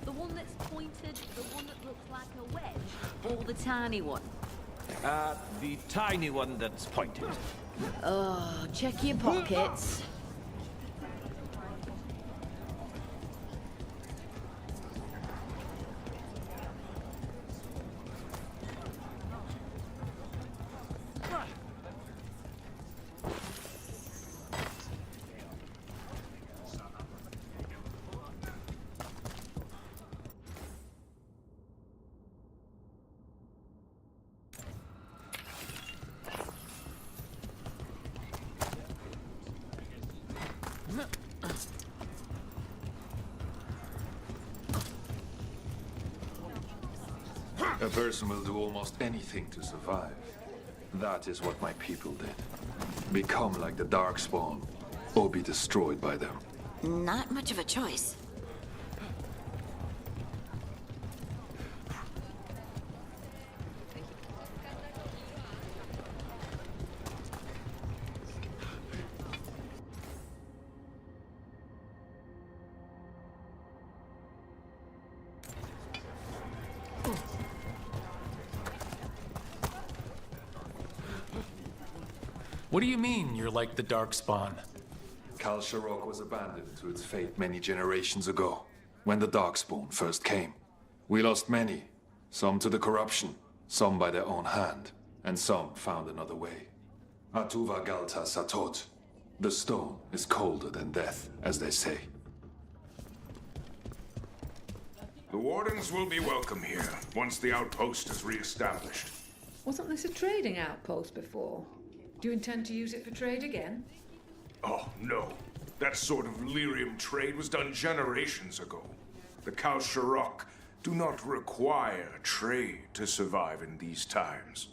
The one that's pointed, the one that looks like a wedge, or the tiny one? The tiny one that's pointed. Oh, check your pockets. A person will do almost anything to survive. That is what my people did. Become like the Darkspawn, or be destroyed by them. Not much of a choice. What do you mean, you're like the Darkspawn? Kal Sharok was abandoned to its fate many generations ago, when the Darkspawn first came. We lost many, some to the corruption, some by their own hand, and some found another way. Atuva Galta Satot. The stone is colder than death, as they say. The Wardens will be welcome here, once the outpost is re-established. Wasn't this a trading outpost before? Do you intend to use it for trade again? Oh, no. That sort of lyrium trade was done generations ago. The Kal Sharok do not require trade to survive in these times.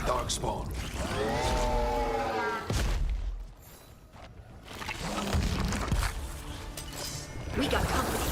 Darkspawn. We got company.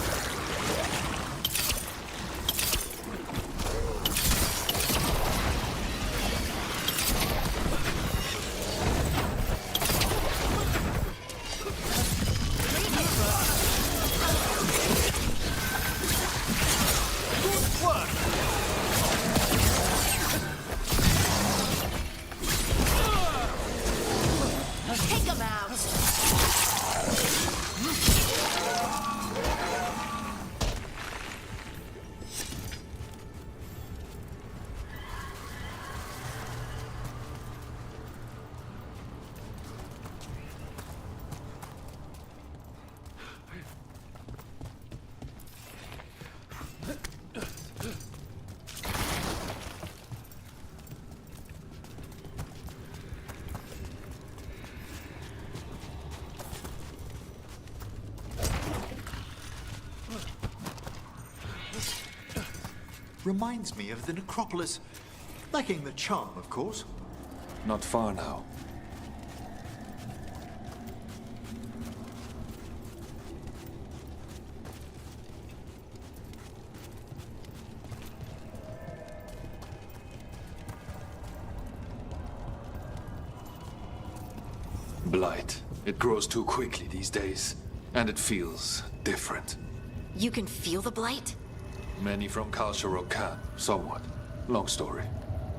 Take them out. Reminds me of the necropolis. Lacking the charm, of course. Not far now. Blight. It grows too quickly these days, and it feels different. You can feel the blight? Many from Kal Sharok can, somewhat. Long story.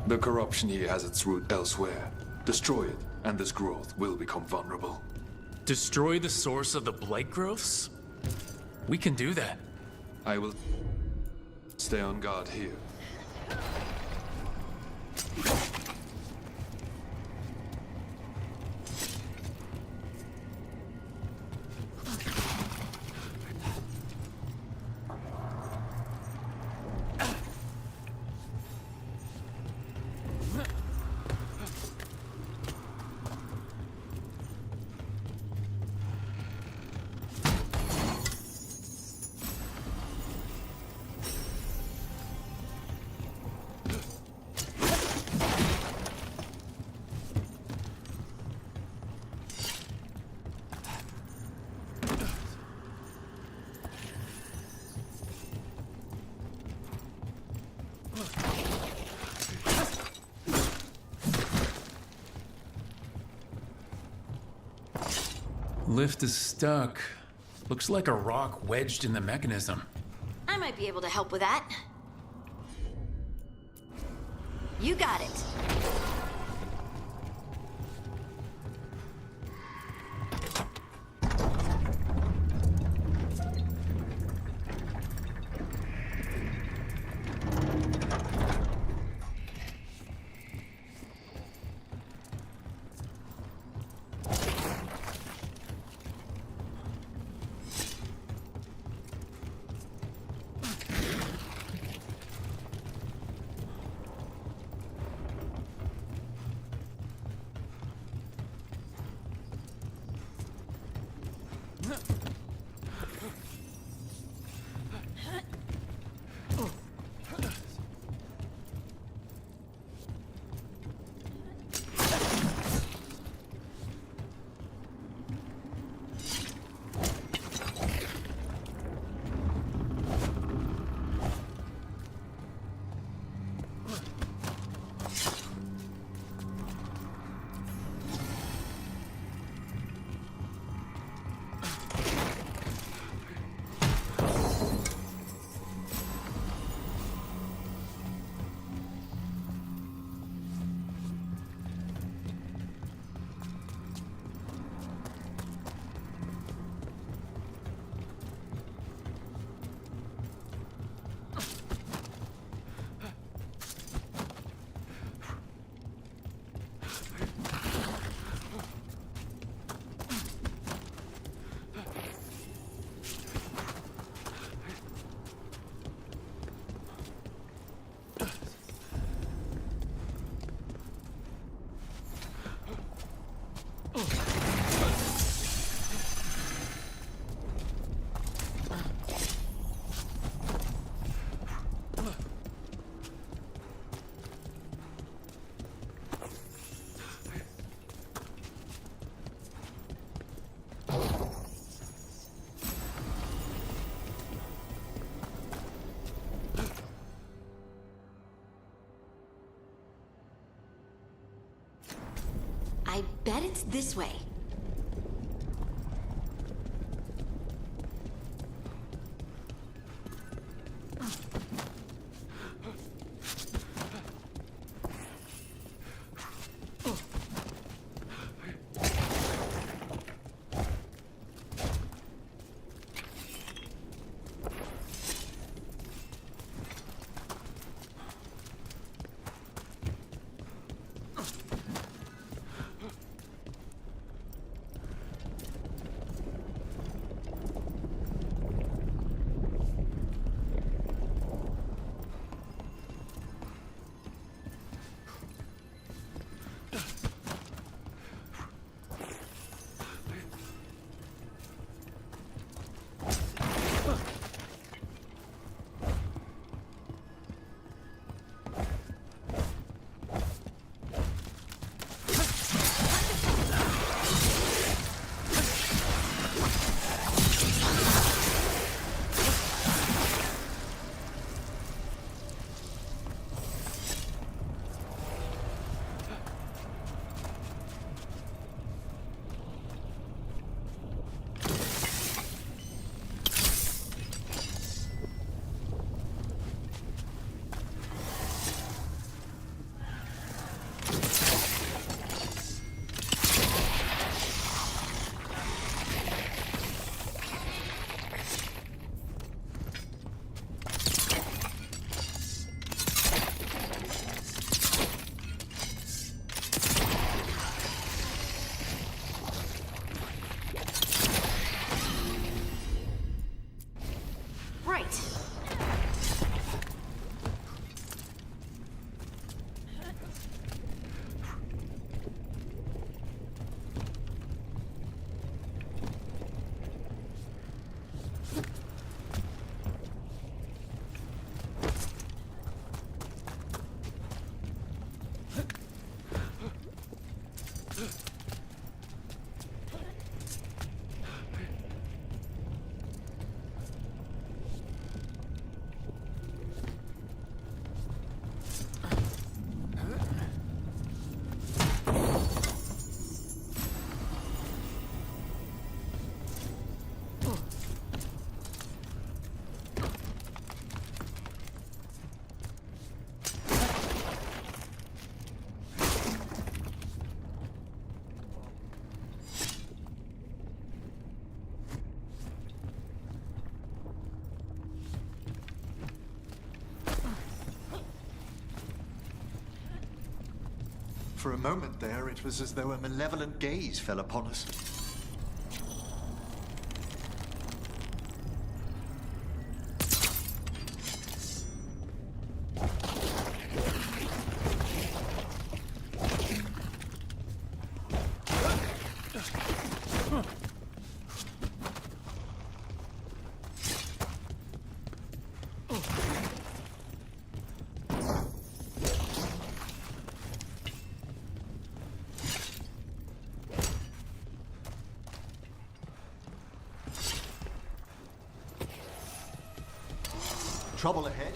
The corruption here has its root elsewhere. Destroy it, and this growth will become vulnerable. Destroy the source of the blight growths? We can do that. I will stay on guard here. Lift is stuck. Looks like a rock wedged in the mechanism. I might be able to help with that. You got it. I bet it's this way. For a moment there, it was as though a malevolent gaze fell upon us. Trouble ahead.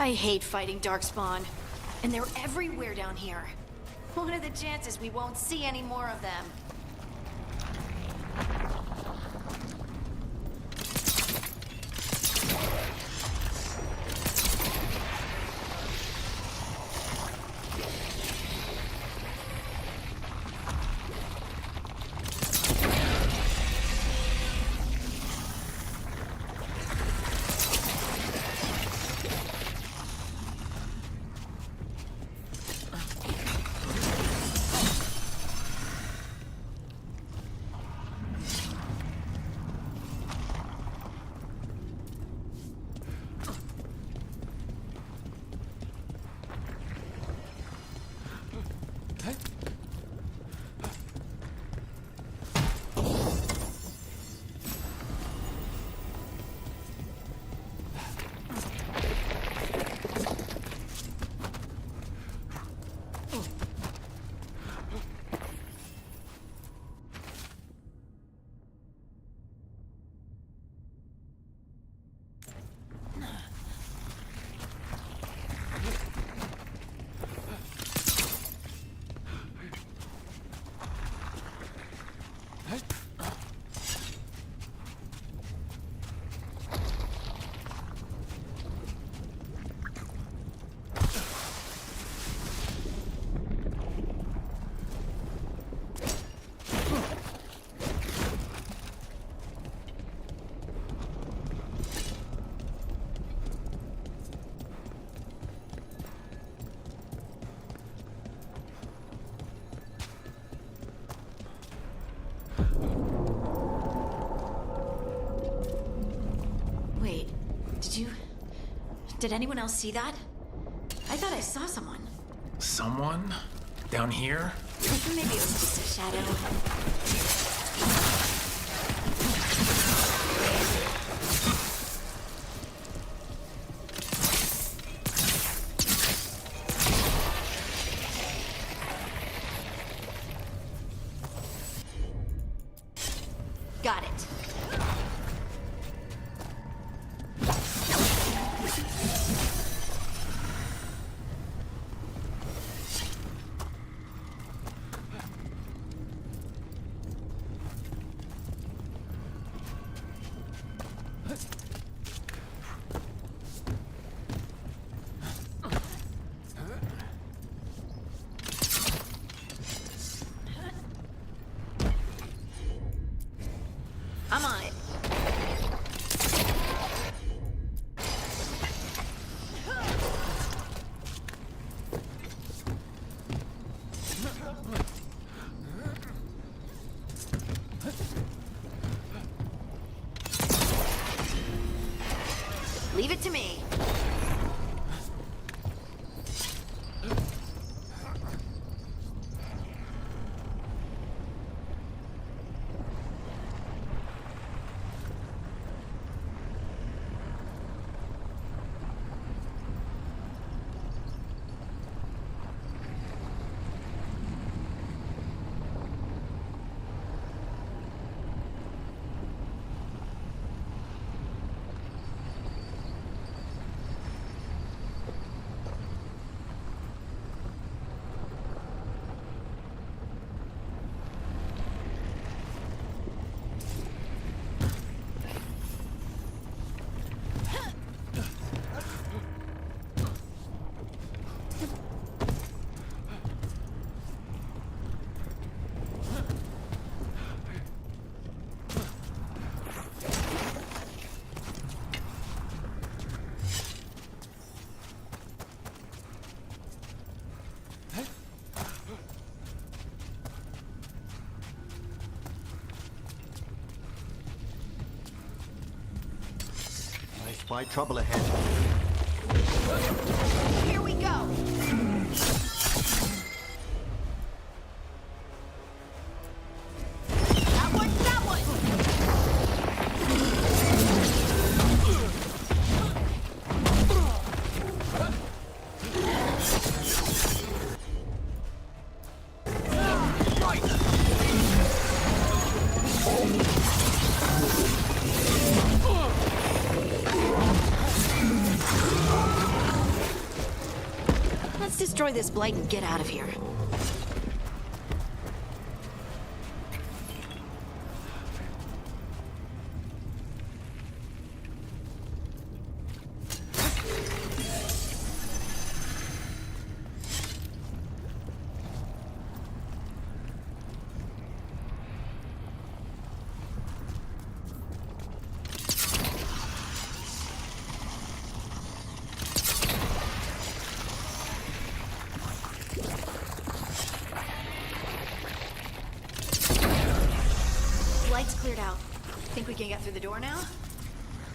I hate fighting Darkspawn. And they're everywhere down here. What are the chances we won't see any more of them? Wait, did anyone else see that? I thought I saw someone. Someone? Down here? Maybe it was just a shadow. Got it. I'm on it. Leave it to me. Why trouble ahead? Here we go. That one, that one. Let's destroy this blight and get out of here. Light's cleared out. Think we can get through the door now?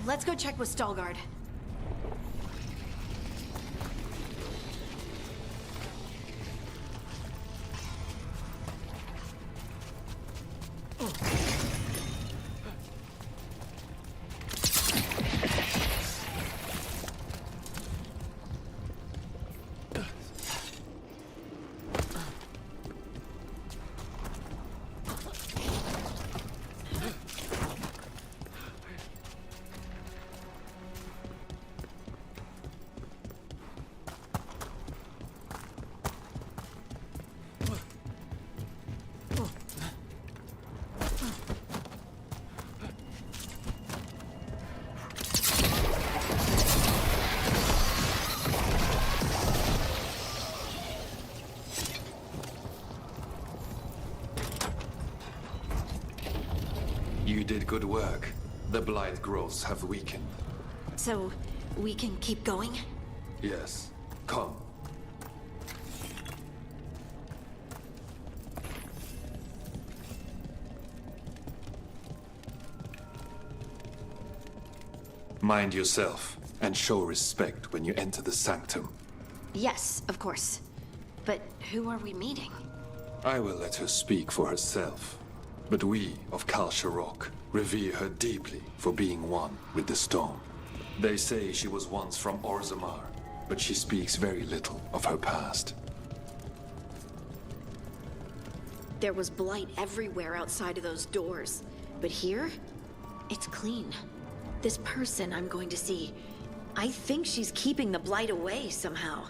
Let's go check with Stalguard. You did good work. The blight growths have weakened. So, we can keep going? Yes. Come. Mind yourself, and show respect when you enter the sanctum. Yes, of course. But who are we meeting? I will let her speak for herself. But we of Kal Sharok revere her deeply for being one with the storm. They say she was once from Orzammar, but she speaks very little of her past. There was blight everywhere outside of those doors. But here, it's clean. This person I'm going to see, I think she's keeping the blight away somehow.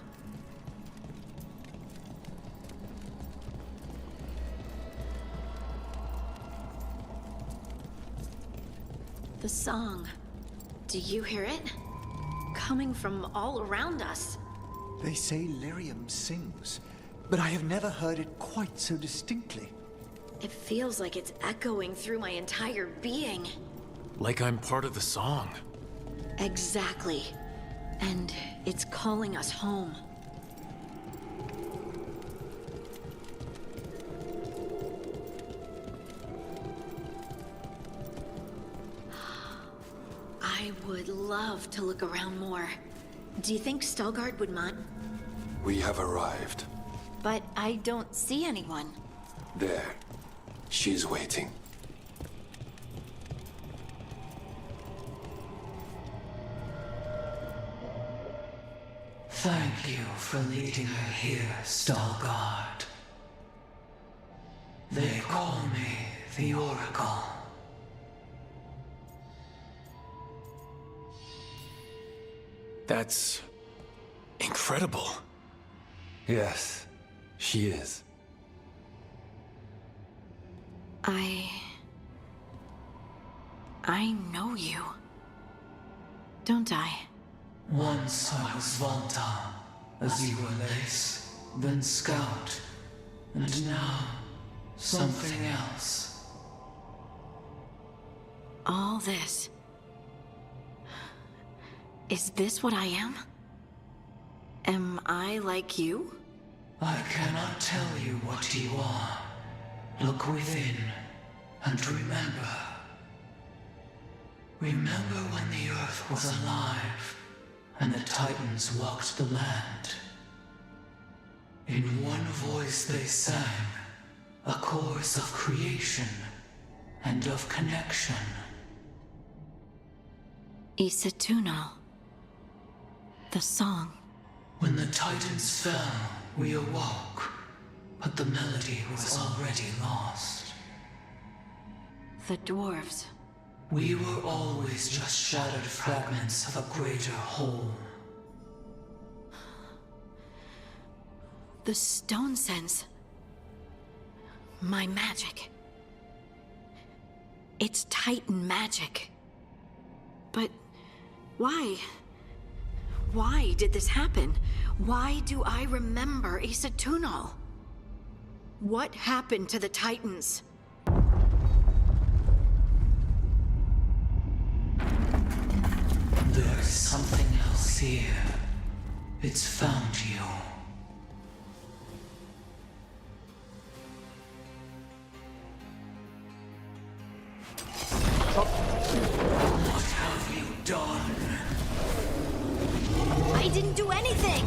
The song. Do you hear it? Coming from all around us. They say Lyrium sings, but I have never heard it quite so distinctly. It feels like it's echoing through my entire being. Like I'm part of the song. Exactly. And it's calling us home. I would love to look around more. Do you think Stelgard would mind? We have arrived. But I don't see anyone. There. She's waiting. Thank you for leading her here, Stelgard. They call me the Oracle. That's incredible. Yes, she is. I know you. Don't I? Once I was Volta, as you were Lace, then Scout, and now something else. All this. Is this what I am? Am I like you? I cannot tell you what you are. Look within, and remember. Remember when the Earth was alive, and the Titans walked the land. In one voice they sang, a chorus of creation and of connection. Isatuno. The song. When the Titans fell, we awoke, but the melody was already lost. The dwarves. We were always just shattered fragments of a greater whole. The stone sense. My magic. It's Titan magic. But why? Why did this happen? Why do I remember Isatunal? What happened to the Titans? There's something else here. It's found you. What have you done? I didn't do anything!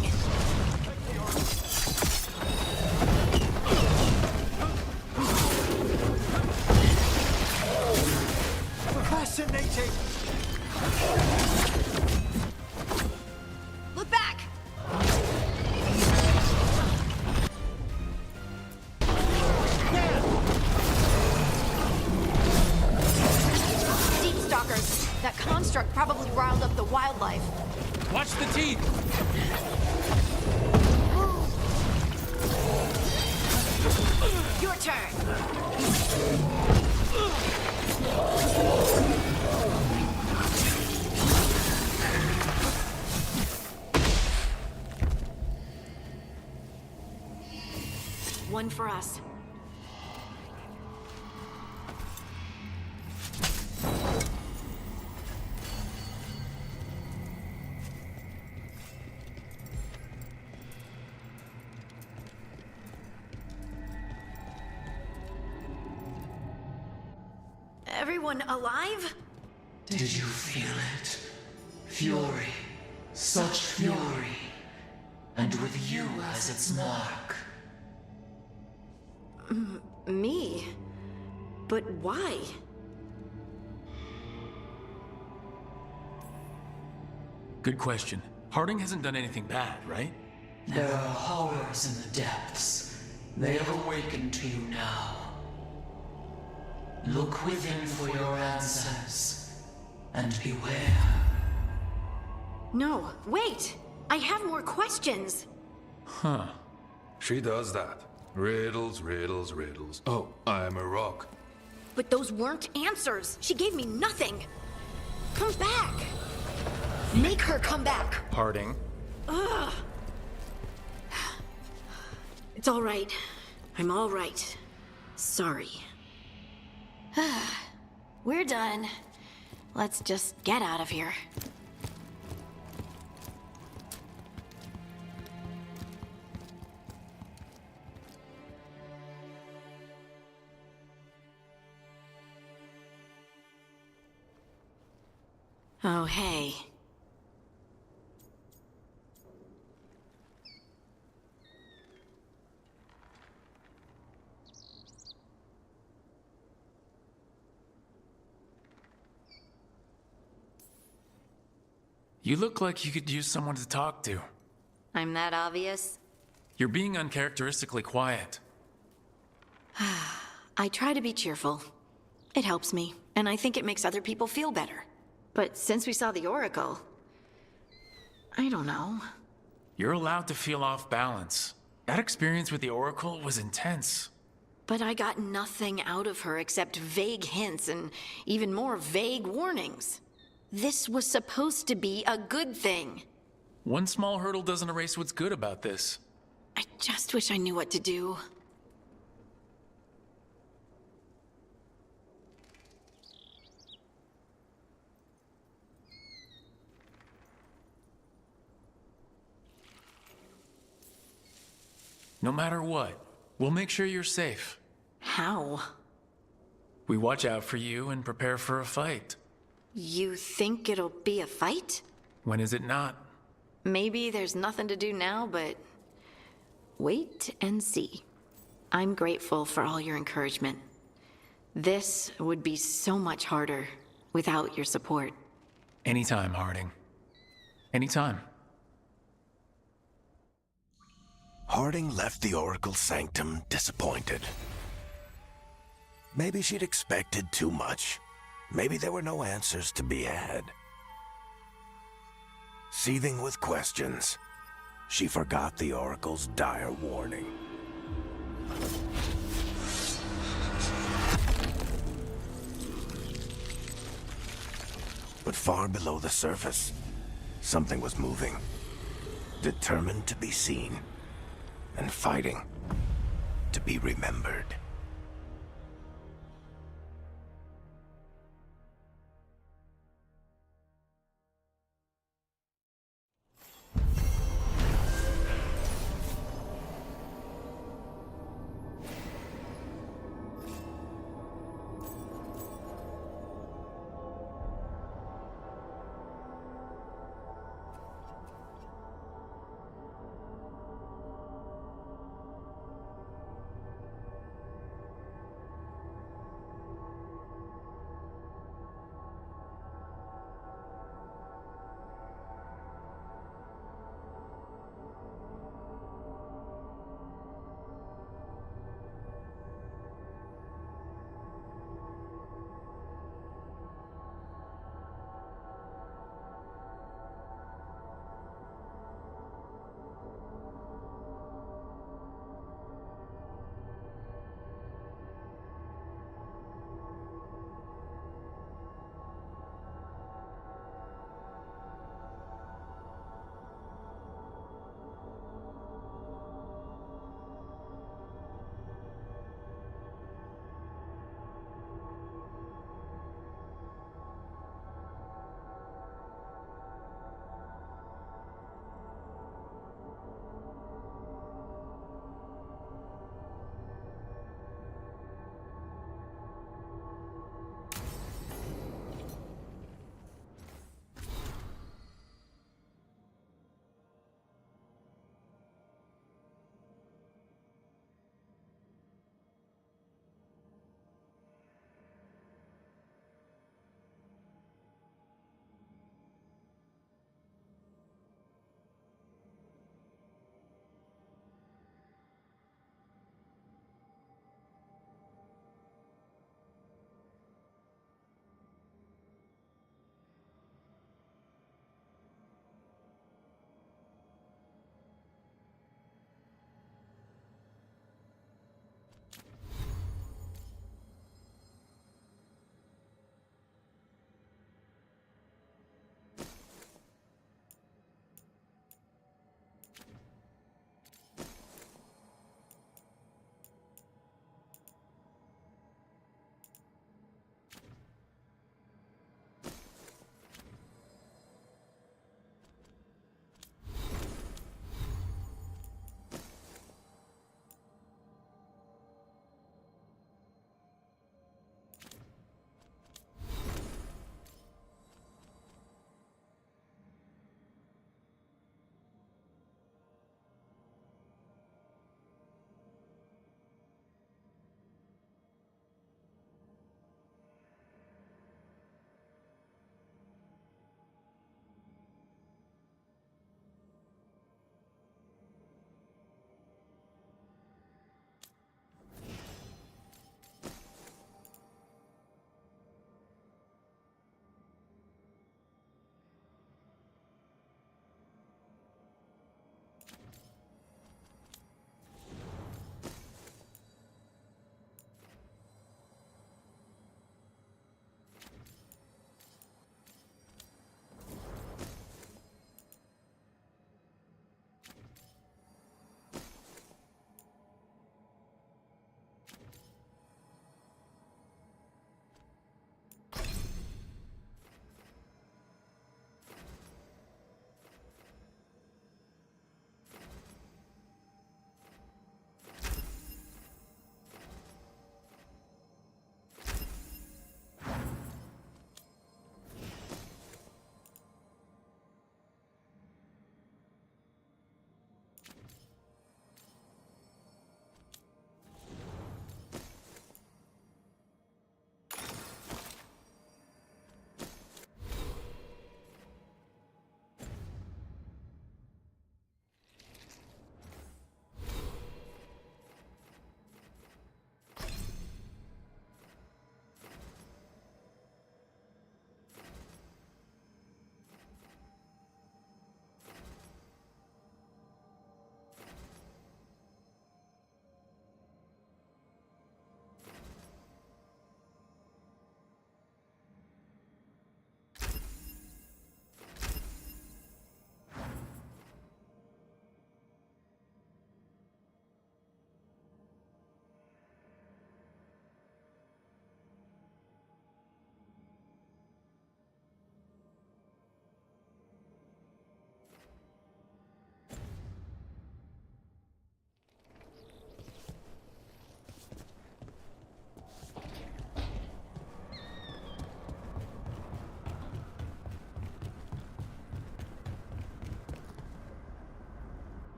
Fascinating! Look back! Deep stalkers. That construct probably riled up the wildlife. Watch the teeth! Your turn! One for us. Everyone alive? Did you feel it? Fury. Such fury. And with you as its mark. Me? But why? Good question. Harding hasn't done anything bad, right? There are horrors in the depths. They have awakened to you now. Look within for your answers. And beware. No, wait! I have more questions! Huh. She does that. Riddles, riddles, riddles. Oh, I'm a rock. But those weren't answers! She gave me nothing! Come back! Make her come back! Harding. Ugh! It's all right. I'm all right. Sorry. We're done. Let's just get out of here. Oh, hey. You look like you could use someone to talk to. I'm that obvious? You're being uncharacteristically quiet. I try to be cheerful. It helps me, and I think it makes other people feel better. But since we saw the Oracle, I don't know. You're allowed to feel off balance. That experience with the Oracle was intense. But I got nothing out of her except vague hints and even more vague warnings. This was supposed to be a good thing. One small hurdle doesn't erase what's good about this. I just wish I knew what to do. No matter what, we'll make sure you're safe. How? We watch out for you and prepare for a fight. You think it'll be a fight? When is it not? Maybe there's nothing to do now, but wait and see. I'm grateful for all your encouragement. This would be so much harder without your support. Anytime, Harding. Anytime. Harding left the Oracle's sanctum disappointed. Maybe she'd expected too much. Maybe there were no answers to be had. Seething with questions, she forgot the Oracle's dire warning. But far below the surface, something was moving, determined to be seen, and fighting to be remembered.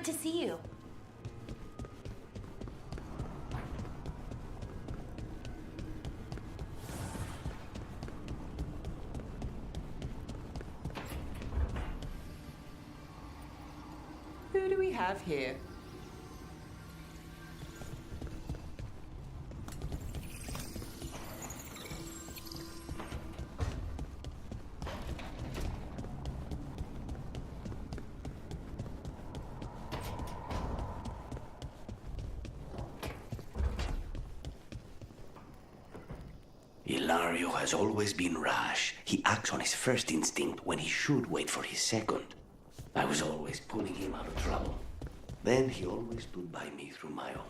Good to see you. Who do we have here? Ilario has always been rash. He acts on his first instinct when he should wait for his second. I was always pulling him out of trouble. Then he always stood by me through my own.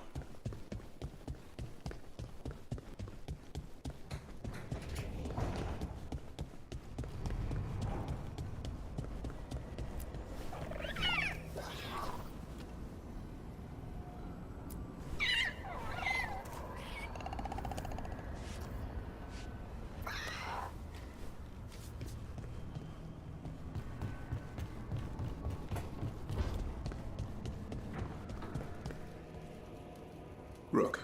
Rook.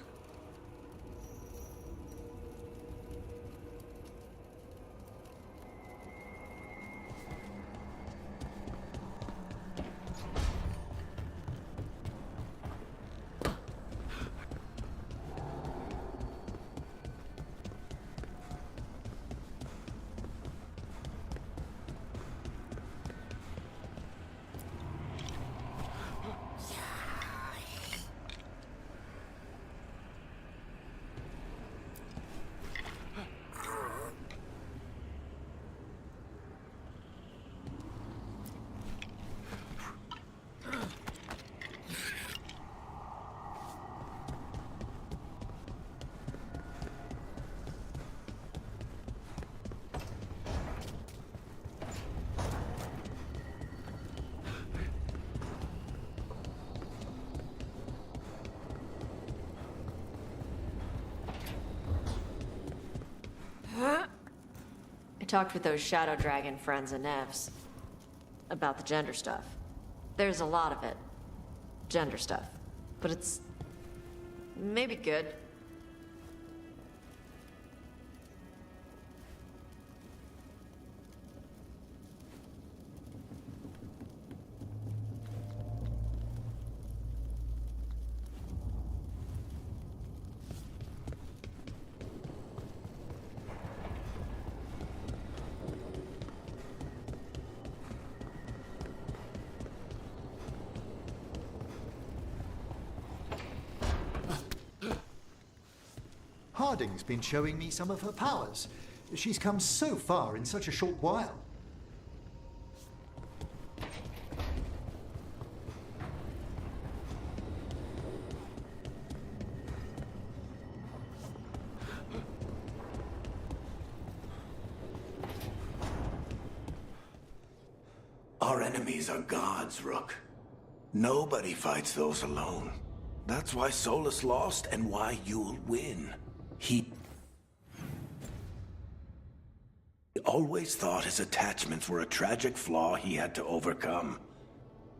I talked with those Shadow Dragon friends of Nev's about the gender stuff. There's a lot of it. Gender stuff. But it's maybe good. Harding's been showing me some of her powers. She's come so far in such a short while. Our enemies are gods, Rook. Nobody fights those alone. That's why Solus lost and why you'll win. He always thought his attachments were a tragic flaw he had to overcome.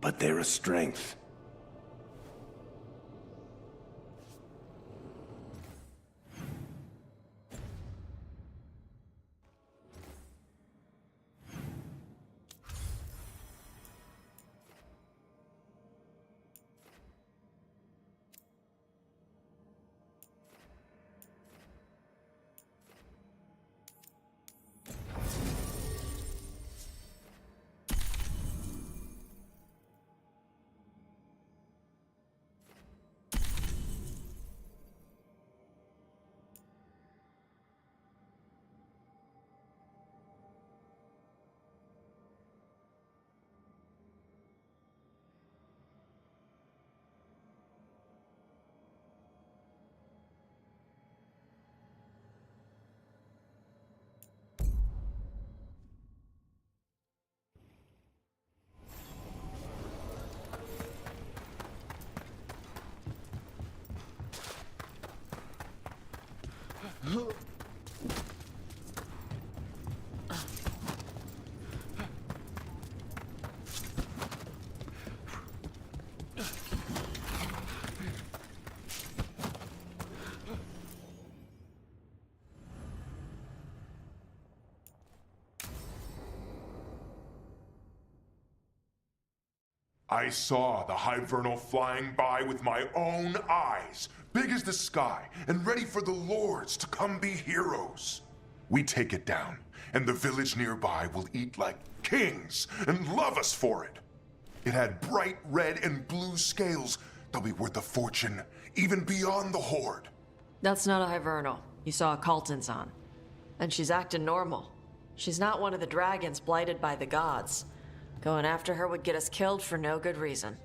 But they're a strength. I saw the Hivernal flying by with my own eyes, big as the sky, and ready for the lords to come be heroes. We take it down, and the village nearby will eat like kings and love us for it. It had bright red and blue scales. They'll be worth a fortune, even beyond the Horde. That's not a Hivernal. You saw a Calton's on. And she's acting normal. She's not one of the dragons blighted by the gods. Going after her would get us killed for no good reason.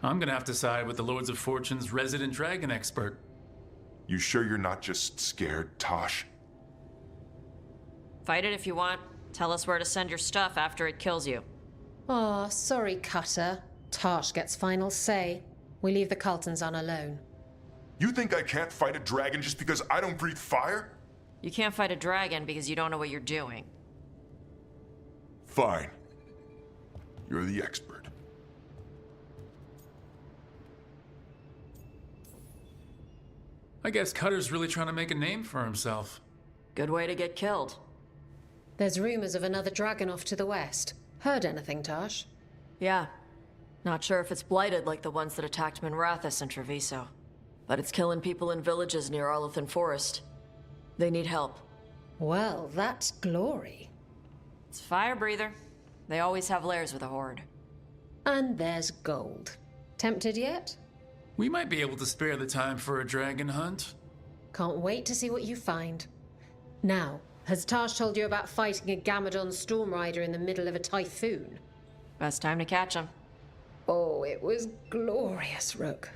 I'm gonna have to side with the Lords of Fortune's resident dragon expert. You sure you're not just scared, Tosh? Fight it if you want. Tell us where to send your stuff after it kills you. Aw, sorry, Cutter. Tosh gets final say. We leave the Caltons on alone. You think I can't fight a dragon just because I don't breathe fire? You can't fight a dragon because you don't know what you're doing. Fine. You're the expert. I guess Cutter's really trying to make a name for himself. Good way to get killed. There's rumors of another dragon off to the west. Heard anything, Tosh? Yeah. Not sure if it's blighted like the ones that attacked Minrathous and Treviso. But it's killing people in villages near Arlethan Forest. They need help. Well, that's glory. It's fire breather. They always have lairs with a horde. And there's gold. Tempted yet? We might be able to spare the time for a dragon hunt. Can't wait to see what you find. Now, has Tosh told you about fighting a Gamadon storm rider in the middle of a typhoon? Best time to catch him. Oh, it was glorious, Rook.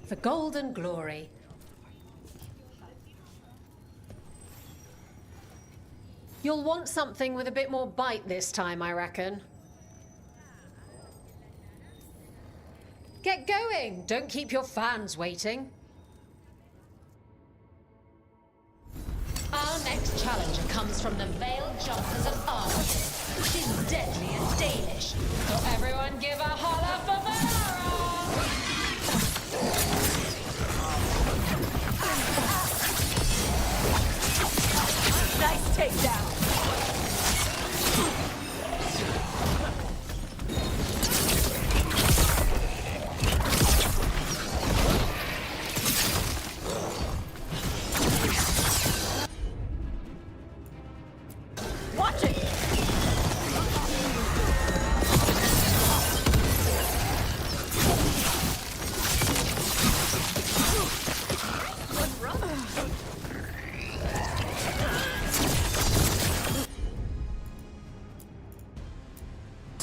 For gold and glory. You'll want something with a bit more bite this time, I reckon. Get going! Don't keep your fans waiting. Our next challenger comes from the Veiled Jumpers of Arlington. She's deadly and Danish. So everyone give a holler for Valara! Nice takedown. Watch it.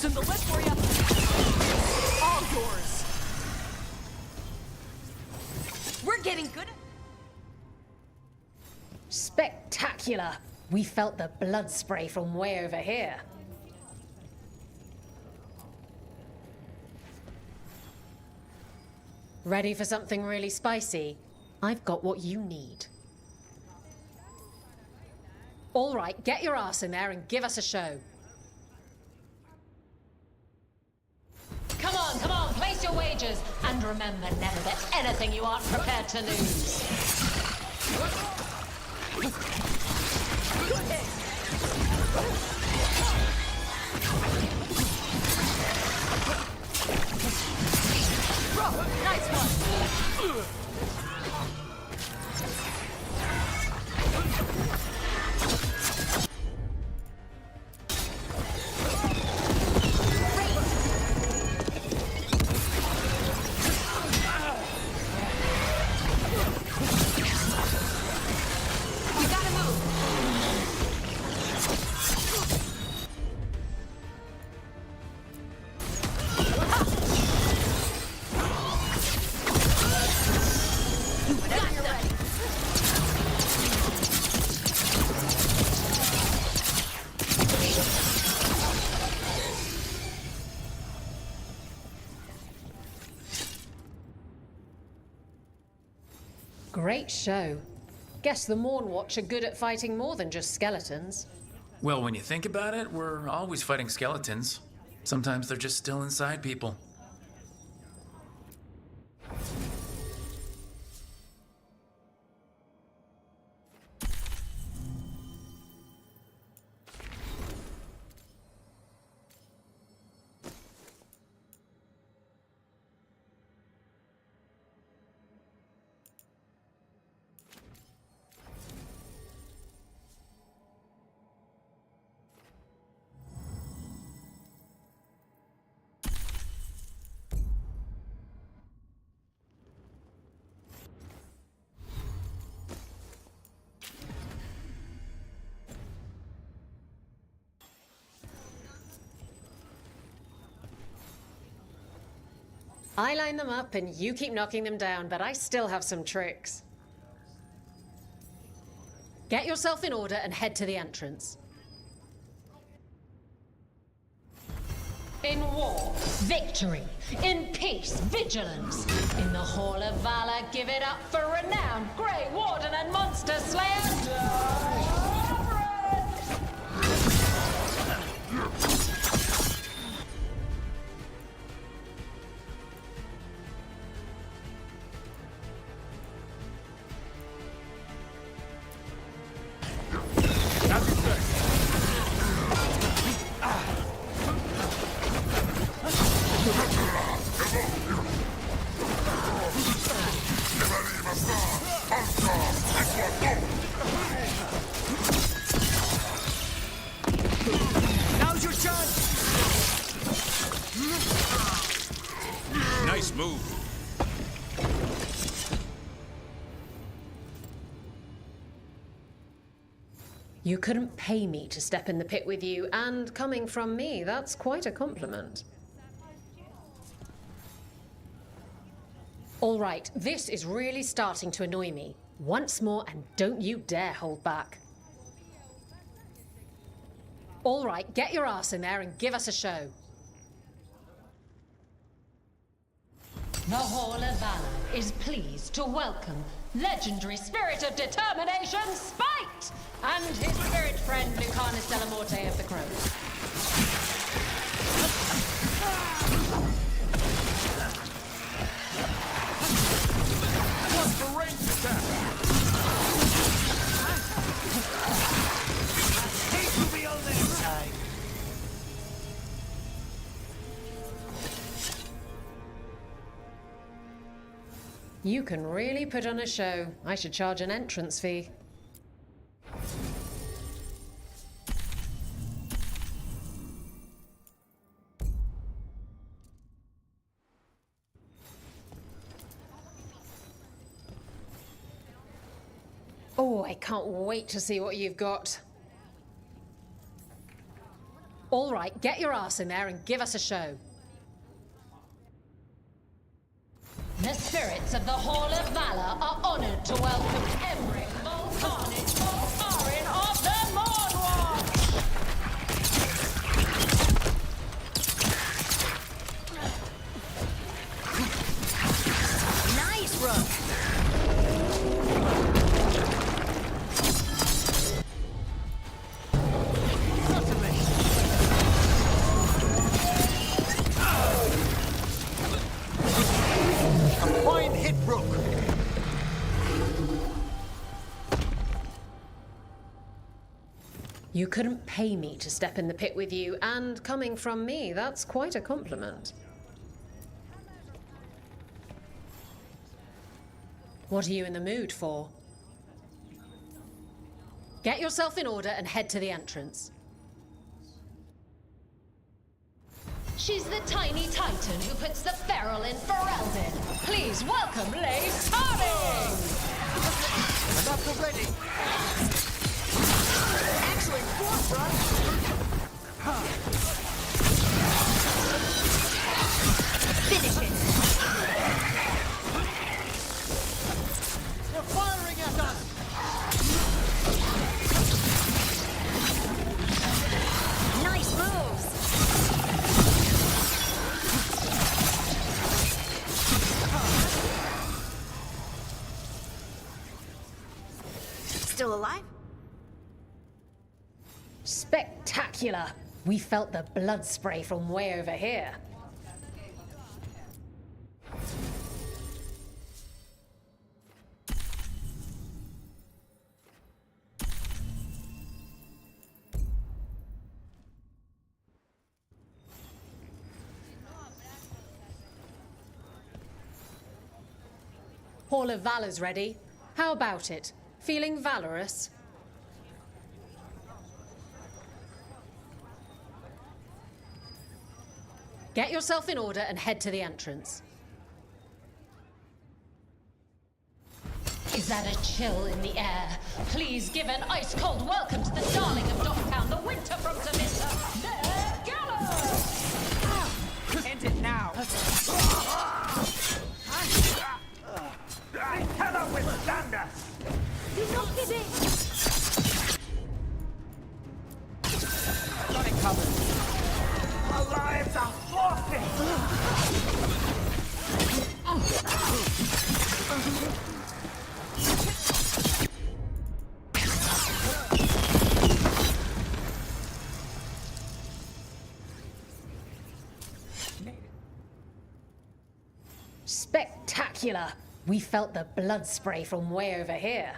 In the list for you. All yours. We're getting good. Spectacular! We felt the blood spray from way over here. Ready for something really spicy? I've got what you need. All right, get your ass in there and give us a show. your wages, and remember never bet anything you aren't prepared to lose. Nice one! Great show. Guess the Morn Watch are good at fighting more than just skeletons. Well, when you think about it, we're always fighting skeletons. Sometimes they're just still inside people. I line them up and you keep knocking them down, but I still have some tricks. Get yourself in order and head to the entrance. In war, victory. In peace, vigilance. In the Hall of Valor, give it up for renowned Grey Warden and Monster Slayer. Now's your chance! Nice move. You couldn't pay me to step in the pit with you, and coming from me, that's quite a compliment. All right, this is really starting to annoy me. Once more, and don't you dare hold back. All right, get your ass in there and give us a show. The Hall of Valor is pleased to welcome legendary spirit of determination, Spite, and his spirit friend, Lucanus de la Morte of the Crows. What's the range attack? Hate to be on their side. You can really put on a show. I should charge an entrance fee. Oh, I can't wait to see what you've got. All right, get your ass in there and give us a show. The spirits of the Hall of Valor are honored to welcome Emmerich Volcarnage Volcarin of the Mornwatch! Nice run! You couldn't pay me to step in the pit with you, and coming from me, that's quite a compliment. What are you in the mood for? Get yourself in order and head to the entrance. She's the tiny titan who puts the feral in Ferelden. Please welcome Lady Tarning! Enough already! Excellent forefront! Finish it! They're firing at us! Nice moves! Still alive? Spectacular! We felt the blood spray from way over here. Hall of Valor's ready. How about it? Feeling valorous? Get yourself in order and head to the entrance. Is that a chill in the air? Please give an ice-cold welcome to the darling of Docktown, the winter from Taminta, Ned Gallo! End it now! They cannot withstand us! Do not give in! Got it covered. Our lives are forfeit! Spectacular! We felt the blood spray from way over here.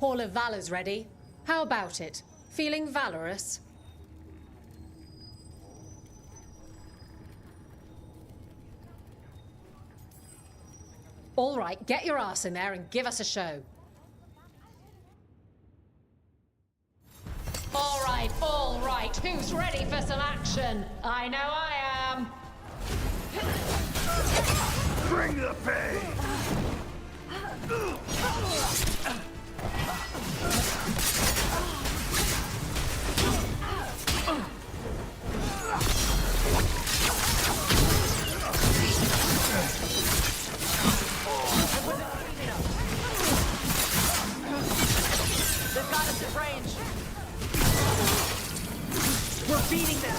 Hall of Valor's ready. How about it? Feeling valorous? All right, get your ass in there and give us a show. All right. Who's ready for some action? I know I am. Bring the pain! They've got us at range. We're beating them.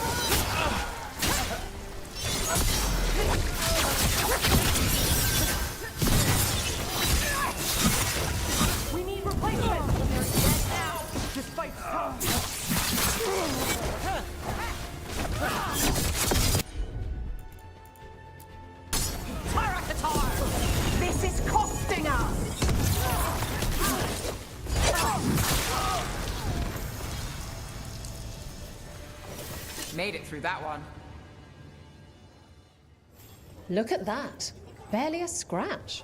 We need replacements. They're dead now. This fight's tough. Tarakatar! This is costing us. Made it through that one. Look at that. Barely a scratch.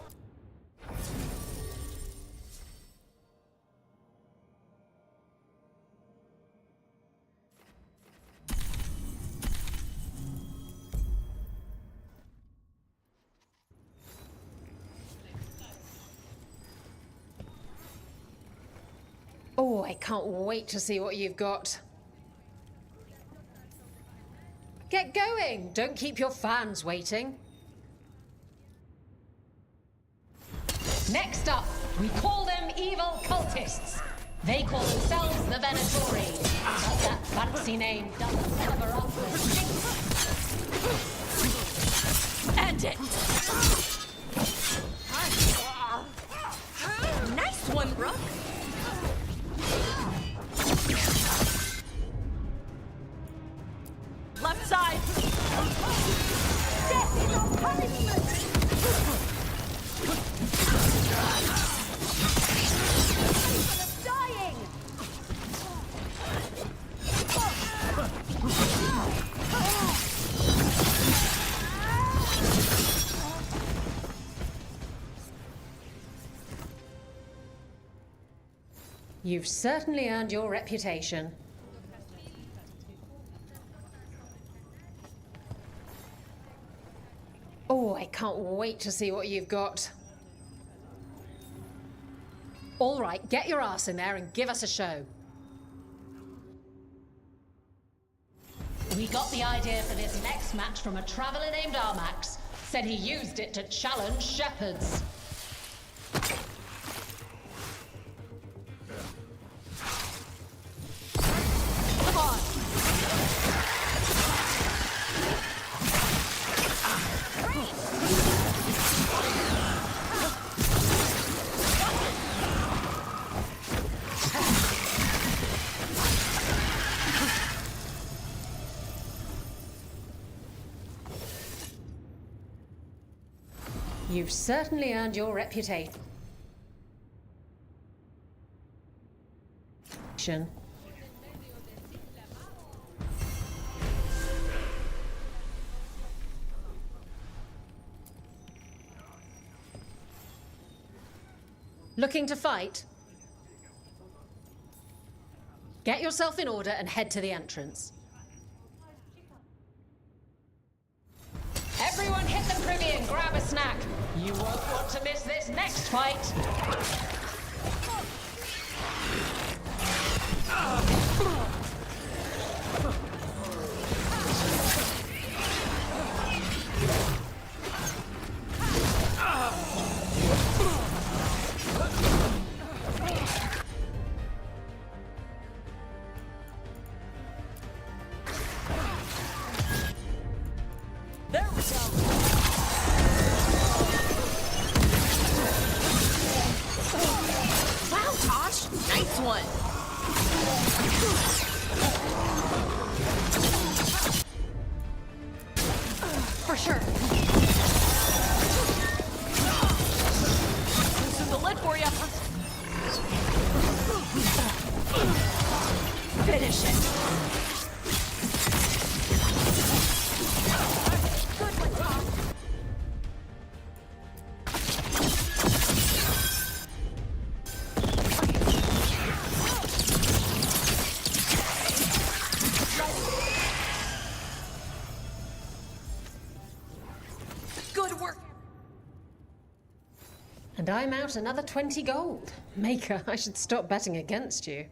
Oh, I can't wait to see what you've got. Get going! Don't keep your fans waiting. Next up, we call them evil cultists. They call themselves the Venatori. But that fancy name doesn't cover up the stinks. End it! Nice one, Brooke! Left side! Death is our punishment! You've certainly earned your reputation. Oh, I can't wait to see what you've got. All right, get your ass in there and give us a show. We got the idea for this next match from a traveler named Armax. Said he used it to challenge shepherds. Come on! You've certainly earned your reputation. Looking to fight? Get yourself in order and head to the entrance. Everyone hit the privy and grab a snack. You won't want to miss this next fight. There we go! Wow, Tosh! Nice one! For sure. This is the lid for you. Finish it! Good one, Tom. Good work. And I'm out another 20 gold. Maker, I should stop betting against you.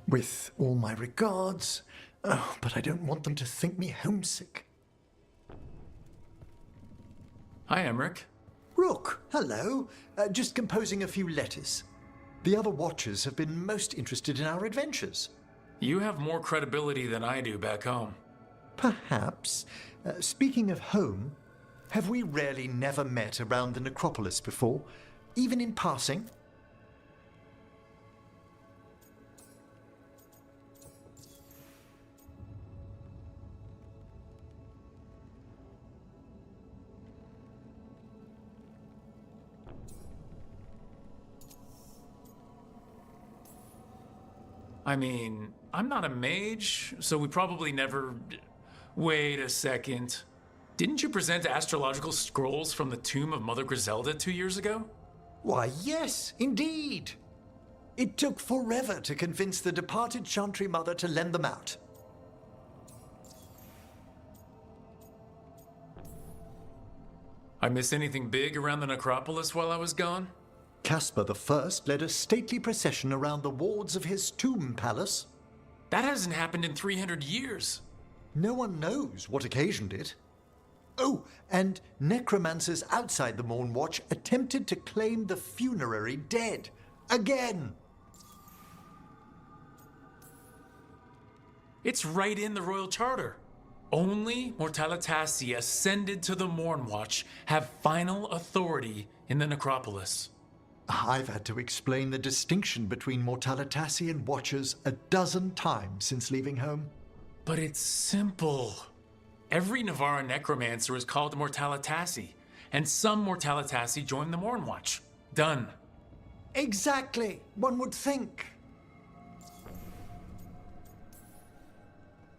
With all my regards. Oh, but I don't want them to think me homesick. Hi, Emmerich. Rook, hello. Just composing a few letters. The other Watchers have been most interested in our adventures. You have more credibility than I do back home. Perhaps. Speaking of home, have we rarely never met around the necropolis before, even in passing? I mean, I'm not a mage, so we probably never... Wait a second. Didn't you present astrological scrolls from the tomb of Mother Griselda 2 years ago? Why, yes, indeed. It took forever to convince the departed Chantry Mother to lend them out. I miss anything big around the necropolis while I was gone? Caspar I led a stately procession around the wards of his tomb palace. That hasn't happened in 300 years. No one knows what occasioned it. Oh, and necromancers outside the Morn Watch attempted to claim the funerary dead. Again! It's right in the Royal Charter. Only Mortalitasi ascended to the Morn Watch have final authority in the necropolis. I've had to explain the distinction between Mortalitasi and Watchers a dozen times since leaving home. But it's simple. Every Navarra necromancer is called Mortalitasi, and some Mortalitasi join the Morn Watch. Done. Exactly. One would think.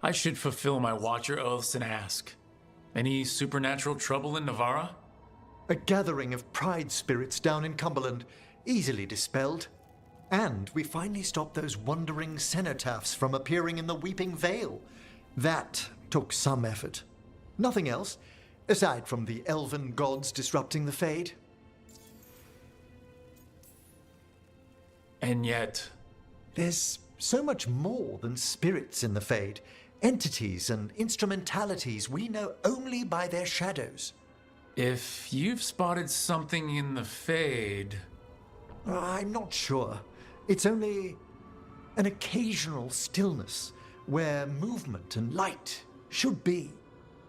I should fulfill my Watcher oaths and ask. Any supernatural trouble in Navarra? A gathering of pride spirits down in Cumberland, easily dispelled. And we finally stopped those wandering cenotaphs from appearing in the Weeping Vale. That took some effort. Nothing else, aside from the elven gods disrupting the Fade. And yet... There's so much more than spirits in the Fade. Entities and instrumentalities we know only by their shadows. If you've spotted something in the Fade... I'm not sure. It's only an occasional stillness where movement and light should be.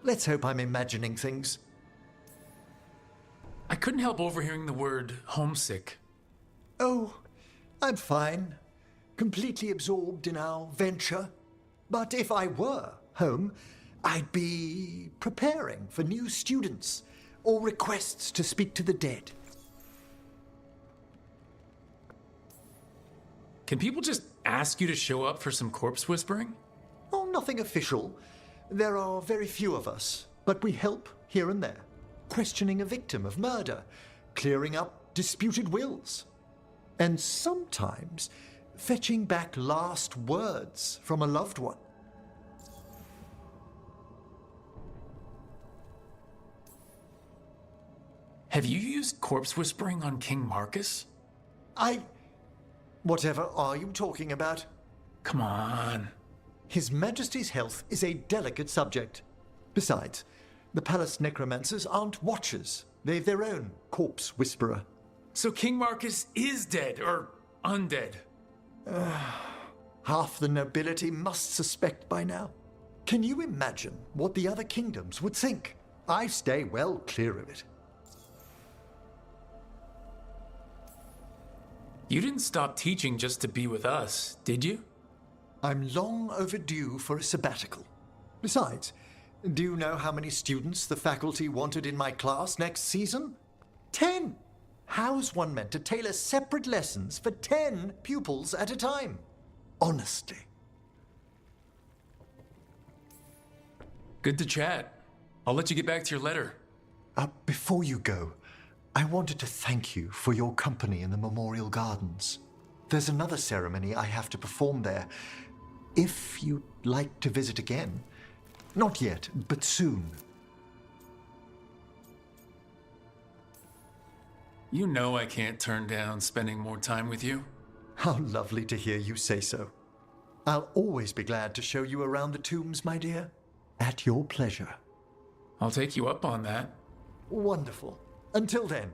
Let's hope I'm imagining things. I couldn't help overhearing the word homesick. Oh, I'm fine. Completely absorbed in our venture. But if I were home, I'd be preparing for new students or requests to speak to the dead. Can people just ask you to show up for some corpse whispering? Oh, nothing official. There are very few of us, but we help here and there. Questioning a victim of murder, clearing up disputed wills, and sometimes fetching back last words from a loved one. Have you used corpse whispering on King Marcus? Whatever are you talking about? Come on. His Majesty's health is a delicate subject. Besides, the palace necromancers aren't watchers. They've their own corpse whisperer. So King Marcus is dead, or undead? Half the nobility must suspect by now. Can you imagine what the other kingdoms would think? I stay well clear of it. You didn't stop teaching just to be with us, did you? I'm long overdue for a sabbatical. Besides, do you know how many students the faculty wanted in my class next season? 10! How's one meant to tailor separate lessons for 10 pupils at a time? Honestly. Good to chat. I'll let you get back to your letter. Before you go, I wanted to thank you for your company in the Memorial Gardens. There's another ceremony I have to perform there. If you'd like to visit again. Not yet, but soon. You know I can't turn down spending more time with you. How lovely to hear you say so. I'll always be glad to show you around the tombs, my dear. At your pleasure. I'll take you up on that. Wonderful. Until then.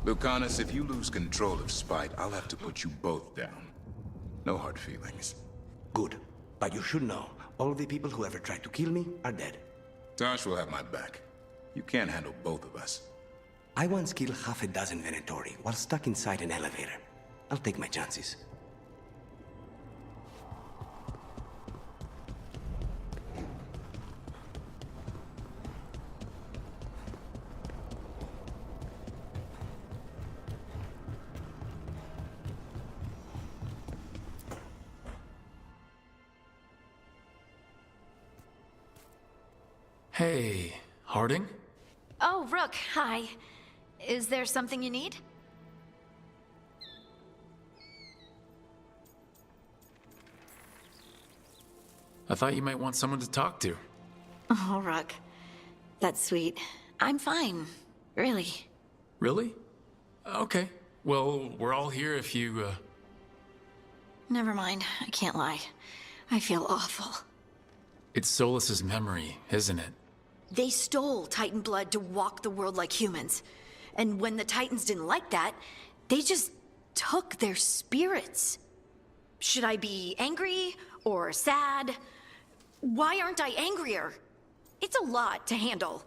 Lucanus, if you lose control of Spite, I'll have to put you both down. No hard feelings. Good. But you should know, all the people who ever tried to kill me are dead. Tosh will have my back. You can't handle both of us. I once killed half a dozen Venatori while stuck inside an elevator. I'll take my chances. Hey, Harding? Oh, Rook, hi. Is there something you need? I thought you might want someone to talk to. Oh, Rook. That's sweet. I'm fine. Really. Really? Okay. Well, we're all here if you, Never mind. I can't lie. I feel awful. It's Solus's memory, isn't it? They stole Titan blood to walk the world like humans. And when the Titans didn't like that, they just took their spirits. Should I be angry or sad? Why aren't I angrier? It's a lot to handle.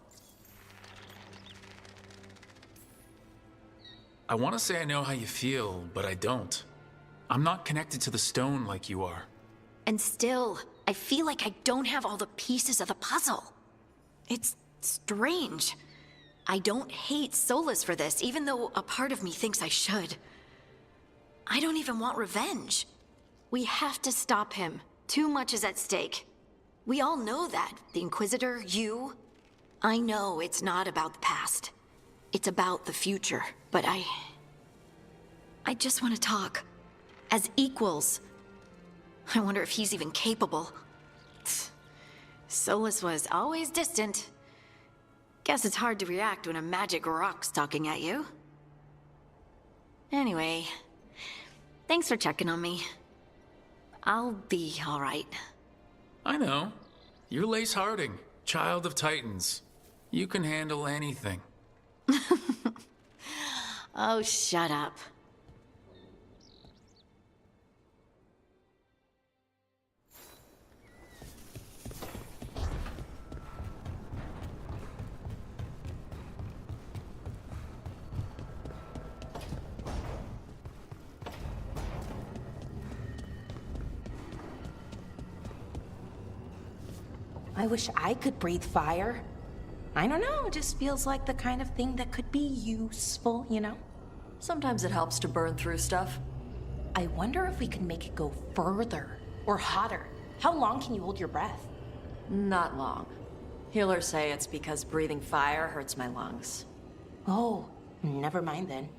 I want to say I know how you feel, but I don't. I'm not connected to the stone like you are. And still, I feel like I don't have all the pieces of the puzzle. It's strange. I don't hate Solus for this, even though a part of me thinks I should. I don't even want revenge. We have to stop him. Too much is at stake. We all know that. The Inquisitor, you. I know it's not about the past. It's about the future. But I just want to talk. As equals. I wonder if he's even capable. Solus was always distant. Guess it's hard to react when a magic rock's talking at you. Anyway, thanks for checking on me. I'll be all right. I know. You're Lace Harding, child of Titans. You can handle anything. Oh, shut up. I wish I could breathe fire. I don't know, it just feels like the kind of thing that could be useful, you know? Sometimes it helps to burn through stuff. I wonder if we could make it go further or hotter. How long can you hold your breath? Not long. Healers say it's because breathing fire hurts my lungs. Oh, Never mind then.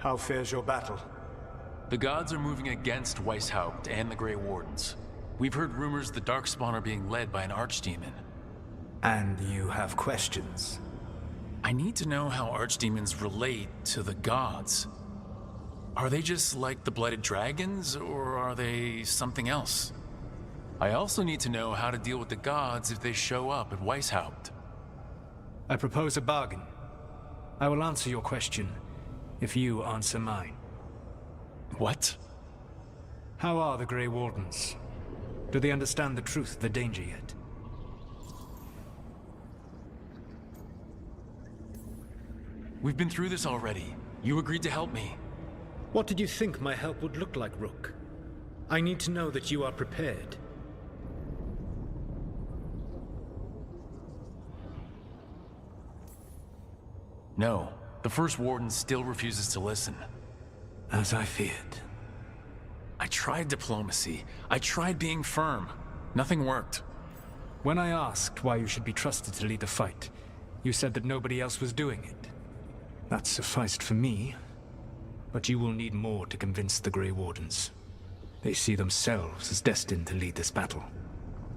How fares your battle? The gods are moving against Weishaupt and the Grey Wardens. We've heard rumors the Darkspawn are being led by an archdemon. And you have questions? I need to know how archdemons relate to the gods. Are they just like the Blighted Dragons, or are they something else? I also need to know how to deal with the gods if they show up at Weishaupt. I propose a bargain. I will answer your question if you answer mine. What? How are the Grey Wardens? Do they understand the truth of the danger yet? We've been through this already. You agreed to help me. What did you think my help would look like, Rook? I need to know that you are prepared. No. The First Warden still refuses to listen. As I feared. I tried diplomacy. I tried being firm. Nothing worked. When I asked why you should be trusted to lead the fight, you said that nobody else was doing it. That sufficed for me, but you will need more to convince the Grey Wardens. They see themselves as destined to lead this battle.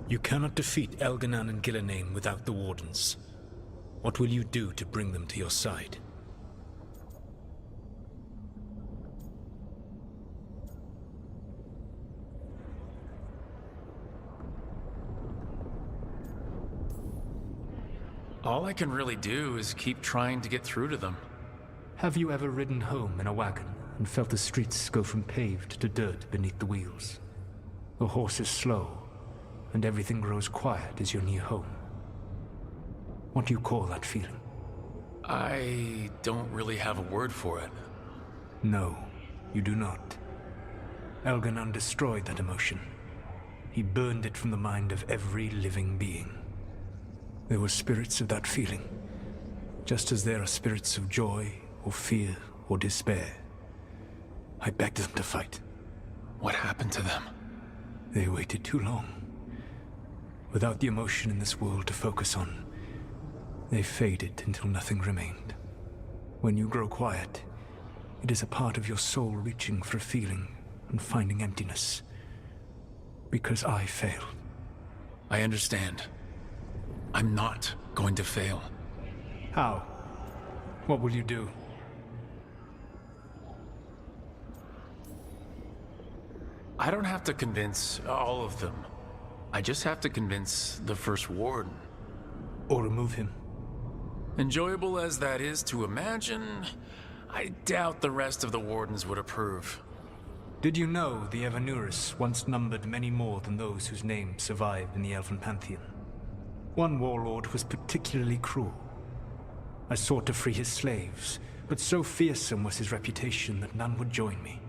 You cannot defeat Elganan and Gillenane without the Wardens. What will you do to bring them to your side? All I can really do is keep trying to get through to them. Have you ever ridden home in a wagon and felt the streets go from paved to dirt beneath the wheels? The horse is slow, and everything grows quiet as you're near home. What do you call that feeling? I don't really have a word for it. No, you do not. Elganan destroyed that emotion. He burned it from the mind of every living being. There were spirits of that feeling, just as there are spirits of joy, or fear, or despair. I begged them to fight. What happened to them? They waited too long. Without the emotion in this world to focus on, they faded until nothing remained. When you grow quiet, it is a part of your soul reaching for a feeling and finding emptiness. Because I failed. I understand. I'm not going to fail. How? What will you do? I don't have to convince all of them. I just have to convince the First Warden. Or remove him. Enjoyable as that is to imagine, I doubt the rest of the Wardens would approve. Did you know the Evanuris once numbered many more than those whose names survive in the Elven Pantheon? One warlord was particularly cruel. I sought to free his slaves, but so fearsome was his reputation that none would join me.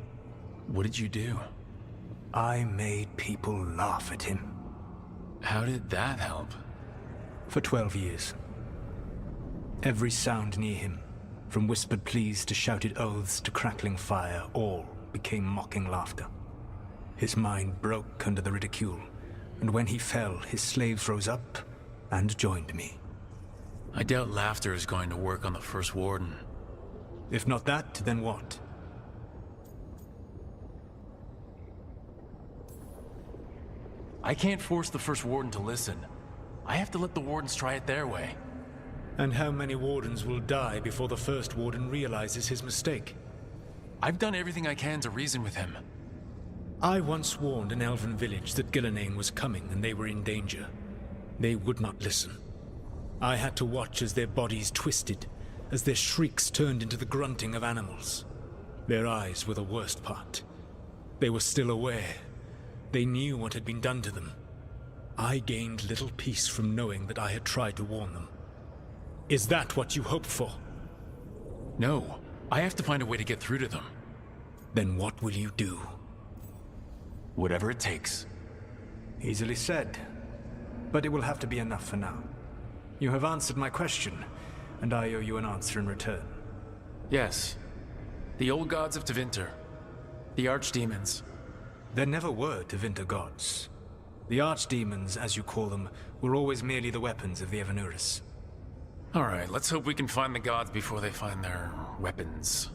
What did you do? I made people laugh at him. How did that help? For 12 years. Every sound near him, from whispered pleas to shouted oaths to crackling fire, all became mocking laughter. His mind broke under the ridicule, and when he fell, his slaves rose up and joined me. I doubt laughter is going to work on the First Warden. If not that, then what? I can't force the First Warden to listen. I have to let the Wardens try it their way. And how many Wardens will die before the First Warden realizes his mistake? I've done everything I can to reason with him. I once warned an elven village that Gillenane was coming and they were in danger. They would not listen. I had to watch as their bodies twisted, as their shrieks turned into the grunting of animals. Their eyes were the worst part. They were still aware. They knew what had been done to them. I gained little peace from knowing that I had tried to warn them. Is that what you hoped for? No. I have to find a way to get through to them. Then what will you do? Whatever it takes. Easily said. But it will have to be enough for now. You have answered my question, and I owe you an answer in return. Yes. The old gods of Tevinter. The archdemons. There never were Tevinter gods. The archdemons, as you call them, were always merely the weapons of the Evanurus. Alright, let's hope we can find the gods before they find their weapons.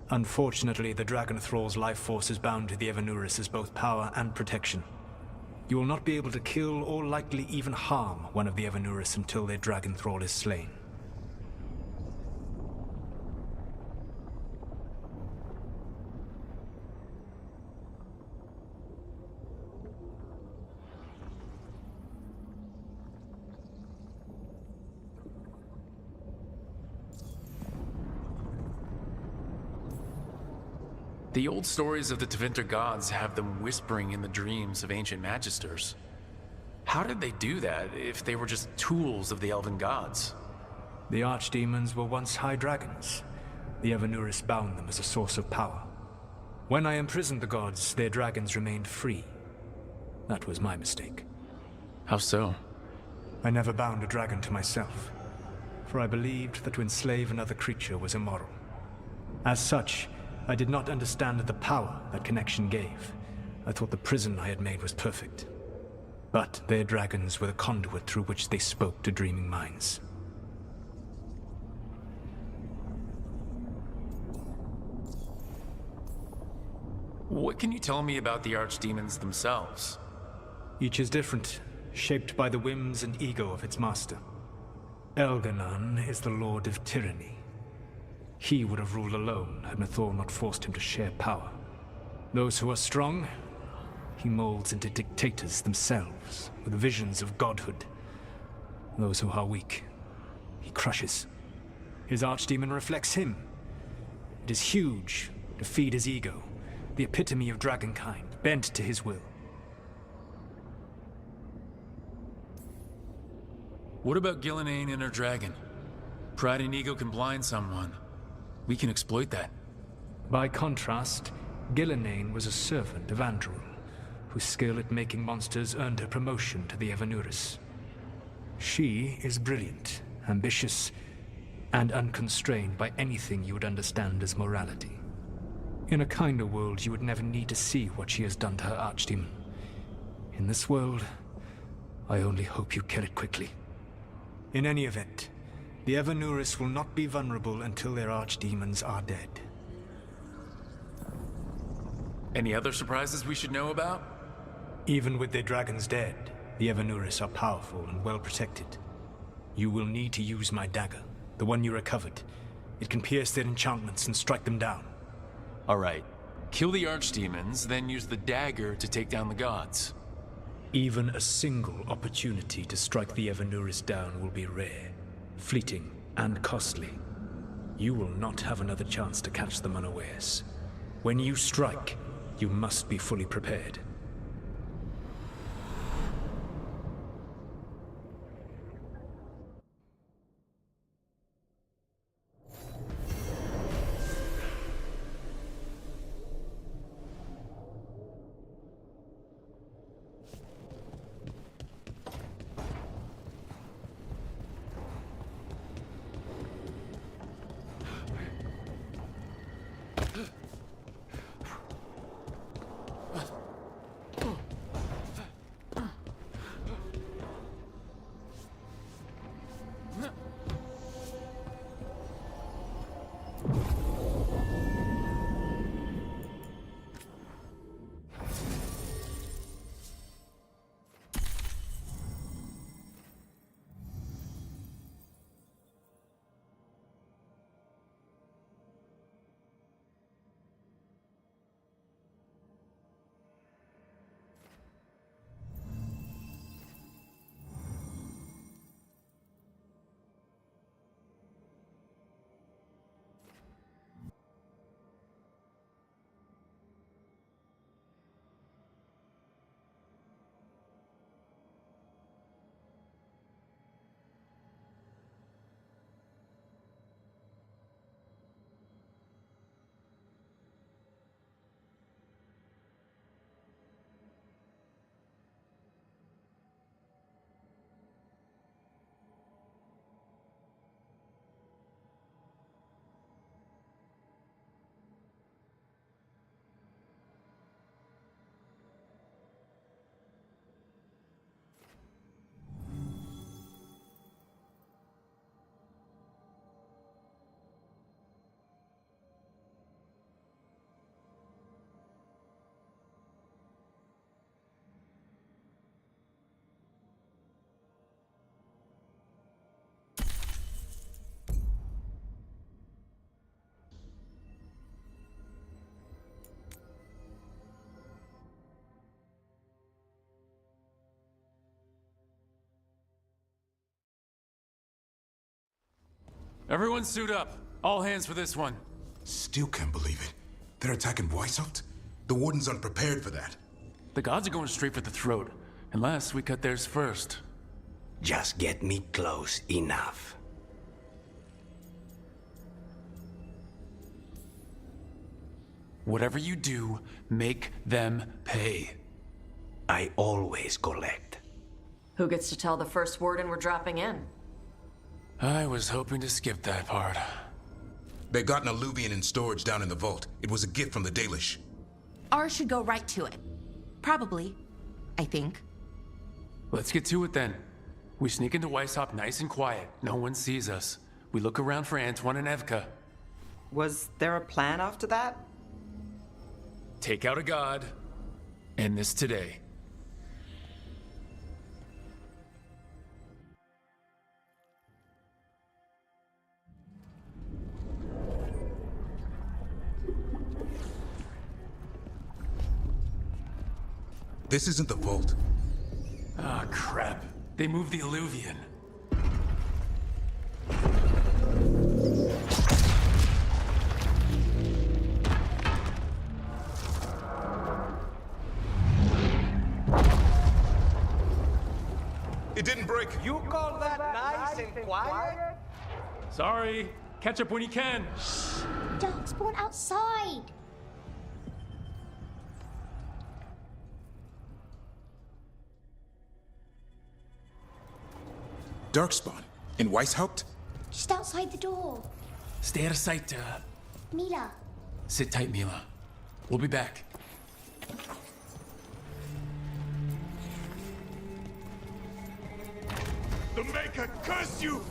Unfortunately, the Dragon Thrall's life force is bound to the Evanurus as both power and protection. You will not be able to kill or likely even harm one of the Evanurus until their Dragon Thrall is slain. The old stories of the Tevinter gods have them whispering in the dreams of ancient magisters. How did they do that if they were just tools of the elven gods? The archdemons were once high dragons. The Evanurus bound them as a source of power. When I imprisoned the gods, their dragons remained free. That was my mistake. How so? I never bound a dragon to myself, for I believed that to enslave another creature was immoral. As such, I did not understand the power that connection gave. I thought the prison I had made was perfect. But their dragons were the conduit through which they spoke to dreaming minds. What can you tell me about the archdemons themselves? Each is different, shaped by the whims and ego of its master. Elganon is the Lord of Tyranny. He would have ruled alone had Nathor not forced him to share power. Those who are strong, he molds into dictators themselves, with visions of godhood. Those who are weak, he crushes. His archdemon reflects him. It is huge, to feed his ego, the epitome of dragonkind, bent to his will. What about Gillenane and her dragon? Pride and ego can blind someone. We can exploit that. By contrast, Gillenane was a servant of Andrul, whose skill at making monsters earned her promotion to the Evanurus. She is brilliant, ambitious, and unconstrained by anything you would understand as morality. In a kinder world, you would never need to see what she has done to her archdemon. In this world, I only hope you kill it quickly. In any event, the Evanurus will not be vulnerable until their archdemons are dead. Any other surprises we should know about? Even with their dragons dead, the Evanurus are powerful and well protected. You will need to use my dagger, the one you recovered. It can pierce their enchantments and strike them down. Alright. Kill the archdemons, then use the dagger to take down the gods. Even a single opportunity to strike the Evanurus down will be rare, fleeting, and costly. You will not have another chance to catch them unawares. When you strike, you must be fully prepared. Everyone suit up. All hands for this one. Still can't believe it. They're attacking Weishaupt? The Warden's unprepared for that. The gods are going straight for the throat, unless we cut theirs first. Just get me close enough. Whatever you do, make them pay. I always collect. Who gets to tell the first warden we're dropping in? I was hoping to skip that part. They got an alluvian in storage down in the vault. It was a gift from the Dalish. Ours should go right to it. Probably. I think. Let's get to it then. We sneak into Weishaupt nice and quiet. No one sees us. We look around for Antoine and Evka. Was there a plan after that? Take out a god. End this today. This isn't the vault. Ah, crap. They moved the alluvian. It didn't break. You call that nice and quiet? Sorry. Catch up when you can. Darkspawn outside. Darkspawn? In Weishaupt? Just outside the door. Stay out of sight, Mila. Sit tight, Mila. We'll be back. The Maker curse you!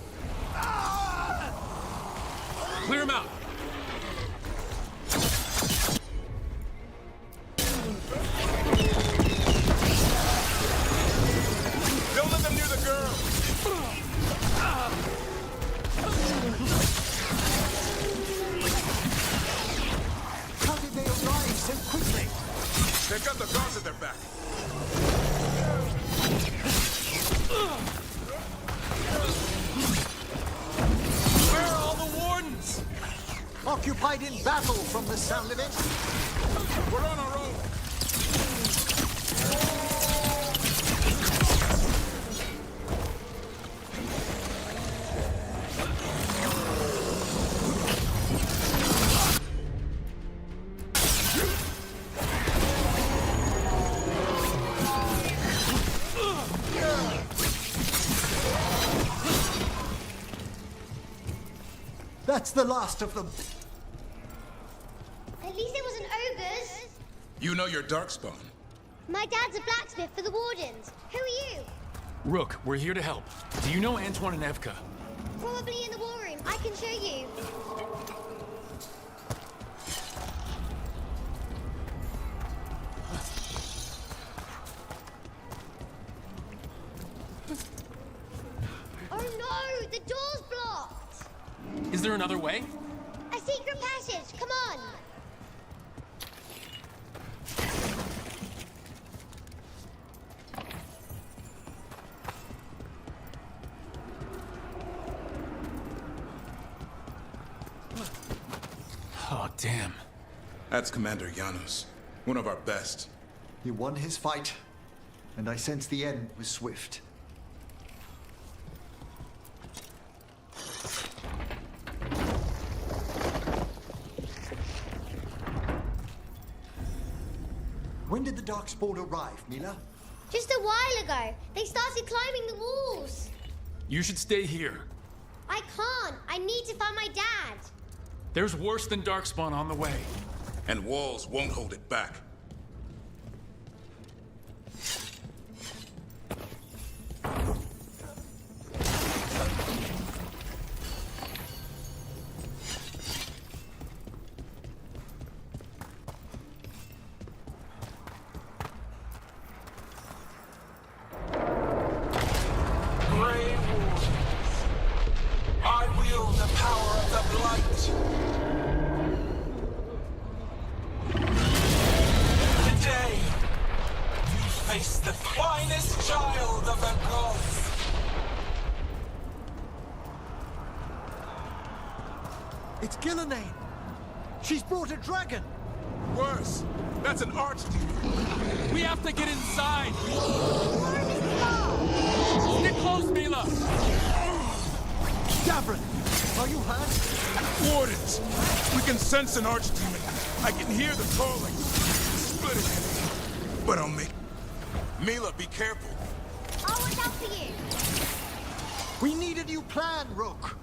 Clear him out! Don't let them near the girl! How did they arrive so quickly? They've got the guards at their back. Where are all the wardens? Occupied in battle from the sound of it. We're on our own. That's the last of them. At least it wasn't ogres. You know your Darkspawn. My dad's a blacksmith for the Wardens. Who are you? Rook, we're here to help. Do you know Antoine and Evka? Probably in the war room. I can show you. Oh no! The door's blocked! Is there another way? A secret passage! Come on! Oh, damn. That's Commander Janos, one of our best. He won his fight, and I sense the end was swift. When did the Darkspawn arrive, Mila? Just a while ago. They started climbing the walls. You should stay here. I can't. I need to find my dad. There's worse than Darkspawn on the way. And walls won't hold it back. It's Gillenane. She's brought a dragon. Worse. That's an archdemon. We have to get inside! Get close, Mila! Gavrin, are you hurt? Wardens! We can sense an archdemon. I can hear the calling. But I'll make... Mila, be careful. I'll watch out for you. We need a new plan, Rook.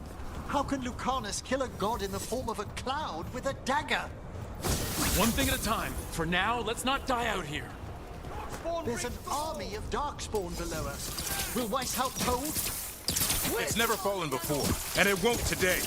How can Lucanus kill a god in the form of a cloud with a dagger? One thing at a time. For now, let's not die out here. There's an army of Darkspawn below us. Will Weiss help hold? It's never fallen before, and it won't today.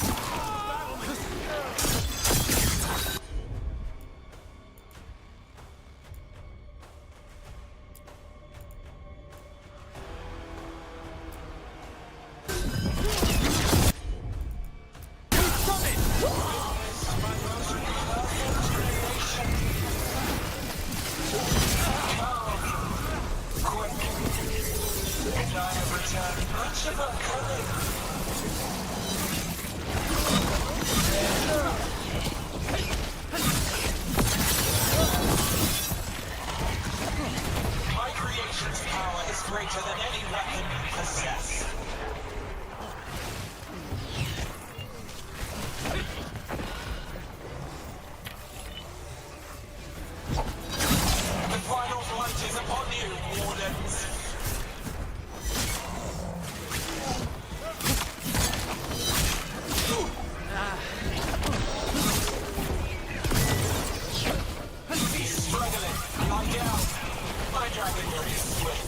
My creation's power is greater than any weapon you possess. The final flight is upon you, Wardens. He's struggling. Lie down. My dragon is swift.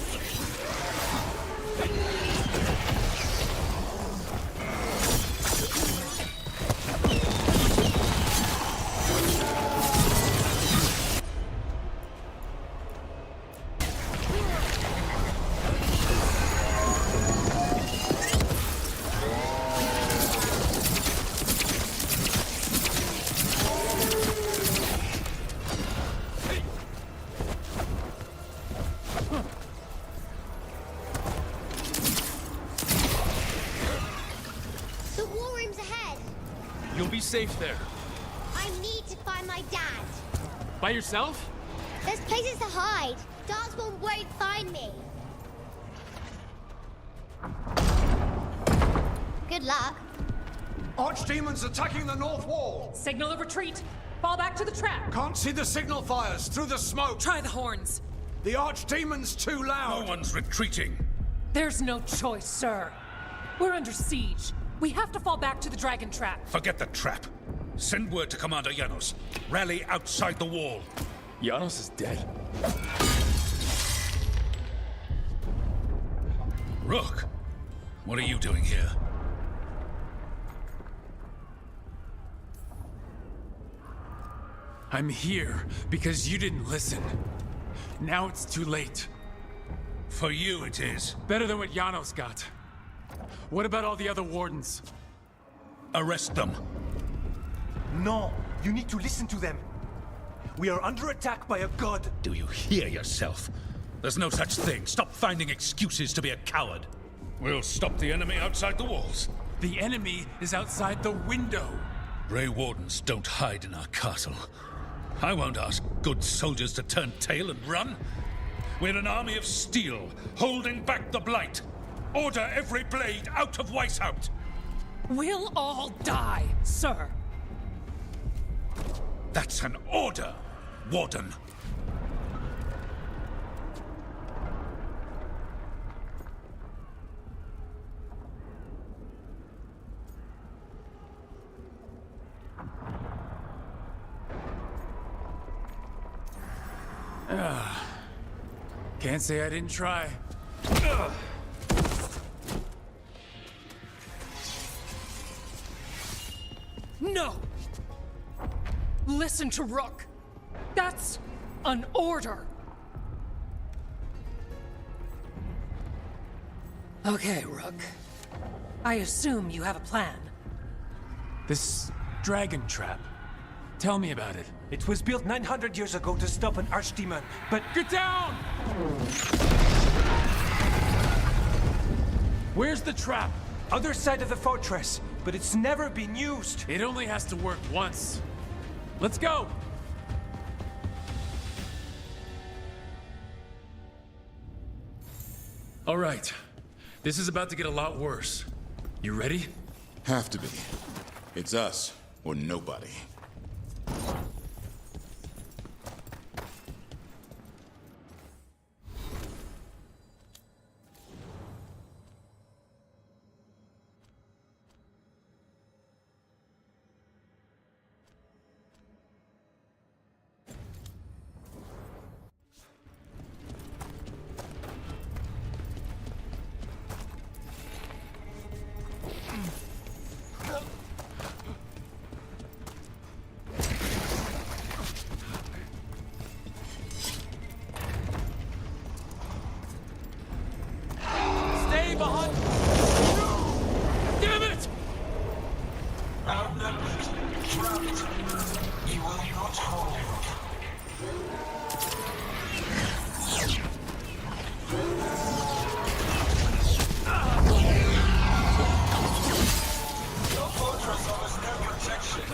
The war room's ahead. You'll be safe there. I need to find my dad. By yourself? There's places to hide. Darkspawn won't find me. Good luck. Archdemons attacking the north wall! Signal a retreat! Fall back to the trap! Can't see the signal fires through the smoke! Try the horns! The Archdemon's too loud! No one's retreating. There's no choice, sir. We're under siege. We have to fall back to the dragon trap. Forget the trap. Send word to Commander Janos. Rally outside the wall. Janos is dead. Rook, what are you doing here? I'm here because you didn't listen. Now it's too late. For you it is. Better than what Janos got. What about all the other wardens? Arrest them. No, you need to listen to them. We are under attack by a god. Do you hear yourself? There's no such thing. Stop finding excuses to be a coward. We'll stop the enemy outside the walls. The enemy is outside the window. Grey Wardens don't hide in our castle. I won't ask good soldiers to turn tail and run. We're an army of steel, holding back the Blight. Order every blade out of Weishaupt. We'll all die, sir. That's an order, Warden. Can't say I didn't try. No! Listen to Rook. That's an order. Okay, Rook. I assume you have a plan. This dragon trap. Tell me about it. It was built 900 years ago to stop an archdemon, but... Get down! Where's the trap? Other side of the fortress. but it's never been used. It only has to work once. Let's go! All right. This is about to get a lot worse. You ready? Have to be. It's us, or nobody. Stay behind! Damn it! Outnumbered, trapped. You will not hold. Your fortress offers no protection.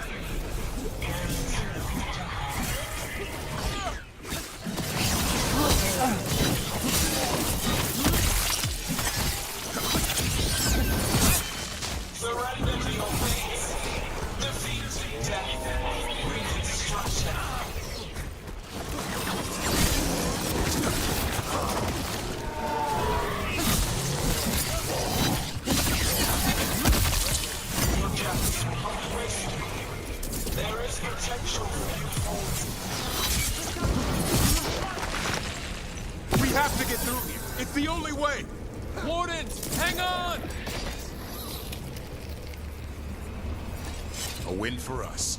Surrender to your fate. Defeat death. Reconstruction. Your justice will not waste. There is potential for you. We have to get through here. It's the only way. Wardens, hang on! A win for us.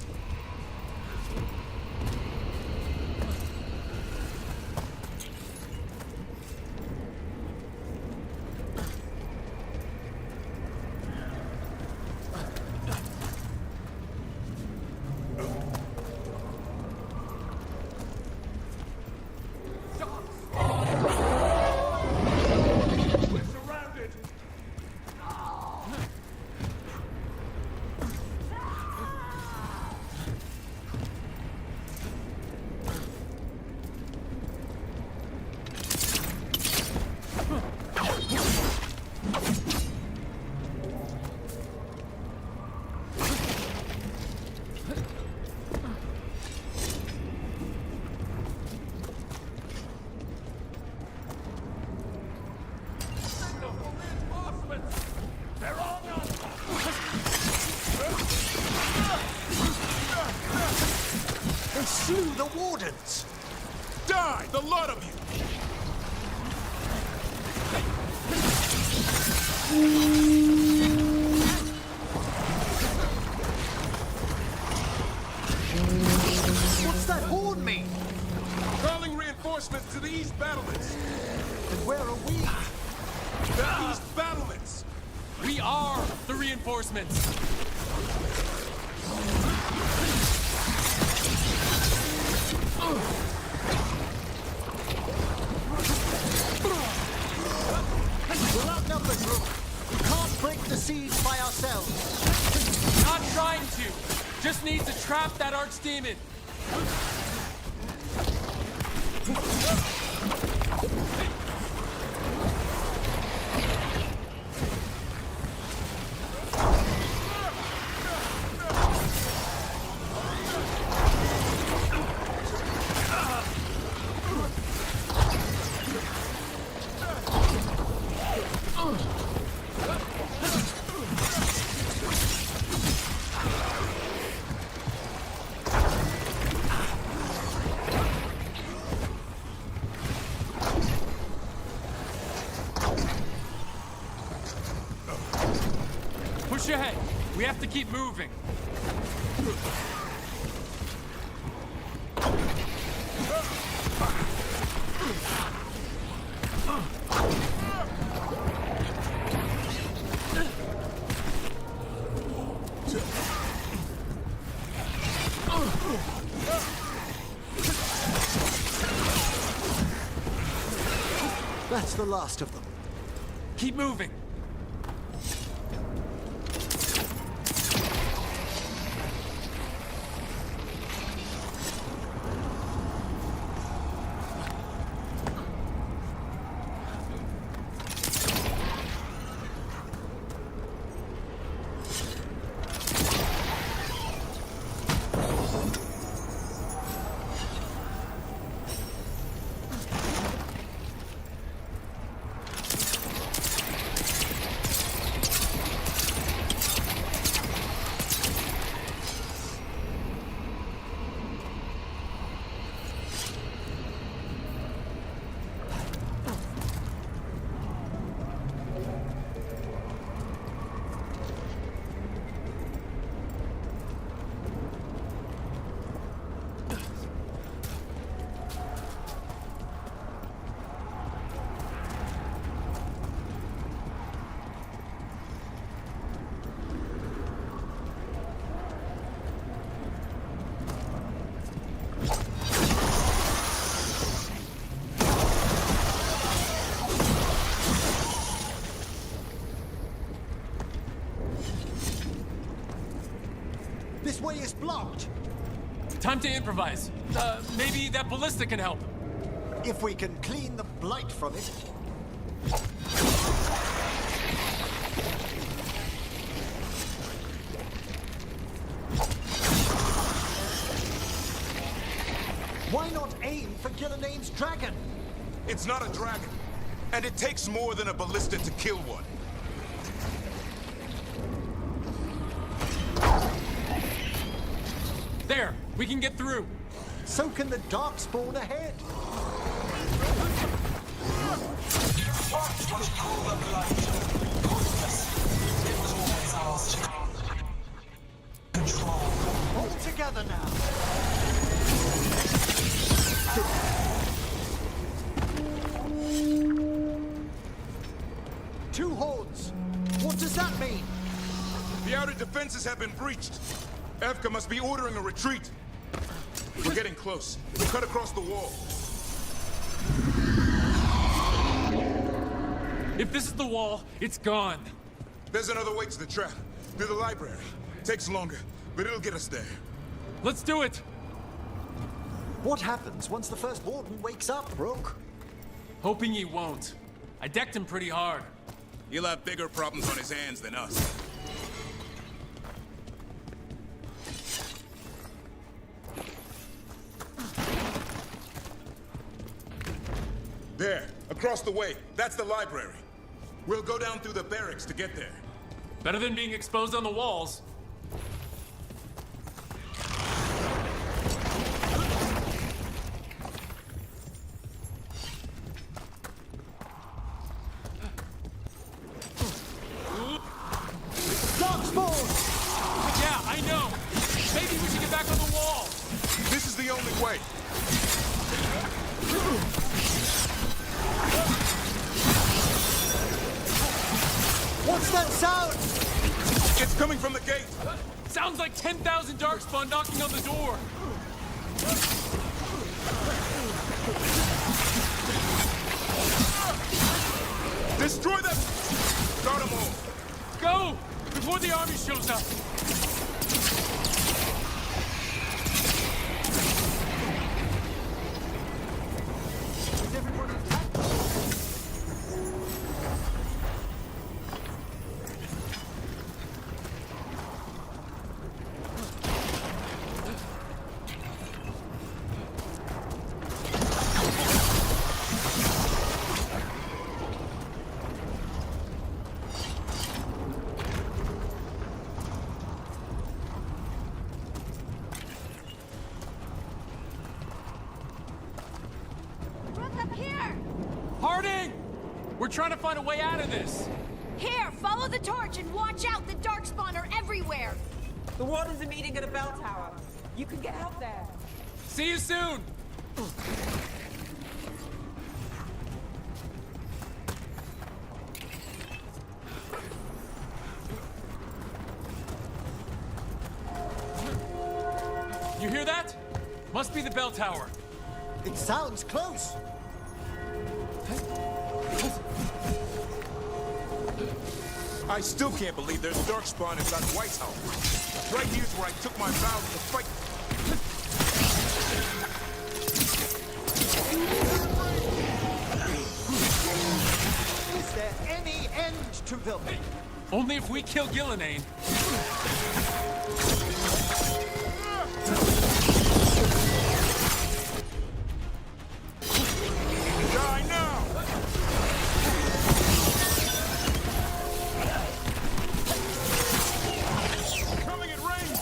We're surrounded. They slew the wardens! Die, the lot of you! What's that horn mean? Calling reinforcements to the east battlements. And where are we? The east battlements. We are the reinforcements! We're outnumbered, Rook. We can't break the siege by ourselves. Not trying to! Just need to trap that archdemon! Push ahead. We have to keep moving. That's the last of them. Keep moving. way is blocked. Time to improvise. Maybe that ballista can help. If we can clean the blight from it. Why not aim for Gillenane's dragon? It's not a dragon, and it takes more than a ballista to kill one. There, we can get through. So can the Darkspawn ahead. All together now. Two hordes. What does that mean? The outer defenses have been breached. Evka must be ordering a retreat. We're getting close. We'll cut across the wall. If this is the wall, it's gone. There's another way to the trap. Through the library. Takes longer, but it'll get us there. Let's do it! What happens once the first warden wakes up, Rook? Hoping he won't. I decked him pretty hard. He'll have bigger problems on his hands than us. There, across the way. That's the library. We'll go down through the barracks to get there. Better than being exposed on the walls. Darkspawn! Yeah, I know. Maybe we should get back on the wall. This is the only way. What's that sound? It's coming from the gate. Sounds like 10,000 Darkspawn knocking on the door. Destroy them! Start them all. Go! Before the army shows up. Is everyone intact? Harding! We're trying to find a way out of this. Here, follow the torch and watch out. The Darkspawn are everywhere. The wardens are meeting at a bell tower. You can get out there. See you soon! You hear that? Must be the bell tower. It sounds close. I still can't believe there's Darkspawn inside White's house. Right here's where I took my vows to fight. Is there any end to them? Only if we kill Gillenane. Die now! Coming at range!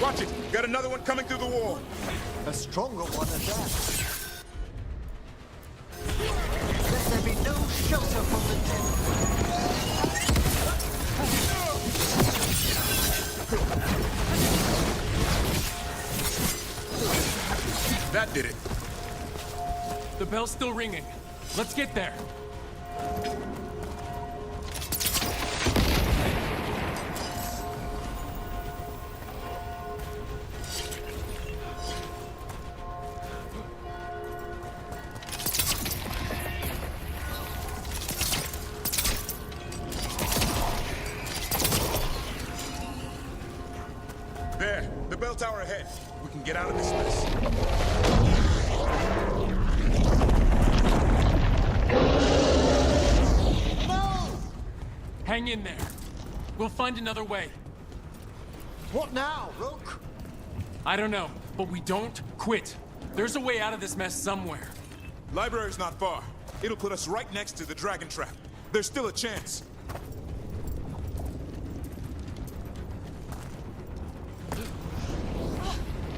Watch it! Got another one coming through the wall. A stronger one at that. Let there be no shelter from the dead. That did it. The bell's still ringing. Let's get there. bell tower ahead. We can get out of this mess. Hang in there. We'll find another way. What now, Rook? I don't know, but we don't quit. There's a way out of this mess somewhere. Library's not far. It'll put us right next to the dragon trap. There's still a chance.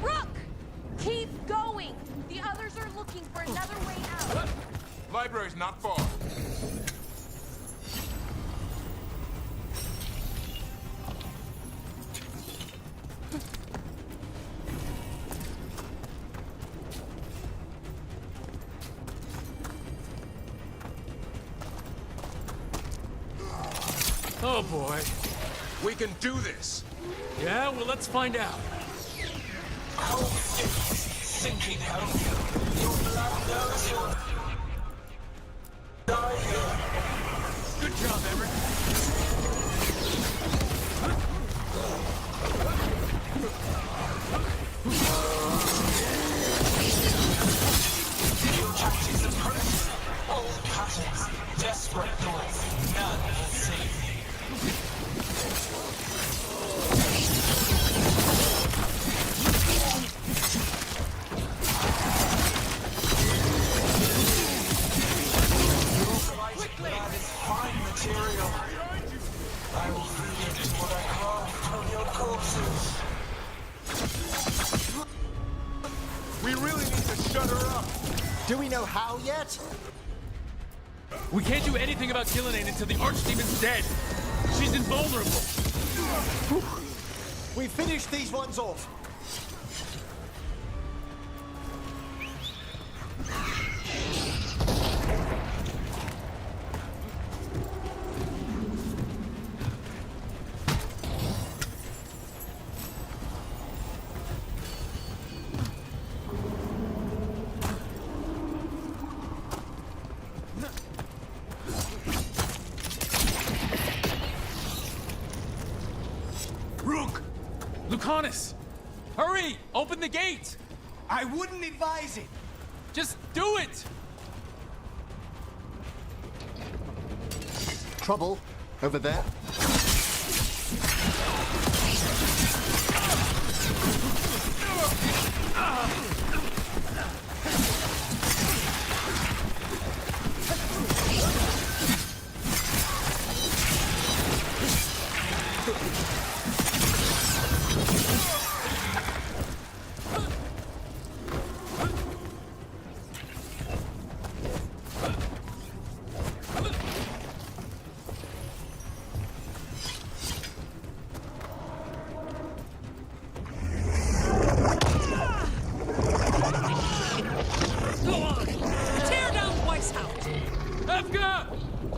Rook! Keep going! The others are looking for another way out. Library's not far. Oh boy. We can do this. Yeah, well, let's find out. Sinking down. Your blood knows you're dying. Good job, Everett. Your tactics of hurt. Old patterns. Desperate thoughts. None will save you. That is fine material. I will feed it to what I craft from your corpses. We really need to shut her up. Do we know how yet? We can't do anything about Killinane until the Archdemon's dead. She's invulnerable. We finished these ones off. Rook! Lucanus! Hurry! Open the gate! I wouldn't advise it. Just do it! Trouble over there.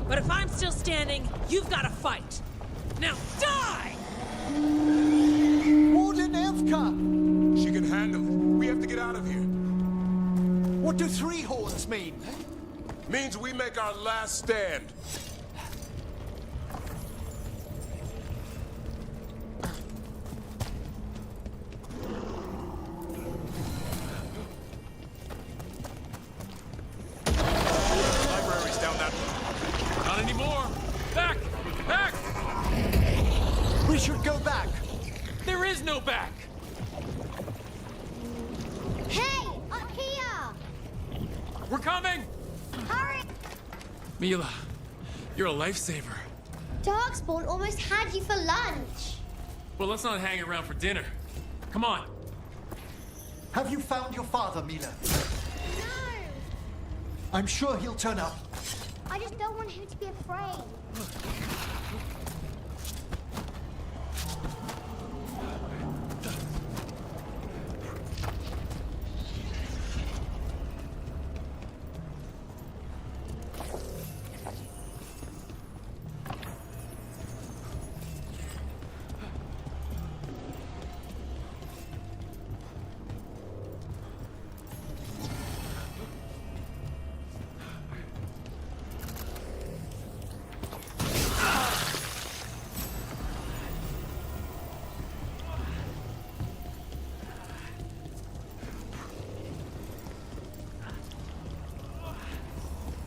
But if I'm still standing, you've got to fight. Now die! Warden Evka! She can handle it. We have to get out of here. What do three horns mean? Means we make our last stand. Library's down that way. Not anymore! Back! Back! We should go back. There is no back! Hey, up here! We're coming! Hurry! Mila, you're a lifesaver. Darkspawn almost had you for lunch. Well, let's not hang around for dinner. Come on. Have you found your father, Mila? No! I'm sure he'll turn up. I just don't want him to be afraid.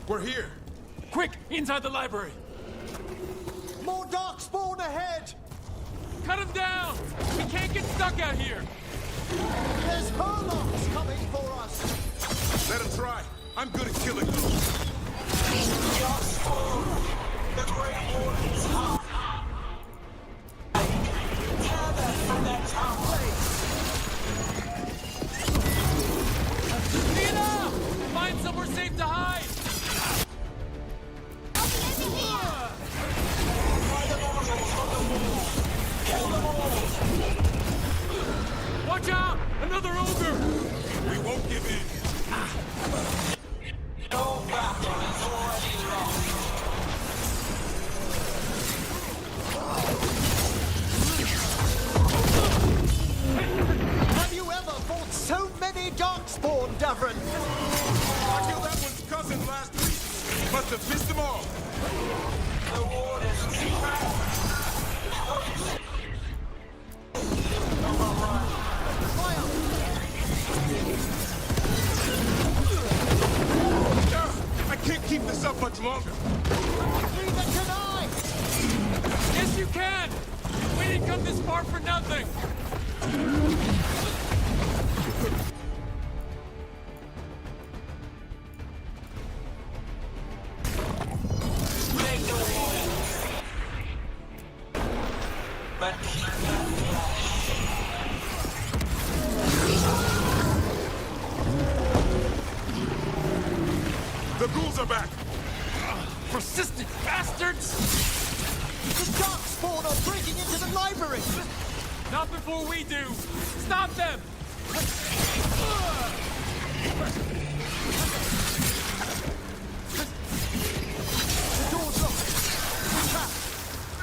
We're here. Quick, inside the library. More darkspawn ahead! Cut him down! We can't get stuck out here! There's Hurlocks coming for us! Let him try. I'm good at killing them. The Grey Wardens are... Tear them from their tower! Nina! Find somewhere safe to hide! Watch out! Another ogre! We won't give in. No battle is already lost. Have you ever fought so many darkspawn, Davrin? I killed that one's cousin last week. Must have missed them all. The Wardens I can't keep this up much longer. Neither can I! Yes, you can! We didn't come this far for nothing! make the Wardens. But keep them flesh. The ghouls are back. Persistent bastards! The darkspawn are breaking into the library! Not before we do! Stop them! The door's locked! We're trapped!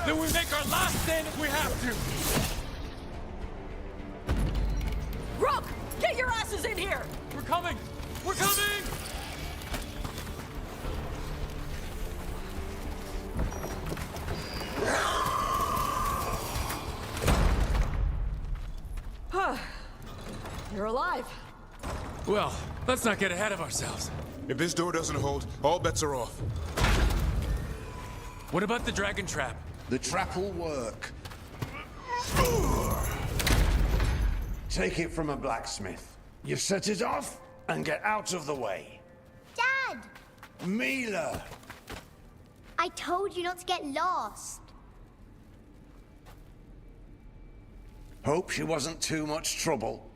Then we make our last stand if we have to! Rook! Get your asses in here! We're coming! We're coming! You're alive. Well, let's not get ahead of ourselves. If this door doesn't hold, all bets are off. What about the dragon trap? The trap will work. Take it from a blacksmith. You set it off and get out of the way. Dad! Mila! I told you not to get lost. Hope she wasn't too much trouble.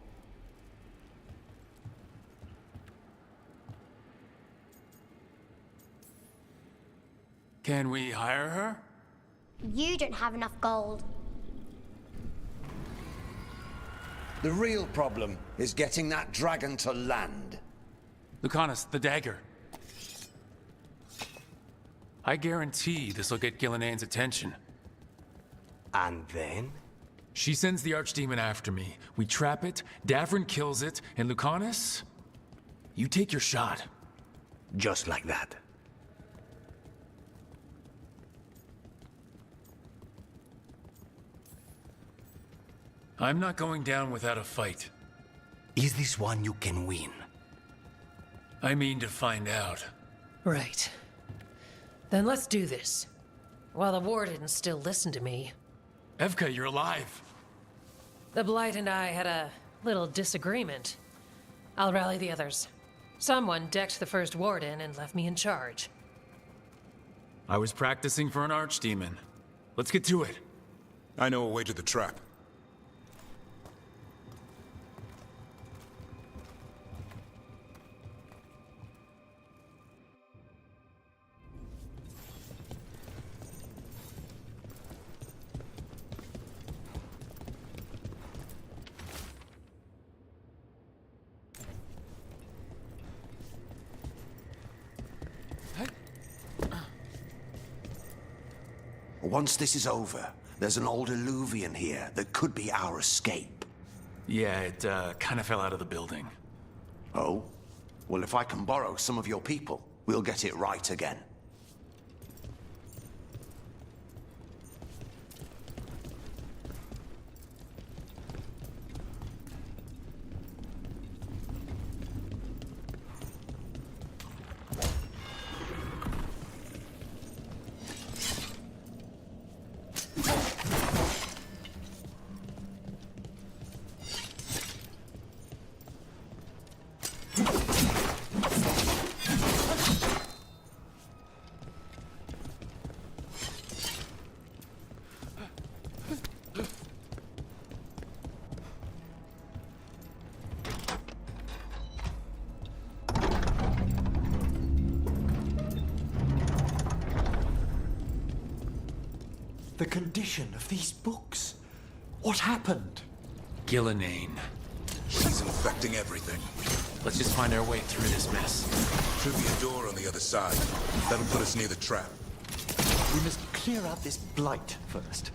Can we hire her? You don't have enough gold. The real problem is getting that dragon to land. Lucanus, the dagger. I guarantee this'll get Gillinean's attention. And then? She sends the archdemon after me. We trap it, Davrin kills it, and Lucanus? You take your shot. Just like that. I'm not going down without a fight. Is this one you can win? I mean to find out. Right. Then let's do this. While the wardens still listen to me. Evka, you're alive. The Blight and I had a little disagreement. I'll rally the others. Someone decked the first warden and left me in charge. I was practicing for an archdemon. Let's get to it. I know a way to the trap. Once this is over, there's an old Illuvian here that could be our escape. Yeah, it kind of fell out of the building. Oh? Well, if I can borrow some of your people, we'll get it right again. The condition of these books. What happened? Gillenane. She's infecting everything. Let's just find our way through this mess. Should be a door on the other side. That'll put us near the trap. We must clear out this blight first.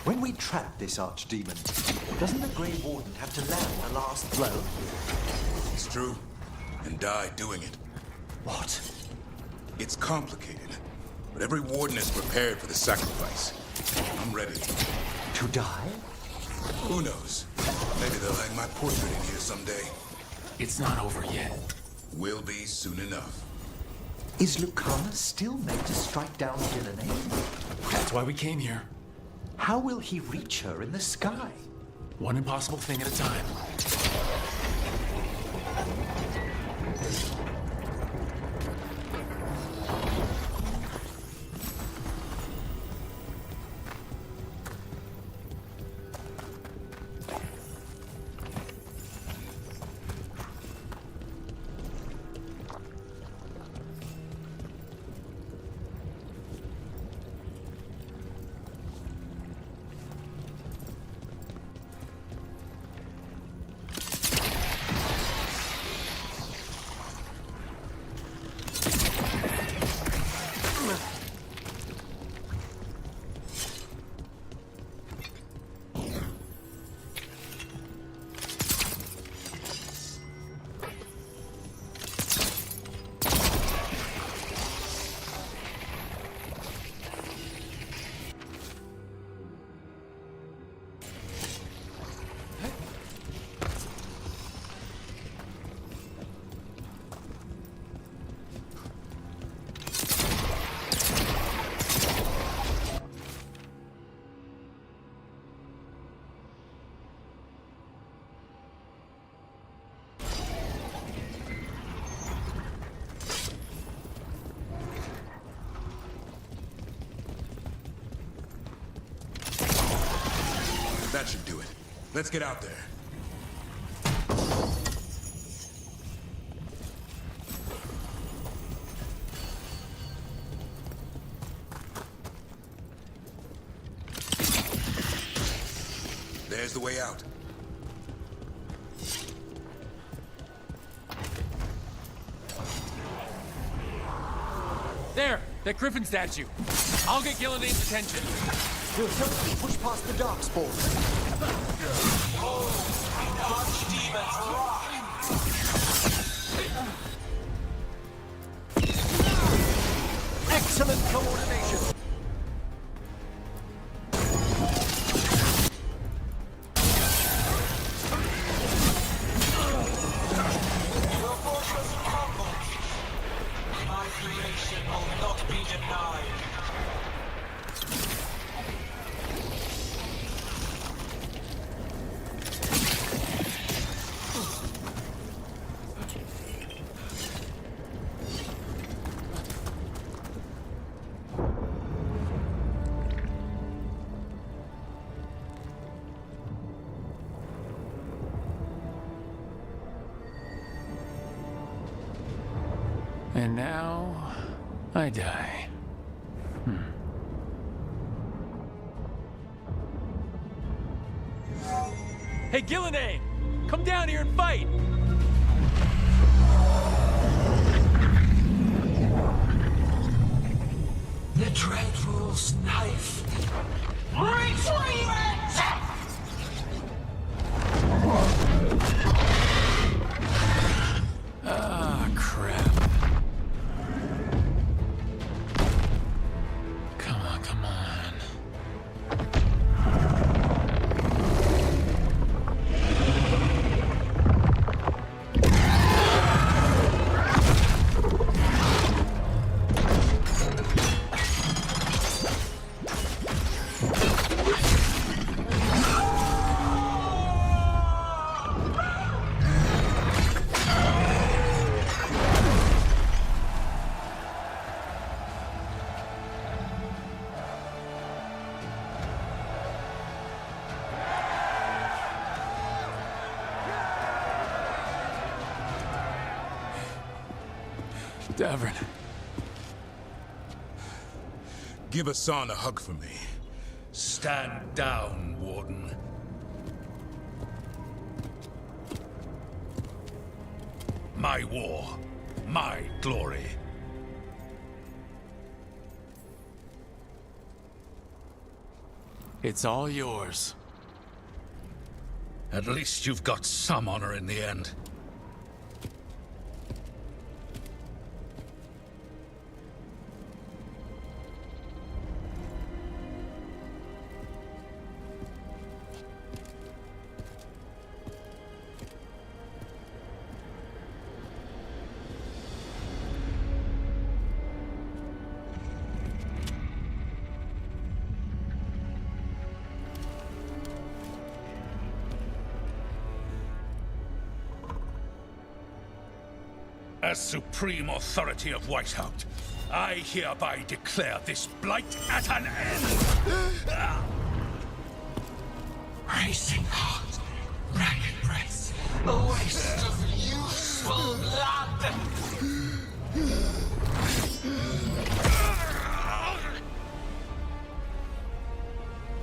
When we trap this archdemon, doesn't the Grey Warden have to land the last blow? It's true. And die doing it. What? It's complicated. But every warden is prepared for the sacrifice. I'm ready. To die? Who knows? Maybe they'll hang my portrait in here someday. It's not over yet. Will be soon enough. Is Lucana still meant to strike down Gillenane? That's why we came here. How will he reach her in the sky? One impossible thing at a time. That should do it. Let's get out there. There's the way out. There! That Griffin statue! I'll get Gillenane's attention. We'll help push past the darkspawn. Excellent coordination. My creation will not be denied. And now, I die. Hey, Gillenane! Come down here and fight! The Dread Rule's knife. Retrieve it! Ah, crap. Davern. Give Hassan a hug for me. Stand down, Warden. My war, my glory. It's all yours. At least you've got some honor in the end. As supreme authority of Whiteout, I hereby declare this blight at an end! Racing heart, ragged breath, a waste of useful blood!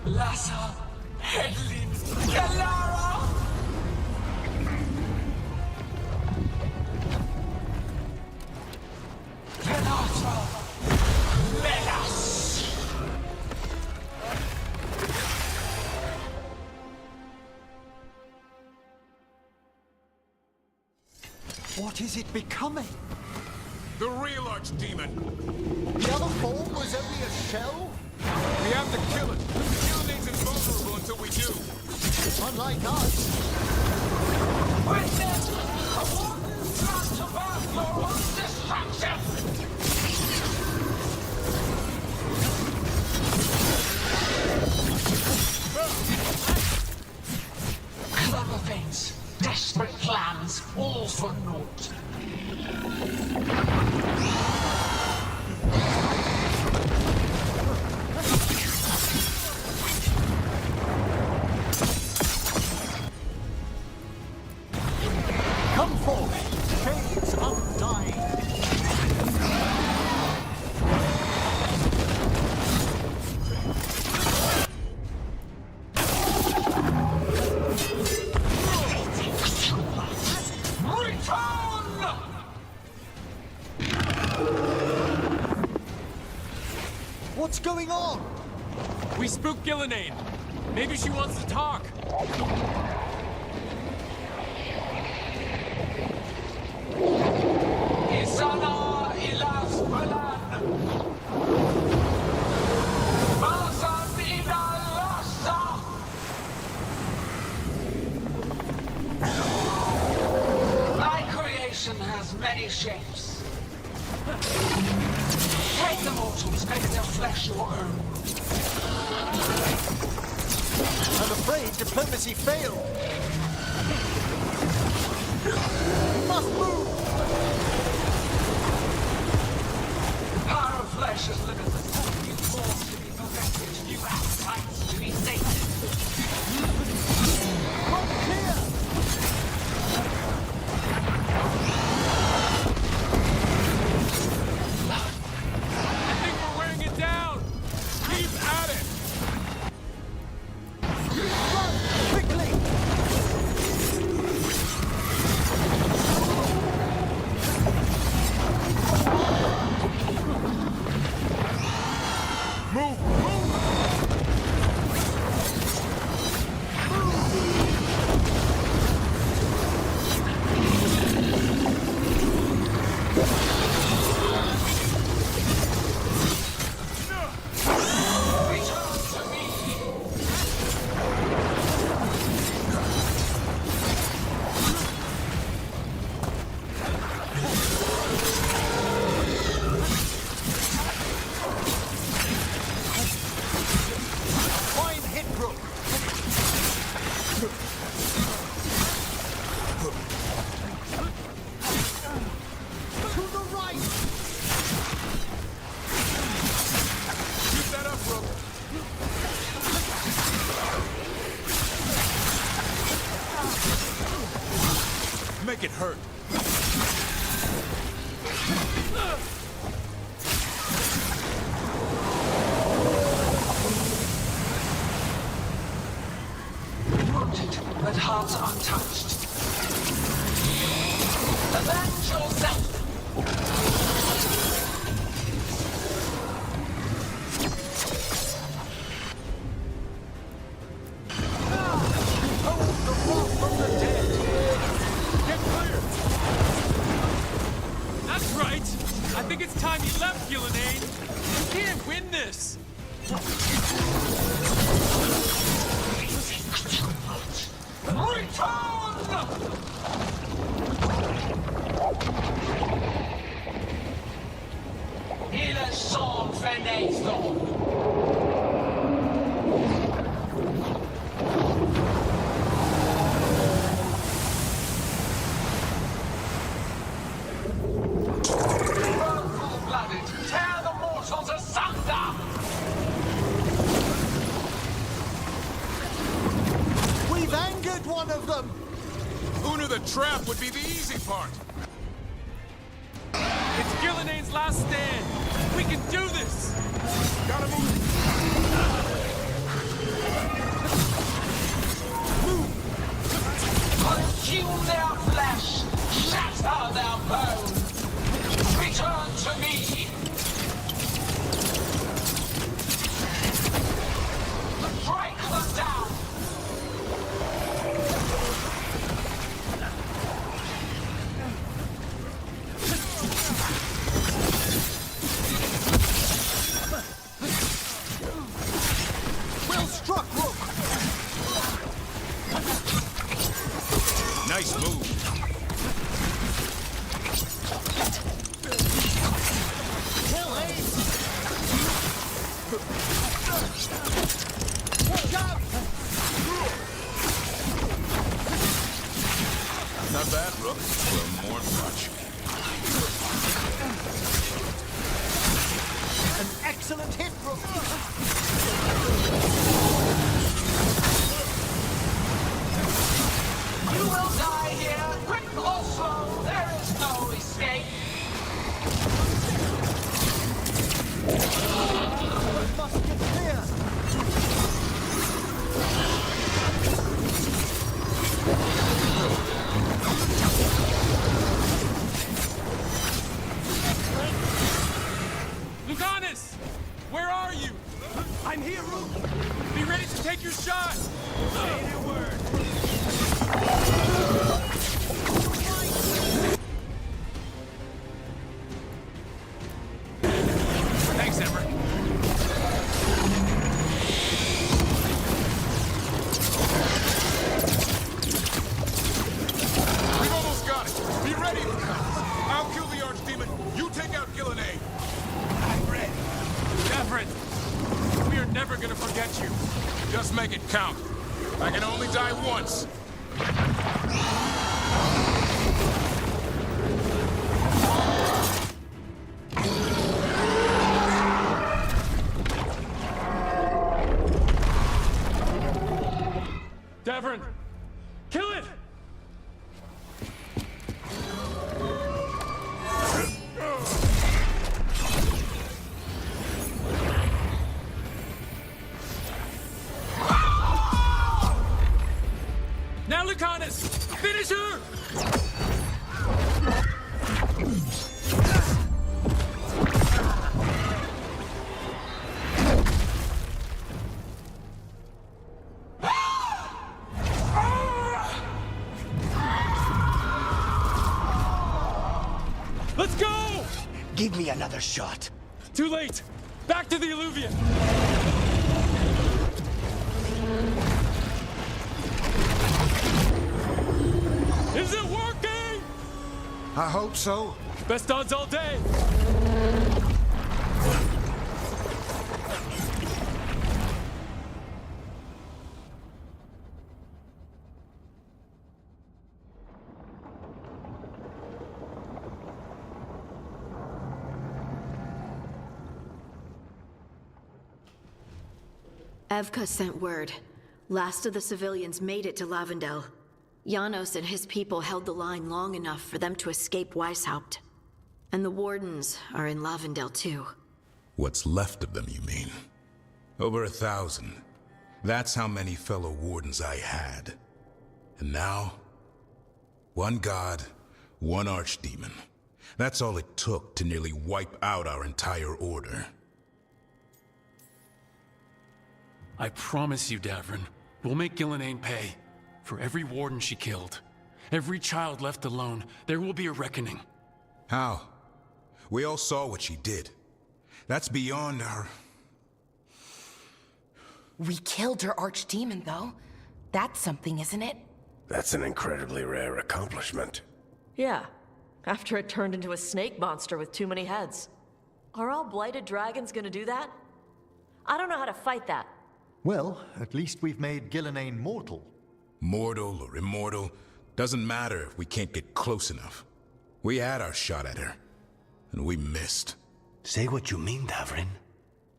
Lassa, Hedlin, Galara! What is it becoming? The real archdemon! The other form was only a shell? We have to kill it! Gilne's invulnerable until we do! Unlike us! Witness! A warden's thrust to birth your own destruction! Clever things, desperate plans, all for naught. Come forth, shades undying! What's going on? We spooked Gillenane. Maybe she wants to talk. Isana ilas balan. Basan ina lasa. My creation has many shapes. Take the mortals, make their flesh your own. I'm afraid diplomacy failed. We must move! Power of flesh is limitless. New forms to be perfected, new appetites to be sated. Come clear! I think we're wearing it down. Keep at it. Run! Quickly! Move! Move! Fine hit, Brooke! To the right! Keep that up, Brooke! Make it hurt! untouched. Avenge yourself! That's right! I think it's time you left, Gillenane! You can't win this! Il est son fenaison! Full-blooded, tear the mortals asunder! We've angered one of them! Who knew the trap would be the easy part? It's Gillenane's last stand! We can do this! Gotta move! Consume their flesh, shatter their bones. Return to me. Break them down. Well struck, Rook! Nice move. Kill Ace! Watch out! Not bad, Rook. Well, more than much. An excellent hit, Rook! You will die here, quick or slow. There is no escape. Musket clear! Lucanus! Where are you? I'm here, Rook! Be ready to take your shot! Say a word! Thanks, Ember. We've almost got it. Be ready, Lucanus. I'll kill the Archdemon. You take out Gillenane. I'm ready. Everett, we are never gonna forget you. Just make it count. I can only die once. Davern, kill it! Now, Lucanus! Finish her! Let's go! Give me another shot. Too late! Back to the Alluvion! Is it working? I hope so. Best odds all day! Evka sent word. Last of the civilians made it to Lavendel. Janos and his people held the line long enough for them to escape Weishaupt. And the Wardens are in Lavendel too. What's left of them, you mean? Over 1,000. That's how many fellow Wardens I had. And now, one god, one archdemon. That's all it took to nearly wipe out our entire order. I promise you, Davrin, we'll make Gillenane pay. For every warden she killed, every child left alone, there will be a reckoning. How? We all saw what she did. That's beyond our... We killed her archdemon, though. That's something, isn't it? That's an incredibly rare accomplishment. Yeah, after it turned into a snake monster with too many heads. Are all blighted dragons gonna do that? I don't know how to fight that. Well, at least we've made Gillenane mortal. Mortal or immortal, doesn't matter if we can't get close enough. We had our shot at her, and we missed. Say what you mean, Davrin.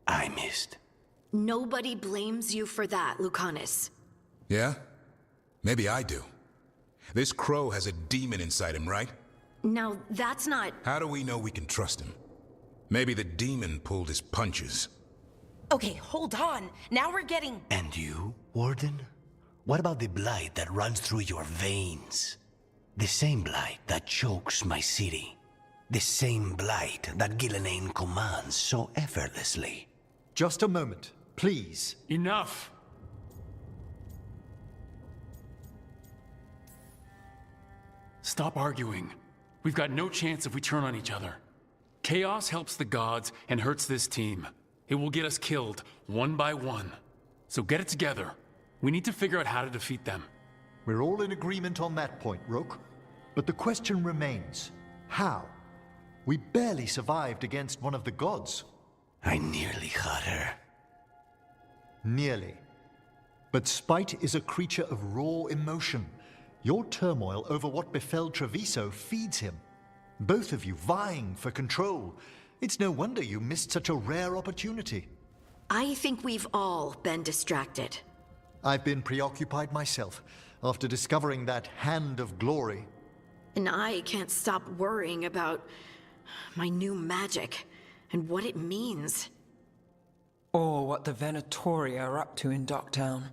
I missed. Nobody blames you for that, Lucanus. Yeah? Maybe I do. This crow has a demon inside him, right? Now, that's not... How do we know we can trust him? Maybe the demon pulled his punches. Okay, hold on. Now we're getting... And you, Warden? What about the blight that runs through your veins? The same blight that chokes my city. The same blight that Gillenane commands so effortlessly. Just a moment, please. Enough! Stop arguing. We've got no chance if we turn on each other. Chaos helps the gods and hurts this team. It will get us killed, one by one. So get it together. We need to figure out how to defeat them. We're all in agreement on that point, Rook. But the question remains, how? We barely survived against one of the gods. I nearly had her. Nearly. But spite is a creature of raw emotion. Your turmoil over what befell Treviso feeds him. Both of you vying for control. It's no wonder you missed such a rare opportunity. I think we've all been distracted. I've been preoccupied myself after discovering that hand of glory. And I can't stop worrying about my new magic and what it means. Or what the Venatori are up to in Docktown.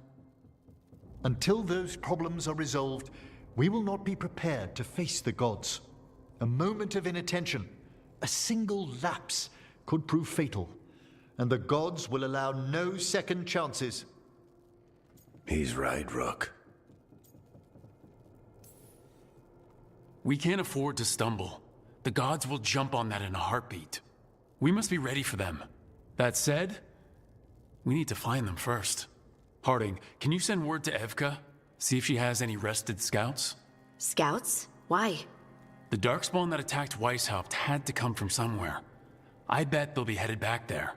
Until those problems are resolved, we will not be prepared to face the gods. A moment of inattention, a single lapse, could prove fatal, and the gods will allow no second chances. He's right, Rook. We can't afford to stumble. The gods will jump on that in a heartbeat. We must be ready for them. That said, we need to find them first. Harding, can you send word to Evka? See if she has any rested scouts? Scouts? Why? The Darkspawn that attacked Weishaupt had to come from somewhere. I bet they'll be headed back there.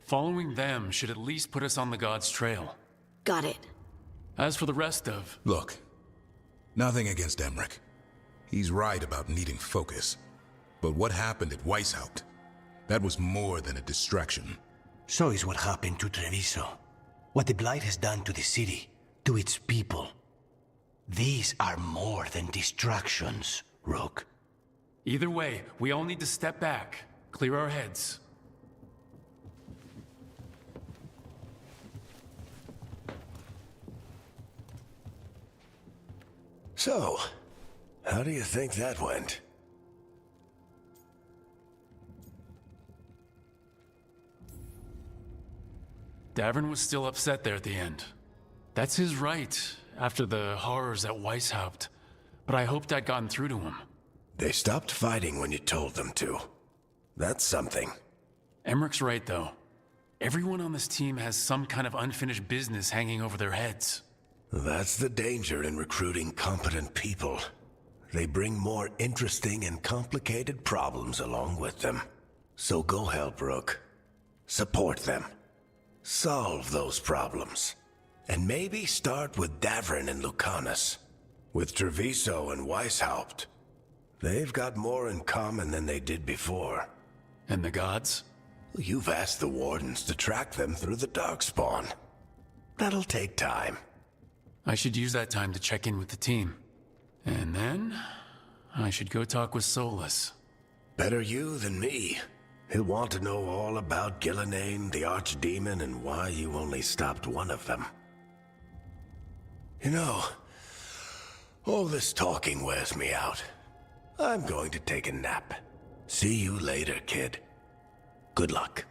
Following them should at least put us on the gods' trail. Got it. As for the rest of... Look, nothing against Emmerich. He's right about needing focus. But what happened at Weishaupt? That was more than a distraction. So is what happened to Treviso. What the Blight has done to the city, to its people. These are more than distractions, Rook. Either way, we all need to step back, clear our heads. So, how do you think that went? Davrin was still upset there at the end. That's his right, after the horrors at Weishaupt. But I hoped I'd gotten through to him. They stopped fighting when you told them to. That's something. Emmerich's right, though. Everyone on this team has some kind of unfinished business hanging over their heads. That's the danger in recruiting competent people. They bring more interesting and complicated problems along with them. So go help Rook. Support them. Solve those problems. And maybe start with Davrin and Lucanus. With Treviso and Weishaupt. They've got more in common than they did before. And the gods? You've asked the Wardens to track them through the Darkspawn. That'll take time. I should use that time to check in with the team. And then, I should go talk with Solus. Better you than me. He'll want to know all about Gillenane, the Archdemon, and why you only stopped one of them. You know, All this talking wears me out. I'm going to take a nap. See you later, kid. Good luck.